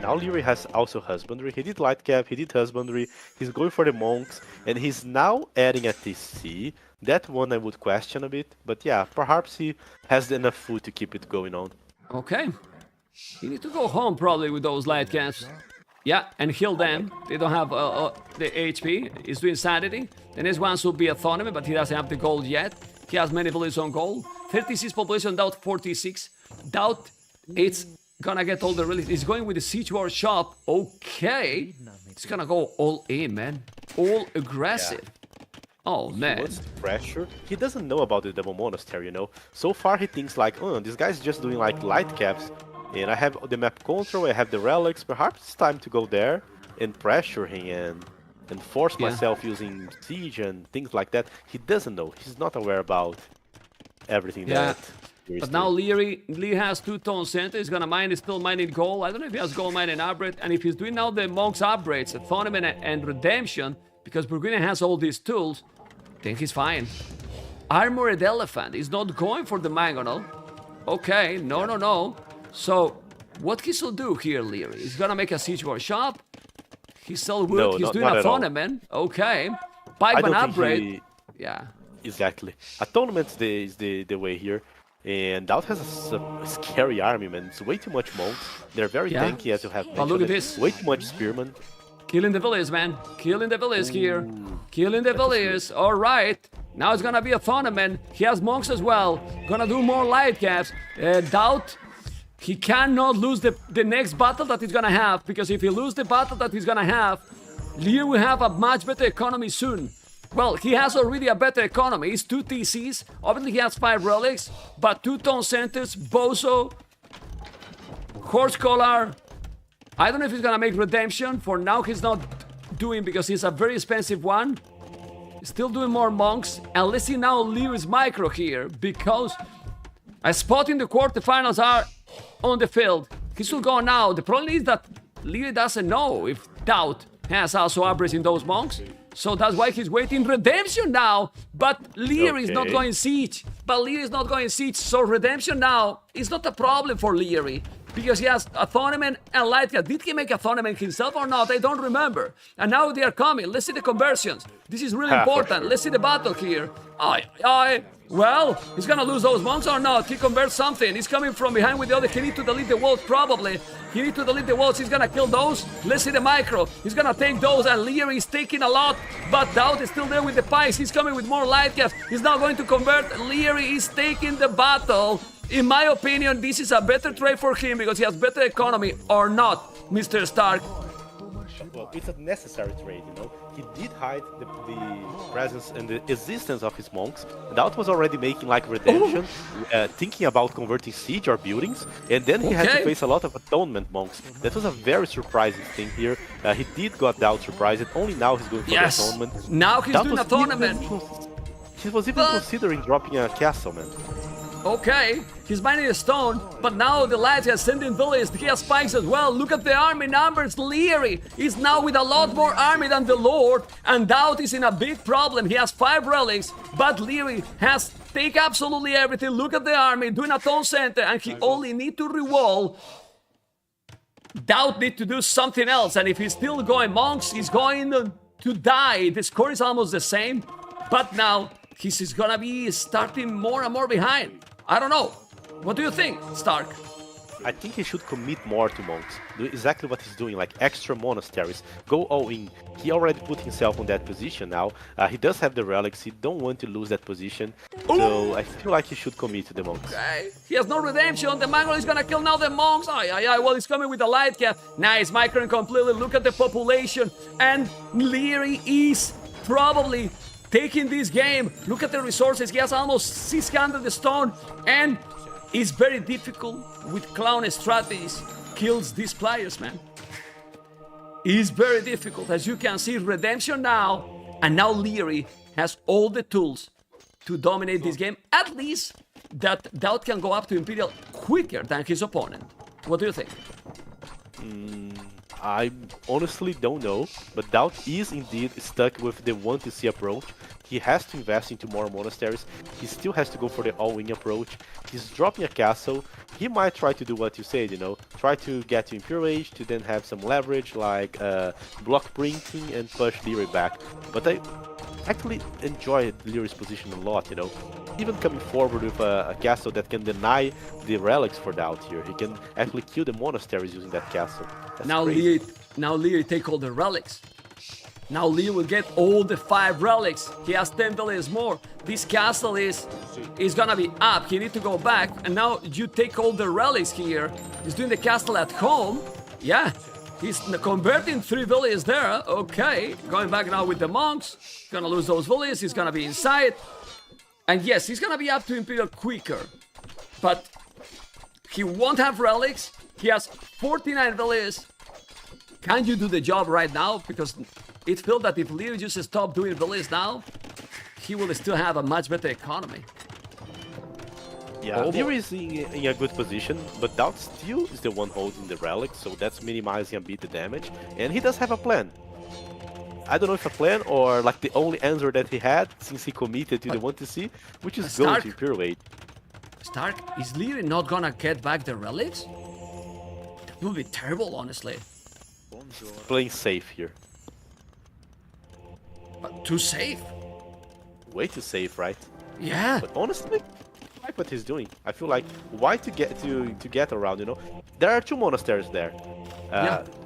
Now Leery has also husbandry. He did light cap, he did husbandry, he's going for the monks, and he's now adding a TC. That one I would question a bit, but yeah, perhaps he has enough food to keep it going on. Okay. You need to go home probably with those light cats. Yeah, and heal them. They don't have the HP. He's doing sanity. The next one should be a tournament, but he doesn't have the gold yet. He has many villages on gold. 36 population, DAUT 46. DAUT, it's gonna get all the relics. He's going with the siege war shop. Okay. It's gonna go all in, man. All aggressive. Oh, man. What's the pressure? He doesn't know about the double monastery, you know. So far he thinks like, oh, this guy's just doing like light caps. And I have the map control, I have the relics. Perhaps it's time to go there and pressure him and force myself using siege and things like that. He doesn't know. He's not aware about everything that Leery's But now doing. Lee has 2 tone center. He's gonna mine. He's still mining gold. I don't know if he has gold mining upgrade. And if he's doing now the monks upgrades, the tournament and redemption, because Burgundian has all these tools, then he's fine. Armored elephant. He's not going for the mangonel. Okay, no. So, what he should do here, Leery? He's gonna make a siege war shop. He sell wood. No, He's not- doing not a at all. tournament. Okay. I Pipe don't an think upgrade. he... Yeah. Exactly. Atonement is the way here. And DAUT has a scary army, man. It's way too much monks. They're very Yeah. tanky, as you have mentioned. But look at this. Way too much spearmen. Killing the village, man. Killing the village here. Killing the village. All right. Now it's gonna be a tournament. He has monks as well. Gonna do more light caps. DAUT. He cannot lose the next battle that he's gonna have, because if he loses the battle that he's gonna have, Lear will have a much better economy soon. Well, he has already a better economy. It's 2 TCs. Obviously, he has 5 relics, but 2 tone centers, Bozo, Horse Collar. I don't know if he's gonna make redemption. For now, he's not doing because he's a very expensive one. He's still doing more monks. And let's see now Leary's micro here, because a spot in the quarterfinals are on the field. He should go now. The problem is that Leery doesn't know if DAUT has also upgrades in those monks. So that's why he's waiting redemption now. But Leery is not Okay. going siege. So redemption now is not a problem for Leery. because he has a Thornament and Lightcat. Did he make a Thornament himself or not? I don't remember. And now they are coming. Let's see the conversions. This is really important. Sure. Let's see the battle here. Well, he's gonna lose those monks or not? He converts something. He's coming from behind with the other. He needs to delete the walls, probably. He needs to delete the walls. He's gonna kill those. Let's see the micro. He's gonna take those, and Leery is taking a lot, but DAUT is still there with the pikes. He's coming with more light caps. He's now going to convert. Leery is taking the battle. In my opinion, this is a better trade for him because he has better economy, or not, Mr. Stark. Well, it's a necessary trade, you know. He did hide the presence and the existence of his monks. DAUT was already making like redemption, thinking about converting siege or buildings, and then he had to face a lot of atonement monks. That was a very surprising thing here. He did got DAUT surprised. Only now he's going for the atonement. Now he's doing atonement. He was even considering dropping a castle, man. Okay, he's mining a stone, but now the lad has sent in villages. He has spikes as well. Look at the army numbers. Leery is now with a lot more army than the Lord, and DAUT is in a big problem. He has 5 relics, but Leery has take absolutely everything. Look at the army doing a town center, and he only need to rewall. DAUT need to do something else, and if he's still going monks, he's going to die. The score is almost the same, but now he's gonna be starting more and more behind. I don't know. What do you think, Stark? I think he should commit more to monks. Do exactly what he's doing, like extra monasteries. Go all in. He already put himself on that position now. He does have the relics. He don't want to lose that position. So I feel like he should commit to the monks. Okay. He has no redemption. The Mongol is gonna kill now the monks. Well, he's coming with the light cap. Nice, microing completely. Look at the population. And Leery is probably taking this game. Look at the resources. He has almost 600 stone, and it's very difficult with clown strategies. Kills these players, man. It's very difficult. As you can see, redemption now, and now Leery has all the tools to dominate this game. At least that DAUT can go up to Imperial quicker than his opponent. What do you think? I honestly don't know, but DAUT is indeed stuck with the want to see approach. He has to invest into more monasteries. He still has to go for the all-in approach. He's dropping a castle. He might try to do what you said, you know, try to get to Imperial Age to then have some leverage like block printing and push Leery back. But I actually enjoy Leery's position a lot, you know. Even coming forward with a castle that can deny the relics for DAUT here. He can actually kill the monasteries using that castle. That's crazy. Now Leery take all the relics. Now Leery will get all the 5 relics. He has 10 villages more. This castle is gonna be up. He need to go back. And now you take all the relics here. He's doing the castle at home. Yeah, he's converting 3 villages there. Okay, going back now with the monks. Gonna lose those villages. He's gonna be inside. And yes, he's gonna be up to Imperial quicker. But he won't have relics. He has 49 villages. Can you do the job right now? Because it feels that if Leery just stop doing villages now, he will still have a much better economy. Yeah, Leery is in a good position, but DAUT still is the one holding the relics, so that's minimizing a bit the damage. And he does have a plan. I don't know if a plan or like the only answer that he had since he committed to the 1TC, which is going to Imperial Age. Stark, is Leery not gonna get back the relics? That would be terrible, honestly. Playing safe here. But too safe. Way too safe, right? Yeah. But honestly, I like what he's doing. I feel like why to get around, you know? There are 2 monasteries there.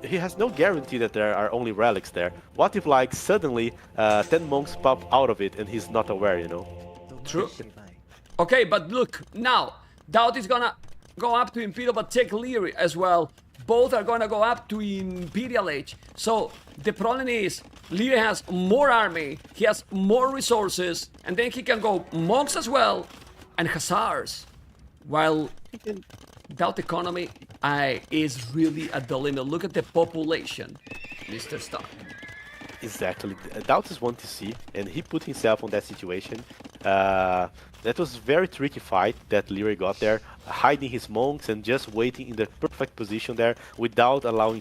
He has no guarantee that there are only relics there. What if like suddenly 10 monks pop out of it and he's not aware, you know? True. Okay, but look, now DAUT is gonna go up to Imperial but take Leery as well. Both are gonna go up to Imperial Age. So the problem is Leery has more army, he has more resources, and then he can go monks as well and hussars. While DAUT economy is really at the limit. Look at the population, Mr. Stark. Exactly. DAUT is 1TC, and he put himself on that situation. That was very tricky fight that Leery got there, hiding his monks and just waiting in the perfect position there without allowing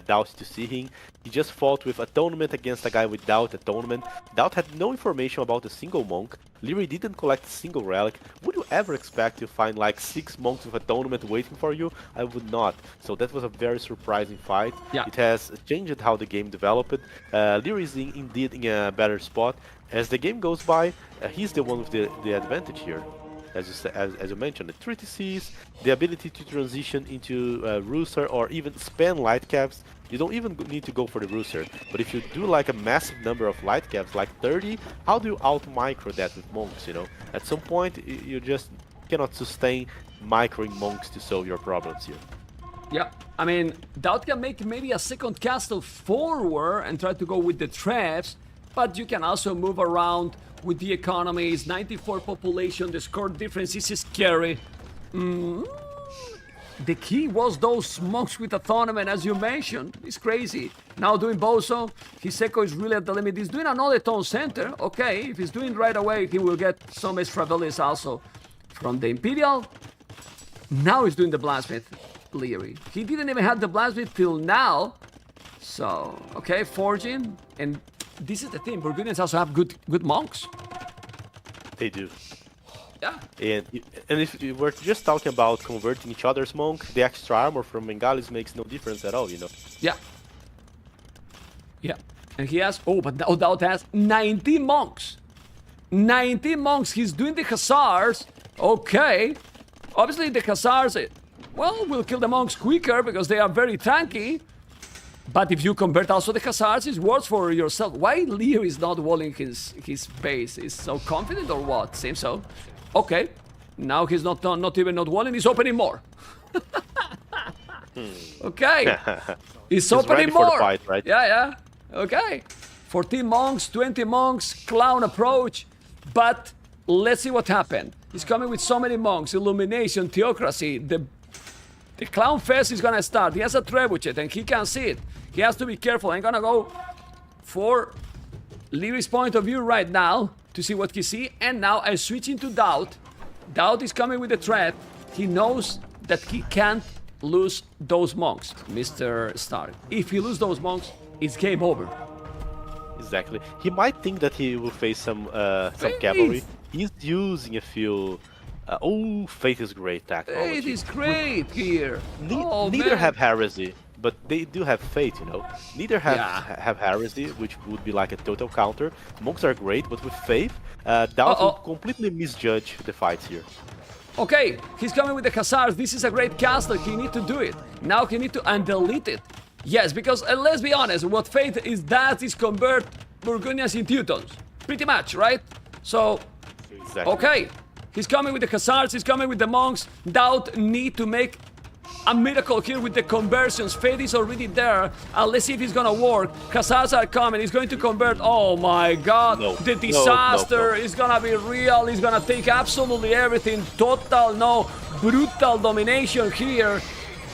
DAUT to see him. He just fought with Atonement against a guy without Atonement. DAUT had no information about a single monk. Leery didn't collect a single relic. Would you ever expect to find like 6 monks with Atonement waiting for you? I would not. So that was a very surprising fight. Yeah. It has changed how the game developed. Leery is indeed in a better spot. As the game goes by, he's the one with the advantage here. As you mentioned, the 3 TCs, the ability to transition into Rooster or even spam light caps. You don't even need to go for the Rooster, but if you do like a massive number of light caps, like 30, how do you out-micro that with monks, you know? At some point, you just cannot sustain microing monks to solve your problems here. Yeah, I mean, DAUT can make maybe a second castle forward and try to go with the traps, but you can also move around with the economies, 94 population, the score difference is scary. The key was those monks with Atonement, as you mentioned. It's crazy. Now doing Bozo, his echo is really at the limit. He's doing another Tone Center. Okay, if he's doing right away, he will get some extra values also from the Imperial. Now he's doing the Blacksmith, Leery. He didn't even have the Blacksmith till now. So, okay, Forging. And this is the thing, Burgundians also have good monks. They do. Yeah. And if we were just talking about converting each other's monk, the extra armor from Bengalis makes no difference at all, you know. Yeah. Yeah. And he has, oh, but DAUT has 19 monks. 19 monks, he's doing the Hussars. Okay. Obviously the Hussars, well, will kill the monks quicker because they are very tanky. But if you convert also the Hussars, it's worse for yourself. Why Leo is not walling his base? Is so confident or what? Seems so. Okay. Now he's not even not walling, he's opening more. Okay. He's opening more. For the fight, right? Yeah. Okay. 14 monks, 20 monks, clown approach. But let's see what happened. He's coming with so many monks, illumination, theocracy. The clown fest is gonna start. He has a trebuchet and he can see it. He has to be careful. I'm gonna go for Leery's point of view right now to see what he see. And now I'm switching to DAUT. DAUT is coming with the threat. He knows that he can't lose those monks, Mr. Stark. If he loses those monks, it's game over. Exactly. He might think that he will face some cavalry. He's using a few. Faith is great technology. Faith is great here. Neither man. have heresy, but they do have faith, you know. Neither have heresy, which would be like a total counter. Monks are great, but with faith, DAUT will completely misjudge the fights here. Okay, he's coming with the Hussars. This is a great castle. He need to do it. Now he need to delete it. Yes, because let's be honest, what Faith is that is convert Burgundians in Teutons. Pretty much, right? So, exactly. Okay. He's coming with the Hussars, he's coming with the monks. DAUT need to make a miracle here with the conversions. Fate is already there. Let's see if it's gonna work. Hussars are coming, he's going to convert. Oh my god, the disaster is gonna be real. He's gonna take absolutely everything. Total, brutal domination here.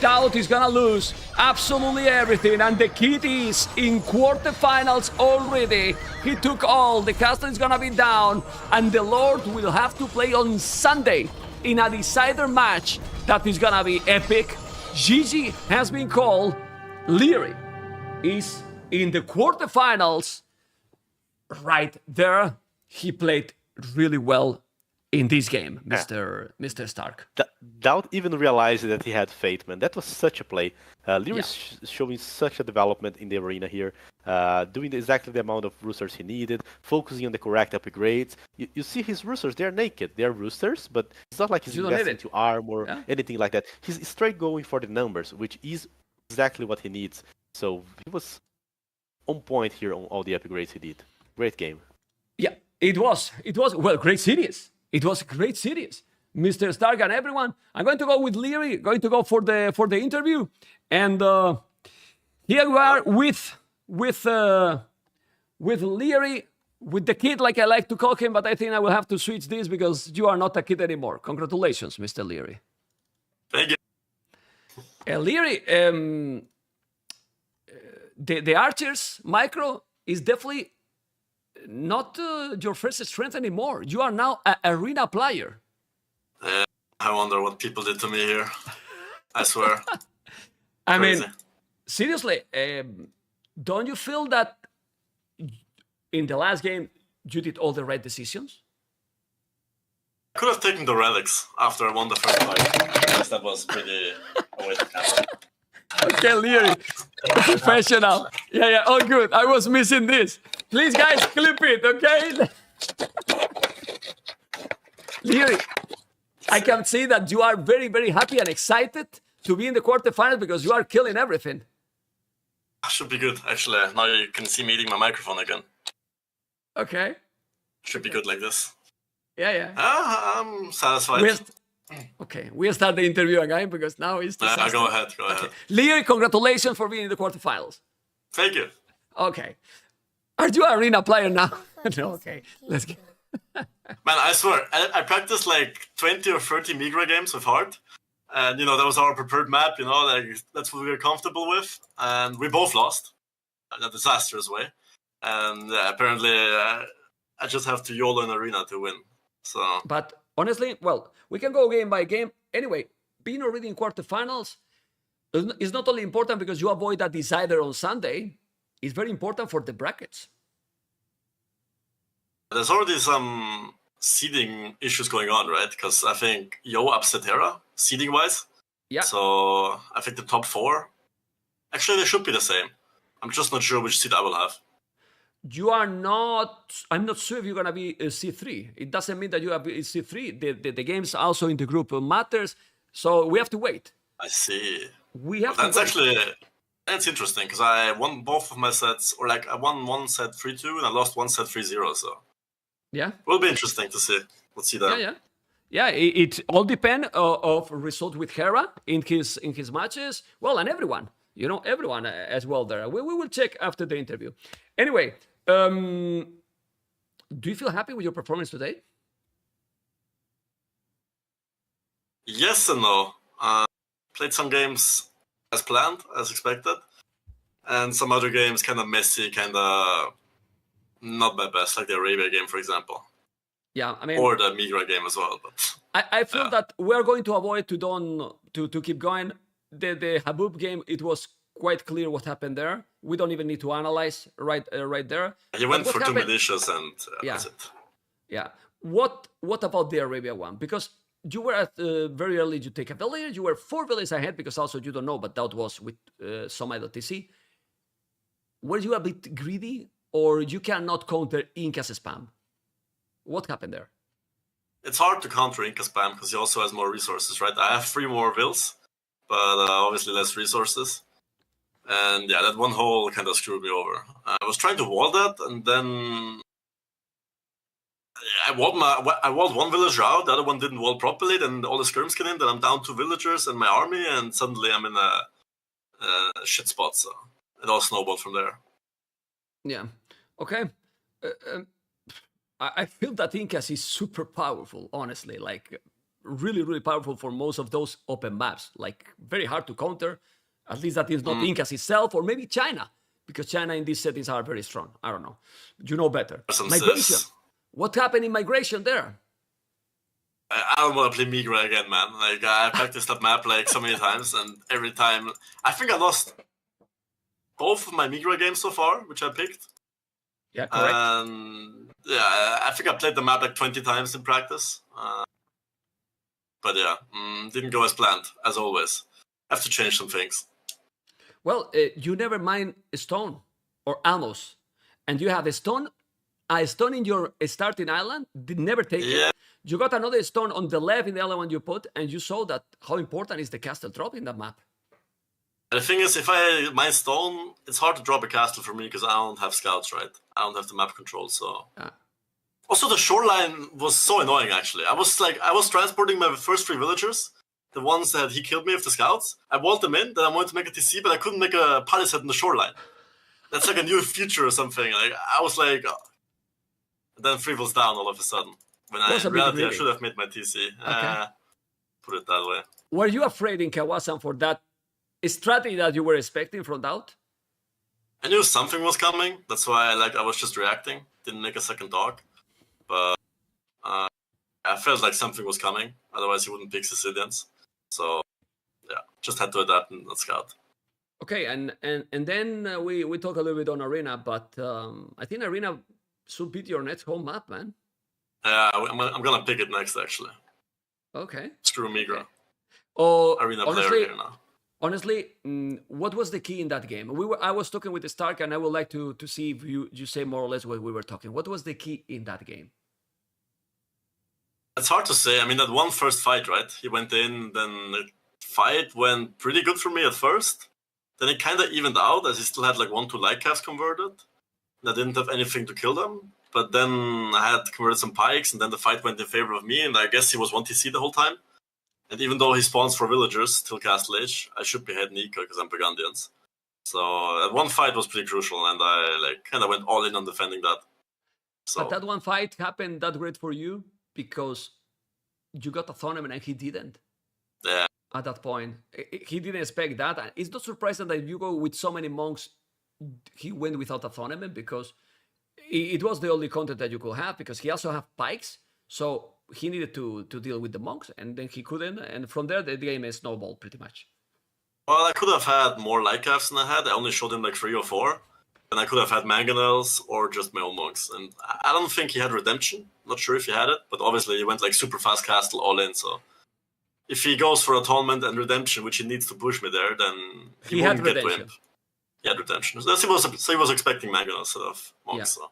DAUT is gonna lose absolutely everything, and the kid is in quarterfinals already. He took all, the castle is gonna be down, and the Lord will have to play on Sunday in a decider match that is gonna be epic. GG has been called. Leery is in the quarterfinals. Right there, he played really well in this game, Mr. Stark. DAUT even realized that he had faith, man. That was such a play. Leery is showing such a development in the arena here, doing exactly the amount of roosters he needed, focusing on the correct upgrades. You see his roosters, they're naked. They're roosters, but it's not like he's investing into arm or anything like that. He's straight going for the numbers, which is exactly what he needs. So he was on point here on all the upgrades he did. Great game. Yeah, it was, well, great series. It was a great series, Mr. Stark and everyone. I'm going to go with Leery, going to go for the interview, and here we are with Leery, with the kid, like I like to call him, but I think I will have to switch this because you are not a kid anymore. Congratulations, Mr. Leery. Thank you. Leery, the Archers micro is definitely not your first strength anymore. You are now an arena player. I wonder what people did to me here. I swear. I Crazy. mean, seriously, don't you feel that in the last game you did all the right decisions? I could have taken the relics after I won the first fight. Yes, that was pretty a waste of time. Okay, Liereyi, professional. Yeah, all good. I was missing this. Please, guys, clip it, okay? Liereyi, I can see that you are very, very happy and excited to be in the quarterfinals because you are killing everything. Should be good, actually. Now you can see me eating my microphone again. Okay. Should be good like this. Yeah. I'm satisfied. We'll start the interview again because now it's Go ahead. Liereyi, congratulations for being in the quarterfinals. Thank you. Okay. Are you an arena player now? No, okay. Let's get... Man, I swear, I practiced like 20 or 30 Migra games with Heart. And, that was our prepared map, like that's what we were comfortable with. And we both lost in a disastrous way. And apparently, I just have to YOLO in arena to win. So. But honestly, well, we can go game by game. Anyway, being already in quarterfinals is not only important because you avoid a decider on Sunday. It's very important for the brackets. There's already some seeding issues going on, right? Because I think Yo upset Hera, seeding-wise. Yeah. So I think the top 4, actually they should be the same. I'm just not sure which seed I will have. You are not... I'm not sure if you're going to be C3. It doesn't mean that you have C3. The games also in the group matters. So we have to wait. I see. We have That's to wait. actually... That's interesting, because I won both of my sets, or like I won one set 3-2 and I lost one set 3-0, so... Yeah. Will be interesting to see. Let's see that. Yeah, it all depends of result with Hera in his matches. Well, and everyone, everyone as well there. We will check after the interview. Anyway, do you feel happy with your performance today? Yes and no. Played some games as planned, as expected, and some other games kind of messy, kind of not my best, like the Arabia game, for example. Yeah, I mean, or the Migra game as well. But I feel that we are going to avoid to keep going. The Habub game, it was quite clear what happened there. We don't even need to analyze right there. He went for 2 militias and that's it. Yeah. What about the Arabia one? Because you were at very early. You take a village. You were 4 villages ahead because also you don't know, but that was with some IDOTC. Were you a bit greedy, or you cannot counter Inca's spam? What happened there? It's hard to counter Inca spam because he also has more resources, right? I have 3 more vills, but obviously less resources. And yeah, that one hole kind of screwed me over. I was trying to wall that, and then I walled one villager out, the other one didn't wall properly, then all the skirms came in, then I'm down 2 villagers and my army, and suddenly I'm in a shit spot, so it all snowballed from there. Yeah. Okay. I feel that Incas is super powerful, honestly. Like, really, really powerful for most of those open maps. Like, very hard to counter. At least that is not Incas itself, or maybe China. Because China in these settings are very strong. I don't know. You know better. Migration. What happened in migration there? I don't want to play Migra again, man. Like, I practiced that map like so many times, and every time... I think I lost both of my Migra games so far, which I picked. Yeah, correct. And yeah, I think I played the map like 20 times in practice. But yeah, didn't go as planned, as always. Have to change some things. Well, you never mind stone or almost. And you have a stone in your starting island, did never take it. You got another stone on the left in the other one you put, and you saw that how important is the castle drop in that map. And the thing is, if I mine stone, it's hard to drop a castle for me because I don't have scouts, right? I don't have the map control, so... Also, the shoreline was so annoying, actually. I was transporting my first 3 villagers, the ones that he killed me with the scouts. I walled them in, then I wanted to make a TC, but I couldn't make a party set in the shoreline. That's like a new feature or something. Like, I was like... Then 3 vills down all of a sudden. When in reality, I should have made my TC. Put it that way. Were you afraid in Kawasan for that strategy that you were expecting from DAUT? I knew something was coming. That's why I was just reacting. didn't make a second dog. But I felt like something was coming. Otherwise, he wouldn't pick Sicilians. So yeah, just had to adapt and scout. Okay, and then we talk a little bit on Arena, but I think Arena should beat your next home map, man. Yeah, I'm gonna pick it next, actually. Okay. Screw Migra. Okay. Oh, Arena honestly, player here now. Honestly, what was the key in that game? I was talking with Stark, and I would like to see if you say more or less what we were talking. What was the key in that game? It's hard to say. I mean, that one first fight, right? He went in, then the fight went pretty good for me at first. Then it kind of evened out as he still had like 1-2 light calves converted. And I didn't have anything to kill them. But then I had converted some pikes, and then the fight went in favor of me, and I guess he was 1TC the whole time. And even though he spawns for villagers till Castle Age, I should be heading Eco because I'm Burgundians. So that one fight was pretty crucial, and I like kind of went all in on defending that. So, but that one fight happened that great for you because you got a tournament and he didn't. Yeah. At that point, he didn't expect that. And it's not surprising that if you go with so many monks, he went without a tournament because it was the only content that you could have because he also have pikes. So he needed to deal with the monks, and then he couldn't. And from there, the game is snowballed pretty much. Well, I could have had more light calves than I had. I only showed him like 3 or 4. And I could have had mangonels or just my own monks. And I don't think he had redemption. Not sure if he had it, but obviously he went like super fast castle all in. So if he goes for atonement and redemption, which he needs to push me there, then he had wouldn't get redemption. Wimp. He had redemption. So he was expecting mangonels instead of monks. Yeah. So.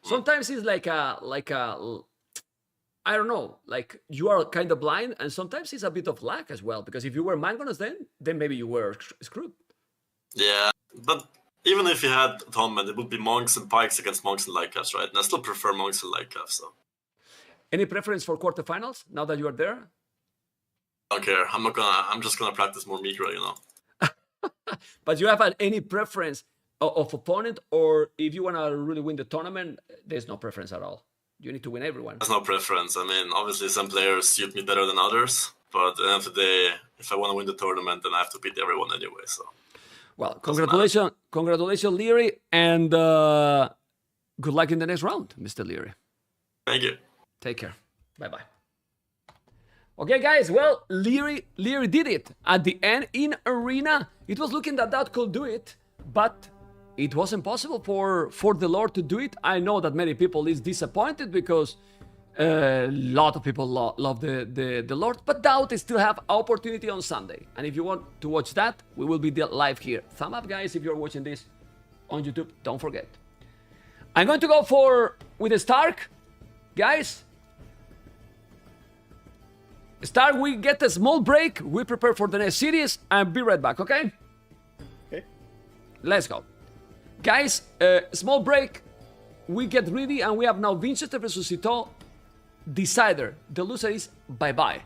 Sometimes it's like a I don't know, like you are kind of blind, and sometimes it's a bit of luck as well. Because if you were mangonels, then maybe you were screwed. Yeah, but even if he had atonement, it would be monks and pikes against monks and light calves, right? And I still prefer monks and light calves. So. Any preference for quarterfinals now that you are there? I don't care. I'm just gonna practice more Migra, you know. But you have any preference of opponent, or if you want to really win the tournament, there's no preference at all. You need to win everyone. There's no preference. I mean, obviously some players suit me better than others, but at the end of the day, if I want to win the tournament, then I have to beat everyone anyway. So, well, congratulations, LIEREY, and good luck in the next round, Mr. LIEREY. Thank you. Take care. Bye-bye. Okay, guys, well, LIEREY did it. At the end, in Arena, it was looking that DAUT could do it, but it wasn't possible for the Lord to do it. I know that many people is disappointed because a lot of people love the Lord, but DAUT still have opportunity on Sunday. And if you want to watch that, we will be live here. Thumb up, guys, if you're watching this on YouTube. Don't forget. I'm going to go with the Stark, guys. Stark, we get a small break. We prepare for the next series and be right back, okay? Okay. Let's go. Guys, small break. We get ready and we have now Winchester versus SITAUX. Decider. The loser is bye-bye.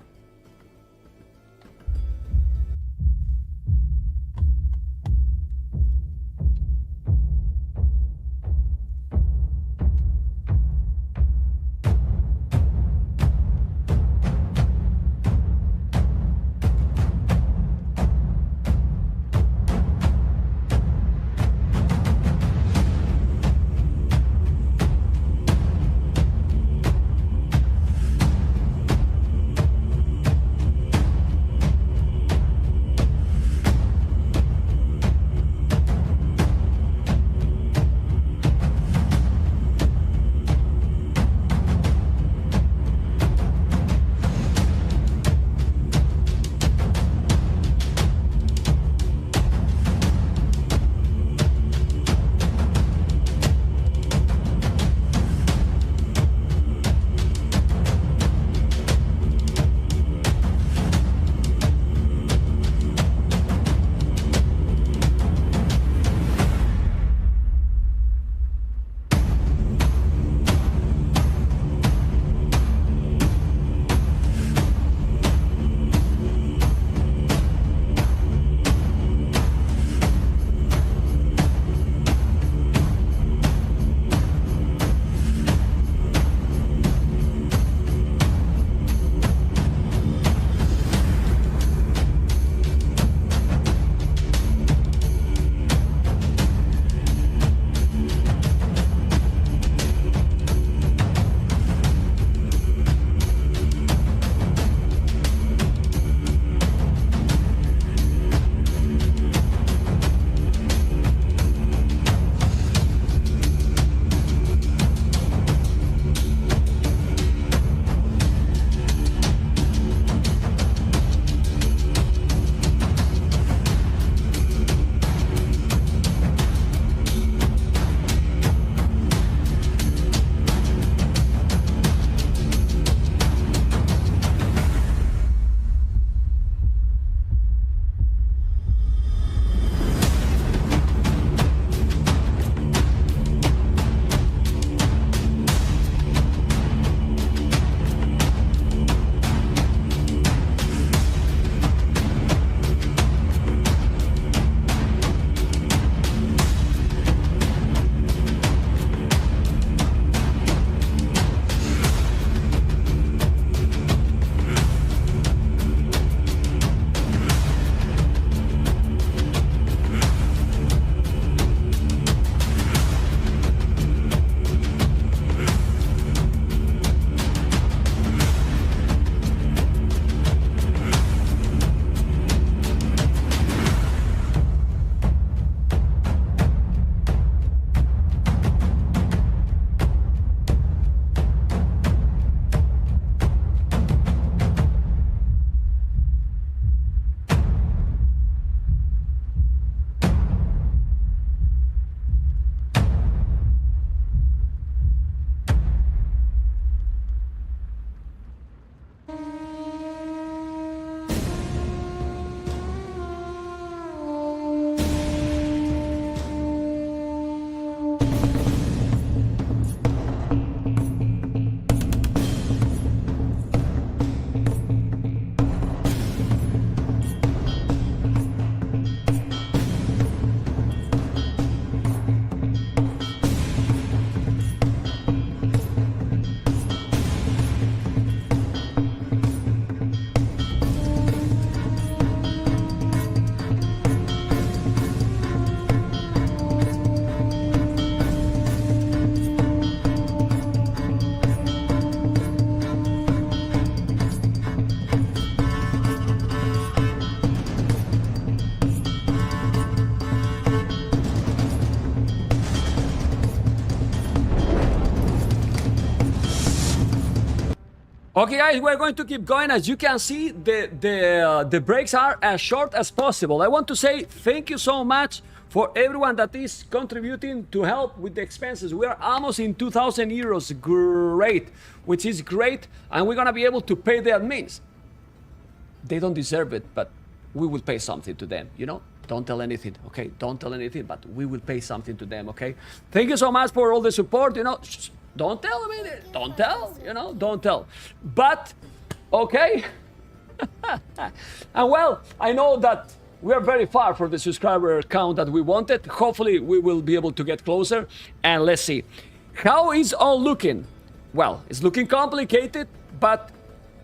Okay, guys, we're going to keep going. As you can see, the breaks are as short as possible. I want to say thank you so much for everyone that is contributing to help with the expenses. We are almost in 2,000 euros. Great, which is great, and we're gonna be able to pay the admins. They don't deserve it, but we will pay something to them, you know? Don't tell anything, okay? Don't tell anything, but we will pay something to them, okay? Thank you so much for all the support, you know? Shh, don't tell them anything. Don't tell, you know? Don't tell. But, okay? And well, I know that we are very far from the subscriber count that we wanted. Hopefully, we will be able to get closer. And let's see. How is all looking? Well, it's looking complicated, but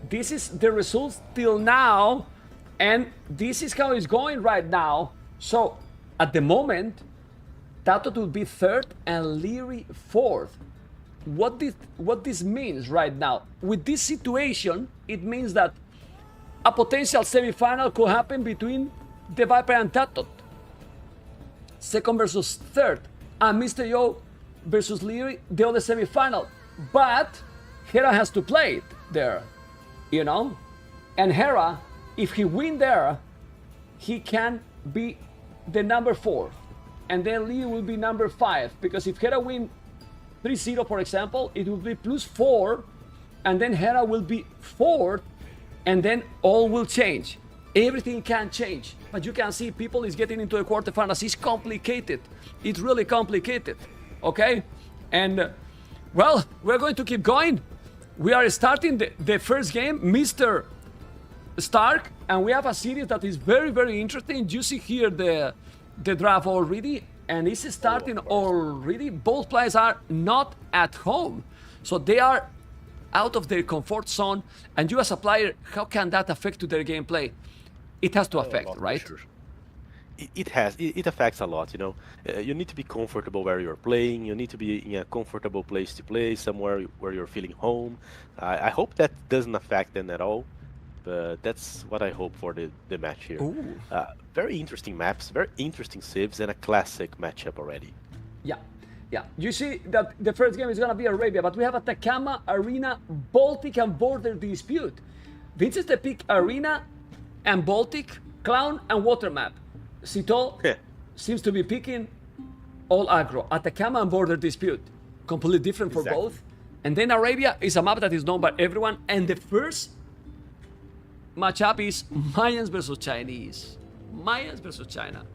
this is the results till now. And this is how it's going right now. So, at the moment, TATOH will be third and LIEREYY fourth. What this means right now? With this situation, it means that a potential semi-final could happen between the Viper and TATOH. Second versus third. And Mr. Yo versus LIEREYY, the other semi-final. But Hera has to play it there, you know? And Hera, if he win there, he can be the number 4. And then LIEREYY will be number 5. Because if Hera win 3-0, for example, it will be +4. And then Hera will be 4th. And then all will change. Everything can change. But you can see people is getting into the quarterfinals. It's complicated. It's really complicated. Okay? And, well, we're going to keep going. We are starting the first game, Mr. Stark, and we have a series that is very, very interesting. You see here the draft already, and it's starting already. Both players are not at home, so they are out of their comfort zone. And you as a player, how can that affect to their gameplay? It has to affect, right? Sure. It affects a lot, you know. You need to be comfortable where you're playing. You need to be in a comfortable place to play, somewhere where you're feeling home. I hope that doesn't affect them at all. But that's what I hope for the match here. Very interesting maps, very interesting civs, and a classic matchup already. Yeah. You see that the first game is going to be Arabia, but we have Atacama, Arena, Baltic, and Border Dispute. Vince is the pick Arena and Baltic, Clown, and Water map. SITAUX seems to be picking all aggro. Atacama and Border Dispute. Completely different for both. And then Arabia is a map that is known by everyone. And the first matchup is Mayans versus Chinese. Mayans versus China.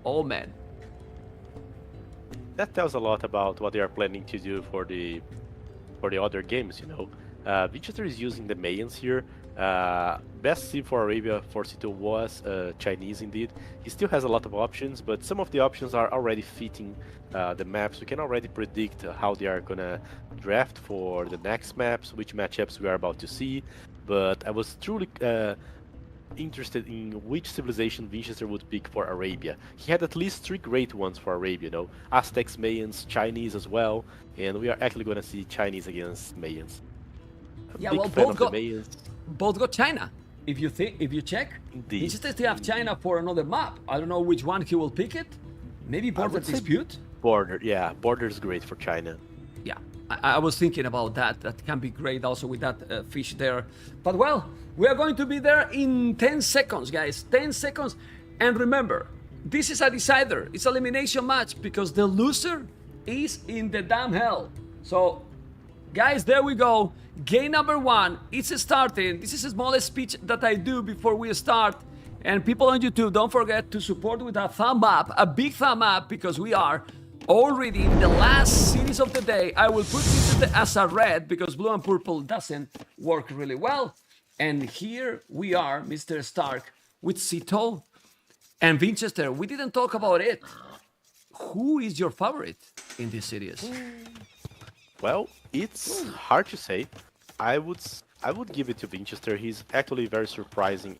Oh man. That tells a lot about what they are planning to do for the other games, you know. Winchester is using the Mayans here. Best civ for Arabia for SITAUX was Chinese indeed. He still has a lot of options, but some of the options are already fitting the maps. We can already predict how they are gonna draft for the next maps, which matchups we are about to see. But I was truly interested in which civilization Winchester would pick for Arabia. He had at least 3 great ones for Arabia, you know. Aztecs, Mayans, Chinese as well, and we are actually gonna see Chinese against Mayans. Yeah, well, both got China. If you check, Indeed. he just still have China for another map. I don't know which one he will pick it. Maybe Border Dispute? Border, yeah. Border is great for China. Yeah, I was thinking about that. That can be great also with that fish there. But well, we are going to be there in 10 seconds, guys. 10 seconds. And remember, this is a decider. It's an elimination match because the loser is in the damn hell. So, guys, there we go. Game number 1, it's starting. This is the smallest speech that I do before we start. And people on YouTube, don't forget to support with a thumb up, a big thumb up, because we are already in the last series of the day. I will put this as a red because blue and purple doesn't work really well. And here we are, Mr. Stark, with SITAUX and Winchester. We didn't talk about it. Who is your favorite in this series? Well, it's hard to say. I would give it to Winchester. He's actually very surprising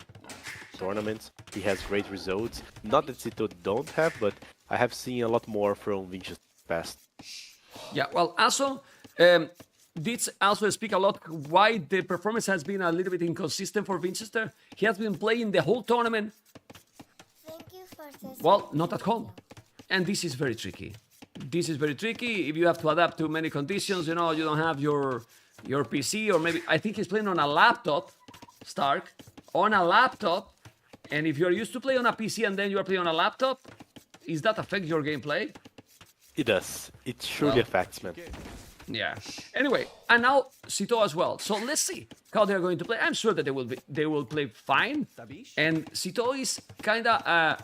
tournaments. He has great results. Not that SITAUX don't have, but I have seen a lot more from Winchester past. Yeah, well, also, this also speak a lot why the performance has been a little bit inconsistent for Winchester. He has been playing the whole tournament, well, not at home. And this is very tricky. This is very tricky if you have to adapt to many conditions. You know, you don't have your your PC, or maybe I think he's playing on a laptop, Stark, on a laptop. And if you're used to play on a PC and then you are playing on a laptop, does that affect your gameplay? It does. It surely affects, man. Yeah. Anyway, and now SITAUX as well. So let's see how they're going to play. I'm sure that they will play fine. And SITAUX is kind of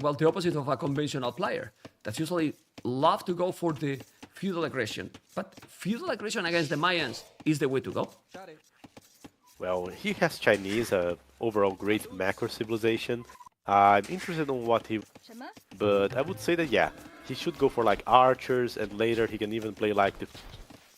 well, the opposite of a conventional player that usually love to go for the feudal aggression. But feudal aggression against the Mayans is the way to go. Well, he has Chinese, overall great macro civilization. I'm interested in what he... But I would say that, yeah, he should go for like archers, and later he can even play like the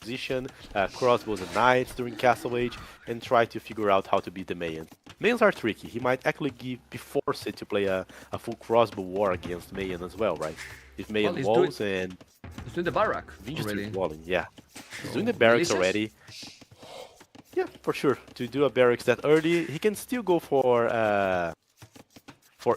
position, crossbows and knights during Castle Age, and try to figure out how to beat the Mayans. Mayans are tricky. He might actually be forced to play a full crossbow war against Mayan as well, right? If Mayan walls and... He's doing the barrack Vinchester already. walling, yeah. He's doing the barracks already. Yeah, for sure. To do a barracks that early, he can still go for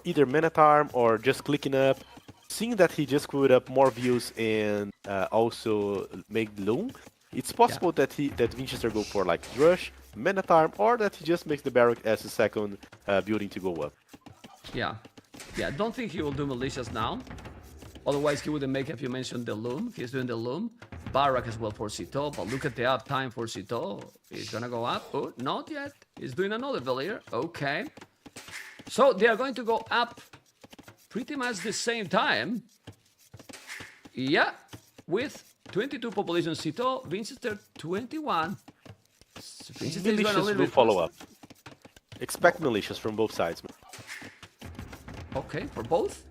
either Men-at-Arm or just clicking up. Seeing that he just put up more views and also make Loom, it's possible that Vinchester go for like Drush, Men-at-Arm, or that he just makes the barrack as a second building to go up. Yeah. Yeah, I don't think he will do militias now. Otherwise, he wouldn't make, if you mentioned the Loom. He's doing the Loom. Barrack as well for SITAUX, but look at the up time for SITAUX. He's gonna go up. Oh, not yet. He's doing another Villier. Okay. So they are going to go up pretty much the same time. Yeah, with 22 population SITAUX, Winchester 21. Winchester is going a little will bit follow up. Expect militias from both sides. Okay, for both?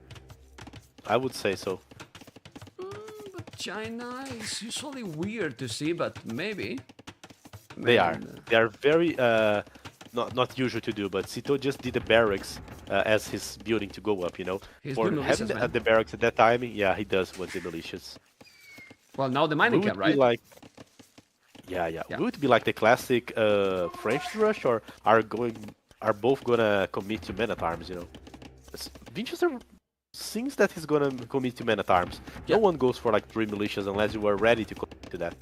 I would say so. But China is usually weird to see, but maybe. They are very not usual to do, but SITAUX just did the barracks as his building to go up, you know. He's For doing having militias, the barracks at that time, yeah, he does want the militias. Well, now the mining camp, right? Like, yeah. Would it be like the classic French rush, or are both gonna commit to Men-at-Arms, you know? Winchester seems that he's gonna commit to Men-at-Arms. No one goes for like 3 militias unless you are ready to commit to that.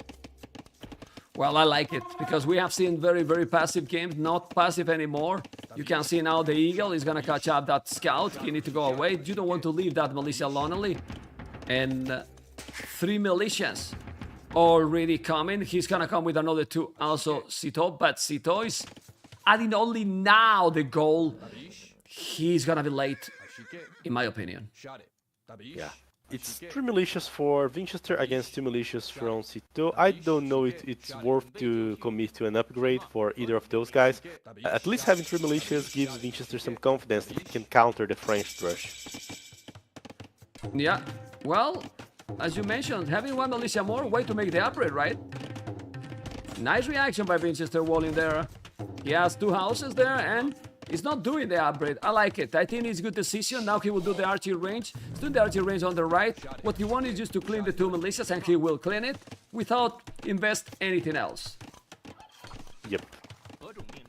Well, I like it, because we have seen very, very passive games, not passive anymore. You can see now the Eagle is gonna catch up that scout. You need to go away. You don't want to leave that militia lonely. And 3 militias already coming. He's gonna come with another 2 also SITAUX, but SITAUX is adding only now the goal. He's gonna be late, in my opinion. Yeah. It's 3 militias for Winchester against 2 militias from SITAUX. I don't know if it's worth to commit to an upgrade for either of those guys. At least having 3 militias gives Winchester some confidence that he can counter the French rush. Yeah, well, as you mentioned, having 1 militia more, way to make the upgrade, right? Nice reaction by Winchester walling there. He has 2 houses there, and he's not doing the upgrade. I like it. I think it's a good decision. Now he will do the archery range. He's doing the archery range on the right. What he wants is just to clean the 2 militias, and he will clean it without invest anything else. Yep.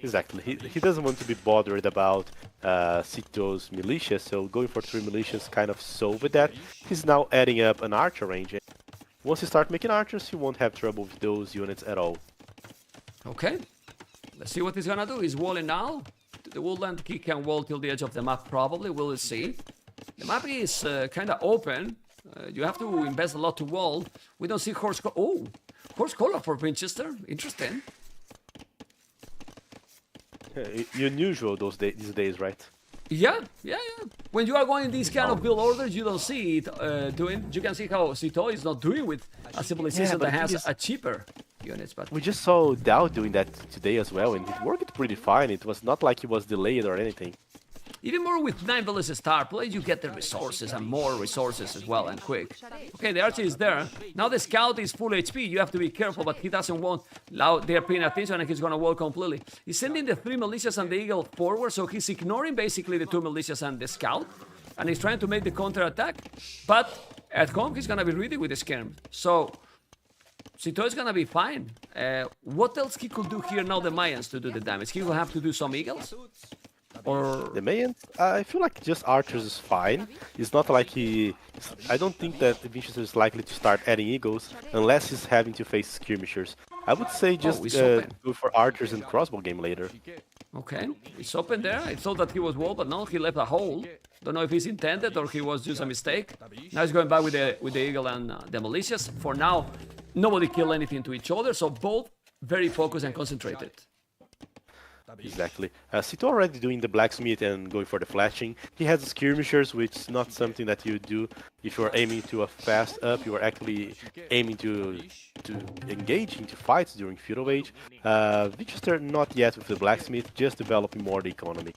Exactly. He doesn't want to be bothered about SITAUX's militia, so going for 3 militias kind of solved that. He's now adding up an archer range. Once he starts making archers, he won't have trouble with those units at all. Okay. Let's see what he's gonna do. He's walling now. The woodland, he can wall till the edge of the map, probably. We'll see. The map is kind of open. You have to invest a lot to wall. We don't see horse color. Oh, horse color for Winchester. Interesting. Unusual these days, right? Yeah. When you are going these kind of build orders, you don't see it doing. You can see how SITAUX is not doing with a civilization that has a cheaper units. But we just saw DAUT doing that today as well, and it worked pretty fine. It was not like it was delayed or anything. Even more with 9 villages star play, you get the resources and more resources as well, and quick. Okay, the archer is there. Now the scout is full HP. You have to be careful, but he doesn't want. Now they're paying attention, and he's gonna wall completely. He's sending the 3 militias and the eagle forward, so he's ignoring basically the 2 militias and the scout, and he's trying to make the counter attack. But at home, he's gonna be ready with the skirm. So SITAUX is gonna be fine. What else he could do here now? The Mayans to do the damage. He will have to do some eagles. Or the Mayans, I feel like just archers is fine. It's not like I don't think that Winchester is likely to start adding eagles unless he's having to face skirmishers. I would say just it's open. go for archers and crossbow game later. Okay, it's open there. I thought that he was wall, but no, he left a hole. Don't know if he's intended or he was just a mistake. Now he's going back with the eagle and the militias. For now, nobody killed anything to each other, so both very focused and concentrated. Exactly. SITAUX already doing the blacksmith and going for the flashing. He has skirmishers, which is not something that you do if you are aiming to a fast up. You are actually aiming to engage into fights during feudal age. Winchester not yet with the blacksmith, just developing more the economy.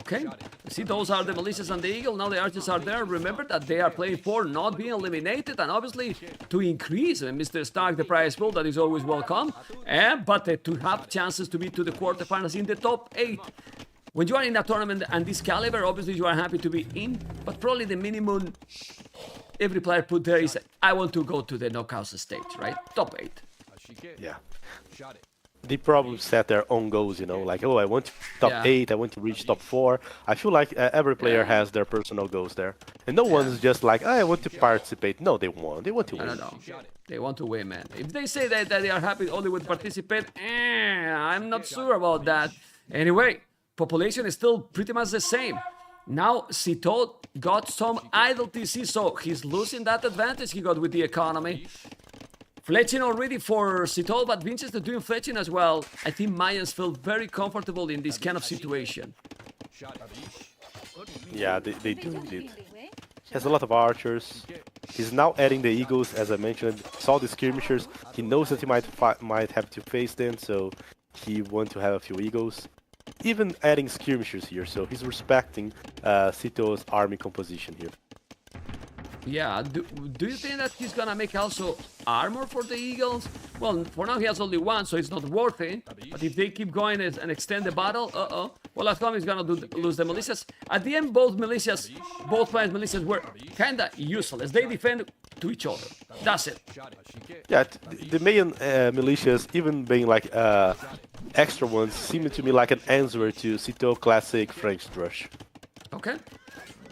Okay, see, those are the militias and the eagle. Now the archers are there. Remember that they are playing for not being eliminated and obviously to increase Mr. Stark the prize pool. That is always welcome. But to have chances to be to the quarterfinals in the top 8. When you are in a tournament and this caliber, obviously you are happy to be in. But probably the minimum every player put there is, I want to go to the knockouts stage, right? Top 8. Yeah. They probably set their own goals, you know, like, oh, I want to top 8, I want to reach top 4. I feel like every player has their personal goals there. And no one's just like, oh, I want to participate. No, they want to win. No. They want to win, man. If they say that they are happy only with participate, I'm not sure about that. Anyway, population is still pretty much the same. Now, SITAUX got some idle TC, so he's losing that advantage he got with the economy. Fletching already for SITAUX, but Winchester doing fletching as well. I think Mayans feel very comfortable in this kind of situation. Yeah, they do indeed. He has a lot of archers. He's now adding the eagles, as I mentioned. Saw the skirmishers. He knows that he might have to face them, so he wants to have a few eagles. Even adding skirmishers here, so he's respecting SITAUX's army composition here. Yeah, do you think that he's gonna make also armor for the eagles? Well, for now he has only one, so it's not worth it. But if they keep going and extend the battle, well, Ascom is gonna lose the militias. At the end, both players' militias were kinda useless. They defend to each other. That's it. Yeah, the main militias, even being like extra ones, seem to me like an answer to SITAUX classic French rush. Okay.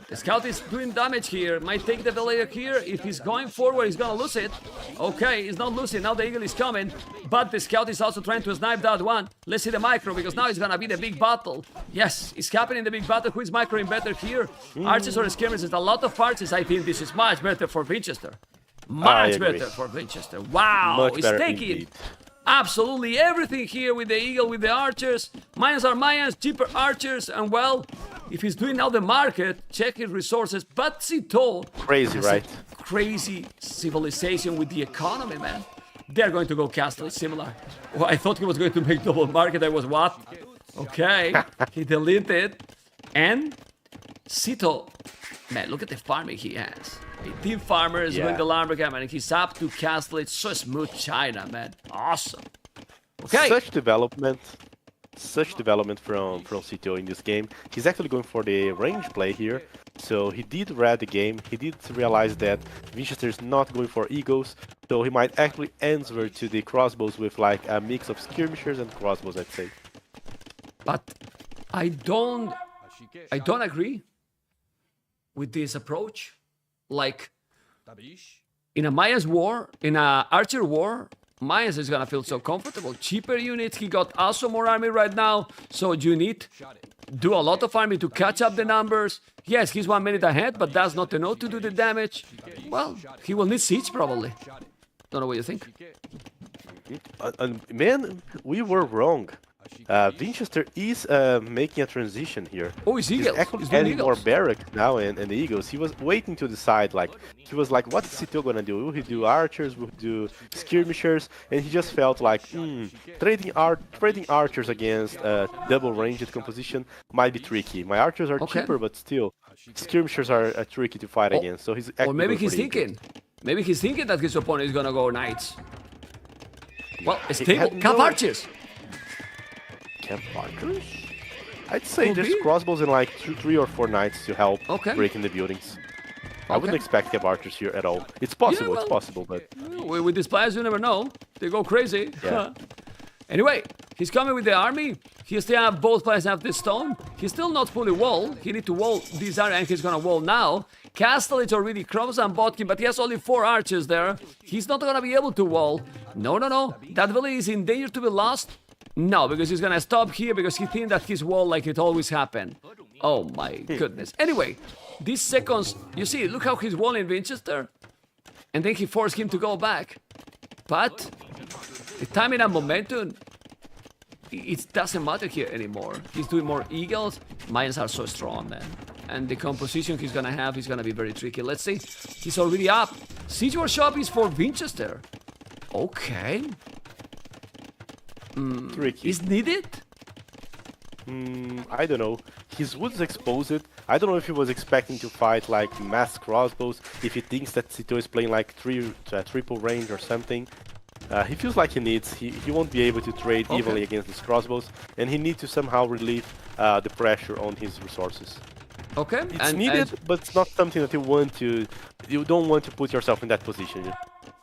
The scout is doing damage here. Might take the layer here. If he's going forward, he's gonna lose it. Okay, he's not losing. Now the eagle is coming. But the scout is also trying to snipe that one. Let's see the micro, because now it's gonna be the big battle. Yes, it's happening the big battle. Who is microing better here? Archers or skirmishers? A lot of archers. I think this is much better for Winchester. Much better for Winchester. Wow, he's taking absolutely everything here with the eagle, with the archers. Mayans are Mayans, cheaper archers, and well, if he's doing now the market, check his resources. But SITAUX, crazy, right? Crazy civilization with the economy, man. They're going to go castle. It's similar. Well, I thought he was going to make double market. I was what? Okay, he deleted. And SITAUX, man, look at the farming he has. 18 farmers with the Lumbercamp, and he's up to castle. It's so smooth China, man. Awesome. Okay. Such development from SITAUX in this game. He's actually going for the range play here. So he did read the game. He did realize that Winchester is not going for eagles. So he might actually answer to the crossbows with like a mix of skirmishers and crossbows, I'd say. But I don't agree with this approach. Like, in a Mayans war, in a Archer war, Mayans is gonna feel so comfortable. Cheaper units, he got also more army right now, so you need do a lot of army to catch up the numbers. Yes, he's 1 minute ahead, but that's not enough to do the damage. Well, he will need siege probably. Don't know what you think. Man, we were wrong. Winchester is making a transition here. Oh, he's eagles. He's actually adding more barracks now and the eagles. He was waiting to decide, like, he was like, what is SITAUX gonna do? Will he do archers? Will he do skirmishers? And he just felt like, trading archers against double ranged composition might be tricky. My archers are cheaper, but still, skirmishers are tricky to fight against. So he's or maybe he's thinking, that his opponent is gonna go knights. Well, stable cap archers. Camp archers? I'd say there's crossbows and like 3 or 4 knights to help breaking the buildings. I wouldn't expect camp archers here at all. It's possible, it's possible, but with these players, you never know. They go crazy. Yeah. Anyway, he's coming with the army. He still have both players have the stone. He's still not fully walled. He need to wall this area and he's gonna wall now. Castle is already Crows and Botkin, but he has only 4 archers there. He's not gonna be able to wall. No. That village is in danger to be lost. No, because he's gonna stop here because he thinks that his wall like it always happened. Oh my goodness. Anyway, these seconds, you see, look how he's walling Winchester. And then he forced him to go back. But the timing and momentum, it doesn't matter here anymore. He's doing more eagles. Mayans are so strong, man. And the composition he's gonna have is gonna be very tricky. Let's see. He's already up. Siege workshop is for Winchester. Okay. Tricky. Is needed? I don't know. His wood's exposed. I don't know if he was expecting to fight like mass crossbows. If he thinks that Sito is playing like triple range or something. He feels like he needs. He won't be able to trade evenly against these crossbows, and he needs to somehow relieve the pressure on his resources. Okay. It's needed, but it's not something that you want to. You don't want to put yourself in that position.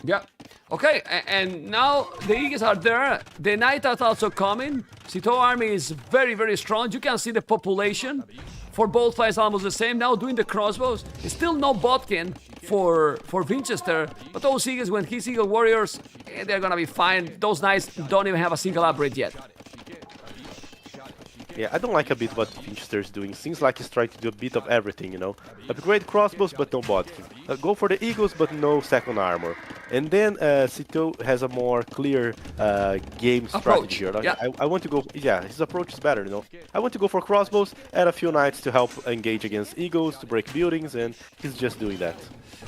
Yeah. Okay, and now the Eagles are there. The Knight are also coming. Sito army is very, very strong. You can see the population for both sides almost the same. Now doing the crossbows. Still no Botkin for Winchester. But those Eagles, when he's Eagle Warriors, they're gonna be fine. Those Knights don't even have a single upgrade yet. Yeah, I don't like a bit what Winchester is doing. Seems like he's trying to do a bit of everything, you know. Upgrade crossbows, but no Botkin. Go for the Eagles, but no second armor. And then Sito has a more clear game strategy here. Like, yeah. I want to go. Yeah, his approach is better, you know. I want to go for crossbows, add a few knights to help engage against eagles, to break buildings, and he's just doing that.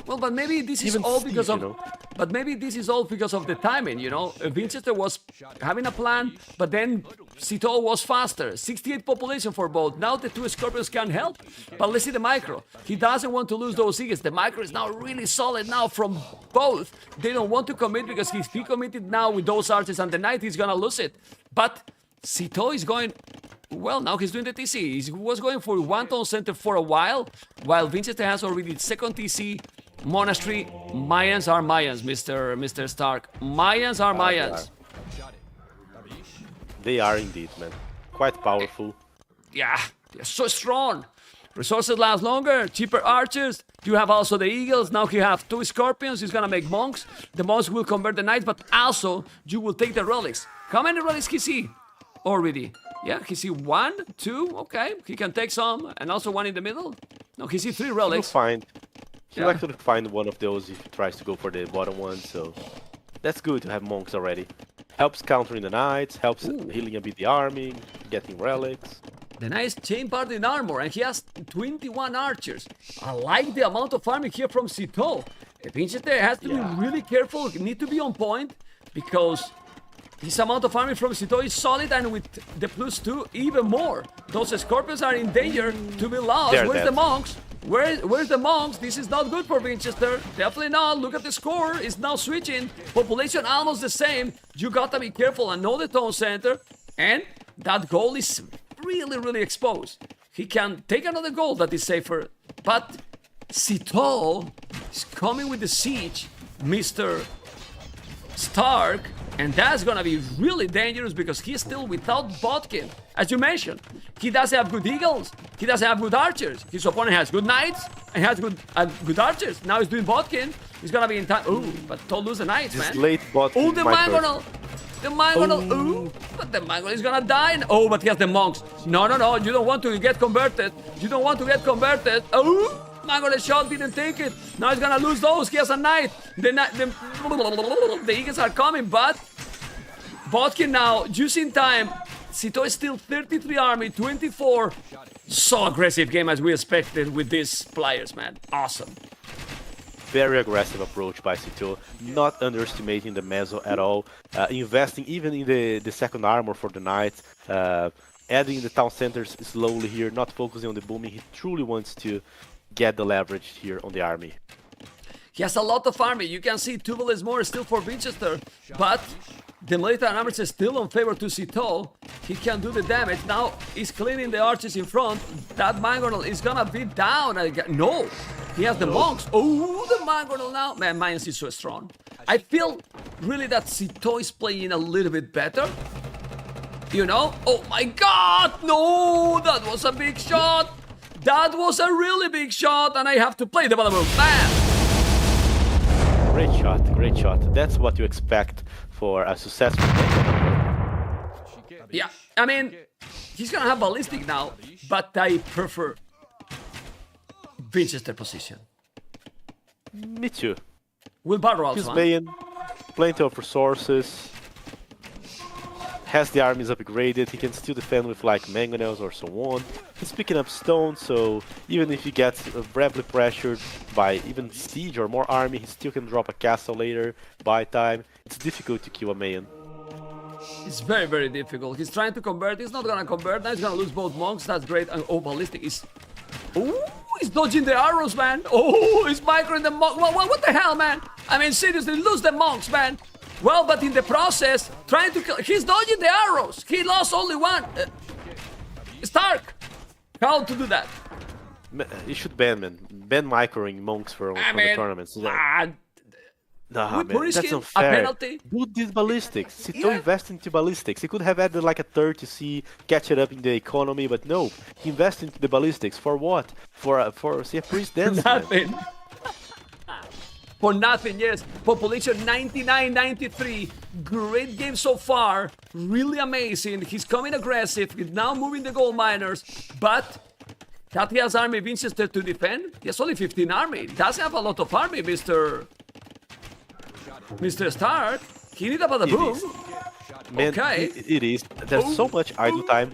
Well, but maybe this is Even all Steve, because of. you know? But maybe this is all because of the timing, you know. Winchester was having a plan, but then Sito was faster. 68 population for both. Now the 2 Scorpions can help. But let's see the micro. He doesn't want to lose those eagles. The micro is now really solid now from both. They don't want to commit because if he committed now with those archers and the knight, he's gonna lose it. But Sito is going. Well, now he's doing the TC. He was going for one town center for a while Winchester has already second TC. Monastery. Mayans are Mayans, Mr. Stark. Mayans are Mayans. They are indeed, man. Quite powerful. Yeah, they're so strong. Resources last longer, cheaper archers. You have also the eagles. Now you have 2 scorpions. He's gonna make monks. The monks will convert the knights, but also you will take the relics. How many relics he see already? Yeah, he see 1, 2. Okay, he can take some, and also 1 in the middle. No, he see 3 relics. He'll actually find one of those if he tries to go for the bottom one, so that's good to have monks already. Helps countering the knights, helps healing a bit the army, getting relics. The nice chain part in armor, and he has 21 archers. I like the amount of army here from Sito. Winchester has to be really careful, need to be on point, because this amount of army from Sito is solid, and with the +2, even more. Those scorpions are in danger to be lost. Where's the monks? Where's the monks? This is not good for Winchester. Definitely not. Look at the score. It's now switching. Population almost the same. You gotta be careful and know the town center. And that goal is really, really exposed. He can take another goal that is safer. But Sito is coming with the siege, Mr. Stark. And that's gonna be really dangerous because he's still without Botkin. As you mentioned, he doesn't have good eagles, he doesn't have good archers. His opponent has good knights and has good archers. Now he's doing Botkin. He's gonna be in time. Ooh, but don't lose the knights, Just man. late Botkin. Oh, the Mangonel. The Mangonel. Ooh, but the Mangonel is gonna die. Oh, but he has the monks. No. You don't want to get converted. You don't want to get converted. Oh. Mangonel shot didn't take it. Now he's gonna lose those. He has a knight. The eagles are coming, but Botkin now, just in time. Sito is still 33 army, 24. So aggressive game as we expected with these players, man. Awesome. Very aggressive approach by Sito, not underestimating the Mezzo at all. Investing even in the second armor for the knight. Adding the town centers slowly here, not focusing on the booming. He truly wants to get the leverage here on the army. He has a lot of army. You can see 2 villages more still for Winchester, but the military numbers is still in favor to Sito. He can do the damage. Now he's cleaning the archers in front. That Mangonel is gonna be down. No, he has the monks. Oh, the Mangonel now. Man, Mayans is so strong. I feel really that Sito is playing a little bit better. You know? Oh my god! No! That was a big shot! That was a really big shot, and I have to play the Badaboom. Bam! Great shot, great shot. That's what you expect for a successful game. Yeah, I mean, he's gonna have ballistic now, but I prefer Winchester position. Me too. Will Barrow He's also, playing plenty of resources. Has the armies upgraded, he can still defend with like mangonels or so on. He's picking up stone, so even if he gets heavily pressured by even siege or more army, he still can drop a castle later, buy time. It's difficult to kill a Mayan. It's very, very difficult. He's trying to convert, he's not gonna convert, now he's gonna lose both monks, that's great. And oh, ballistic is... Oh, he's dodging the arrows, man. Oh, he's microing the monk. What the hell, man? I mean, seriously, lose the monks, man. Well, but in the process, trying to kill... He's dodging the arrows. He lost only one. Stark. How to do that? You should ban, man. Ban microing monks from the tournaments. Nah, man, that's unfair. A penalty? Do these ballistics. Sito Yeah. invested into ballistics. He could have added like a third to see, catch it up in the economy, but no. He invested into the ballistics. For what? For see a priest dance. Nothing. For nothing, yes. Population 99-93. Great game so far. Really amazing. He's coming aggressive. He's now moving the gold miners. But that he has army Winchester to defend. He has only 15 army. Doesn't have a lot of army, Mr. Stark. He need a Badaboom. Man, Okay. it is. There's so much idle time.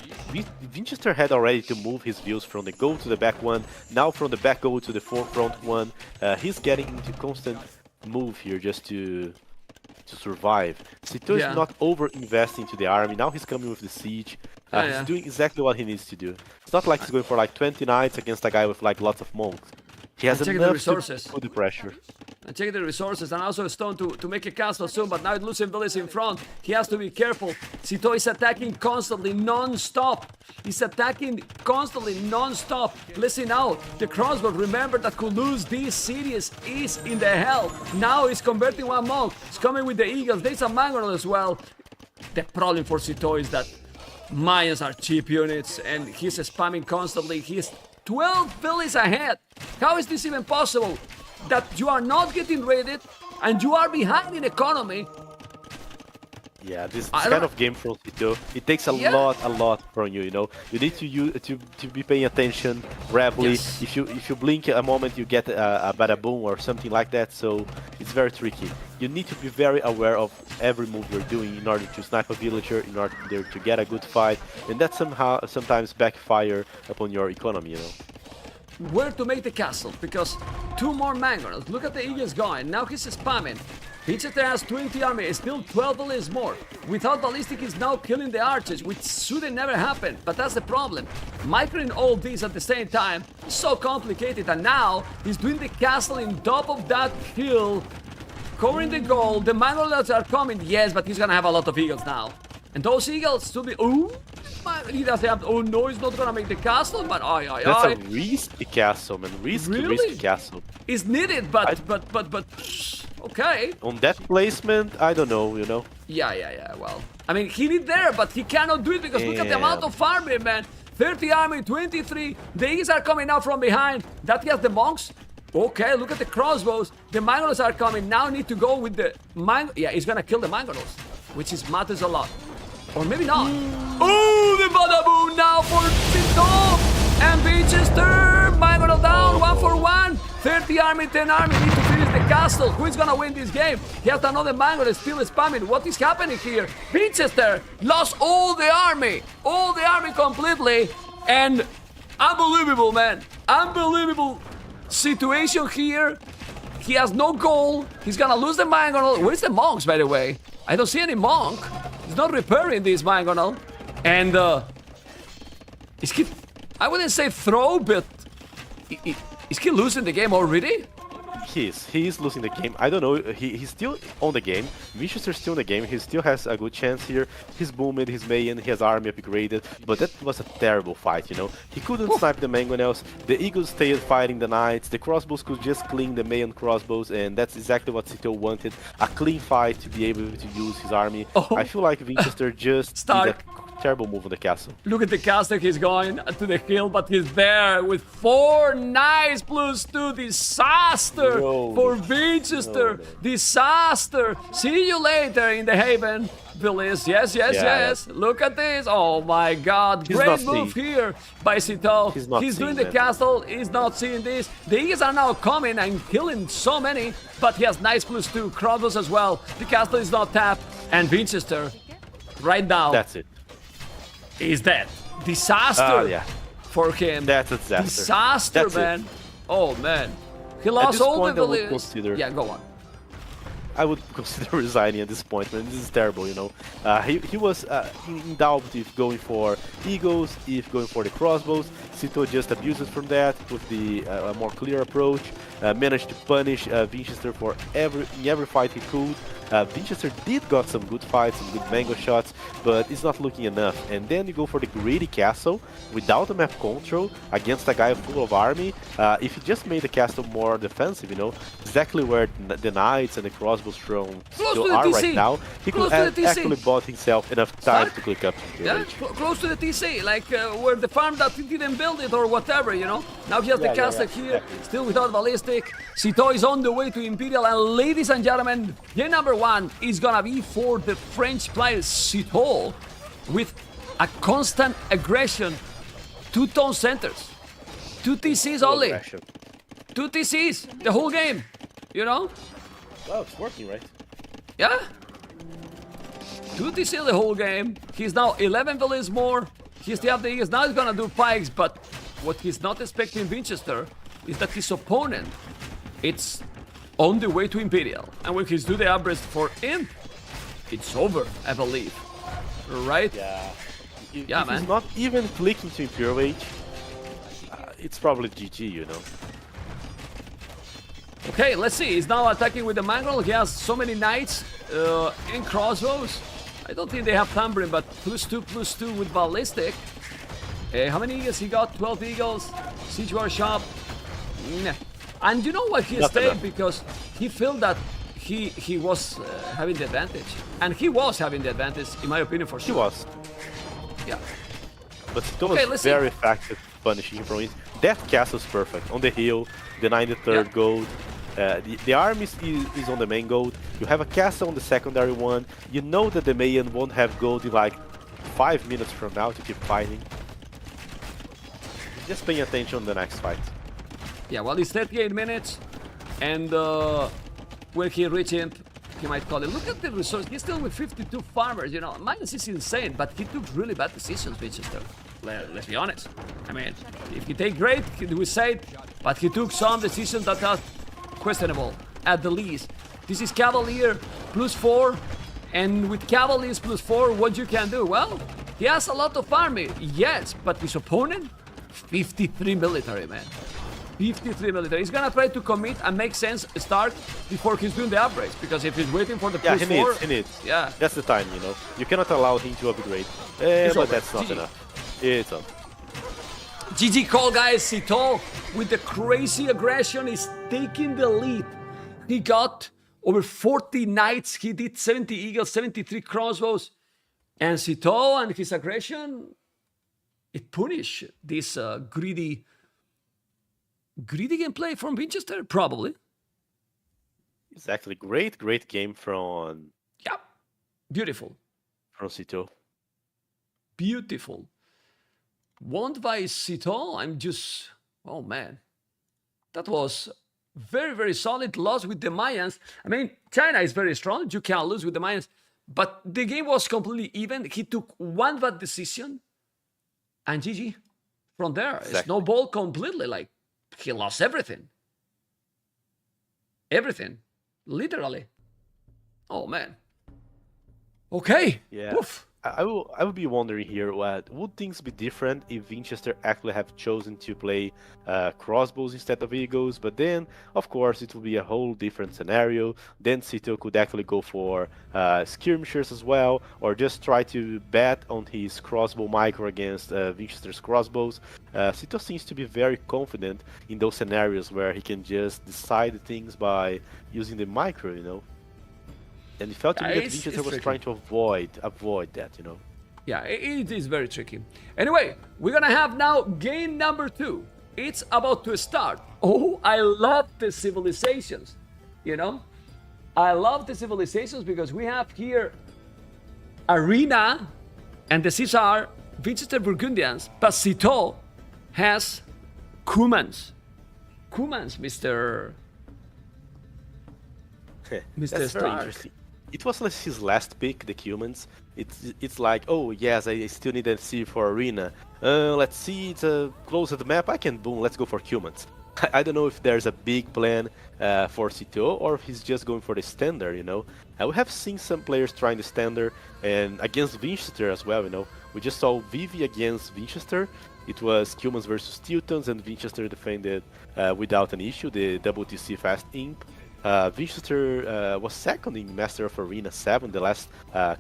Winchester had already to move his views from the goal to the back one, now from the back goal to the forefront one. He's getting into constant move here just to survive. Sito is not over-investing to the army. Now he's coming with the siege. He's doing exactly what he needs to do. It's not like he's going for like 20 knights against a guy with like lots of monks. He has enough to put the pressure. And check the resources, and also a stone to make a castle soon, but now Lucien is in front. He has to be careful. Sito is attacking constantly, non-stop. He's attacking constantly, non-stop. Listen out, the crossbow, remember that could lose this series is in the hell. Now he's converting one monk. He's coming with the eagles. There's a mangonel as well. The problem for Sito is that Mayans are cheap units, and he's spamming constantly. He's 12 villas ahead. How is this even possible? That you are not getting raided and you are behind in economy. Yeah, this kind of game from Sito, it takes a lot from you, you know. You need to be paying attention rapidly. Yes. If you blink a moment, you get a Badaboom or something like that. So it's very tricky. You need to be very aware of every move you're doing in order to snipe a villager, in order to get a good fight, and that sometimes backfire upon your economy, you know. Where to make the castle, because 2 more mangonels. Look at the eagles going. Now he's spamming. Winchester has 20 army, still 12 villas more. Without ballistic, he's now killing the archers, which shouldn't never happen. But that's the problem. Microing all these at the same time is so complicated, and now he's doing the castle in top of that hill, covering the goal. The mangonels are coming, yes, but he's gonna have a lot of eagles now. And those eagles should be... Ooh! He doesn't have... Oh no, he's not gonna make the castle, but That's a risky castle, man. Risky castle. It's needed, but okay. On that placement, I don't know, you know. Yeah, well. I mean, he need there, but he cannot do it because look at the amount of army, man. 30 army, 23. The eagles are coming out from behind. That he has the monks. Okay, look at the crossbows. The mangonels are coming. Now need to go with the yeah, he's gonna kill the mangonels, which matters a lot. Or maybe not. Oh, the Badaboom now for Sito! And Winchester! Mangonel down, 1 for 1. 30 army, 10 army, need to finish the castle. Who is gonna win this game? He has another Mangonel still spamming. What is happening here? Winchester lost all the army completely. And unbelievable, man. Unbelievable situation here. He has no goal. He's gonna lose the Mangonel. Where's the monks, by the way? I don't see any monk. He's not repairing this Mangonel. And is he... I wouldn't say throw, but... Is he losing the game already? He is losing the game. I don't know. He's still on the game. Winchester's still in the game. He still has a good chance here. He's boomed, he's Mayan, he has army upgraded. But that was a terrible fight, you know. He couldn't snipe the mangonels. The eagles stayed fighting the knights. The crossbows could just clean the Mayan crossbows, and that's exactly what Sito wanted. A clean fight to be able to use his army. I feel like Winchester just did a Terrible move on the castle. Look at the castle, he's going to the hill, but he's there with 4 nice +2. Disaster for Winchester. Disaster. See you later in the Haven. Villis, yes. Look at this. Oh my god. Great move here by SITAUX. He's doing the castle. He's not seeing this. The Eagles are now coming and killing so many, but he has nice +2. Crossbows as well. The castle is not tapped. And Winchester, right now, That's it. is dead. Disaster for him. That's a disaster. Disaster, That's man. It. Oh man. He lost all the Villis. Consider... Yeah, go on. I would consider resigning at this point, man. This is terrible, you know. He was in doubt if going for Eagles, if going for the crossbows. SITAUX just abused it from that with the more clear approach. Managed to punish Winchester for every fight he could. Winchester did got some good fights, some good mango shots, but it's not looking enough. And then you go for the greedy castle without the map control against a guy full of army. If he just made the castle more defensive, you know, exactly where the knights and the crossbows from still are right now, he could have actually bought himself enough time to click up. Close to the TC, like where the farm that he didn't build it or whatever, you know. Now he has the castle here, still without ballistic. SITAUX is on the way to Imperial, and ladies and gentlemen, game number 1 is gonna be for the French player SITAUX with a constant aggression. 2 tone centers, 2 TCs only. 2 TCs the whole game, you know? Well, it's working, right? Yeah. 2 TC the whole game. He's now 11 villas more. He's the update. He's now gonna do pikes, but what he's not expecting Winchester is that his opponent, it's on the way to Imperial. And when he's do the upgrades for him, it's over, I believe. Right? Yeah. If man. He's not even clicking to Imperial Age. It's probably GG, you know. Okay, let's see. He's now attacking with the Mangrel. He has so many knights and crossbows. I don't think they have Tambourine, but +2 with ballistic. How many eagles he got? 12 eagles. Siege Workshop. Nah. And you know why he stayed? Because he felt that he was having the advantage. And he was having the advantage, in my opinion, for sure. He was. Yeah. But it was very effective punishing him from it. That castle's perfect. On the hill, the 93rd gold. The army is on the main gold. You have a castle on the secondary one. You know that the Mayan won't have gold in like 5 minutes from now to keep fighting. Just paying attention on the next fight. Yeah, well, it's 38 minutes, and when he reaches, he might call it. Look at the resource. He's still with 52 farmers, you know. Minus is insane, but he took really bad decisions, Winchester. Let's be honest. I mean, if he take great, we say it, but he took some decisions that are questionable, at the least. This is Cavalier +4, and with Cavaliers +4, what you can do? Well, he has a lot of army, yes, but his opponent, 53 military, man. 53 military. He's gonna try to commit and make sense start before he's doing the upgrades, because if he's waiting for the +4... he needs. Yeah. That's the time, you know. You cannot allow him to upgrade. But that's not enough. It's on. GG call, guys. SITAUX with the crazy aggression is taking the lead. He got over 40 knights. He did 70 eagles, 73 crossbows. And SITAUX and his aggression, it punished this greedy gameplay from Winchester, probably. Exactly. Great game from... Yeah. Beautiful. From SITAUX. Beautiful. Won by SITAUX, I'm just... Oh, man. That was very, very solid. Loss with the Mayans. I mean, China is very strong. You can't lose with the Mayans. But the game was completely even. He took one bad decision. And GG. From there, it snowballed completely. Like, he lost everything. Everything. Literally. Oh, man. Okay. Yeah. Oof. I would be wondering here, would things be different if Winchester actually have chosen to play crossbows instead of eagles? But then, of course, it would be a whole different scenario. Then SITAUX could actually go for skirmishers as well, or just try to bet on his crossbow micro against Winchester's crossbows. SITAUX seems to be very confident in those scenarios where he can just decide things by using the micro, you know. And it felt to me that Winchester was trying to avoid that, you know. Yeah, it is very tricky. Anyway, we're gonna have now game number 2. It's about to start. Oh, I love the civilizations, you know? I love the civilizations because we have here Arena, and the Cs are Winchester Burgundians, but SITAUX has Cumans. Cumans, Mr. That's very Stark. interesting. It was like his last pick, the Cumans. It's like, oh yes, I still need a C for Arena. Let's see, it's close to the map. I can boom. Let's go for Cumans. I don't know if there's a big plan for SITAUX or if he's just going for the standard. You know, we have seen some players trying the standard and against Winchester as well. You know, we just saw Vivi against Winchester. It was Cumans versus Teutons, and Winchester defended without an issue the WTC Fast Imp. Winchester was second in Master of Arena 7, the last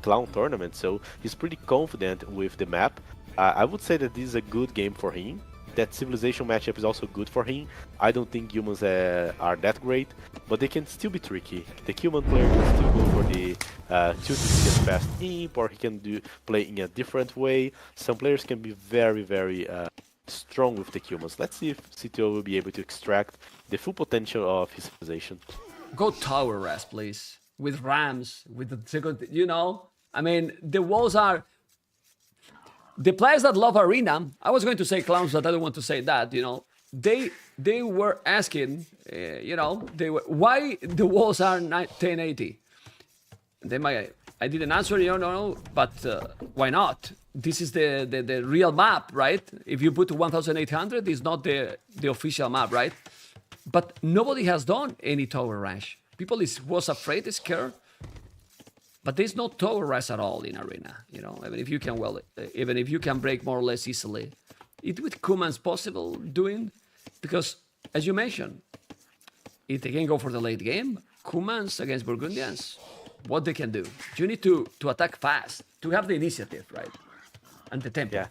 Clown tournament, so he's pretty confident with the map. I would say that this is a good game for him. That Civilization matchup is also good for him. I don't think humans are that great, but they can still be tricky. The human player can still go for the 2-2 Fast Imp, or he can play in a different way. Some players can be very strong with the humans. Let's see if SITAUX will be able to extract the full potential of his civilization. Go tower rest, please. With Rams, with the second, you know? I mean, the walls are... The players that love Arena, I was going to say clowns, but I don't want to say that, you know? They were asking, you know, why the walls are 1080? I didn't answer, you know, but why not? This is the real map, right? If you put 1800, it's not the official map, right? But nobody has done any tower rush. People was afraid, scared. But there's no tower rush at all in Arena, you know. Even if you can break more or less easily, it with Cumans possible doing, because as you mentioned, if they can go for the late game, Cumans against Burgundians, what they can do? You need to attack fast to have the initiative, right? And the tempo. Yeah,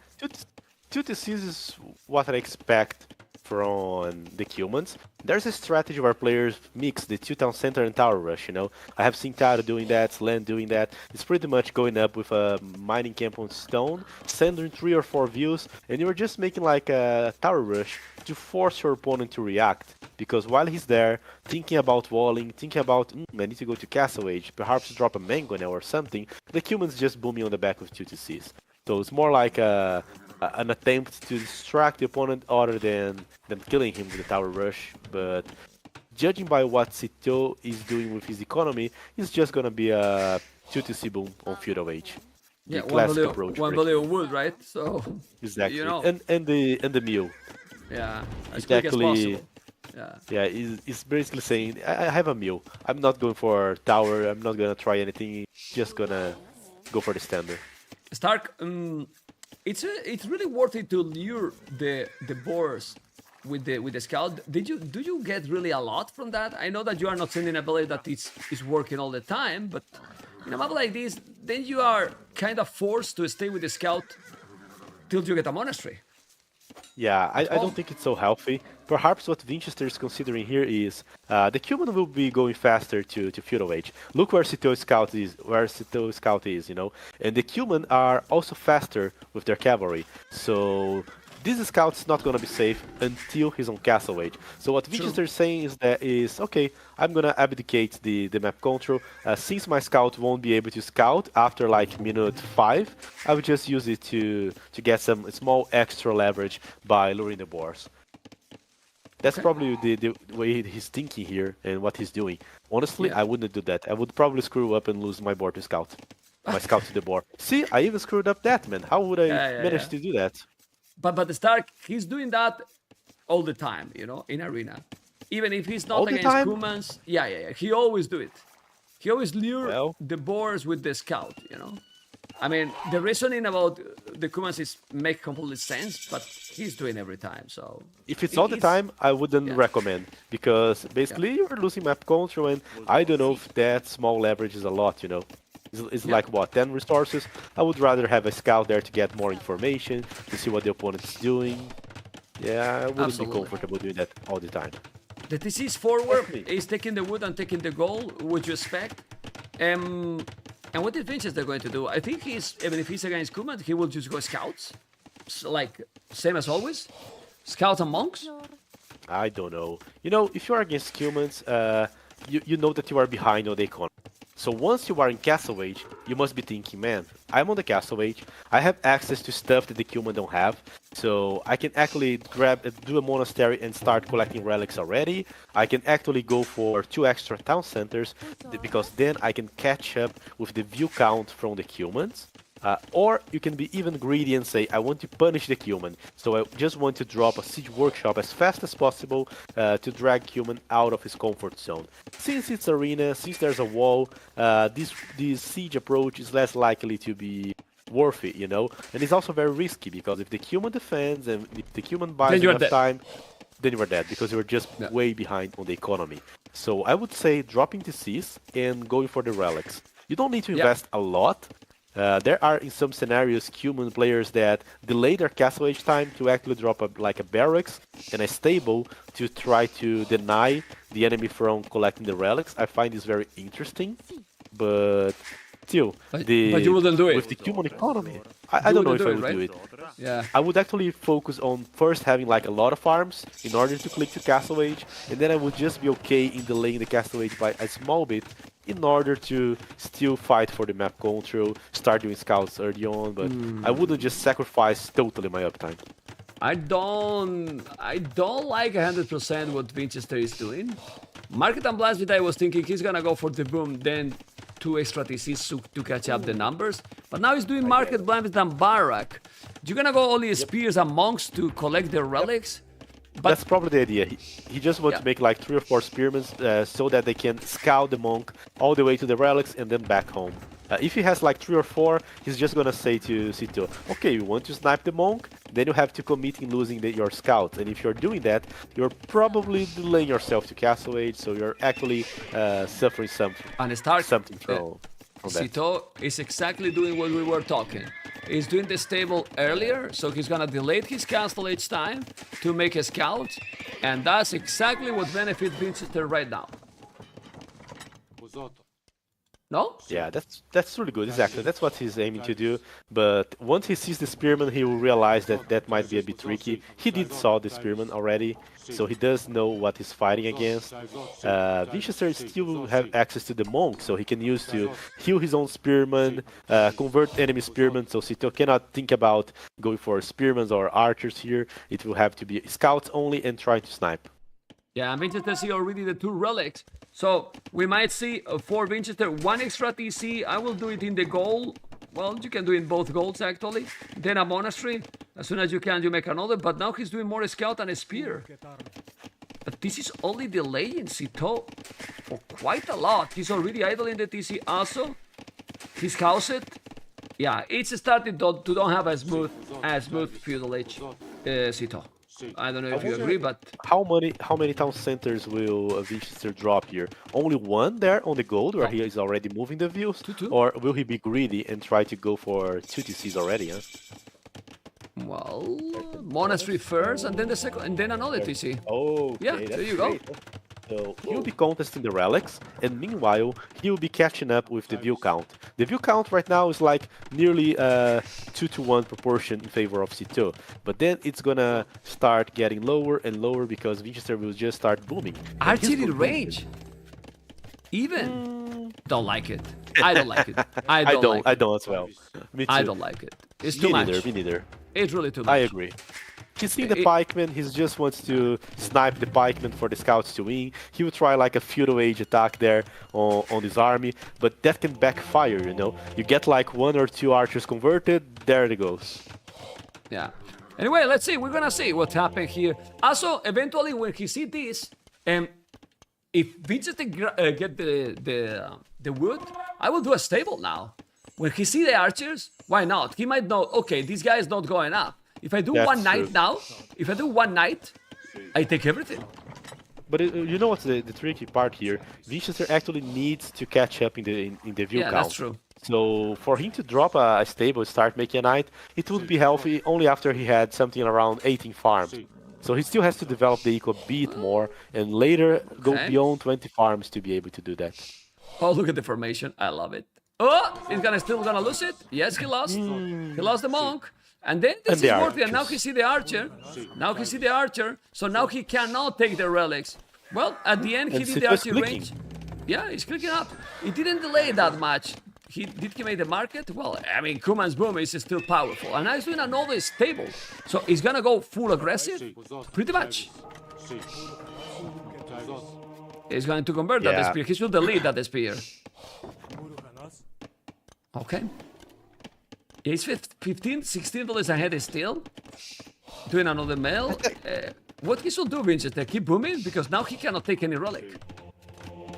2-6 is what I expect from the Cumans. There's a strategy where players mix the 2-town center and tower rush, you know. I have seen TATOH doing that, Slan doing that. It's pretty much going up with a mining camp on stone, centering 3 or 4 views, and you're just making like a tower rush to force your opponent to react. Because while he's there, thinking about walling, thinking about, I need to go to Castle Age, perhaps drop a mango now or something, the Cumans just booming on the back with 2-6. So it's more like an attempt to distract the opponent other than killing him with the tower rush. But judging by what SITAUX is doing with his economy, it's just gonna be a 2-C boom on Feudal Age. Yeah, the classic approach. one value of wood, right? So exactly, you know. and the mill. Yeah, as It's quick as actually possible. yeah, it's basically saying I have a mill. I'm not going for tower. I'm not gonna try anything. Just gonna go for the standard. Stark, it's really worth it to lure the boars with the scout. Do you get really a lot from that? I know that you are not sending a ability that is working all the time, but in a map like this, then you are kind of forced to stay with the scout till you get a monastery. Yeah, I don't think it's so healthy. Perhaps what Winchester is considering here is the Cuban will be going faster to Feudal Age. Look where SITAUX Scout is, you know. And the Cuban are also faster with their cavalry. So this scout's not gonna be safe until he's on Castle Age. So what Winchester is saying is okay, I'm gonna abdicate the map control. Since my scout won't be able to scout after like minute 5, I will just use it to get some small extra leverage by luring the boars. That's probably the way he's thinking here and what he's doing. Honestly, I wouldn't do that. I would probably screw up and lose my boar to scout. My scout to the boar. See, I even screwed up that, man. How would I manage to do that? But the Stark, he's doing that all the time, you know, in Arena. Even if he's not All the against time? Cumans, he always do it. He always lure the boars with the scout, you know. I mean, the reasoning about the Cumans make complete sense, but he's doing every time. So if it's all the time, I wouldn't recommend, because basically you're losing map control, and I don't know if that small leverage is a lot, you know. It's like what, 10 resources? I would rather have a scout there to get more information, to see what the opponent's doing. Yeah, I wouldn't be comfortable doing that all the time. The TC is forward, is taking the wood and taking the goal, would you expect? And what is Winchester going to do? I think even if he's against Kuman, he will just go scouts. So, like, same as always. Scouts and monks. I don't know. You know, if you are against humans, you know that you are behind on the economy. So once you are in Castle Age, you must be thinking, man, I'm on the Castle Age, I have access to stuff that the human don't have, so I can actually do a monastery and start collecting relics already. I can actually go for 2 extra town centers, because then I can catch up with the view count from the humans. Or you can be even greedy and say, I want to punish the human, so I just want to drop a siege workshop as fast as possible to drag human out of his comfort zone. Since it's arena, since there's a wall, this siege approach is less likely to be worth it, you know? And it's also very risky, because if the human defends and if the human buys enough time, then you are dead, because you're just way behind on the economy. So I would say dropping the Cs and going for the relics. You don't need to invest a lot. There are in some scenarios human players that delay their Castle Age time to actually drop like a barracks and a stable to try to deny the enemy from collecting the relics. I find this very interesting, but still, but you wouldn't do it with the human economy. I don't know if I would do it. Yeah. I would actually focus on first having like a lot of farms in order to click to Castle Age, and then I would just be okay in delaying the Castle Age by a small bit in order to still fight for the map control, start doing scouts early on, but I wouldn't just sacrifice totally my uptime. I don't like 100% what Winchester is doing. Market and Blast I was thinking he's gonna go for the boom, then 2 extra TCs to catch up the numbers. But now he's doing Market Blast and Barak. You're gonna go only spears and monks to collect the relics? But that's probably the idea. He just wants to make like 3 or 4 spearmen so that they can scout the monk all the way to the relics and then back home. If he has like 3 or 4, he's just gonna say to SITAUX, okay, you want to snipe the monk? Then you have to commit in losing your scouts. And if you're doing that, you're probably delaying yourself to Castle Age, so you're actually suffering something from that. SITAUX is exactly doing what we were talking. He's doing the stable earlier, so he's gonna delay his Castle Age time to make a scout, and that's exactly what benefits Winchester right now. No? Yeah, that's really good, exactly. That's what he's aiming to do, but once he sees the spearman, he will realize that that might be a bit tricky. He did saw the spearman already, so he does know what he's fighting against. Winchester still have access to the monk, so he can use to heal his own spearman, convert enemy spearmen, so SITAUX cannot think about going for spearmen or archers here. It will have to be scouts only and try to snipe. Yeah, and Winchester see already the 2 relics. So we might see for Winchester 1 extra TC. I will do it in the goal. Well, you can do it in both goals actually. Then a monastery. As soon as you can, you make another. But now he's doing more scout and a spear. But this is only delaying SITAUX for quite a lot. He's already idling the TC also. He's housed. Yeah, it's starting to don't have as smooth feudal age SITAUX. I don't know if you agree, but how many town centers will Winchester drop here? Only 1 there on the gold, where he is already moving the views, or will he be greedy and try to go for 2 TCs already? Huh? Well, monastery first, and then the second, and then another TC. Oh, okay, yeah, there you go. So he'll be contesting the relics, and meanwhile he'll be catching up with the view count. The view count right now is like nearly 2-to-1 proportion in favor of SITAUX, but then it's gonna start getting lower and lower because Winchester will just start booming. Archery range, even don't like it. I don't like it. I don't as well. Me too. I don't like it. It's too much. Me neither. It's really too much. I agree. He's seeing the pikeman, he just wants to snipe the pikeman for the scouts to win. He will try like a feudal age attack there on his army, but that can backfire, you know. You get like 1 or 2 archers converted, there it goes. Yeah. Anyway, let's see. We're gonna see what happened here. Also, eventually, when he see this, if Winchester get the wood, I will do a stable now. When he see the archers, why not? He might know, okay, this guy is not going up. If I do one knight now, I take everything. But you know what's the tricky part here? Winchester actually needs to catch up in the view count. Yeah, that's true. So for him to drop a stable, start making a knight, it would be healthy only after he had something around 18 farms. So he still has to develop the eco a bit more, and later go beyond 20 farms to be able to do that. Oh, look at the formation. I love it. Oh, he's still gonna lose it. Yes, he lost. He lost the monk. And then this is working. And now he see the archer. Now he see the archer. So now he cannot take the relics. Well, at the end, he did the archer range. Yeah, he's clicking up. He didn't delay that much. Did he make the market? Well, I mean, Kuman's boom is still powerful. And now he's doing another stable. So he's gonna go full aggressive? Pretty much. He's going to convert that spear. He should delete that spear. Okay. He's 15, 16 dollars ahead still. Doing another mail. What he should do, Vinchester? Keep booming? Because now he cannot take any relic.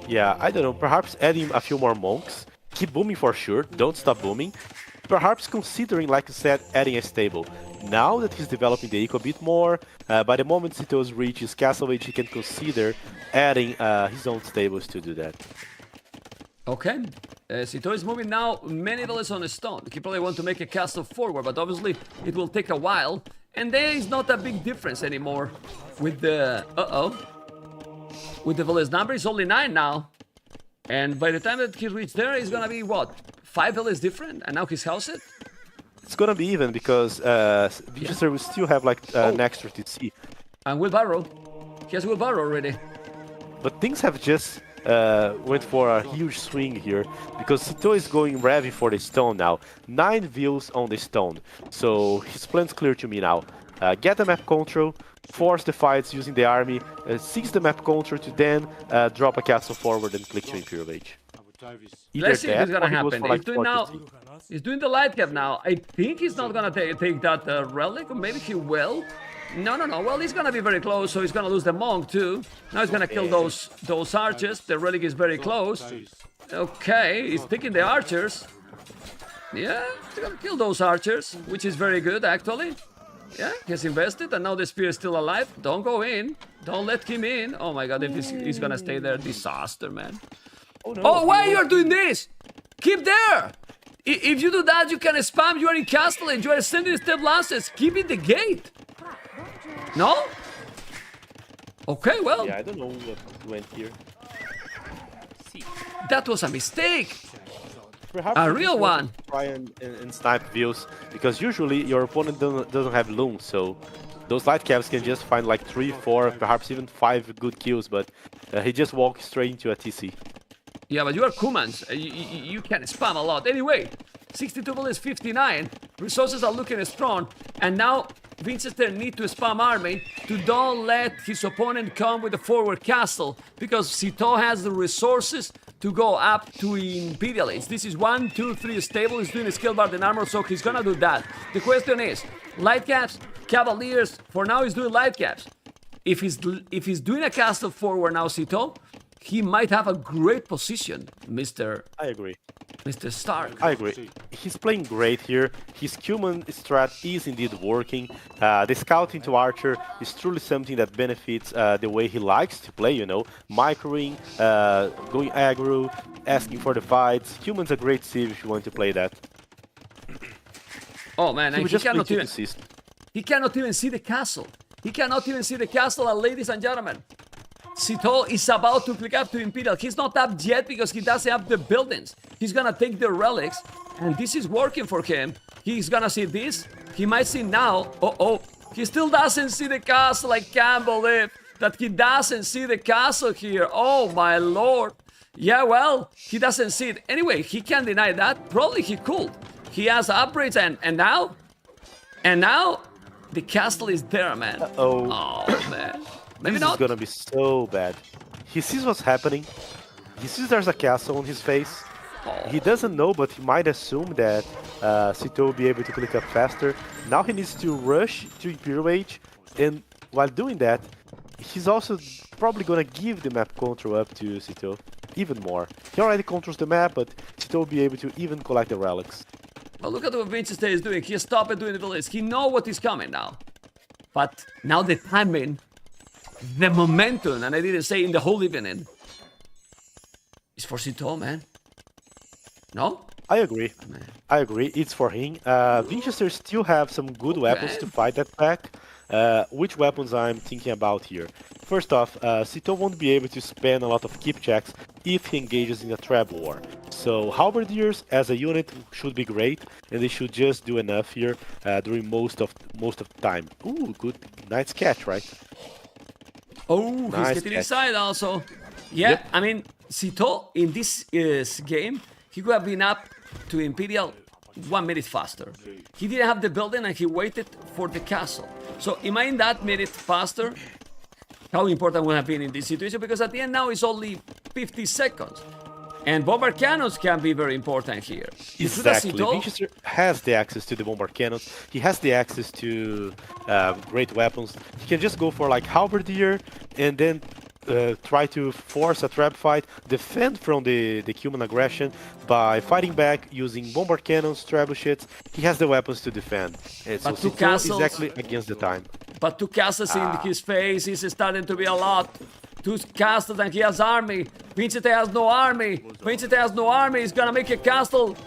Yeah, I don't know. Perhaps adding a few more monks. Keep booming for sure. Don't stop booming. Perhaps considering, like you said, adding a stable. Now that he's developing the eco a bit more, by the moment SITAUX reaches castle age, he can consider adding his own stables to do that. Okay. SITAUX is moving now many dollars on a stone. He probably want to make a castle forward, but obviously it will take a while. And there is not a big difference anymore with the... With the village number, it's only 9 now. And by the time that he reaches there, it's gonna be what? 5 villages different? And now he's housed it? It's gonna be even because Vinchester will still have like an extra TC. And wheelbarrow. He has wheelbarrow already. But things have just went for a huge swing here because SITAUX is going heavy for the stone now. 9 views on the stone. So his plan's clear to me now. Get the map control, force the fights using the army, seize the map control to then drop a castle forward and click to Imperial Age. Let's see if it's gonna happen. He's doing the light cap now. I think he's not gonna take that relic, or maybe he will. No. Well, he's gonna be very close, so he's gonna lose the monk too. Now he's gonna kill those archers. The relic is very close. Okay, he's taking the archers. Yeah, he's gonna kill those archers, which is very good actually. Yeah, he's invested, and now the spear is still alive. Don't go in. Don't let him in. Oh my god, if he's gonna stay there, disaster, man. Oh, no, why you are doing this? Keep there! If you do that, you can spam, you are in castle and you are sending step lances. Keep in the gate. No? Okay, well. Yeah, I don't know what went here. That was a mistake. Perhaps a real one. Try and snipe views, because usually your opponent doesn't have loom, so those light caps can just find like 3, 4, perhaps even 5 good kills, but he just walks straight into a TC. Yeah, but you are Kumans. You can spam a lot. Anyway, 62 bullets, 59. Resources are looking strong. And now Vinchester needs to spam army to don't let his opponent come with a forward castle, because SITAUX has the resources to go up to Imperial Age. This is 1, 2, 3 stable. He's doing a skill bar and armor, so he's gonna do that. The question is, light caps, cavaliers. For now, he's doing light caps. If he's doing a castle forward now, SITAUX, he might have a great position, Mr. I agree. Mr. Stark. I agree. He's playing great here. His human strat is indeed working. The scouting to Archer is truly something that benefits the way he likes to play, you know. Microing, going aggro, asking for the fights. Human's a great sieve if you want to play that. Oh man, and he cannot even see the castle. He cannot even see the castle, and ladies and gentlemen, SITAUX is about to click up to Imperial. He's not up yet because he doesn't have the buildings. He's gonna take the relics, and this is working for him. He's gonna see this. He might see now. He still doesn't see the castle. I can't believe that he doesn't see the castle here. Oh my lord. Yeah, well, he doesn't see it. Anyway, he can't deny that. Probably he could. He has upgrades, and now the castle is there, man. Oh man. Maybe this is gonna be so bad. He sees what's happening. He sees there's a castle on his face. He doesn't know, but he might assume that SITAUX will be able to click up faster. Now he needs to rush to Imperial Age, and while doing that, he's also probably gonna give the map control up to SITAUX even more. He already controls the map, but SITAUX will be able to even collect the relics. Well, look at what Vinchester is doing. He stopped doing the village. He knows what is coming now. But now the timing, the momentum, and I didn't say in the whole evening, is for SITAUX, man. No? I agree. I agree. It's for him. Vinchester still have some good weapons to fight that pack. Which weapons I'm thinking about here? First off, SITAUX won't be able to spend a lot of keep checks if he engages in a trap war. So Halberdiers as a unit should be great, and they should just do enough here during most of the time. Ooh, good, nice catch, right? Oh, Nice he's getting catch. inside also. Yeah, Yep. I mean, SITAUX in this game, he could have been up to Imperial 1 minute faster. He didn't have the building and he waited for the castle. So imagine that minute faster, how important would have been in this situation, because at the end now it's only 50 seconds. And bomber cannons can be very important here. It's true that Exactly. SITAUX- Winchester has the access to the bomber cannons. He has the access to great weapons. He can just go for like halberdier and then try to force a trap fight, defend from the human aggression by fighting back using bomber cannons, trebuchets. He has the weapons to defend. And so But two SITAUX castles- exactly against the time. But 2 castles in his face is starting to be a lot. 2 castles and he has army. Winchester has no army. Winchester has no army. He's gonna make a castle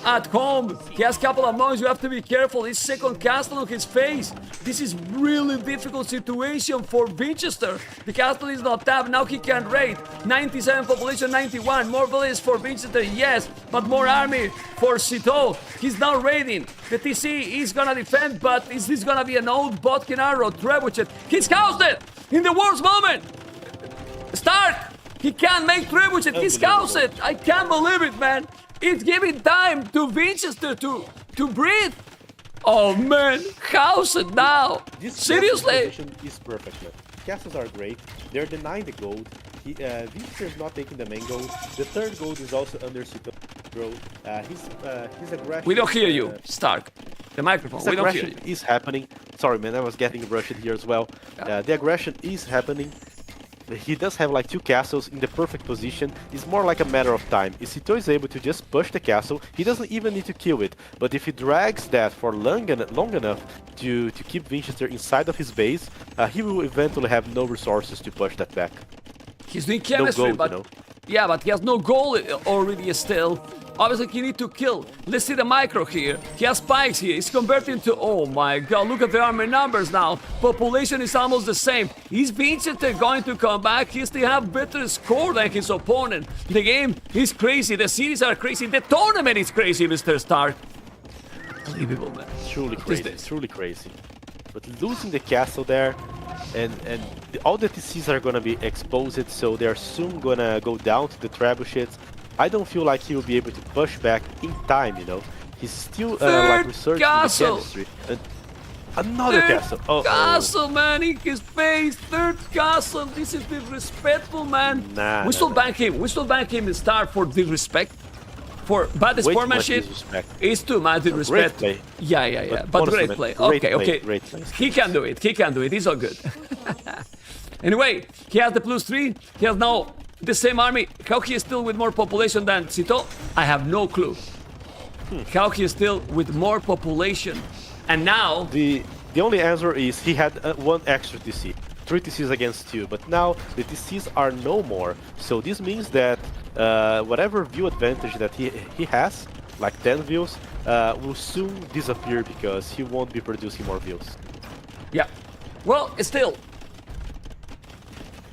at home. He has a couple of monks. You have to be careful. His second castle on his face. This is really difficult situation for Winchester. The castle is not tapped. Now he can raid. 97 population, 91. More villages for Winchester, yes. But more army for SITAUX. He's now raiding. The TC is gonna defend, but is this gonna be an old Botkin arrow? Trebuchet. He's housed it in the worst moment. Stark! He can't make trebuchet. He's housed it. I can't believe it, man. It's giving time to Winchester to breathe. Oh man, house it now. This Seriously? position is perfect, man. Castles are great. They're denying the gold. Winchester is not taking the main gold. The third gold is also under SITAUX. His aggression. We don't hear you, Stark. The microphone. His We don't hear aggression you. is happening. Sorry, man, I was getting rushed here as well. The aggression is happening. He does have like 2 castles in the perfect position. It's more like a matter of time. If SITAUX is able to just push the castle, he doesn't even need to kill it. But if he drags that for long enough to keep Winchester inside of his base, he will eventually have no resources to push that back. He's doing chemistry, gold, but you know. yeah, but he has no goal already still. Obviously, he need to kill. Let's see the micro here. He has spikes here. He's converting to. Oh my god, look at the army numbers now. Population is almost the same. Is Winchester going to come back? He still have better score than his opponent. The game is crazy. The series are crazy. The tournament is crazy, Mr. Stark. Unbelievable, man. Truly What is crazy, this? truly crazy. But losing the castle there, and all the TCs are gonna be exposed, so they're soon gonna go down to the trebuchets. I don't feel like he will be able to push back in time, you know. He's still like Third researching castle. the chemistry. And another Third castle. Oh, castle, man, in his face. Third castle. This is disrespectful, man. Nah, we nah, still nah. bank him. We still bank him in Star for disrespect. For bad Way too much sportsmanship. disrespect. It's too much disrespect. play. Yeah. But But honestly, great man, play. great Okay, play, okay. great play. He can do it. He can do it. He's all good. Anyway, he has the +3. He has now the same army. How he is still with more population than SITAUX? I have no clue. How he is still with more population. And now The only answer is he had 1 extra TC. 3 TCs against 2, but now the TCs are no more. So this means that whatever view advantage that he has, like 10 views, will soon disappear because he won't be producing more views. yeah. Well, still,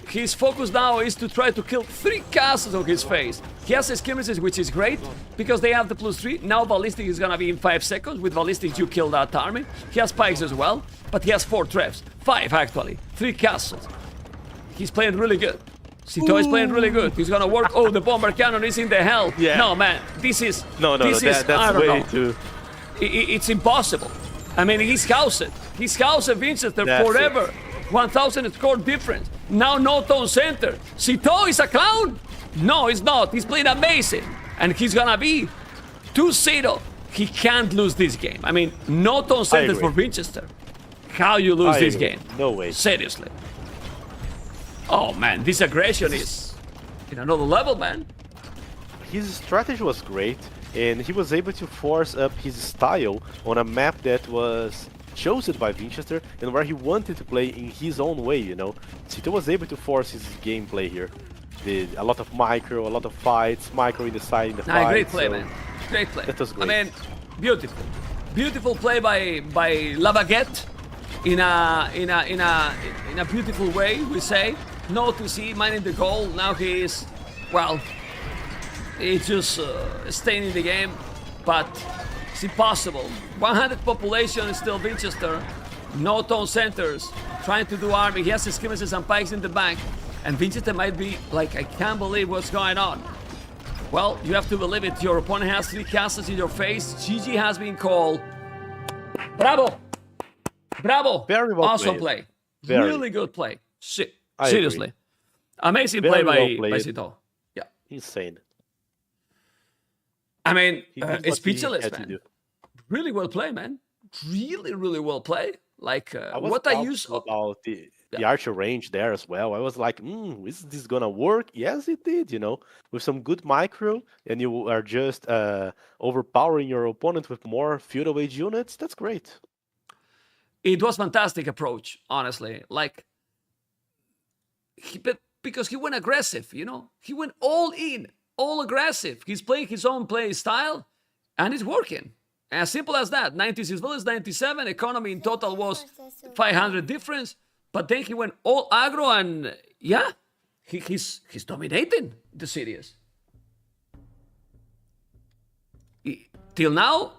his focus now is to try to kill 3 castles on his face. He has skirmishes, which is great, because they have the +3. Now ballistic is gonna be in 5 seconds. With ballistic, you kill that army. He has spikes as well, but he has 4 traps. 5, actually. 3 castles. He's playing really good. SITAUX is playing really good. He's gonna work. Oh, the bomber cannon is in the hell. Yeah. No, man, this is... No, this is, I that's don't way know. too... It's impossible. I mean, he's housed. He's housed Winchester That's forever. 1,000 score difference. Now no tone center. SITAUX is a clown? No, he's not. He's playing amazing. And he's gonna be 2-0. He can't lose this game. I mean, no tone center agree. for Winchester. How you lose I this agree. game? No way. Seriously. Oh man, this aggression is in another level, man. His strategy was great, and he was able to force up his style on a map that was chosen by Winchester and where he wanted to play in his own way, you know. SITAUX was able to force his gameplay here. A lot of micro, a lot of fights, micro in the side, in the fight. Great play, so man. Great play. That was great. I mean, beautiful. Beautiful play by La Baguette in a beautiful way, we say. No to see, minding the goal. Now he is, well, He's just staying in the game, but it's impossible. 100 population is still Winchester. No town centers. Trying to do army. He has skirmishes and pikes in the back. And Winchester might be like, I can't believe what's going on. Well, you have to believe it. Your opponent has 3 castles in your face. GG has been called. Bravo! Bravo! Very well awesome played. play. Really good play. I Seriously. agree. Amazing Very play well by played. SITAUX. Yeah. Insane. I mean, He did what it's he speechless, had to man. do. Really well played, man. Really well played. Like, I was what I use... about the archer range there as well. I was like, is this gonna work? Yes, it did, you know, with some good micro, and you are just overpowering your opponent with more feudal age units. That's great. It was fantastic approach, honestly. Like, because he went aggressive, you know? He went all in, all aggressive. He's playing his own play style, and it's working. As simple as that. 96 villas, 97. Economy in total was 500 difference. But then he went all aggro, and yeah, he's dominating the series. Till now,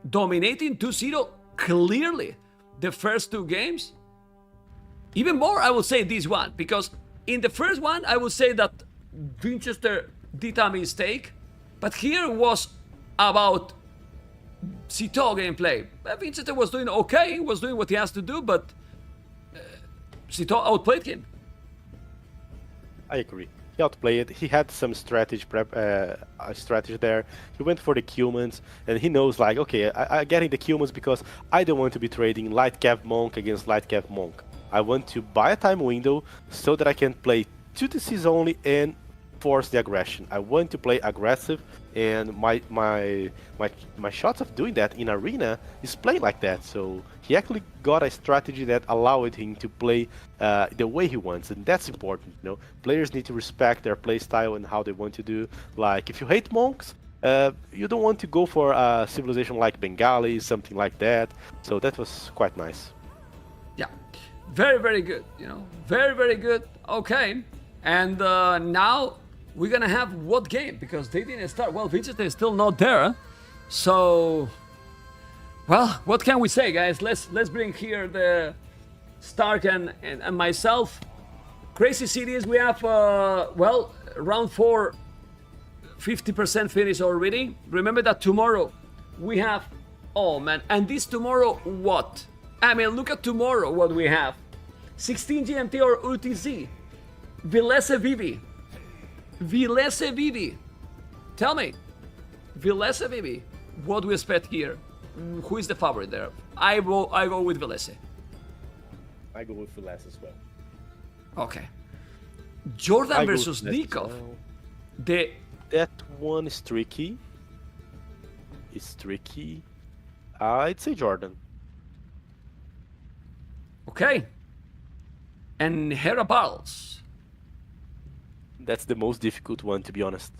dominating 2-0 clearly. The first 2 games. Even more, I would say this one, because in the first one, I would say that Winchester did a mistake, but here was about SITAUX gameplay. Winchester was doing okay, was doing what he has to do, but SITAUX outplayed him. I agree. He outplayed. He had some strategy strategy there. He went for the Cumans, and he knows, like, okay, I'm getting the Cumans because I don't want to be trading light cap monk against light cap monk. I want to buy a time window so that I can play 2 DCs only and force the aggression. I want to play aggressive, and my shots of doing that in arena is playing like that. So he actually got a strategy that allowed him to play the way he wants, and that's important. You know, players need to respect their play style and how they want to do. Like, if you hate monks, you don't want to go for a civilization like Bengali, something like that. So that was quite nice. Yeah, very good. You know, very good. Okay, and now we're gonna have what game? Because they didn't start. Well, Winchester is still not there. So, well, what can we say, guys? Let's bring here the Stark and myself. Crazy series. We have well, round 4, 50% finish already. Remember that tomorrow we have. Oh man, and this tomorrow what? I mean, look at tomorrow what we have. 16 GMT or UTC. Vilese Vivi. Vilese Vivi. Tell me, Vilese Vivi, what do we expect here? Who is the favorite there? I go with Vilese. I go with Vilese as well. Okay. Jordan I go versus with Vilese as Nikov. well. That one is tricky. It's tricky. I'd say Jordan. Okay. And Hera Battles. That's the most difficult one, to be honest.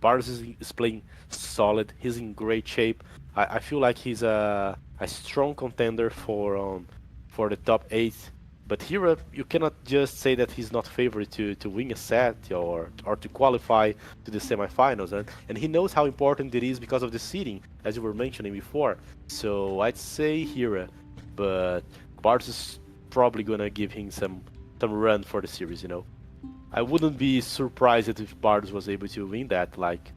Barnes is playing solid. He's in great shape. I feel like he's a strong contender for the top 8. But here you cannot just say that he's not favored to win a set or to qualify to the semifinals. And he knows how important it is because of the seeding, as you were mentioning before. So I'd say Hira, but Barnes is probably gonna give him some run for the series, you know. I wouldn't be surprised if Bards was able to win that. Like,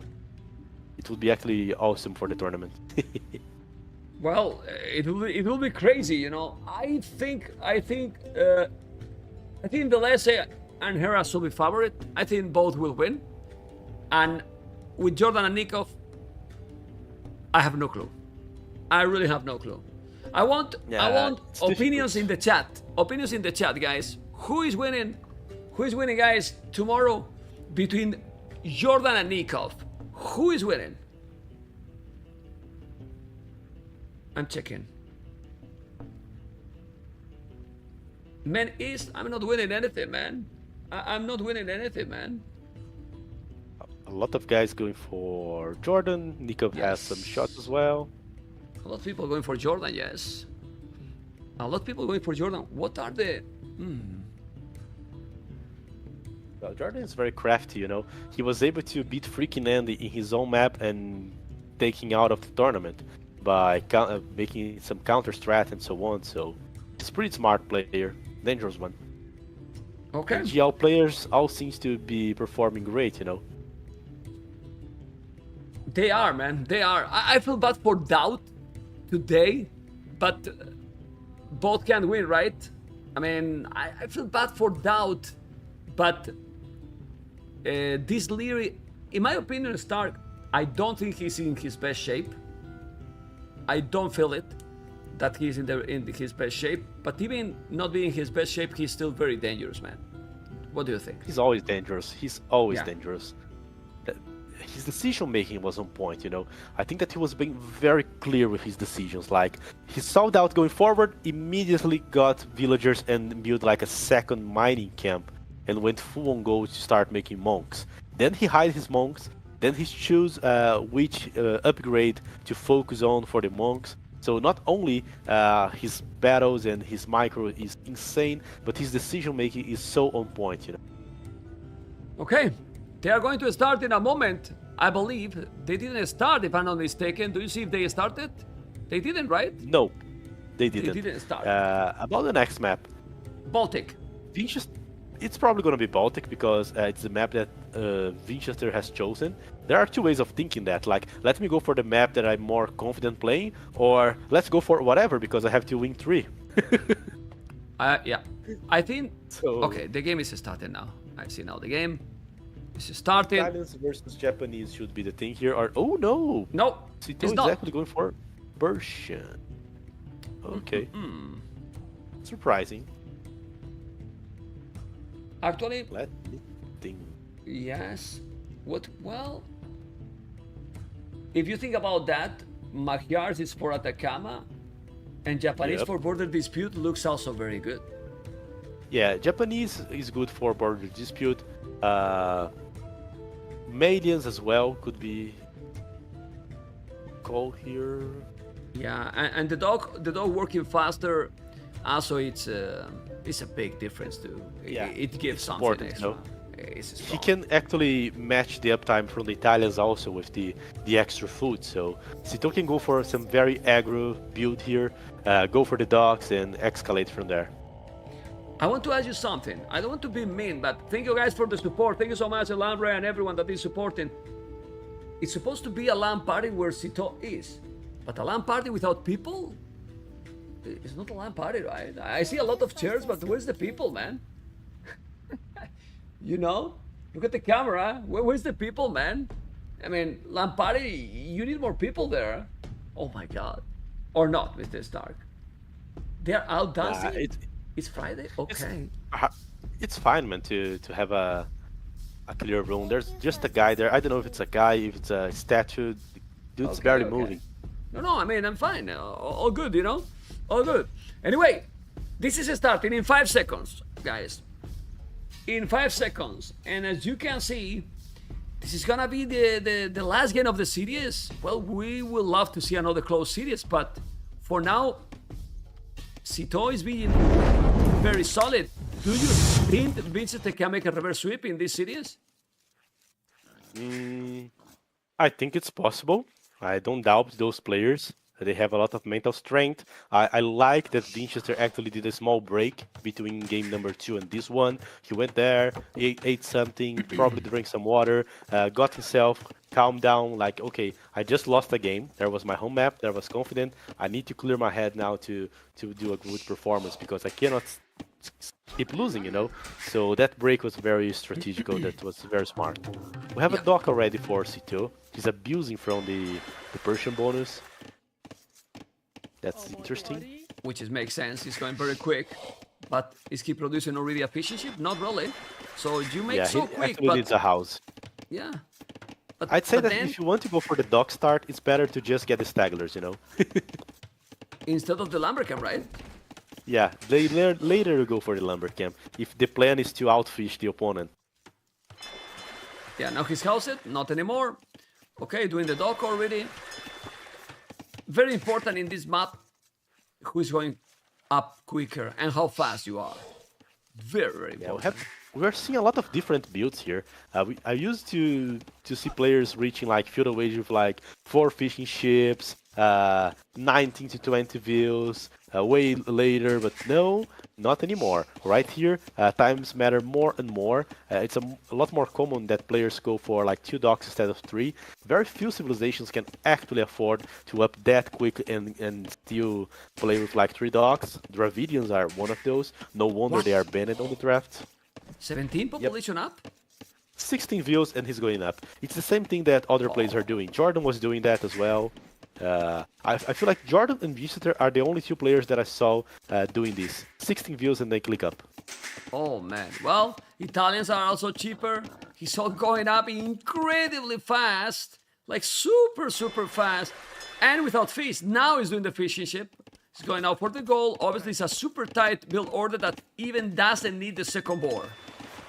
it would be actually awesome for the tournament. Well, it will be crazy, you know. I think Vilese and Hera will be favorite. I think both will win. And with Jordan and Nikov, I have no clue. I really have no clue. I want opinions in the chat. Opinions in the chat, guys. Who is winning? Who is winning, guys, tomorrow between Jordan and Nikov? Who is winning? I'm checking. Man, I'm not winning anything, man. I'm not winning anything, man. A lot of guys going for Jordan. Nikov has some shots as well. A lot of people going for Jordan, yes. A lot of people going for Jordan. What are the... Jordan is very crafty, you know. He was able to beat freaking Andy in his own map and taking out of the tournament by making some counter strat and so on. So he's a pretty smart player, dangerous one. Okay. And GL players all seems to be performing great, you know. They are, man. They are. I feel bad for DAUT today, but both can win, right? I mean, I feel bad for DAUT, but this LIEREY, in my opinion, Stark, I don't think he's in his best shape. I don't feel it that he's in his best shape, but even not being in his best shape, he's still very dangerous, man. What do you think? He's always dangerous. He's always Yeah. dangerous. His decision making was on point, you know. I think that he was being very clear with his decisions. Like, he saw DAUT going forward, immediately got villagers and built like a second mining camp and went full on go to start making monks. Then he hid his monks, then he chose which upgrade to focus on for the monks. So not only his battles and his micro is insane, but his decision making is so on point, you know. Okay, they are going to start in a moment. I believe they didn't start, if I'm not mistaken. Do you see if they started? They didn't, right? No, they didn't. They didn't start. About the next map, Baltic. Vinch, it's probably going to be Baltic because it's the map that Winchester has chosen. There are two ways of thinking that, like, let me go for the map that I'm more confident playing, or let's go for whatever because I have to win 3. Yeah, I think. So- Okay, the game is starting now. I see now the game. This is starting. Italians versus Japanese should be the thing here. Or oh no, No, SITAUX it's is not. actually going for Persian. Okay, surprising. Actually, Let me think. yes. What? Well, if you think about that, Magyars is for Atacama, and Japanese Yep. for border dispute looks also very good. Yeah, Japanese is good for border dispute. Malians as well could be called here. Yeah, and the dog working faster. Also, it's a big difference too. Yeah, It gives it's something important, extra. you know. It's He strong. can actually match the uptime from the Italians also with the extra food. So SITAUX can go for some very aggro build here, go for the docks and escalate from there. I want to ask you something. I don't want to be mean, but thank you guys for the support. Thank you so much, LIEREY and everyone that is supporting. It's supposed to be a LAN party where SITAUX is, but a LAN party without people? It's not a LAN party, right? I see a lot of chairs, but where's the people, man? You know? Look at the camera. Where's the people, man? I mean, LAN party, you need more people there. Oh my god. Or not, Mr. Stark. They're out dancing? It's Friday? Okay. It's fine, man, to have a clear room. There's just a guy there. I don't know if it's a guy, if it's a statue. Dude's Okay, barely okay. moving. No, I mean, I'm fine. All good, you know? All good. Anyway, this is starting in 5 seconds, guys. In 5 seconds. And as you can see, this is gonna be the last game of the series. Well, we would love to see another close series, but for now, SITAUX is being very solid. Do you think that Vincent can make a reverse sweep in this series? I think it's possible. I don't doubt those players. They have a lot of mental strength. I like that Winchester actually did a small break between game number 2 and this one. He went there, ate something, probably drank some water, got himself calmed down, like, okay, I just lost a game. There was my home map, there was confident. I need to clear my head now to do a good performance because I cannot keep losing, you know? So that break was very strategical, that was very smart. We have a dock already for SITAUX. He's abusing from the Persian bonus. That's interesting. Which makes sense. It's going very quick. But is he producing already efficiency? Not really. So you make Yeah, so he quick, actually but needs a house. yeah. But, I'd say but that then, if you want to go for the dock start, it's better to just get the stagglers, you know? instead of the lumber camp, right? Yeah, later go for the lumber camp, if the plan is to outfish the opponent. Yeah, now he's housed, not anymore. Okay, doing the dock already. Very important in this map, who is going up quicker and how fast you are. Very, very Yeah, important. we're seeing a lot of different builds here. I used to see players reaching like field of age with like 4 fishing ships, 19 to 20 views, way later, but no, not anymore. Right here, times matter more and more. It's a lot more common that players go for like 2 docks instead of 3. Very few civilizations can actually afford to up that quick and still play with like 3 docks. Dravidians are one of those. No wonder they are banned on the draft. 17 population up? 16 views and he's going up. It's the same thing that other players are doing. Jordan was doing that as well. I feel like Jordan and Visitor are the only 2 players that I saw doing this. 16 views and they click up. Oh man. Well, Italians are also cheaper. He's all going up incredibly fast. Like super fast. And without fish. Now he's doing the fishing ship. He's going out for the goal. Obviously, it's a super tight build order that even doesn't need the second bore.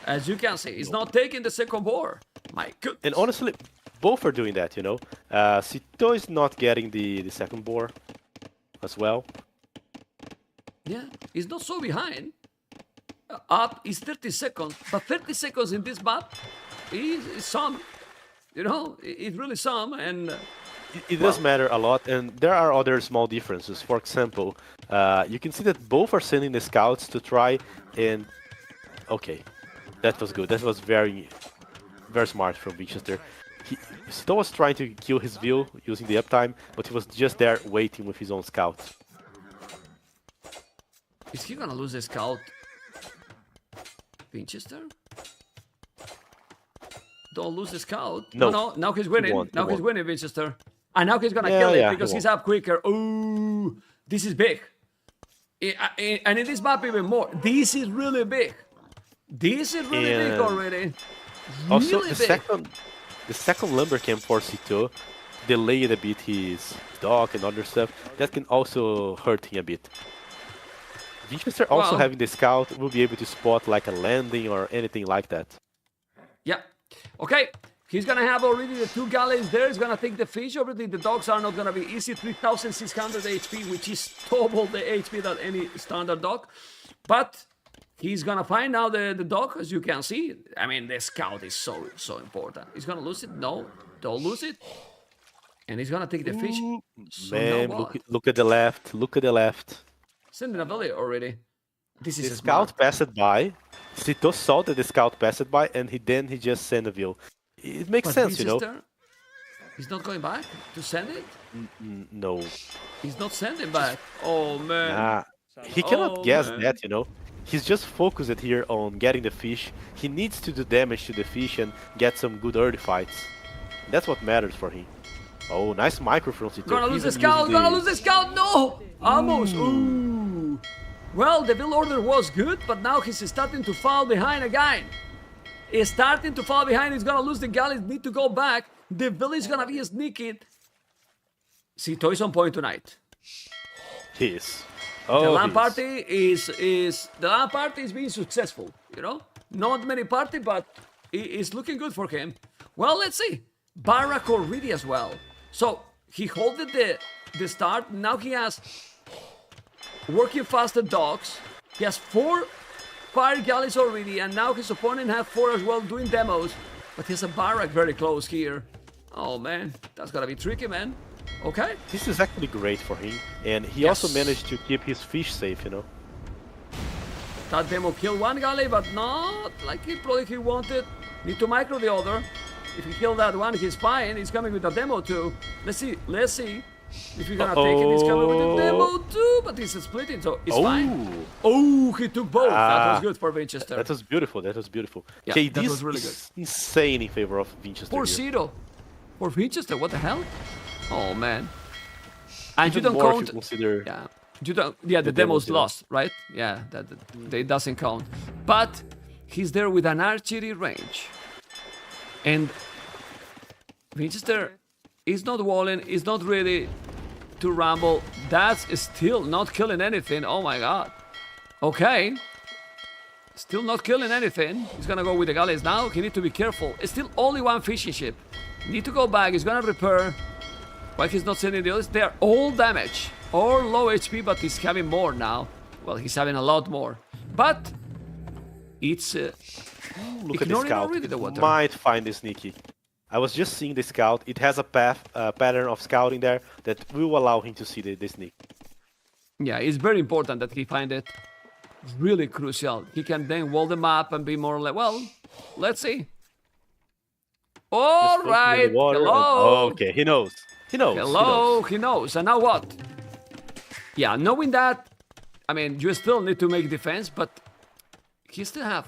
As you can see, he's not taking the second bore. My goodness. And honestly, both are doing that, you know. SITAUX is not getting the second bore as well. Yeah, he's not so behind. Up is 30 seconds, but 30 seconds in this map is some. You know, it's really some, and... It does matter a lot, and there are other small differences. For example, you can see that both are sending the scouts to try and... Okay, that was good. That was very smart from Winchester. SITAUX was trying to kill his view using the uptime, but he was just there waiting with his own scout. Is he gonna lose the scout? Winchester? Don't lose the scout. No, now he's winning. Now he's winning, Winchester. And now he's gonna kill it because he's up quicker. Ooh, this is big. And in this map even more. This is really big. This is really big already. Also, really the second lumber camp for SITAUX delayed a bit his dock and other stuff. That can also hurt him a bit. Winchester also having the scout will be able to spot like a landing or anything like that. Yeah. Okay. He's gonna have already the 2 galleys there. He's gonna take the fish. Already the dogs are not gonna be easy. 3,600 HP, which is double the HP that any standard dog. But he's gonna find now the dog, as you can see. I mean, the scout is so important. He's gonna lose it. No, don't lose it. And he's gonna take the fish. So man, look at the left. Look at the left. Sending a belly already. This is the scout passed by. SITAUX saw that the scout passed by, and he just sent a view. It makes sense, you know. He's not going back to send it? No. He's not sending back. Oh, man. Nah. He cannot guess that, you know. He's just focused here on getting the fish. He needs to do damage to the fish and get some good early fights. That's what matters for him. Oh, nice micro from SITAUX. Gonna lose the scout! Gonna lose the scout! No! Almost! Ooh! Well, the build order was good, but now he's starting to fall behind again. He's starting to fall behind. He's gonna lose the galleys. Need to go back. The village is gonna be sneaky. SITAUX is on point tonight. He is. Oh, the LAN party is being successful. You know, not many party, but it's looking good for him. Well, let's see. Barak already as well. So he holded the start. Now he has working faster dogs. He has 4 fire galleys already, and now his opponent has 4 as well doing demos. But he has a Barak very close here. Oh man, that's gonna be tricky, man. Okay. This is actually great for him, and he also managed to keep his fish safe, you know. That demo killed 1 galley, but not like he wanted. Need to micro the other. If he killed that one, he's fine. He's coming with a demo too. Let's see. If you're gonna take it, he's coming with a demo too, but he's splitting, so it's fine. Oh, he took both. That was good for Winchester. That was beautiful. That was beautiful. Yeah, okay, that this was really good. Is insane in favor of Winchester. Poor SITAUX. For Winchester, what the hell? Oh man. And Even you don't more count. if you consider Yeah. You don't. Yeah, the demo's lost, right? Yeah, that doesn't count. But he's there with an archery range, and Winchester is not walling. Is not ready to rumble. That's still not killing anything. Oh my god. Okay. Still not killing anything. He's gonna go with the galleys now. He need to be careful. It's still only 1 fishing ship. Need to go back. He's gonna repair. Why he's not sending the others? They are all damaged or low HP, but he's having more now. Well, he's having a lot more. But it's Look at the Ignoring scout. already the It water. might find the sneaky. I was just seeing the scout. It has a pattern of scouting there that will allow him to see the sneak. Yeah, it's very important that he find it. Really crucial. He can then wall them up and be more like, well, let's see. All Just floating in right. the water and- Hello. okay, he knows. He knows. He Hello. knows. He knows. And now what? Yeah, knowing that, I mean, you still need to make defense, but he still have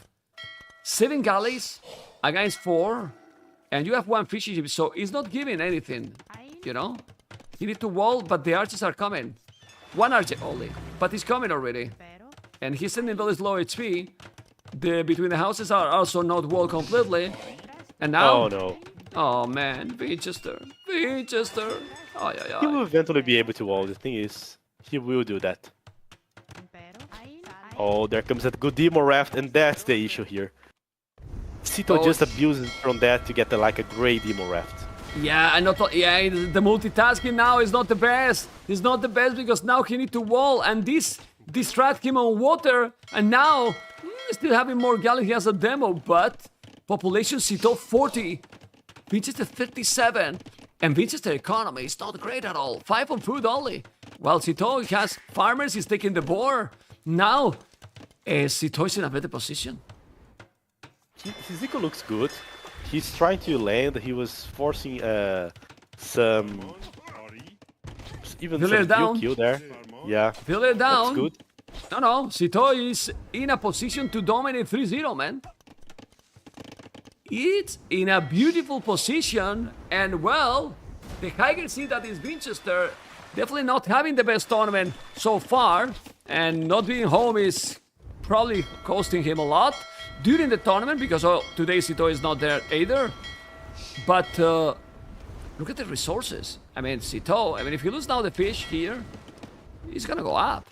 7 galleys against 4, and you have 1 fishing ship, so he's not giving anything, you know? You need to wall, but the archers are coming. 1 archer only, but he's coming already. And he's sending very low HP. The between the houses are also not walled completely. And now... Oh no. Oh man, Winchester. Winchester. Oh, yeah, He yeah. will eventually be able to wall. The thing is, he will do that. Oh, there comes that good demo raft, and that's the issue here. Sito Oh, just abuses from that to get like a great demo raft. Yeah, and not yeah, the multitasking now is not the best. It's not the best because now he need to wall, and this distract him on water, and now still having more galley. He has a demo, but population Sito 40, Winchester 37, and Winchester economy is not great at all. 5 on food only. While Sito has farmers, he's taking the boar. Now, Sito is in a better position. His eco looks good. He's trying to land. He was forcing some even Viller some down. kill there. Yeah, Filler down. that's good. No, Sito is in a position to dominate 3-0, man. It's in a beautiful position, and well, the higher seed that is Winchester, definitely not having the best tournament so far, and not being home is probably costing him a lot during the tournament because today Sito is not there either. But look at the resources. I mean, Sito, if he loses now the fish here, he's gonna go up.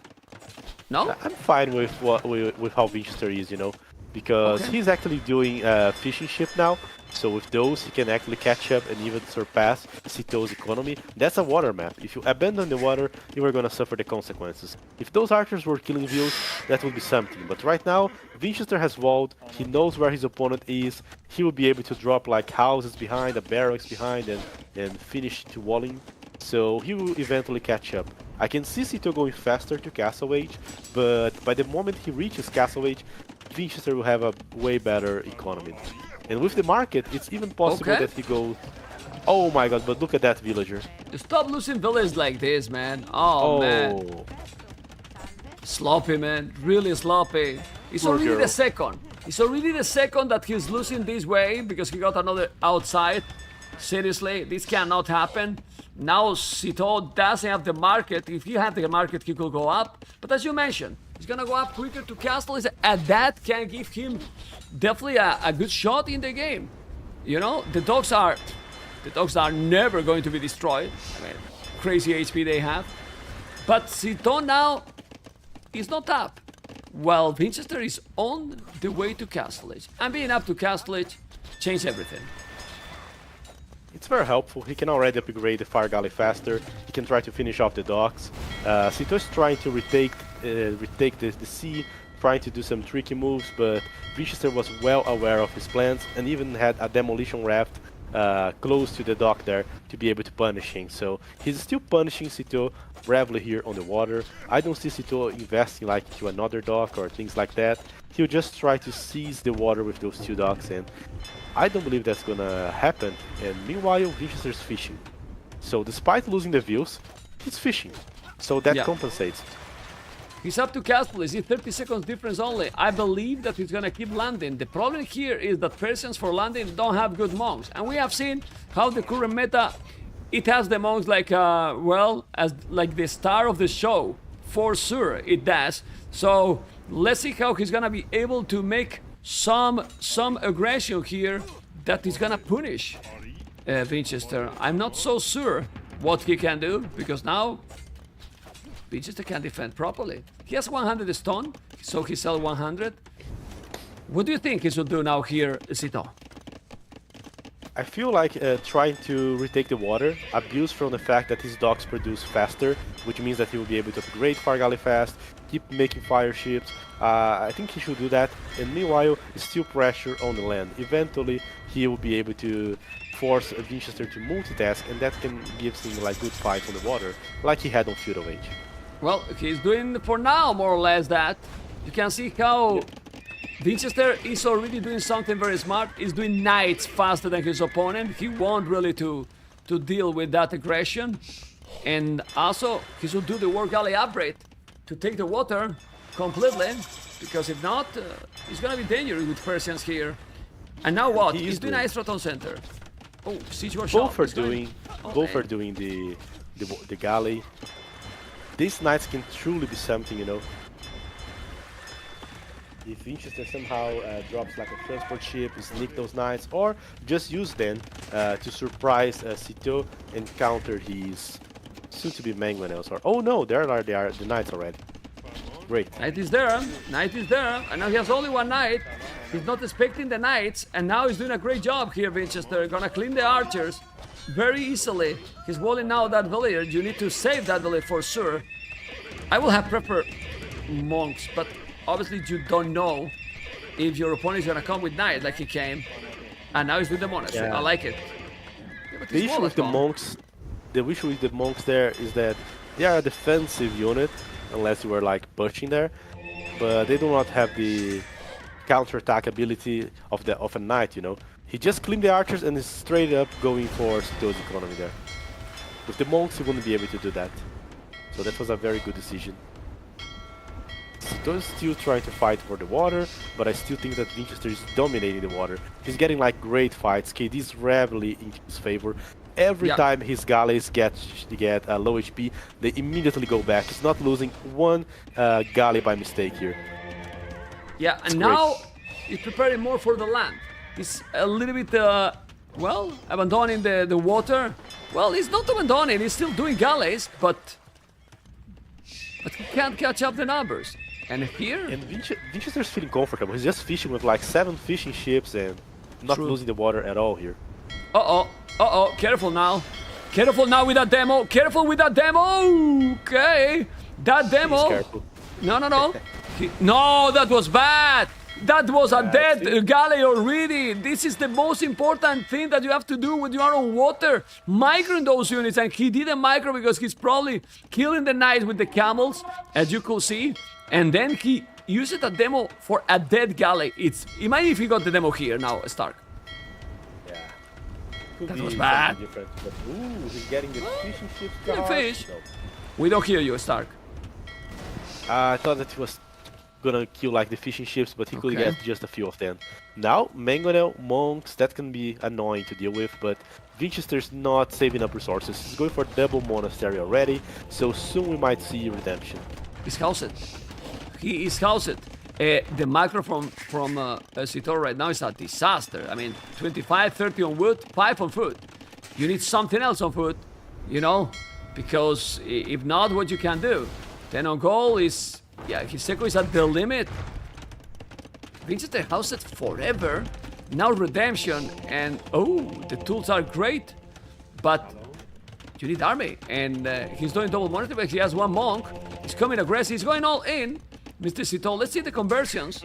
No? I'm fine with with how Winchester is, you know, because Okay. he's actually doing fishing ship now. So with those, he can actually catch up and even surpass Sito's economy. That's a water map. If you abandon the water, you are gonna suffer the consequences. If those archers were killing views, that would be something. But right now, Winchester has walled. He knows where his opponent is. He will be able to drop like houses behind, the barracks behind, and finish to walling. So he will eventually catch up. I can see Sito going faster to Castle Age, but by the moment he reaches Castle Age, Winchester will have a way better economy. And with the market, it's even possible Okay. that he goes... Oh my god, but look at that villager. Stop losing village like this, man. Oh, man. Sloppy, man. Really sloppy. It's Poor already girl. the second. It's already the second that he's losing this way because he got another outside. Seriously, this cannot happen. Now Sito doesn't have the market. If he had the market, he could go up. But as you mentioned, he's gonna go up quicker to Castle, and that can give him definitely a good shot in the game. You know, the dogs are never going to be destroyed. I mean, crazy HP they have. But Sito now is not up. While Winchester is on the way to Castle Age. And being up to Castle Age changed everything. It's very helpful. He can already upgrade the Fire Galley faster. He can try to finish off the docks. Sito is trying to retake the sea, trying to do some tricky moves, but Winchester was well aware of his plans and even had a demolition raft close to the dock there to be able to punish him. So he's still punishing Sito bravely here on the water. I don't see Sito investing like to another dock or things like that. He'll just try to seize the water with those 2 docks, and I don't believe that's gonna happen. And meanwhile, Winchester's fishing. So despite losing the views, he's fishing. So that Yeah. compensates. He's up to Castle. Is it 30 seconds difference only? I believe that he's gonna keep landing. The problem here is that Persians for landing don't have good monks. And we have seen how the current meta, it has the monks like, well, as like the star of the show. For sure, it does. So let's see how he's gonna be able to make some aggression here that is gonna punish Winchester. I'm not so sure what he can do, because now Winchester can defend properly. He has 100 stone, so he sells 100. What do you think he should do now here, Sito? I feel like trying to retake the water, abuse from the fact that his docks produce faster, which means that he will be able to upgrade Fire Galley fast, keep making fire ships. I think he should do that, and meanwhile, still pressure on the land. Eventually, he will be able to force Winchester to multitask, and that can give him like good fights on the water, like he had on Feudal Age. Well, he's doing for now more or less that. You can see how Winchester is already doing something very smart. He's doing knights faster than his opponent. He won't really to deal with that aggression. And also, he should do the War Galley upgrade to take the water completely. Because if not, it's gonna be dangerous with Persians here. And now what? He's doing Ice Roton Center. Oh, siege workshop. Both are doing the galley. These knights can truly be something, you know. If Winchester somehow drops like a transport ship, sneak those knights, or just use them to surprise SITAUX and counter his soon-to-be mangonels. Or oh no, there are the knights already. Great. Knight is there, and now he has only one knight. He's not expecting the knights, and now he's doing a great job here, Winchester. Gonna clean the archers very easily. He's walling now that village. You need to save that village for sure. I will have preferred monks, but obviously you don't know if your opponent is gonna come with knight like he came, and now he's with the monastery. Yeah. I like it. Yeah, The issue with the monks there is that they are a defensive unit, unless you were like pushing there, but they do not have the counter-attack ability of a knight, you know. He just cleaned the archers and is straight up going for SITAUX's economy there. With the monks, he wouldn't be able to do that. So that was a very good decision. SITAUX is still trying to fight for the water, but I still think that Winchester is dominating the water. He's getting like great fights. KD is heavily in his favor. Every time his galleys get low HP, they immediately go back. He's not losing one galley by mistake here. Yeah, and now he's preparing more for the land. He's a little bit, well, abandoning the water. Well, he's not abandoning, he's still doing galleys, but he can't catch up the numbers. And here... And Winchester's feeling comfortable. He's just fishing with like 7 fishing ships and not losing the water at all here. Uh-oh, careful now. Careful now with that demo. Careful with that demo. Okay. That demo. He's careful. No. No, that was bad. That was a dead galley already. This is the most important thing that you have to do when you are on water. Microing those units, and he didn't micro because he's probably killing the knights with the camels, as you could see. And then he used a demo for a dead galley. Imagine if he got the demo here now, Stark. That was bad. But, ooh, he's getting the fishing ships. The fish. No. We don't hear you, Stark. I thought that he was gonna kill like the fishing ships, but he could get just a few of them. Now, mangonel, monks, that can be annoying to deal with, but Winchester's not saving up resources. He's going for double monastery already, so soon we might see redemption. He's housed. He is housed. The macro from SITAUX right now is a disaster. I mean, 25, 30 on wood, 5 on food. You need something else on food, you know? Because if not, what you can do? 10 on goal is... Yeah, his echo is at the limit. Winchester housed forever. Now redemption, and oh, the tools are great, but you need army. And he's doing double monitor, but he has one monk. He's coming aggressive. He's going all in. Mr. SITAUX, let's see the conversions.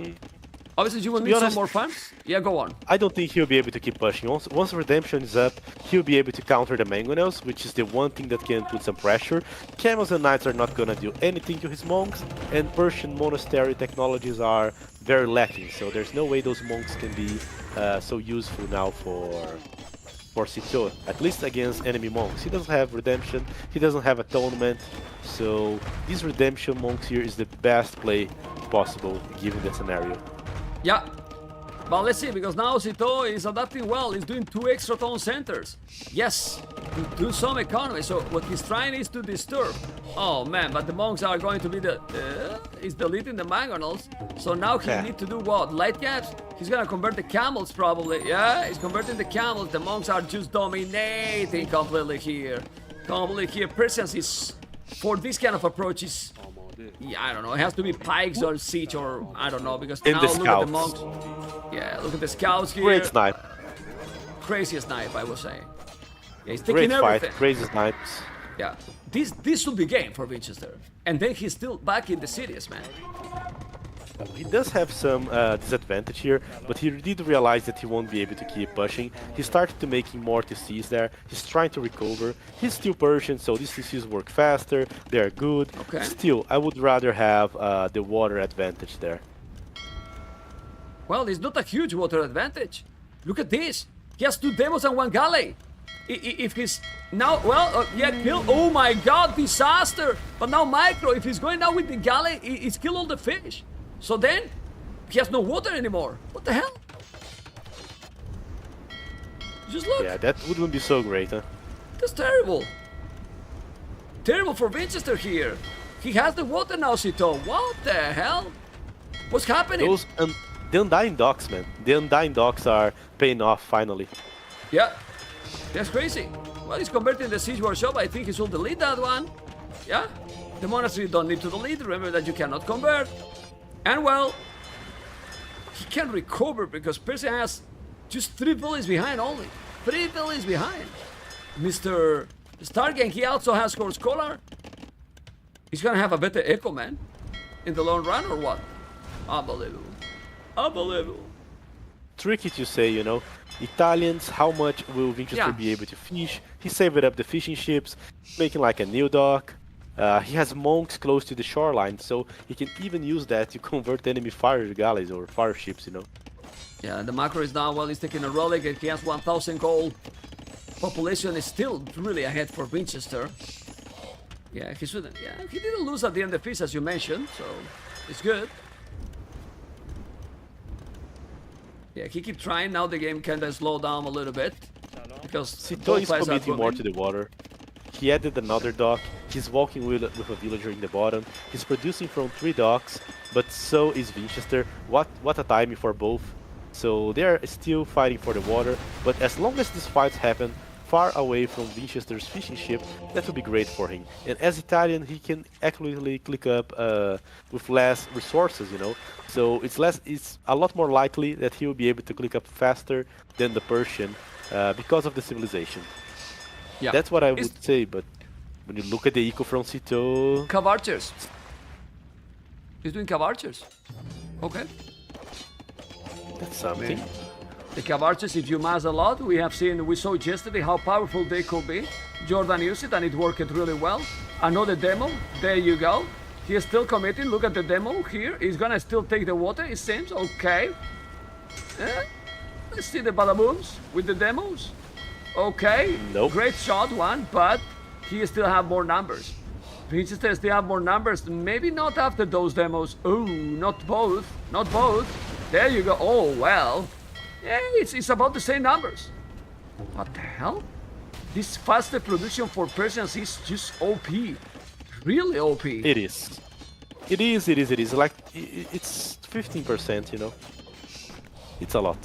Obviously, you will need some more farms. Yeah, go on. I don't think he'll be able to keep pushing. Once redemption is up, he'll be able to counter the mangonels, which is the one thing that can put some pressure. Camels and knights are not gonna do anything to his monks, and Persian monastery technologies are very lacking. So there's no way those monks can be so useful now for SITAUX, at least against enemy monks. He doesn't have redemption, he doesn't have atonement, so these redemption monks here is the best play possible given the scenario. Yeah, but let's see, because now SITAUX is adapting well. He's doing 2 extra tone centers. Yes, to do some economy. So what he's trying is to disturb. Oh man, but the monks are going to be he's deleting the mangonels. So now he needs to do what? Light caps? He's gonna convert the camels probably. Yeah, he's converting the camels. The monks are just dominating completely here. Persians is, for this kind of approach, is... Yeah, I don't know. It has to be pikes or siege or I don't know, because now look at the monks. Yeah, look at the scouts here. Great snipe. crazy snipe, I would say. Yeah, he's taking Great everything. fight, crazy snipes. Yeah, this should be game for Winchester. And then he's still back in the series, man. He does have some disadvantage here, but he did realize that he won't be able to keep pushing. He started to making more TCs there. He's trying to recover. He's still Persian, so these TCs work faster. They are good. Okay. Still, I would rather have the water advantage there. Well, it's not a huge water advantage. Look at this. He has 2 demos and 1 galley. If he's now, well, yeah, kill. Oh my god, disaster. But now Micro, if he's going now with the galley, he's kill all the fish. So then, he has no water anymore. What the hell? Just look. Yeah, that wouldn't be so great, huh? That's terrible. Terrible for Winchester here. He has the water now, Sito. What the hell? What's happening? Those the Undying Docks, man. The Undying Docks are paying off finally. Yeah, that's crazy. Well, he's converting the Siege Workshop. I think he should delete that one. Yeah, the monastery don't need to delete. Remember that you cannot convert. And well, he can recover because Persia has just 3 villages behind only. 3 villages behind. Mr. Stargate, he also has Horse Scholar. He's gonna have a better Echo, man, in the long run, or what? Unbelievable. Unbelievable. Tricky to say, you know. Italians, how much will Winchester be able to fish? He saved up the fishing ships, making like a new dock. He has monks close to the shoreline, so he can even use that to convert enemy fire galleys or fire ships, you know. Yeah, the macro is down. Well, he's taking a relic and he has 1,000 gold. Population is still really ahead for Winchester. Yeah, he shouldn't. Yeah, he didn't lose at the end of the piece, as you mentioned, so it's good. Yeah, he keep trying. Now the game kind of slow down a little bit because SITAUX is committing more to the water. He added another dock. He's walking with a villager in the bottom. He's producing from 3 docks, but so is Winchester. What a timing for both. So they are still fighting for the water, but as long as these fights happen far away from Winchester's fishing ship, that will be great for him. And as Italian, he can accurately click up with less resources, you know. So it's a lot more likely that he will be able to click up faster than the Persian because of the civilization. Yeah, that's what I would say, but when you look at the eco from SITAUX... Cav Archers. He's doing Cav Archers. Okay. That's something. The Cav Archers, if you mass a lot, we saw yesterday how powerful they could be. Jordan used it and it worked really well. Another demo, there you go. He is still committing, look at the demo here. He's gonna still take the water, it seems, okay. Let's see the badabooms with the demos. Okay, nope. Great shot one, but he still have more numbers. Winchester still have more numbers, maybe not after those demos. Oh, not both, not both. There you go, oh well. Yeah, it's about the same numbers. What the hell? This faster production for Persians is just OP. Really OP. It is. It is. Like, it's 15%, you know. It's a lot.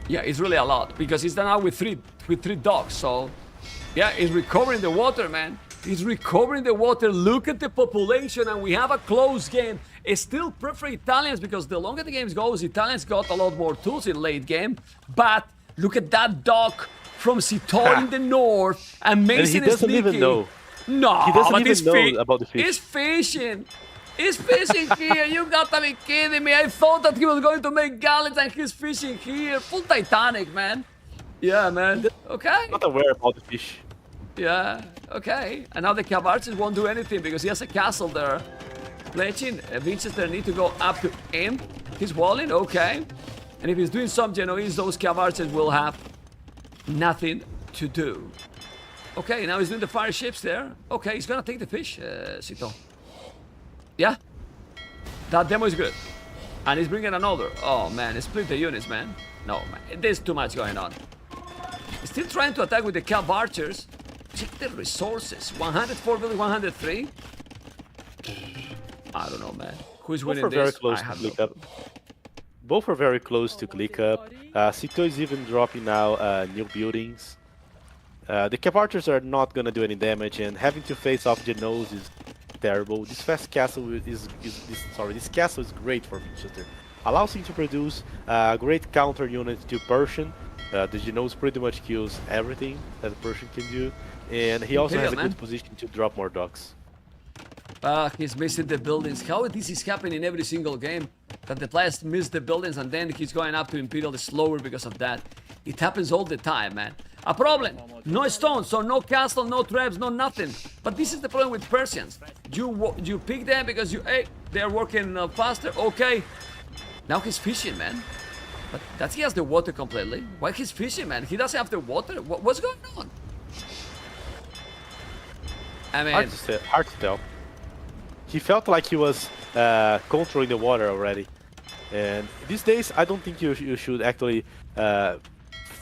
Yeah, it's really a lot because he's done out with three dogs. So, yeah, he's recovering the water, man. He's recovering the water. Look at the population, and we have a close game. It's still prefer Italians because the longer the game goes, Italians got a lot more tools in late game. But look at that dock from SITAUX in the north, amazing. And he doesn't even know. No, he doesn't even know about the fish. He's fishing. He's fishing here. You gotta be kidding me. I thought that he was going to make galleys and he's fishing here. Full Titanic, man. Yeah, man. Okay. Not aware about the fish. Yeah, okay. And now the Cav Archers won't do anything because he has a castle there. Pledging, Winchester need to go up to him. He's walling, okay. And if he's doing some Genoese, those Cav Archers will have nothing to do. Okay, now he's doing the fire ships there. Okay, he's gonna take the fish, SITAUX. Yeah, that demo is good. And he's bringing another. Oh man, split the units, man. No, man, there's too much going on. He's still trying to attack with the Cav Archers. Check the resources. 104 billion, 103. I don't know, man. Who's winning this? Very close to click up. Both are very close to click up. SITAUX is even dropping now new buildings. The Cav Archers are not gonna do any damage, and having to face off Genoese is terrible. This fast castle this castle is great for Winchester. Allows him to produce a great counter unit to Persian, The Genos pretty much kills everything that a Persian can do, and he also has a good position to drop more docks. He's missing the buildings. How this is happening in every single game? That the players miss the buildings and then he's going up to Imperial slower because of that. It happens all the time, man. A problem. No stones, so no castle, no traps, no nothing. But this is the problem with Persians. You pick them because they're working faster. Okay. Now he's fishing, man. But that he has the water completely. Why he's fishing, man? He doesn't have the water. What's going on? I mean, hard to tell. He felt like he was controlling the water already. And these days, I don't think you should actually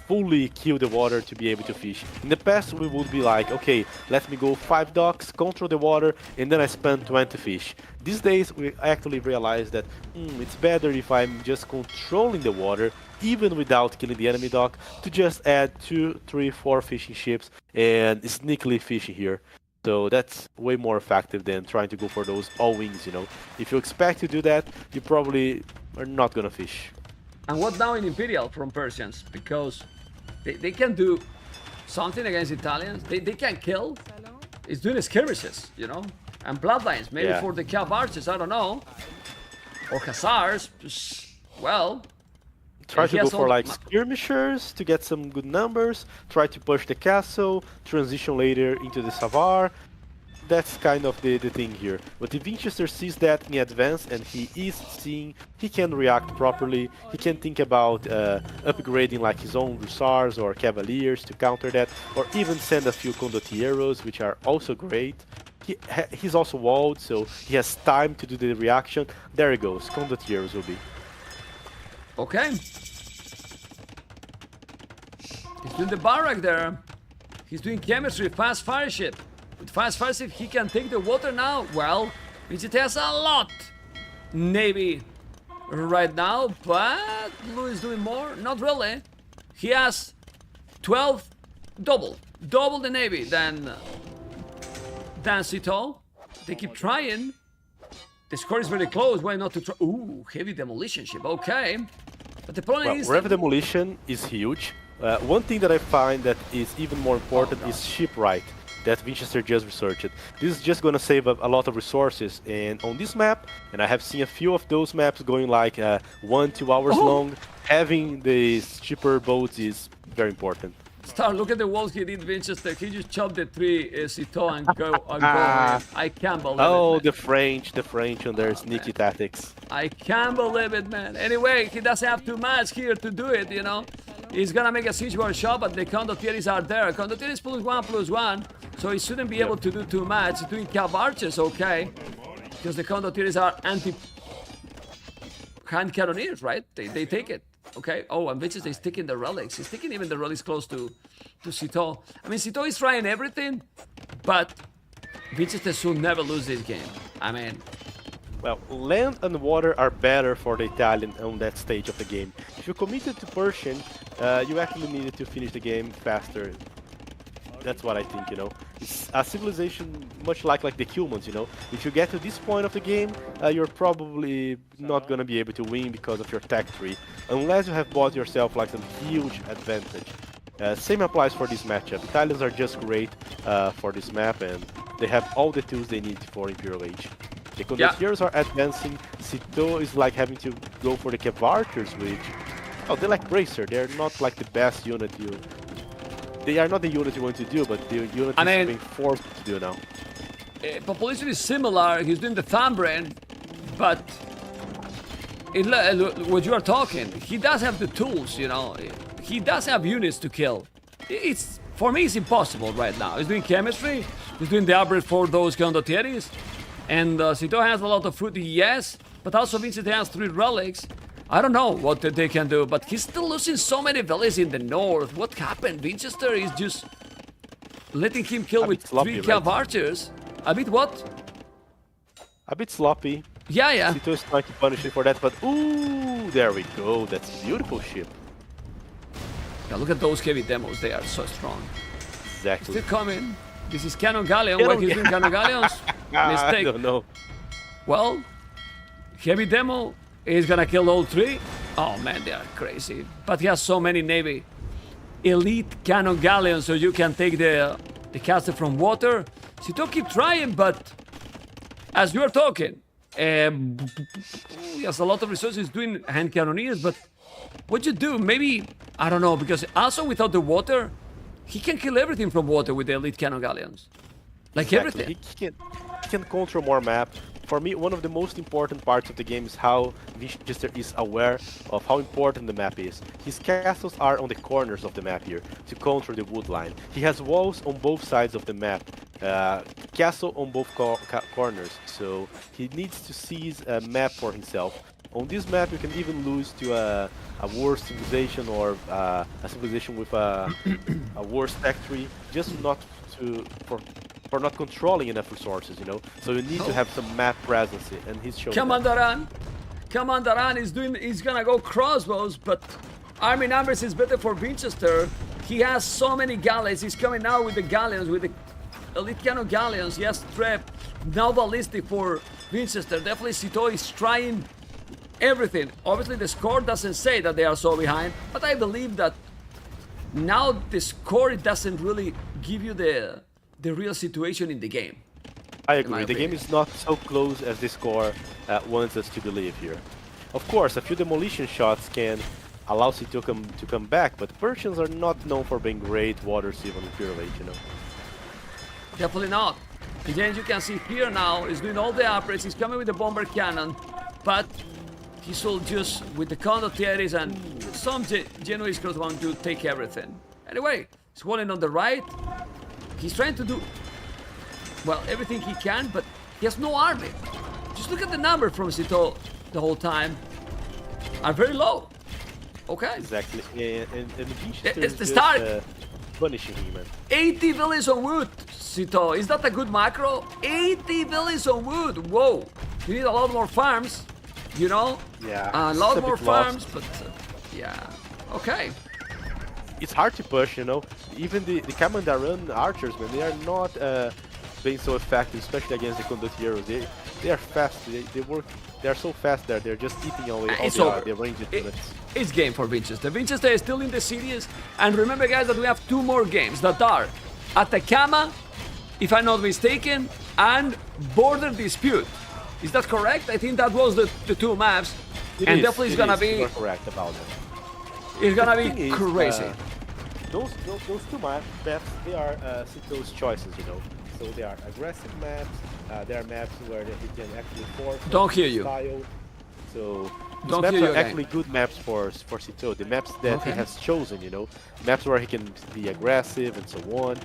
fully kill the water to be able to fish. In the past, we would be like, okay, let me go 5 docks, control the water, and then I spend 20 fish. These days, we actually realize that it's better if I'm just controlling the water, even without killing the enemy dock, to just add 2, 3, 4 fishing ships and sneakily fishing here. So that's way more effective than trying to go for those all wings, you know. If you expect to do that, you probably are not gonna fish. And what now in Imperial from Persians? Because they can do something against Italians. They can kill. It's doing skirmishes, you know. And bloodlines, maybe for the Cav archers, I don't know. Or Hussars, well. Try to go for like skirmishers to get some good numbers, try to push the castle, transition later into the Savar. That's kind of the thing here. But if Winchester sees that in advance and he is seeing, he can react properly, he can think about upgrading like his own Hussars or Cavaliers to counter that, or even send a few Condottieros, which are also great. He's also walled, so he has time to do the reaction. There he goes, Condottieros will be. Okay. He's doing the barrack there. He's doing chemistry, fast fire ship. With fast fire ship, he can take the water now. Well, it has a lot navy right now, but Blue is doing more. Not really. He has 12, double the navy than SITAUX. They keep trying. The score is very close. Why not to try? Ooh, heavy demolition ship. Okay. But the problem is... Rev demolition is huge. One thing that I find that is even more important is shipwright that Winchester just researched. This is just going to save a lot of resources. And on this map, and I have seen a few of those maps going like 1-2 hours long, having these cheaper boats is very important. Look at the walls he did, Winchester. He just chopped the 3 SITAUX and go in. I can't believe it. Oh, the French on their sneaky tactics. I can't believe it, man. Anyway, he doesn't have too much here to do it, you know. He's gonna make a siege war shot, but the Condottieros are there. Condottieros +1/+1, so he shouldn't be able to do too much. He's doing Cav archers, okay. Because the Condottieros are anti-hand cannoneers, right? They take it. Okay. Oh, and Winchester is taking the relics. He's taking even the relics close to SITAUX. I mean, SITAUX is trying everything, but Winchester should never lose this game. I mean... Well, land and water are better for the Italian on that stage of the game. If you committed to Persian, you actually needed to finish the game faster. That's what I think, you know. It's a civilization much like the humans, you know. If you get to this point of the game, you're probably not gonna be able to win because of your tech tree, unless you have bought yourself like some huge advantage. Same applies for this matchup. Italians are just great for this map, and they have all the tools they need for Imperial Age. The Conquerors are advancing. SITAUX is like having to go for the Cav archers, which... Oh, they're like Bracer. They're not like the best unit you... They are not the unit you want to do, but the unit is being forced to do now. Population is similar. He's doing the Thumbbrain, but... what you are talking, he does have the tools, you know. He does have units to kill. For me, it's impossible right now. He's doing chemistry. He's doing the upgrade for those Condottieros. And SITAUX has a lot of food, yes, but also Winchester has 3 relics. I don't know what they can do, but he's still losing so many villages in the north. What happened? Winchester is just letting him kill with 3 Cav archers. A bit what? A bit sloppy. Yeah. SITAUX is trying to punish him for that, but ooh, there we go. That's a beautiful ship. Yeah, look at those heavy demos. They are so strong. Exactly. Still coming. This is Cannon Galleon. Why he's doing Cannon Galleons? Mistake. I don't know. Well, heavy demo is gonna kill all 3. Oh man, they are crazy. But he has so many navy. elite cannon galleon so you can take the castle from water. SITAUX keep trying, but as you are talking, he has a lot of resources doing hand cannoneers, but what you do, maybe, I don't know, because also without the water, he can kill everything from water with the elite cannon galleons. Like Exactly. everything. He can control more map. For me, one of the most important parts of the game is how Winchester is aware of how important the map is. His castles are on the corners of the map here to counter the wood line. He has walls on both sides of the map, castle on both corners, so he needs to seize a map for himself. On this map, you can even lose to a worse civilization or a civilization with a worse factory, just not for not controlling enough resources, you know. So you need to have some map presence, and he's showing. Commander Ran is gonna go crossbows, but army numbers is better for Winchester. He has so many galleys. He's coming now with the galleons, with the elite cannon galleons. He has trap, now ballistic for Winchester. Definitely SITAUX is trying everything. Obviously the score doesn't say that they are so behind, but I believe that now the score, it doesn't really give you the real situation in the game. I agree. The game is not so close as the score wants us to believe here. Of course, a few demolition shots can allow SITAUX to come back, but Persians are not known for being great water sieve on the pure age, you know. Definitely not. And then you can see here now, he's doing all the upgrades, he's coming with the bomber cannon, but he's all just with the condottieri and some Genoese cross want to take everything. Anyway, he's walling on the right. He's trying to do, well, everything he can, but he has no army. Just look at the number from SITAUX the whole time. Are very low. Okay. Exactly. And Winchester it's the is start. Just, punishing him, man. 80 villains on wood, SITAUX. Is that a good macro? 80 villains on wood. Whoa. You need a lot more farms, you know? Yeah. A lot more farms, but yeah. Okay. It's hard to push, you know. Even the Commander Run archers, man, they are not being so effective, especially against the condottieri. They are fast. They work. They are so fast there. They're just eating away all the ranged units. It's game for Winchester. Winchester is still in the series, and remember, guys, that we have 2 more games that are Atacama, if I'm not mistaken, and Border Dispute. Is that correct? I think that was the 2 maps, and definitely it's gonna be. You're correct about it. It's gonna be crazy. Those 2 maps, they are SITAUX's choices, you know. So they are aggressive maps. They are maps where he can actually force. Don't hear you. Style. So these Don't maps hear you are again. actually good maps for SITAUX. The maps that he has chosen, you know, maps where he can be aggressive and so on.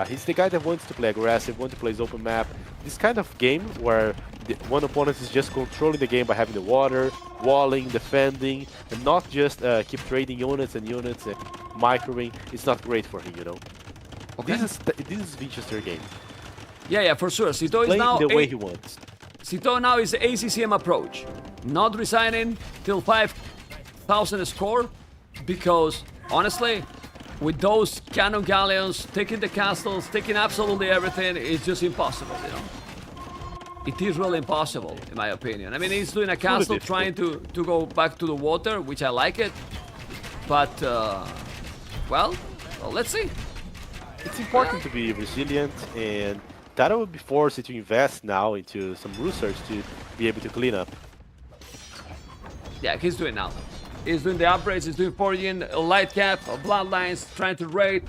He's the guy that wants to play aggressive, wants to play his open map. This kind of game where one opponent is just controlling the game by having the water, walling, defending, and not just keep trading units and microwing. It's not great for him, you know. Okay. This is Winchester game. Yeah, for sure. SITAUX is Playing now the way he wants. SITAUX now is the ACCM approach, not resigning till 5,000 score, because honestly, with those cannon galleons, taking the castles, taking absolutely everything, it's just impossible, you know. It is really impossible, in my opinion. I mean, he's doing a castle trying to go back to the water, which I like it, but well, let's see. It's important to be resilient, and TATOH will be forced to invest now into some research to be able to clean up. Yeah, he's doing now. He's doing the upgrades, he's doing forging, light cap, bloodlines, trying to raid.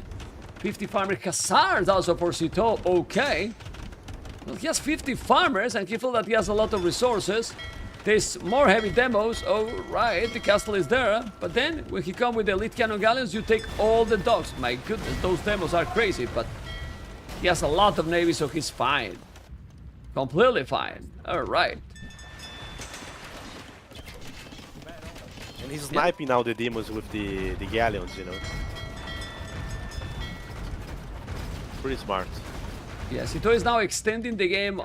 50 farmer Khazars also for SITAUX, okay. Well, he has 50 farmers and he feels that he has a lot of resources. There's more heavy demos, alright, the castle is there. But then, when he comes with the elite cannon galleons, you take all the dogs. My goodness, those demos are crazy, but he has a lot of navy, so he's fine. Completely fine, alright. And he's sniping now the demos with the galleons, you know. Pretty smart. Yeah, SITAUX is now extending the game.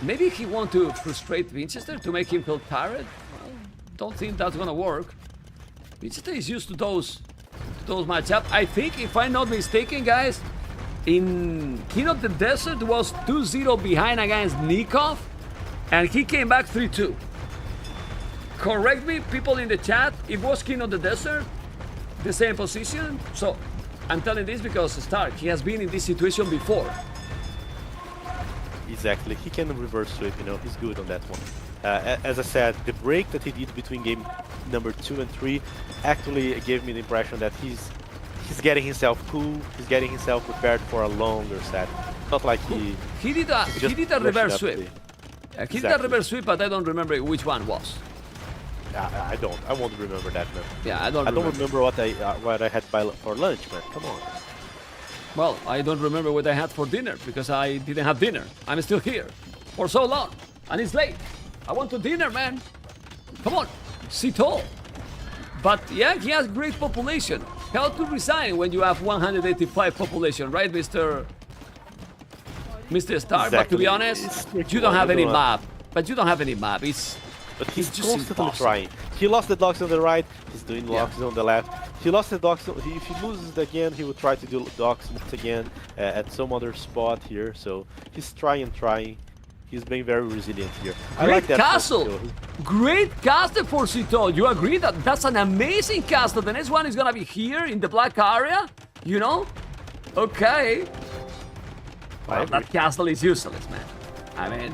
Maybe he wants to frustrate Winchester to make him feel tired. Well, don't think that's gonna work. Winchester is used to those matchups. I think, if I'm not mistaken, guys, in King of the Desert was 2-0 behind against Nikov, and he came back 3-2. Correct me, people in the chat, it was King of the Desert, the same position. So I'm telling this because Stark, he has been in this situation before. Exactly, he can reverse sweep, you know, he's good on that one. As I said, the break that he did between game number 2 and 3 actually gave me the impression that he's getting himself cool, he's getting himself prepared for a longer set. Not like he did a reverse sweep. He did a Exactly. reverse sweep, but I don't remember which one was. I won't remember that, man. Yeah, I don't remember what I had for lunch, man. Come on. Well, I don't remember what I had for dinner because I didn't have dinner. I'm still here for so long, and it's late. I want to dinner, man. Come on, SITAUX. But yeah, he has great population. How to resign when you have 185 population, right, Mr. Stark? But to be Exactly. honest, It's tricky you don't one, have I any don't map. But you don't have any map. But he's just constantly impossible. trying. He lost the dogs on the right, he's doing dogs on the left. He lost the dogs, if he loses it again, he will try to do dogs once again at some other spot here. So he's trying. He's being very resilient here. I Great like that castle! SITAUX. Great castle for SITAUX. You agree that that's an amazing castle? The next one is gonna be here in the black area, you know? Okay. Well, that castle is useless, man. I mean,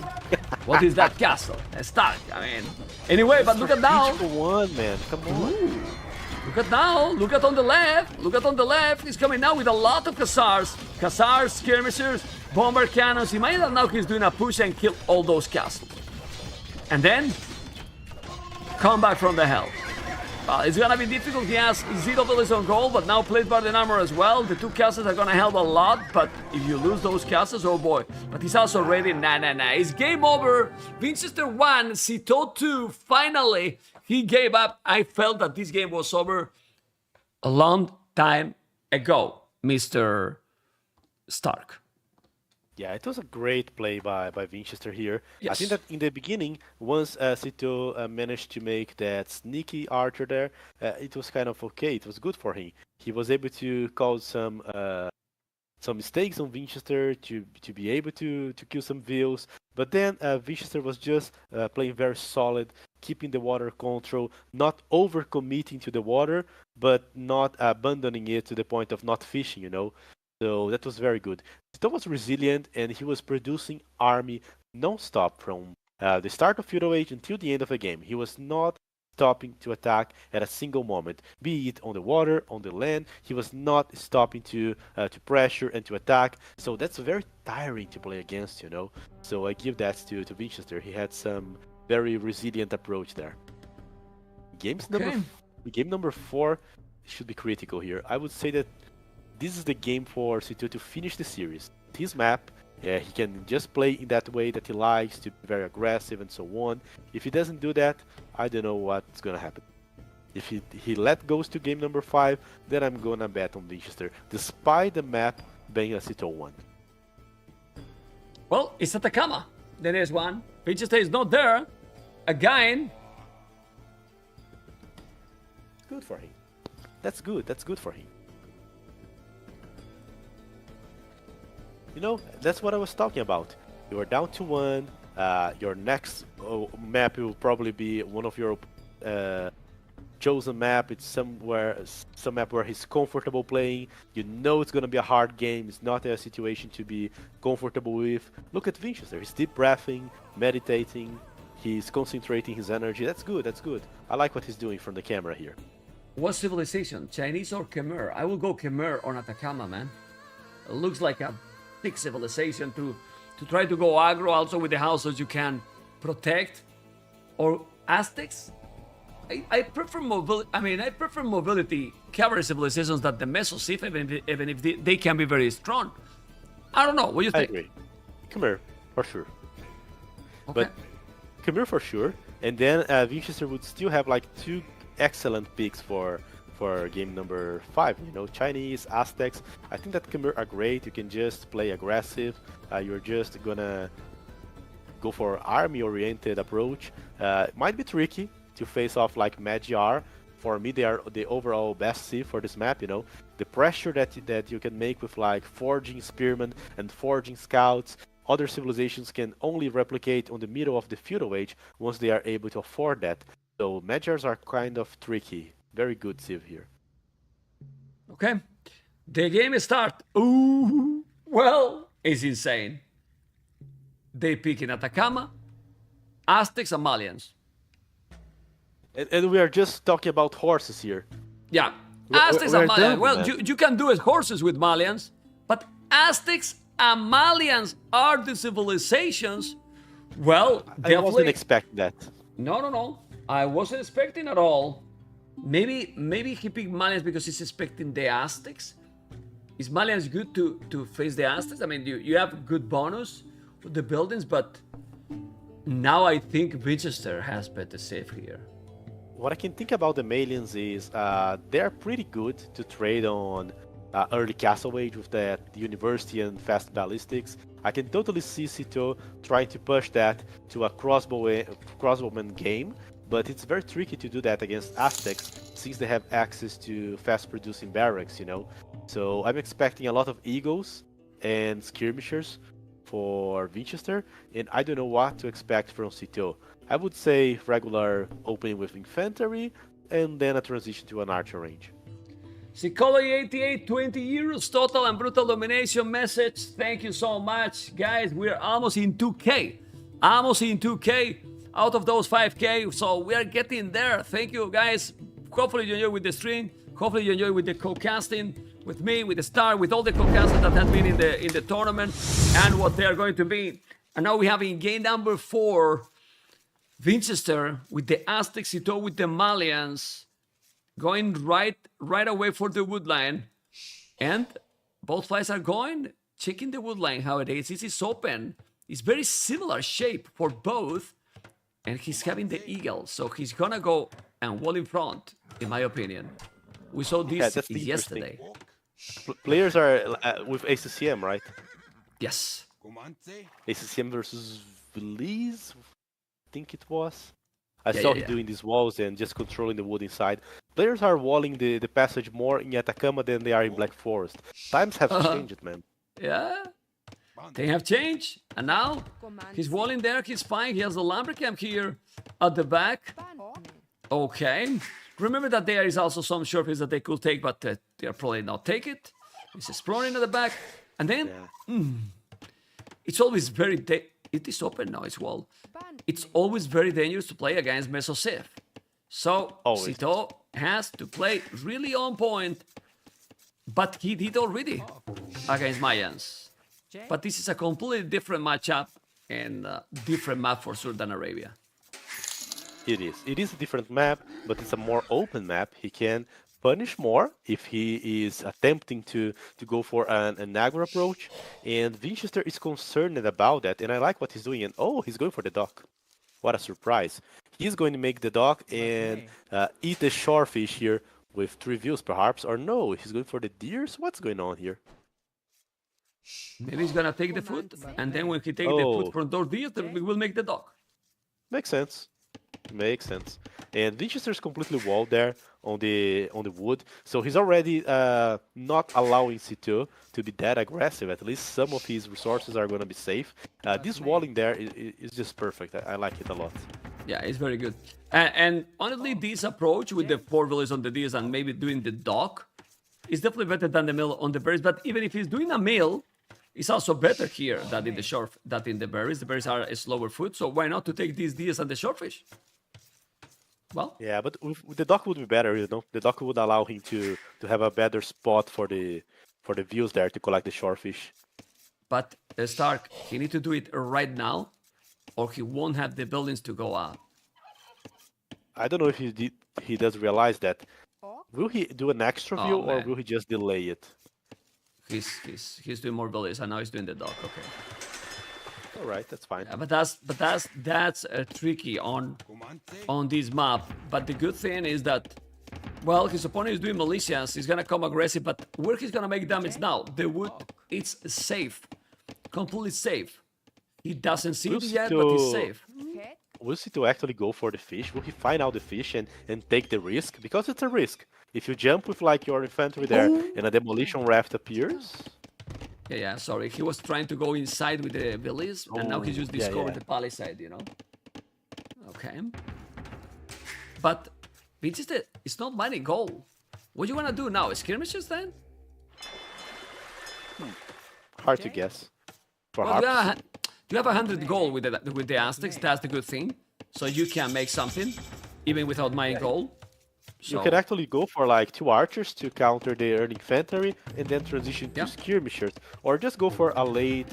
what is that castle? A Stark. I mean, anyway, but look at now. Each for one, man. Come on. Ooh. Look at now. Look at on the left. Look at on the left. He's coming now with a lot of Khazars. Khazars, skirmishers, bomber cannons. Imagine now he's doing a push and kill all those castles. And then come back from the hell. Well, it's gonna be difficult. He has 0 villages on gold, but now plate guardian armor as well. The 2 castles are gonna help a lot, but if you lose those castles, oh boy. But he's also ready. Nah. It's game over. Winchester 1, SITAUX 2. Finally, he gave up. I felt that this game was over a long time ago, Mr. Stark. Yeah, it was a great play by Winchester here. I Yes. think that in the beginning, once SITAUX managed to make that sneaky archer there, it was kind of okay. It was good for him. He was able to cause some mistakes on Winchester to be able to kill some views. But then Winchester was just playing very solid, keeping the water control, not overcommitting to the water, but not abandoning it to the point of not fishing, you know. So that was very good. SITAUX was resilient and he was producing army non-stop from the start of Feudal Age until the end of the game. He was not stopping to attack at a single moment, be it on the water, on the land. He was not stopping to pressure and to attack. So that's very tiring to play against, you know. So I give that to Winchester. He had some very resilient approach there. Game number 4 should be critical here. I would say that this is the game for SITAUX to finish the series. His map, he can just play in that way that he likes, to be very aggressive and so on. If he doesn't do that, I don't know what's gonna happen. If he goes to game number 5, then I'm gonna bet on Winchester, despite the map being a SITAUX 1. Well, it's Atacama. There is one. Winchester is not there. Again. Good for him. That's good for him. You know, that's what I was talking about. You are down to 1. Your next map will probably be one of your chosen map. It's some map where he's comfortable playing. You know it's gonna be a hard game. It's not a situation to be comfortable with. Look at Winchester. He's deep breathing, meditating. He's concentrating his energy. That's good. I like what he's doing from the camera here. What civilization? Chinese or Khmer? I will go Khmer on Atacama, man. It looks like a big civilization to try to go aggro also with the houses you can protect. Or Aztecs? I prefer mobility. I mean, I prefer mobility cavalry civilizations than the Mesociv, even if they can be very strong. I don't know. What do you I think? agree. Khmer, for sure. Okay. But Khmer for sure. And then Winchester would still have like 2 excellent picks for game number 5. You know, Chinese, Aztecs. I think that Khmer are great. You can just play aggressive. You're just gonna go for army-oriented approach. It might be tricky to face off like Magyar. For me, they are the overall best civ for this map. You know, the pressure that you can make with like forging spearmen and forging scouts. Other civilizations can only replicate on the middle of the feudal age once they are able to afford that. So Magyars are kind of tricky. Very good civ here. Okay. The game start. Ooh. Well, it's insane. They pick in Atacama, Aztecs, and Malians. And we are just talking about horses here. Yeah. We're- Aztecs we're and Malians. done, Well, man. you can do it horses with Malians, but Aztecs and Malians are the civilizations. Well, I wasn't definitely. expecting that. No. I wasn't expecting at all. Maybe he picked Malians because he's expecting the Aztecs. Is Malians good to face the Aztecs? I mean, you have good bonus for the buildings, but now I think Winchester has better save here. What I can think about the Malians is they're pretty good to trade on early Castle Age with that University and fast ballistics. I can totally see SITAUX trying to push that to a crossbowman game, but it's very tricky to do that against Aztecs since they have access to fast producing barracks, you know. So I'm expecting a lot of eagles and skirmishers for Winchester, and I don't know what to expect from SITAUX. I would say regular opening with infantry, and then a transition to an archer range. Psychology 88, 20 euros total and brutal domination message. Thank you so much, guys. We're almost in 2K. Almost in 2K out of those 5K. So we are getting there. Thank you, guys. Hopefully you enjoy with the stream. Hopefully you enjoy with the co-casting, with me, with the star, with all the co-casters that has been in the tournament and what they are going to be. And now we have in game number 4, Winchester with the Aztecs, SITAUX with the Malians, going right away for the woodline. And both flies are going, checking the woodline how it is. This is open. It's very similar shape for both. And he's having the eagle, so he's gonna go and wall in front, in my opinion. We saw this that's the yesterday. Players are with ACCM, right? Yes. ACCM versus Belize, I think it was. I Yeah, saw yeah, him yeah. doing these walls and just controlling the wood inside. Players are walling the passage more in Atacama than they are in Black Forest. Times have changed, man. Yeah. They have changed. And now he's walling there. He's fine. He has the lumber camp here at the back. Okay. Remember that there is also some surface that they could take, but they'll probably not take it. He's exploring at the back. And then it's always very... It is open now, it's wall. It's always very dangerous to play against Mesosiv. So Always. SITAUX has to play really on point. But he did already against Mayans. But this is a completely different matchup and different map for sure than Arabia. It is. It is a different map, but it's a more open map. He can punish more if he is attempting to go for an aggro approach. And Winchester is concerned about that, and I like what he's doing. And oh, he's going for the dock. What a surprise. He's going to make the dock and eat the shorefish here with 3 views perhaps. Or no, he's going for the deers? What's going on here? Maybe he's gonna take the food, and then when he takes the food from those deers, then we will make the dock. Makes sense. Makes sense. And Winchester's completely walled there on the wood, so he's already not allowing SITAUX to be that aggressive. At least some of his resources are going to be safe. This walling there is just perfect. I like it a lot. Yeah, it's very good. And honestly, this approach with the 4 villages on the deers and maybe doing the dock is definitely better than the mill on the berries. But even if he's doing a mill, it's also better here than in the shore, than in the berries. The berries are a slower food, so why not to take these deers and the shorefish? Well, yeah, but with the dock would be better, you know. The dock would allow him to have a better spot for the views there to collect the shorefish. But Stark, he need to do it right now, or he won't have the buildings to go up. I don't know if he does realize that. Will he do an extra view or will he just delay it? He's doing more buildings, and now he's doing the dock. Okay. All right, that's fine. Yeah, but that's tricky on this map. But the good thing is that, well, his opponent is doing militias. He's gonna come aggressive, but where he's gonna make damage now? The wood, it's safe, completely safe. He doesn't see it yet, but he's safe. Will SITAUX actually go for the fish? Will he find out the fish and take the risk? Because it's a risk. If you jump with like your infantry there and a demolition raft appears. Yeah, sorry. He was trying to go inside with the villas, and now he's just discovered the palisade, you know? Okay. But Winchester is not mining gold. What you wanna do now? Skirmishes then? Hard to guess. Well, Perhaps. you have 100 gold with the Aztecs. That's the good thing. So you can make something, even without my gold. You So, can actually go for like 2 archers to counter their infantry and then transition to Yeah. skirmishers, or just go for a late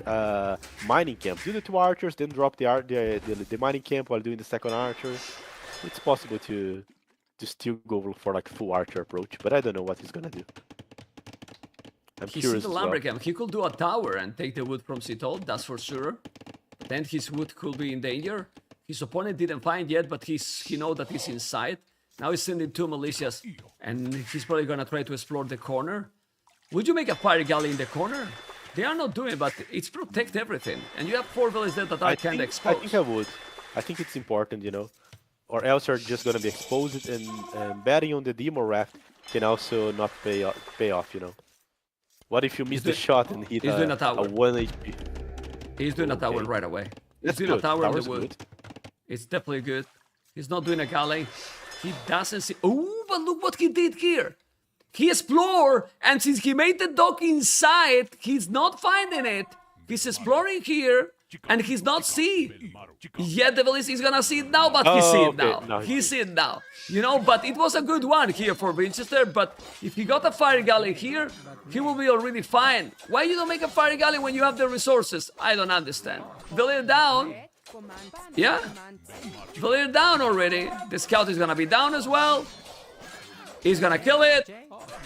mining camp. Do the 2 archers, then drop the mining camp while doing the second archer. It's possible to still go for like full archer approach, but I don't know what he's gonna do. I'm he's in curious the as well. lumber camp. He could do a tower and take the wood from SITAUX, that's for sure. Then his wood could be in danger. His opponent didn't find yet, but he knows that he's inside. Now he's sending 2 militias, and he's probably gonna try to explore the corner. Would you make a fire galley in the corner? They are not doing it, but it's protect everything. And you have 4 villages there that are kind of I exposed. think I would. I think it's important, you know. Or else you're just gonna be exposed, and betting on the demo raft can also not pay off, you know. What if you miss the shot and hit he's doing a tower. 1 HP? He's doing a tower Okay. right away. He's That's doing a good. tower in Tower's the wood. good. It's definitely good. He's not doing a galley. He doesn't see. Oh, but look what he did here. He explored, and since he made the dock inside, he's not finding it. He's exploring here, and he's not see. Yet the village is gonna see it now, but he see it okay. now. Now He see it now. You know, but it was a good one here for Winchester. But if he got a fire galley here, he will be already fine. Why you don't make a fire galley when you have the resources? I don't understand. Village down. Yeah. Village down already. The scout is gonna be down as well. He's gonna kill it.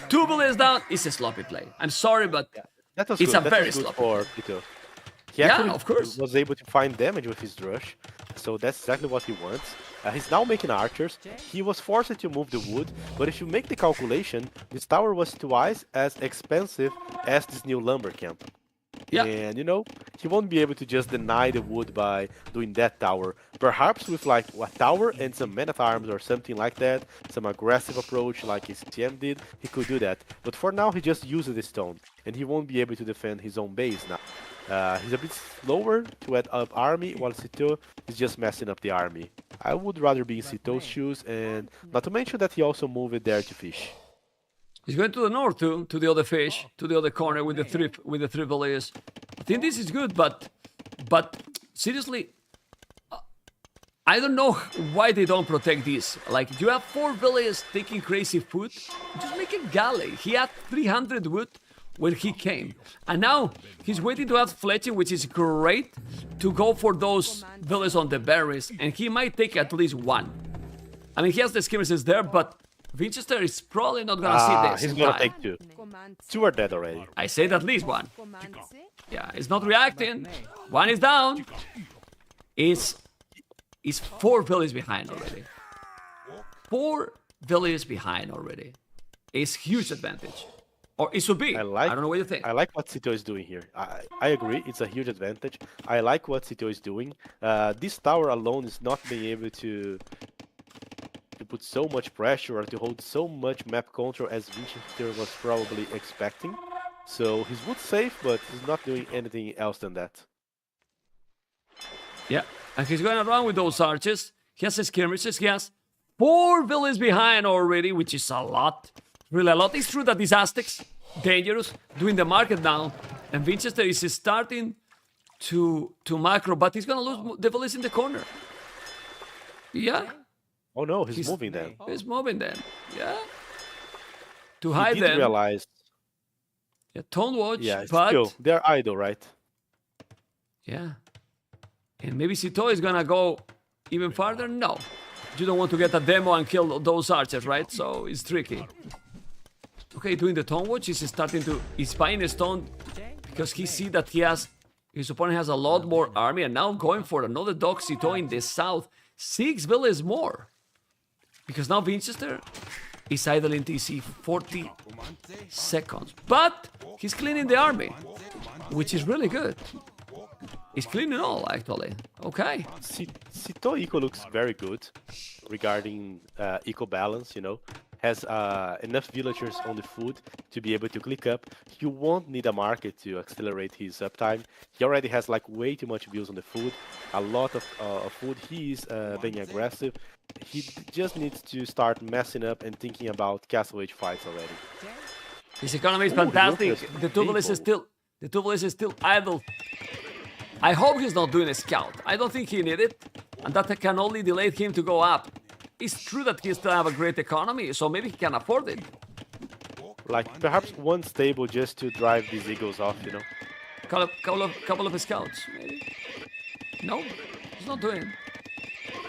2 villages down. It's a sloppy play. I'm sorry, but That was It's good. a That very was good sloppy. for Tito. He Yeah, actually of course. was able to find damage with his rush, so that's exactly what he wants. He's now making archers. He was forced to move the wood, but if you make the calculation, this tower was twice as expensive as this new lumber camp. yeah. And you know, he won't be able to just deny the wood by doing that tower. Perhaps with like a tower and some men-at-arms or something like that, some aggressive approach like ACCM did, he could do that. But for now, he just uses the stone, and he won't be able to defend his own base now. He's a bit slower to add up army, while SITAUX is just messing up the army. I would rather be in SITAUX's shoes, and not to mention that he also moved there to fish. He's going to the north too, to the other fish, to the other corner with the three villages. I think this is good, but seriously, I don't know why they don't protect this. Like, you have 4 villages taking crazy food. Just make a galley. He had 300 wood when he came, and now he's waiting to add fletching, which is great, to go for those villages on the berries, and he might take at least 1. I mean, he has the skirmishes there, but Winchester is probably not gonna see this. He's in gonna time. take 2. 2 are dead already. I said at least 1. Yeah, he's not reacting. 1 is down. Is 4 villages behind already. 4 villages behind already. It's huge advantage. Or it should be. I don't know what you think. I like what SITAUX is doing here. I agree, it's a huge advantage. I like what SITAUX is doing. This tower alone is not being able to put so much pressure or to hold so much map control as Winchester was probably expecting. So he's wood safe, but he's not doing anything else than that. Yeah, and he's going around with those archers. He has his skirmishes. He has 4 villages behind already, which is a lot. Really a lot. It's true that these Aztecs, dangerous, doing the market now. And Winchester is starting to macro, but he's going to lose the villages in the corner. Yeah, Oh no, he's moving them. he's moving them. Yeah. To He hide did them. realize, Yeah, don't watch, yeah, but... still, they're idle, right? Yeah. And maybe SITAUX is gonna go even farther? No. You don't want to get a demo and kill those archers, right? So it's tricky. Okay, doing the Tone Watch, he's starting to... He's buying a stone because he see that his opponent has a lot more army, and now going for another dog SITAUX in the south. 6 villages more. Because now Winchester is idling TC 40 seconds. But he's cleaning the army, which is really good. He's cleaning all, actually. Okay. SITAUX eco looks very good regarding eco balance, you know. has enough villagers on the food to be able to click up. He won't need a market to accelerate his uptime. He already has like way too much views on the food, a lot of food. He is being aggressive. He just needs to start messing up and thinking about Castle Age fights already. His economy is fantastic. Lucas, The Tubulis is still idle. I hope he's not doing a scout. I don't think he need it, and that can only delay him to go up. It's true that he still have a great economy, so maybe he can afford it. Like perhaps one stable just to drive these eagles off, you know. Couple of scouts, maybe. No, he's not doing.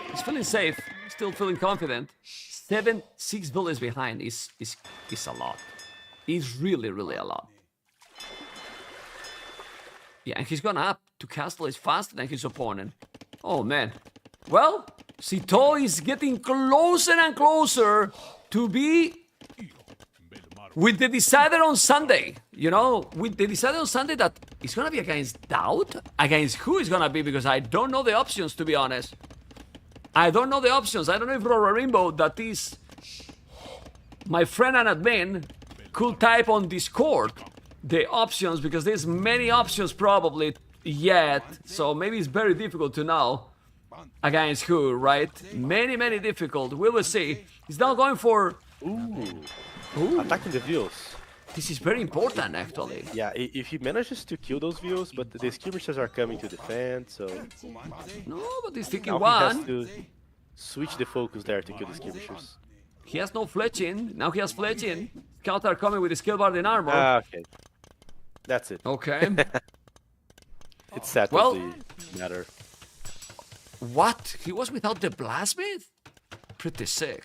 He's feeling safe, still feeling confident. 6 villages behind is a lot. It's really a lot. Yeah, and he's gone up to Castle is faster than his opponent. Oh man. Well, SITAUX is getting closer and closer to be with the decider on Sunday. You know, with the decider on Sunday that it's gonna be against DAUT? Against who is gonna be? Because I don't know the options, to be honest. I don't know the options. I don't know if Rora Rainbow, that is my friend and admin, could type on Discord the options, because there's many options probably yet, so maybe it's very difficult to know against who, right? Many difficult. We will see. He's now going for Attacking the views. this is very important actually. Yeah, if he manages to kill those views, but the skirmishers are coming to defend, so No, but he's thinking now he has one. to switch the focus there to kill the skirmishers. He has no fletching. Now he has fletching. Scouts are coming with the skill bar and armor. Okay. That's it. Okay. It settles Well- the matter. What? He was without the blastsmith? Pretty sick.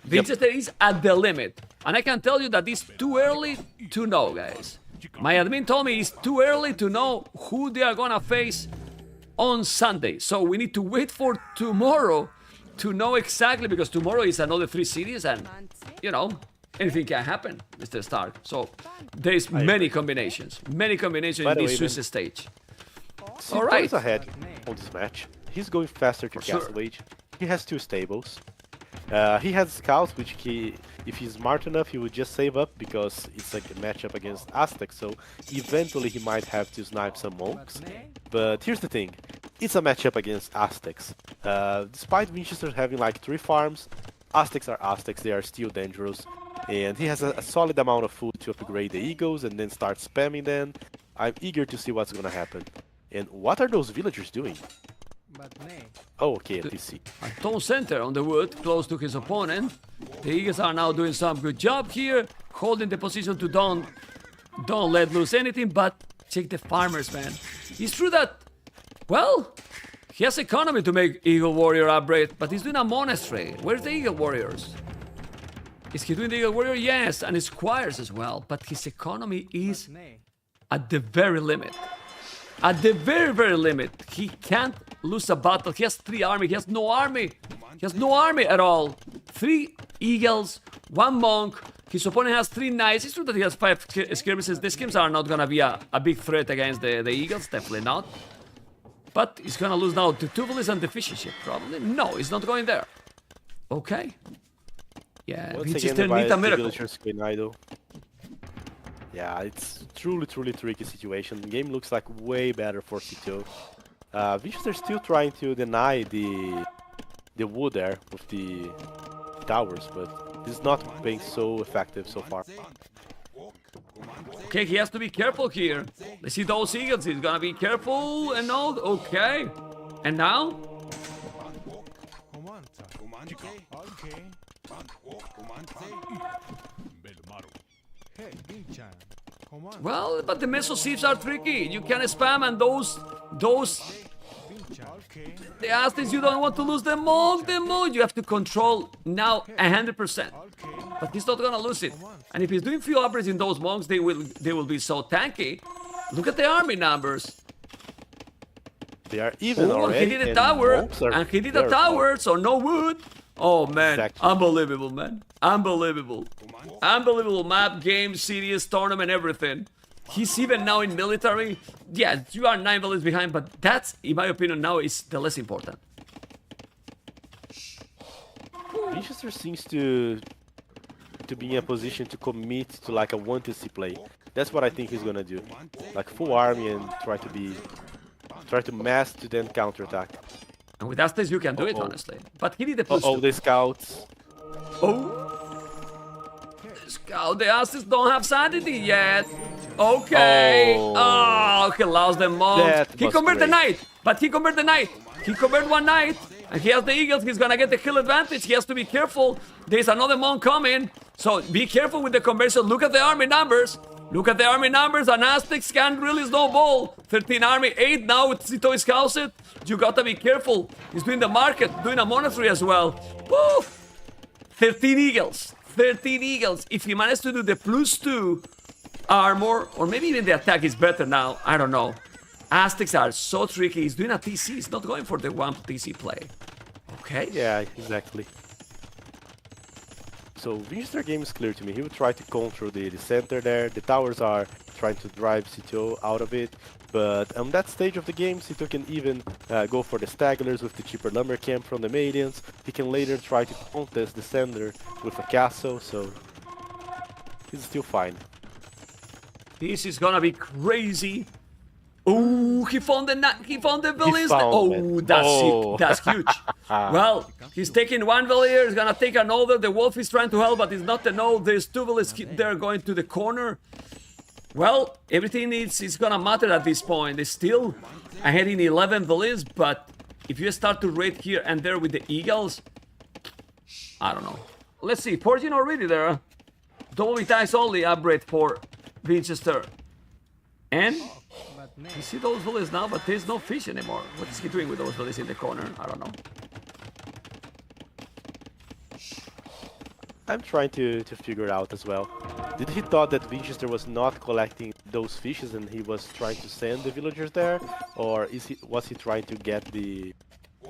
Winchester is at the limit. And I can tell you that it's too early to know, guys. My admin told me it's too early to know who they are gonna face on Sunday. So we need to wait for tomorrow to know exactly, because tomorrow is another 3 cities and, you know, anything can happen, Mr. Stark. So there's many combinations in By the this way, Swiss stage. All right. right. Ahead on this match. He's going faster to sure. Castle Age. He has 2 stables. He has scouts, which if he's smart enough, he would just save up because it's like a matchup against Aztecs. So eventually he might have to snipe some monks. But here's the thing: it's a matchup against Aztecs. Despite Winchester having like 3 farms, Aztecs are Aztecs. They are still dangerous, and he has a solid amount of food to upgrade the eagles and then start spamming them. I'm eager to see what's gonna happen. And what are those villagers doing? Oh, okay, TC. A town center on the wood, close to his opponent. The Eagles are now doing some good job here, holding the position to don't let loose anything, but check the farmers, man. It's true that, well, he has economy to make Eagle Warrior upgrade, but he's doing a monastery. Where's the Eagle Warriors? Is he doing the Eagle Warrior? Yes, and his squires as well, but his economy is at the very limit. At the very limit. He can't lose a battle. He has 3 army. He has no army. He has no army at all. 3 eagles, 1 monk. His opponent has 3 knights. It's true that he has 5 skirmishes. The skirmishes are not gonna be a big threat against the eagles. Definitely not. But he's gonna lose now to Tubulis and the fishing ship. Probably. No, he's not going there. Okay. Yeah, Once he again, just the need a miracle. villagers going idle. Yeah, it's truly tricky situation. The game looks like way better for SITAUX. Winchester's still trying to deny the wood there with the towers, but it's not being so effective so far. Okay, he has to be careful here. Let's see those eagles. He's gonna be careful and all. Okay. And now? Well, but the meso sieves are tricky. You can spam and those the Aztecs, you don't want to lose the monk. You have to control now 100%. But he's not gonna lose it. And if he's doing few upgrades in those monks, they will be so tanky. Look at the army numbers. They are even Oh, already. he did a and tower, monks are and he did a very tower, so no wood. Oh man, Exactly. unbelievable, man, unbelievable, unbelievable map, game, series, tournament, everything. He's even now in military. Yeah, you are 9 villages behind, but that's, in my opinion, now is the less important. Winchester seems to to be in a position to commit to like a 1-2-C play. That's what I think he's gonna do. Like full army and try to mass to then counterattack. And with Aztecs you can do it, honestly. But he need the plus 2. The scouts. Oh! Scout, the Aztecs don't have sanity yet. Okay. Oh, he lost the monks. He converted the knight, but he converted the knight. He converted one knight, and he has the eagles. He's gonna get the kill advantage. He has to be careful. There's another monk coming, so be careful with the conversion. Look at the army numbers. Look at the army numbers, and Aztecs can't really snowball. 13 army, 8 now with SITAUX scouted. You gotta be careful. He's doing the market, doing a monastery as well. Woof! 13 eagles. 13 eagles. If he managed to do the plus 2 armor, or maybe even the attack is better now, I don't know. Aztecs are so tricky. He's doing a TC. He's not going for the 1 TC play. Okay. Yeah, exactly. So Winchester game is clear to me. He will try to control the center there. The towers are trying to drive SITAUX out of it. But on that stage of the game, SITAUX can even go for the stagglers with the cheaper lumber camp from the Medians. He can later try to contest the center with a castle, so he's still fine. This is gonna be crazy. Oh, he found the villains. That's huge. Well, he's taking one villager, he's gonna take another. The wolf is trying to help, but it's not enough. There's 2 villagers there going to the corner. Well, everything is gonna matter at this point. It's still ahead in 11 villagers, but if you start to raid here and there with the eagles, I don't know. Let's see, Fortune already there. Double attacks only upgrade for Winchester. And you see those villages now, but there's no fish anymore. What is he doing with those villages in the corner? I don't know. I'm trying to figure it out as well. Did he thought that Winchester was not collecting those fishes and he was trying to send the villagers there? Or was he trying to get the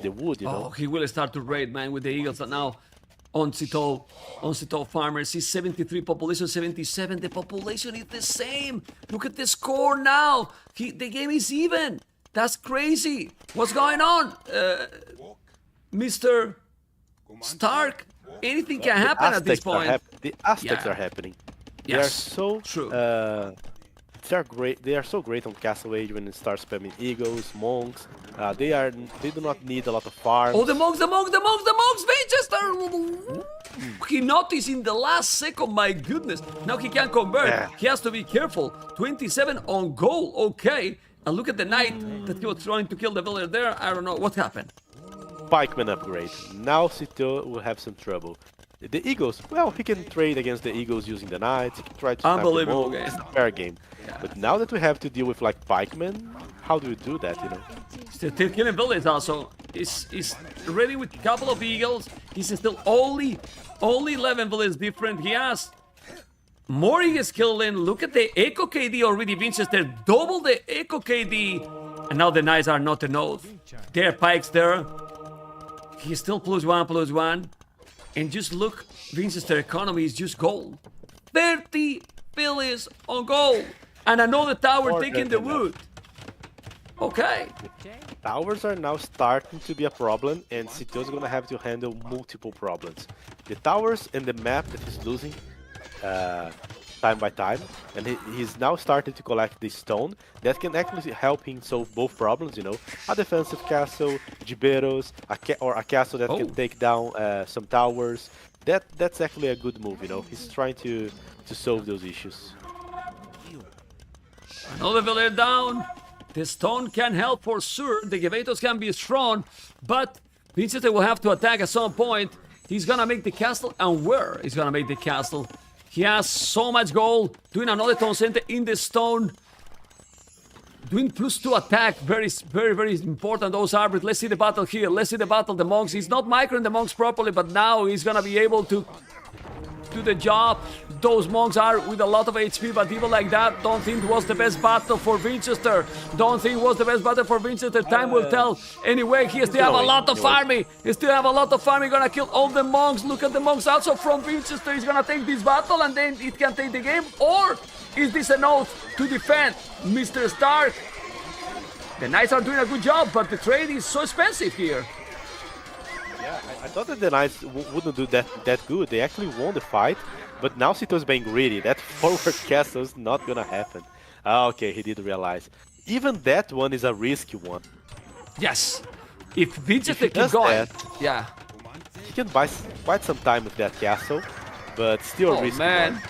wood, you know? Oh, he will start to raid, man, with the eagles now. On SITAUX farmers, he's 73, population 77. The population is the same. Look at the score now. The game is even. That's crazy. What's going on, Mr. Stark? Anything can happen at this point. The Aztecs are happening. They are so true. They are great. They are so great on Castle Age when it starts spamming eagles, monks. They do not need a lot of farms. Oh, the monks! Winchester! He noticed in the last second. My goodness! Now he can convert. Yeah. He has to be careful. 27 on goal. Okay. And look at the knight that he was trying to kill the villager there. I don't know what happened. Pikeman upgrade. Now SITAUX will have some trouble. The eagles, well, he can trade against the eagles using the knights. He can try to Unbelievable game. It's a fair game. Yeah. But now that we have to deal with like pikemen, how do we do that? You know. Still killing villages also. He's ready with a couple of eagles. He's still only 11 villages different. He has more eagles killing. Look at the Echo KD already. Winchester double the Echo KD, and now the knights are not enough. There are pikes there. He's still +1/+1. And just look, Winchester economy is just gold. 30 villages on gold. And another tower taking the wood. Okay. Towers are now starting to be a problem, and SITAUX is going to have to handle multiple problems. The towers and the map that he's losing time by time, and he's now starting to collect the stone that can actually help him solve both problems, you know. A defensive castle, Giberos, or a castle that can take down some towers. That's actually a good move, you know. He's trying to solve those issues. Another villager down. The stone can help for sure. The Gibetos can be strong, but Winchester will have to attack at some point. He's gonna make the castle, and where he's gonna make the castle? He has so much gold. Doing another town center in the stone. Doing +2 attack. Very, very important. Those arbors. Let's see the battle here. Let's see the battle. The monks. He's not microing the monks properly, but now he's gonna be able to do the job. Those monks are with a lot of HP, but even like that, don't think it was the best battle for Winchester. Don't think it was the best battle for Winchester. Time will tell. Anyway, he still have a lot of farming. He still have a lot of farming. Gonna kill all the monks. Look at the monks also from Winchester. He's gonna take this battle and then it can take the game. Or is this an oath to defend Mr. Stark? The knights are doing a good job, but the trade is so expensive here. Yeah, I thought that the Knights wouldn't do that good. They actually won the fight. But now SITAUX is being greedy. That forward castle is not gonna happen. Ah, okay, he did realize. Even that one is a risky one. Yes. If Vinches he keep does going, that- yeah. He can buy quite some time with that castle, but still a Oh risky man. one.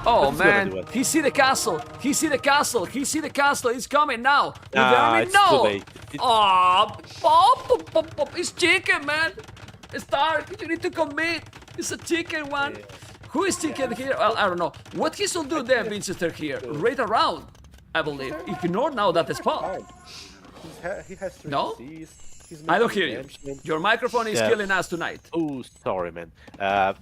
Oh But he's gonna man. do it. He see the castle. He see the castle. He see the castle. It's coming now. With the Ah, army. it's No. too late. Oh, pop. It's chicken, man. Stark, you need to commit. It's a chicken one. Who is chicken here? Well, I don't know. What he should do then, Winchester here? Right around, I believe. Ignore now that spot. He has 3 No? Cs. He's I don't making hear you. redemption. Your microphone is Yeah. killing us tonight. Oh, sorry, man.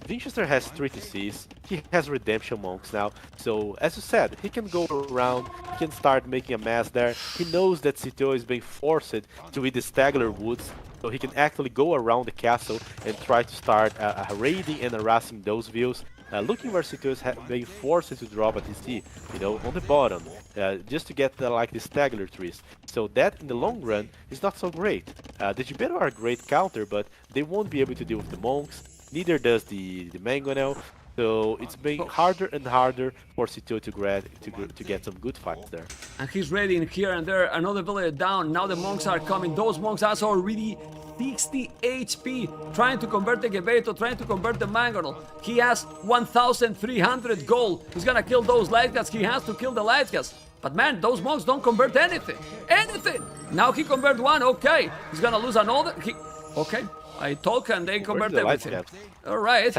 Winchester has 3 TCs. He has redemption monks now. So, as you said, he can go around. He can start making a mess there. He knows that SITAUX is being forced to eat the Stagler Woods. So he can actually go around the castle and try to start raiding and harassing those views. Looking where SITAUX is being forced to drop a TC, you know, on the bottom, just to get like the Stagler trees. So that in the long run is not so great. The Gibero are a great counter, but they won't be able to deal with the monks. Neither does the Mangonel. So it's being harder and harder for SITAUX to get some good fights there. And he's raiding here and there. Another villager down. Now the monks are coming. Those monks are already 60 HP. Trying to convert the Gebeto, trying to convert the Mangonel. He has 1,300 gold. He's gonna kill those Lightcats. He has to kill the Lightcats. But man, those monks don't convert anything. Anything! Now he convert one, okay. He's gonna lose another. Okay, I talk and they convert the everything. Lightcats? Alright.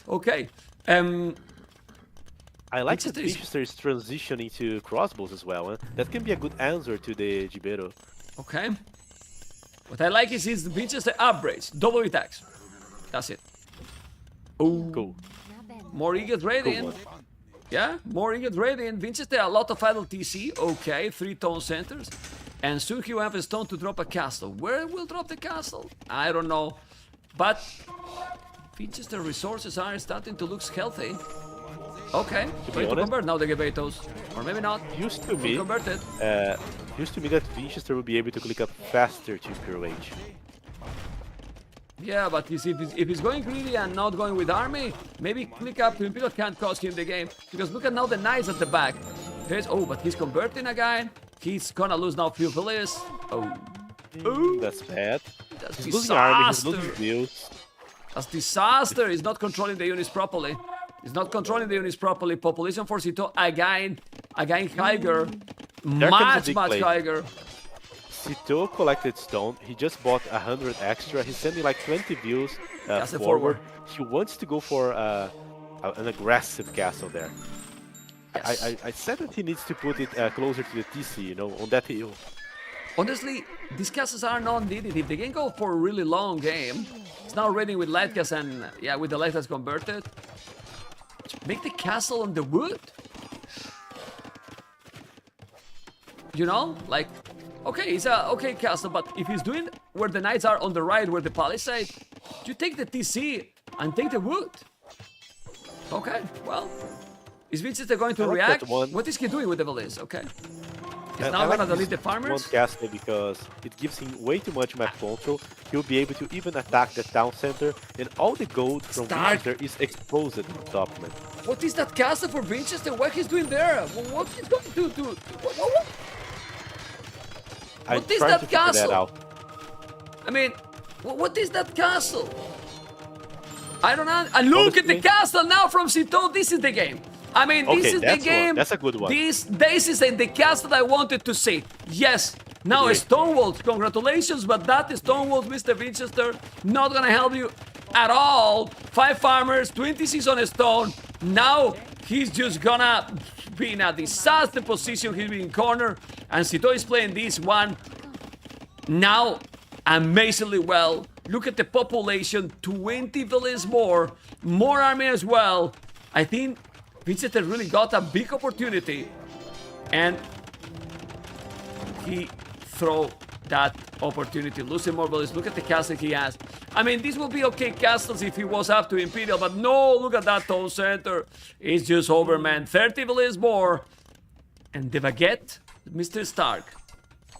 Okay. I like that Winchester is- Winchester is transitioning to crossbows as well. That can be a good answer to the Gibero. Okay. What I like is his Winchester upgrades. Double attacks. That's it. Oh, Cool. more Eagles raiding. one. Yeah, more Eagles raiding. Winchester, a lot of idle TC. Okay, 3 tone centers. And soon he will have a stone to drop a castle. Where will drop the castle? I don't know. But Winchester resources are starting to look healthy. Okay, try to honest- convert now the Gebetos. Or maybe not. Used to be, Converted. used to be that Winchester would be able to click up faster to Imperial Age. Yeah, but you see, if he's going greedy and not going with army, maybe click up to Imperial can't cost him the game. Because look at now the knights at the back. But he's converting again. He's gonna lose now a few villages. Oh. Ooh, That's bad. that's He's losing army, he's disaster. losing views. That's disaster. He's not controlling the units properly. He's not controlling the units properly. Population for SITAUX again higher. There comes a Much big play. higher. SITAUX collected stone. He just bought 100 extra. He's sending like 20 views That's a forward. forward. He wants to go for an aggressive castle there. Yes. I said that he needs to put it closer to the TC, you know, on that hill. Honestly, these castles are not needed. If they can go for a really long game, it's now raiding with Lightcast and, yeah, with the Lightcast converted. Make the castle on the wood. You know? Like, okay, it's a okay castle, but if he's doing where the knights are on the right, where the palisade, you take the TC and take the wood. Okay, well. Is Winchester going to I like react? that one. What is he doing with the Valise? Okay. He's I now like gonna delete this the farmers? one castle because it gives him way too much map control. He'll be able to even attack the town center, and all the gold from Start. Winchester is exposed on top, man. What is that castle for Winchester? What he's doing there? What he's going to do? What? I'm What is trying that to figure castle? that out. I mean, what is that castle? I don't know. And look at the Honestly- castle now from SITAUX. This is the game. I mean, this Okay, is the that's one. game. That's a good one. This is the castle I wanted to see. Yes. Now Agreed. Stonewall, congratulations, but that Stonewall, Mr. Winchester, not gonna help you at all. 5 farmers, 26 on a stone. Now he's just gonna be in a disaster position. He's being cornered, and SITAUX is playing this one now amazingly well. Look at the population, 20 villages more army as well. I think Winchester really got a big opportunity, and he throw that opportunity, losing more villages. Look at the castle he has. I mean, these will be okay castles if he was up to Imperial, but no, look at that town center. It's just over, man. 30 villages more. And the baguette, Mr. Stark,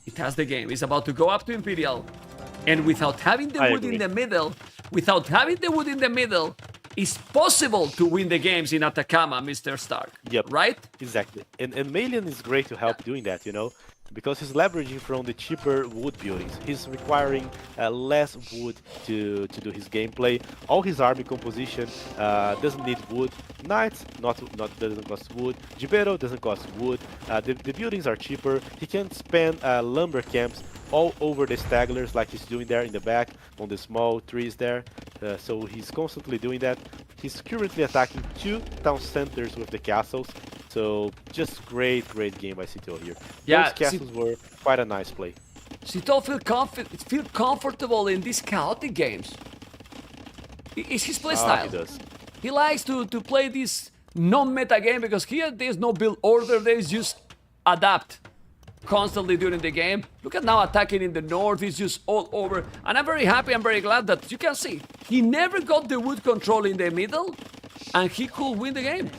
it has the game. It's about to go up to Imperial. And without having the I wood agree. in the middle, it's possible to win the games in Atacama, Mr. Stark. Yep. Right? Exactly. And Malian is great to help doing that, you know, because he's leveraging from the cheaper wood buildings. He's requiring less wood to do his gameplay. All his army composition doesn't need wood. Knights doesn't cost wood. Gibero doesn't cost wood. The buildings are cheaper. He can spend lumber camps all over the stagglers like he's doing there in the back on the small trees there. So he's constantly doing that. He's currently attacking 2 town centers with the castles. So just great game by SITAUX here. Yeah, Those castles were quite a nice play. SITAUX feel comfortable in these chaotic games. It's his play style. He does. He likes to play this non-meta game because here there's no build order, there's just adapt constantly during the game. Look at now attacking in the north, he's just all over. And I'm very happy, I'm very glad that you can see, he never got the wood control in the middle and he could win the game.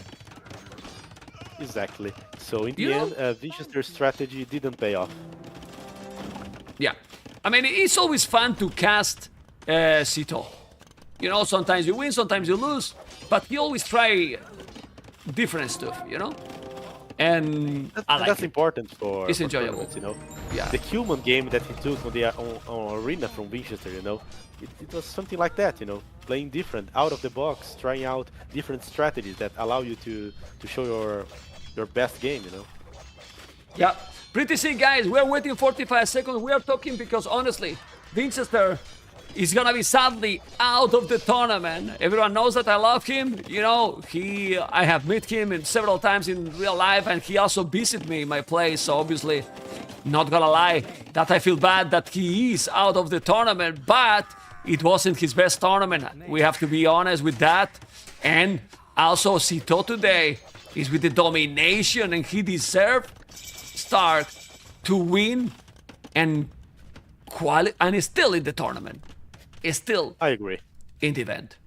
Exactly. So in the end, Winchester's strategy didn't pay off. Yeah. I mean, it's always fun to cast SITAUX. You know, sometimes you win, sometimes you lose, but he always try different stuff, you know? And that's important for it's enjoyable, you know. Yeah. The human game that he took on the on Arena from Winchester, you know, it was something like that, you know, playing different, out of the box, trying out different strategies that allow you to show your best game, you know. Yeah, pretty sick, guys. We're waiting 45 seconds. We are talking because honestly, Winchester is gonna be sadly out of the tournament. Everyone knows that I love him. You know, I have met him several times in real life, and he also visited me in my place. So obviously, not gonna lie, that I feel bad that he is out of the tournament. But it wasn't his best tournament. We have to be honest with that. And also, SITAUX today is with the domination, and he deserved Stark to win and is still in the tournament. Is still I agree. in the event,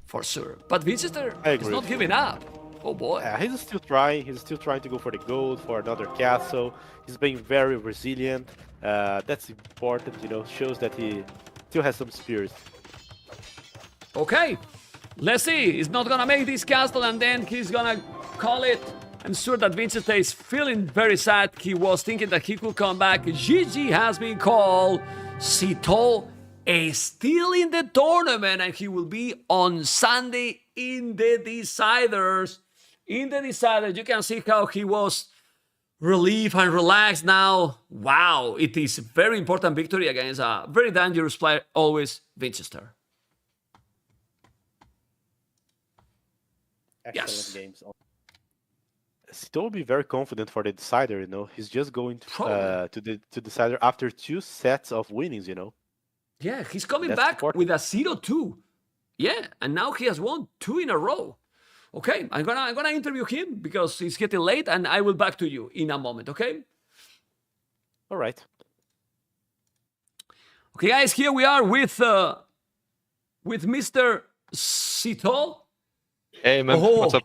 for sure. But Winchester I is agree. not giving up. Oh boy. Yeah, he's still trying. He's still trying to go for the gold, for another castle. He's being very resilient. That's important, you know. Shows that he still has some spirit. Okay, let's see. He's not gonna make this castle and then he's gonna call it. I'm sure that Winchester is feeling very sad. He was thinking that he could come back. GG has been called. SITAUX is still in the tournament and he will be on Sunday in the deciders. In the deciders, you can see how he was relieved and relaxed now. Wow, it is a very important victory against a very dangerous player, always Winchester. Excellent Yes. games. Still be very confident for the decider, you know. He's just going to the decider after 2 sets of winnings, you know. Yeah, he's coming That's back important. with a 0-2. Yeah, and now he has won 2 in a row. Okay, I'm gonna interview him because it's getting late, and I will back to you in a moment. Okay. All right. Okay, guys, here we are with Mr. SITAUX. Hey man, Oh. what's up?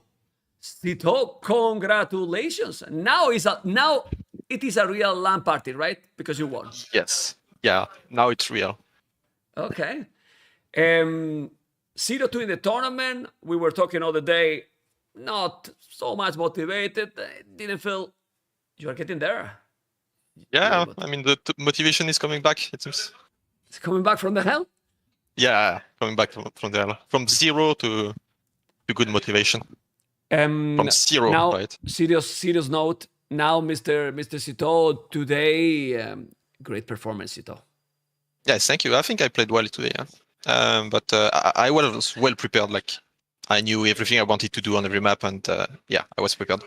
SITAUX, congratulations! Now it is a real LAN party, right? Because you won. Yes. Yeah, now it's real. Okay. 0-2 in the tournament. We were talking all the day. Not so much motivated. Didn't feel you are getting there. Yeah, but- I mean the motivation is coming back. It seems. It's coming back from the hell. Yeah, coming back from 0 to good motivation. From 0, now, right? serious note. Now, Mr. SITAUX, today, great performance, SITAUX. Yes, thank you. I think I played well today. Yeah? But I was well prepared. Like I knew everything I wanted to do on every map, and yeah, I was prepared.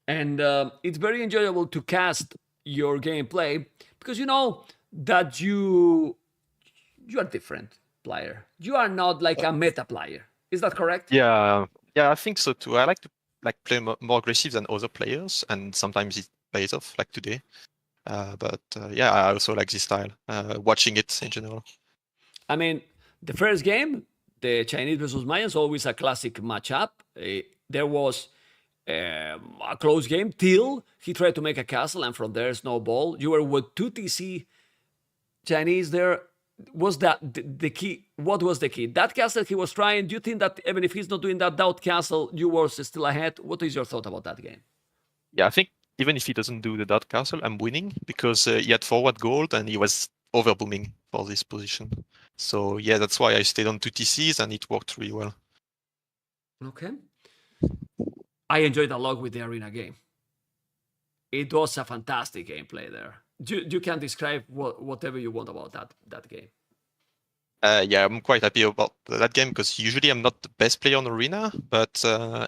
And it's very enjoyable to cast your gameplay because you know that you are different player. You are not like a meta player. Is that correct? Yeah, I think so too. I like to play more aggressive than other players, and sometimes it pays off, like today. But yeah, I also like this style. Watching it in general. I mean, the first game, the Chinese versus Mayans, always a classic matchup. There was a close game till he tried to make a castle, and from there snowball. You were with 2 TC Chinese there. was that the key? What was the key? That castle he was trying. Do you think that even if he's not doing that DAUT castle, you were still ahead? What is your thought about that game? Yeah, I think even if he doesn't do the dot castle, I'm winning because he had forward gold and he was over booming for this position. So yeah, that's why I stayed on 2 TCs and it worked really well. Okay. I enjoyed a lot with the arena game. It was a fantastic gameplay there. You can describe whatever you want about that game. Yeah, I'm quite happy about that game because usually I'm not the best player on arena, but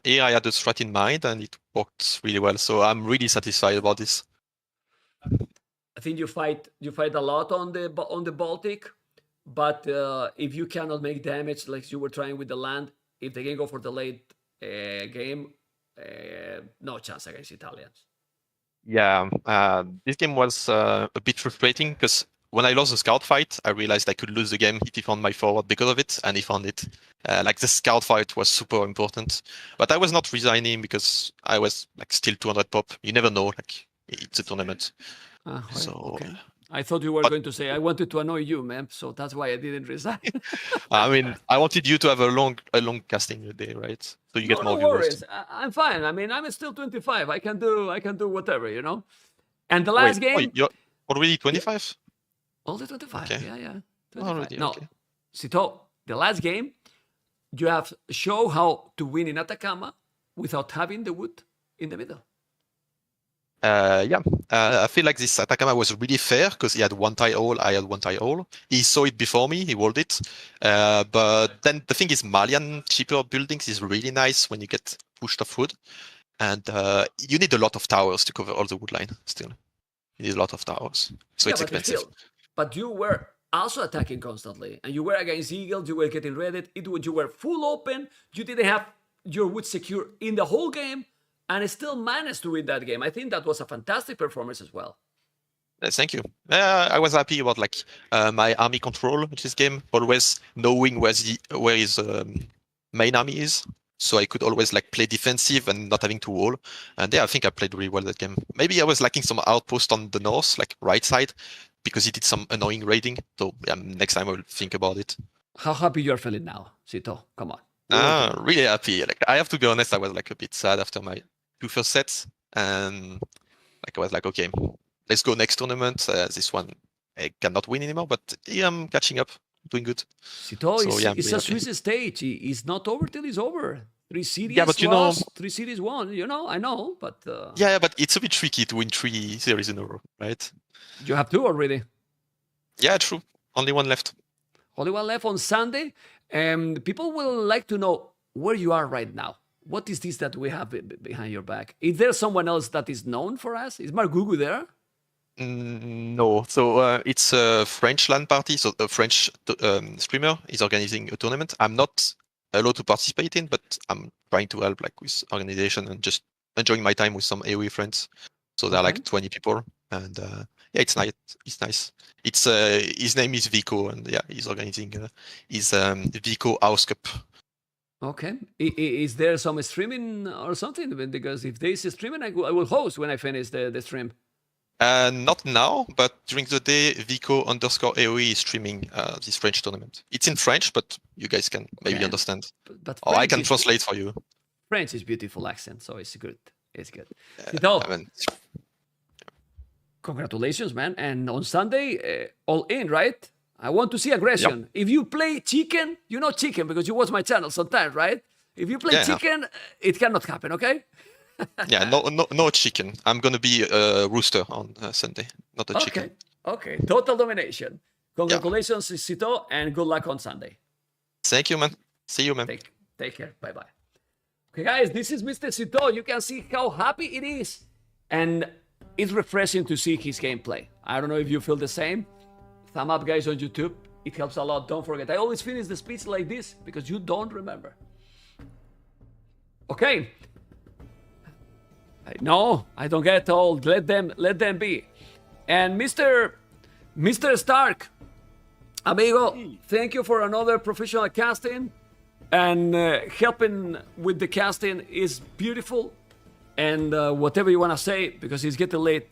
here I had a strat in mind and it worked really well. So I'm really satisfied about this. I think you fight a lot on the Baltic, but if you cannot make damage like you were trying with the land, if they can go for the late game, no chance against Italians. Yeah, this game was a bit frustrating because when I lost the scout fight, I realized I could lose the game if he found my forward because of it, and he found it. Like the scout fight was super important, but I was not resigning because I was like still 200 pop. You never know, like it's a tournament. So okay. I thought you were going to say I wanted to annoy you, man. So that's why I didn't resign. I mean, I wanted you to have a long casting day, right? So you get more no viewers. worries. I'm fine. I mean, I'm still 25. I can do whatever, you know. And the last game. You're already 25? Only 25. Okay. Yeah. 25. Already, no, okay. Sito, the last game, you have show how to win in Atacama without having the wood in the middle. I feel like this Atacama was really fair because he had one tie all, I had one tie all. He saw it before me, he walled it. But then the thing is, Malian cheaper buildings is really nice when you get pushed off wood. And you need a lot of towers to cover all the wood line still. You need a lot of towers. So it's expensive. But you were also attacking constantly. And you were against Eagles, you were getting ready. You were full open. You didn't have your wood secure in the whole game. And still managed to win that game. I think that was a fantastic performance as well. Thank you. I was happy about like my army control in this game, always knowing where his main army is. So I could always like play defensive and not having to wall. And yeah, I think I played really well that game. Maybe I was lacking some outpost on the north, like right side, because he did some annoying raiding. So yeah, next time I will think about it. How happy you're feeling now, Sito? Come on. Really happy. Like I have to be honest, I was like a bit sad after my 2 first sets, and like I was like, okay, let's go next tournament. This one I cannot win anymore, but yeah, I'm catching up, doing good. Sito, it's a Swiss stage. It's not over till it's over. 3 series but lost, 3 series won. You know, I know, but yeah, but it's a bit tricky to win 3 series in a row, right? You have 2 already. Yeah, true. Only 1 left. Only 1 left on Sunday. And people will like to know where you are right now. What is this that we have behind your back? Is there someone else that is known for us? Is Mark Gugu there? No. So it's a French LAN party. So a French streamer is organizing a tournament. I'm not allowed to participate in, but I'm trying to help like with organization and just enjoying my time with some AoE friends. So there are like 20 people, and yeah, it's nice. It's nice. It's his name is Vico, and yeah, he's organizing his Vico House Cup. Okay. Is there some streaming or something? Because if there is a streaming, I will host when I finish the stream. Not now, but during the day, Vico_AOE is streaming this French tournament. It's in French, but you guys can maybe understand. But or I can translate for you. French is beautiful accent, so it's good. It's good. Congratulations, man. And on Sunday, all in, right? I want to see aggression. Yep. If you play chicken, you know chicken because you watch my channel sometimes, right? If you play chicken, it cannot happen, okay? Yeah, no chicken. I'm going to be a rooster on Sunday, not a chicken. Okay, total domination. Congratulations, Sito, and good luck on Sunday. Thank you, man. See you, man. Take care. Bye-bye. Okay, guys, this is Mr. Sito. You can see how happy it is. And it's refreshing to see his gameplay. I don't know if you feel the same. Thumb up, guys, on YouTube. It helps a lot. Don't forget. I always finish the speech like this because you don't remember. Okay. No, I don't get old. Let them be. And Mr. Stark, amigo, thank you for another professional casting. And helping with the casting is beautiful. And whatever you want to say, because it's getting late,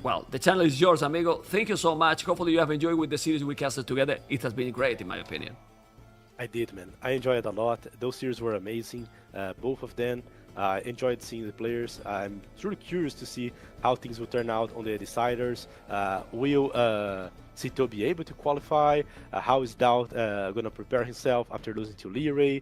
well, the channel is yours, amigo. Thank you so much. Hopefully you have enjoyed with the series we casted together. It has been great, in my opinion. I did, man. I enjoyed it a lot. Those series were amazing, both of them. I enjoyed seeing the players. I'm truly curious to see how things will turn out on the deciders. Will SITAUX be able to qualify? How is DAUT going to prepare himself after losing to LIEREYY?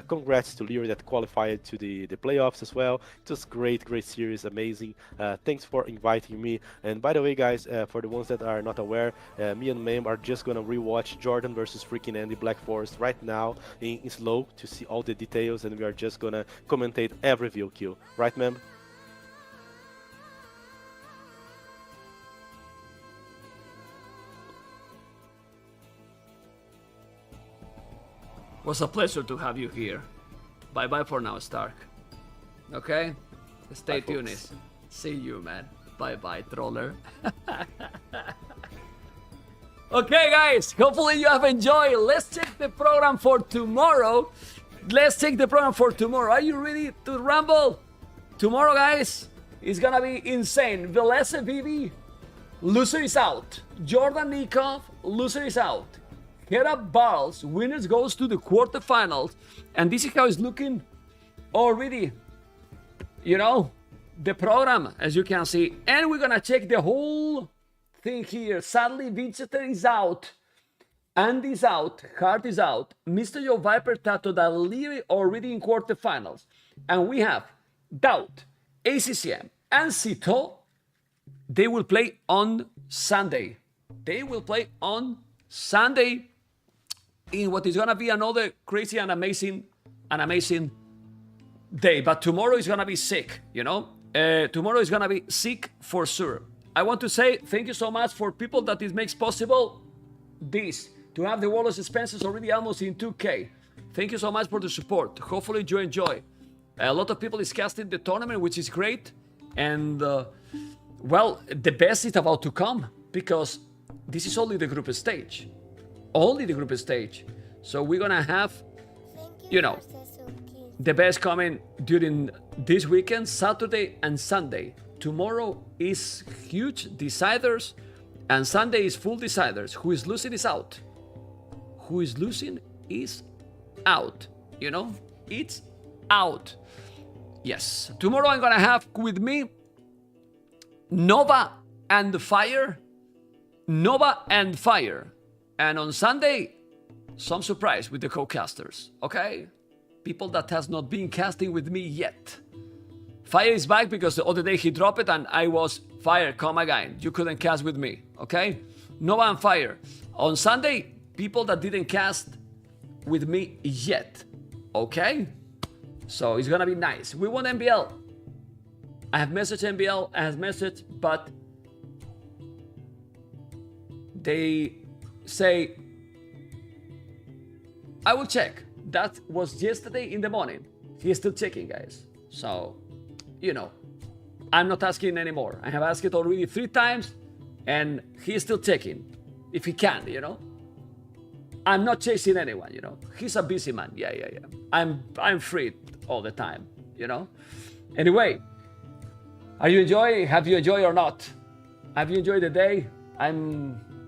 Congrats to LIEREYY that qualified to the playoffs as well. It was great series, amazing. Thanks for inviting me. And by the way, guys, for the ones that are not aware, me and Mem are just going to rewatch Jordan versus freaking Andy Black Forest right now in slow to see all the details, and we are just going to commentate every view kill. Right, Mem? Was a pleasure to have you here. Bye-bye for now, Stark. Okay? Stay tuned. See you, man. Bye-bye, troller. Okay, guys. Hopefully you have enjoyed. Let's check the program for tomorrow. Are you ready to rumble? Tomorrow, guys, it's gonna be insane. Velese Vivi, loser is out. Jordan Nikov, loser is out. Head up Barrels, winners goes to the quarterfinals. And this is how it's looking already. You know, the program, as you can see. And we're gonna check the whole thing here. Sadly, Winchester is out. Andy's out. Hart is out. Mr. Joe Viper, TATOH, LIEREYY already in quarterfinals. And we have DAUT, ACCM, and SITAUX. They will play on Sunday. In what is gonna be another crazy and amazing day. But tomorrow is gonna be sick, you know? Tomorrow is gonna be sick for sure. I want to say thank you so much for people that it makes possible this. To have the Warlords expenses already almost in 2K. Thank you so much for the support. Hopefully you enjoy. A lot of people is casting the tournament, which is great. And, well, the best is about to come. Because this is only the group stage. So we're gonna have, you know, the best coming during this weekend, Saturday and Sunday. Tomorrow is huge deciders, and Sunday is full deciders. Who is losing is out. You know, it's out. Yes. Tomorrow I'm gonna have with me Nova and Fire. And on Sunday, some surprise with the co-casters, okay? People that has not been casting with me yet. Fire is back because the other day he dropped it and I was, Fire, come again. You couldn't cast with me, okay? Nova and Fire. On Sunday, people that didn't cast with me yet, okay? So it's gonna be nice. We want MBL. I have messaged MBL, but they say, I will check. That was yesterday in the morning. He is still checking, guys. So, you know, I'm not asking anymore. I have asked it already 3 times, and he is still checking. If he can, you know. I'm not chasing anyone, you know. He's a busy man. Yeah. I'm free all the time, you know. Anyway, have you enjoyed or not? Have you enjoyed the day?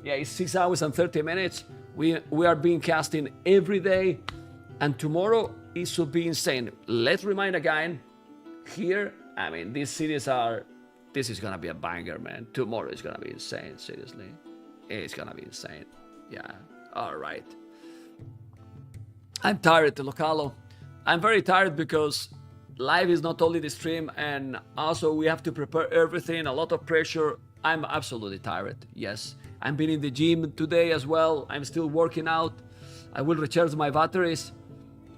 It's 6 hours and 30 minutes. We are being casting every day, and tomorrow it should be insane. Let's remind again, here, I mean, this is gonna be a banger, man. Tomorrow is gonna be insane, seriously. It's gonna be insane. Yeah, all right. I'm tired, Localo. I'm very tired because live is not only the stream, and also we have to prepare everything, a lot of pressure. I'm absolutely tired, yes. I've been in the gym today as well. I'm still working out. I will recharge my batteries.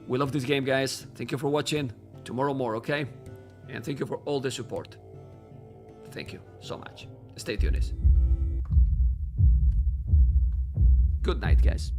We love this game, guys. Thank you for watching. Tomorrow more, okay? And thank you for all the support. Thank you so much. Stay tuned. Good night, guys.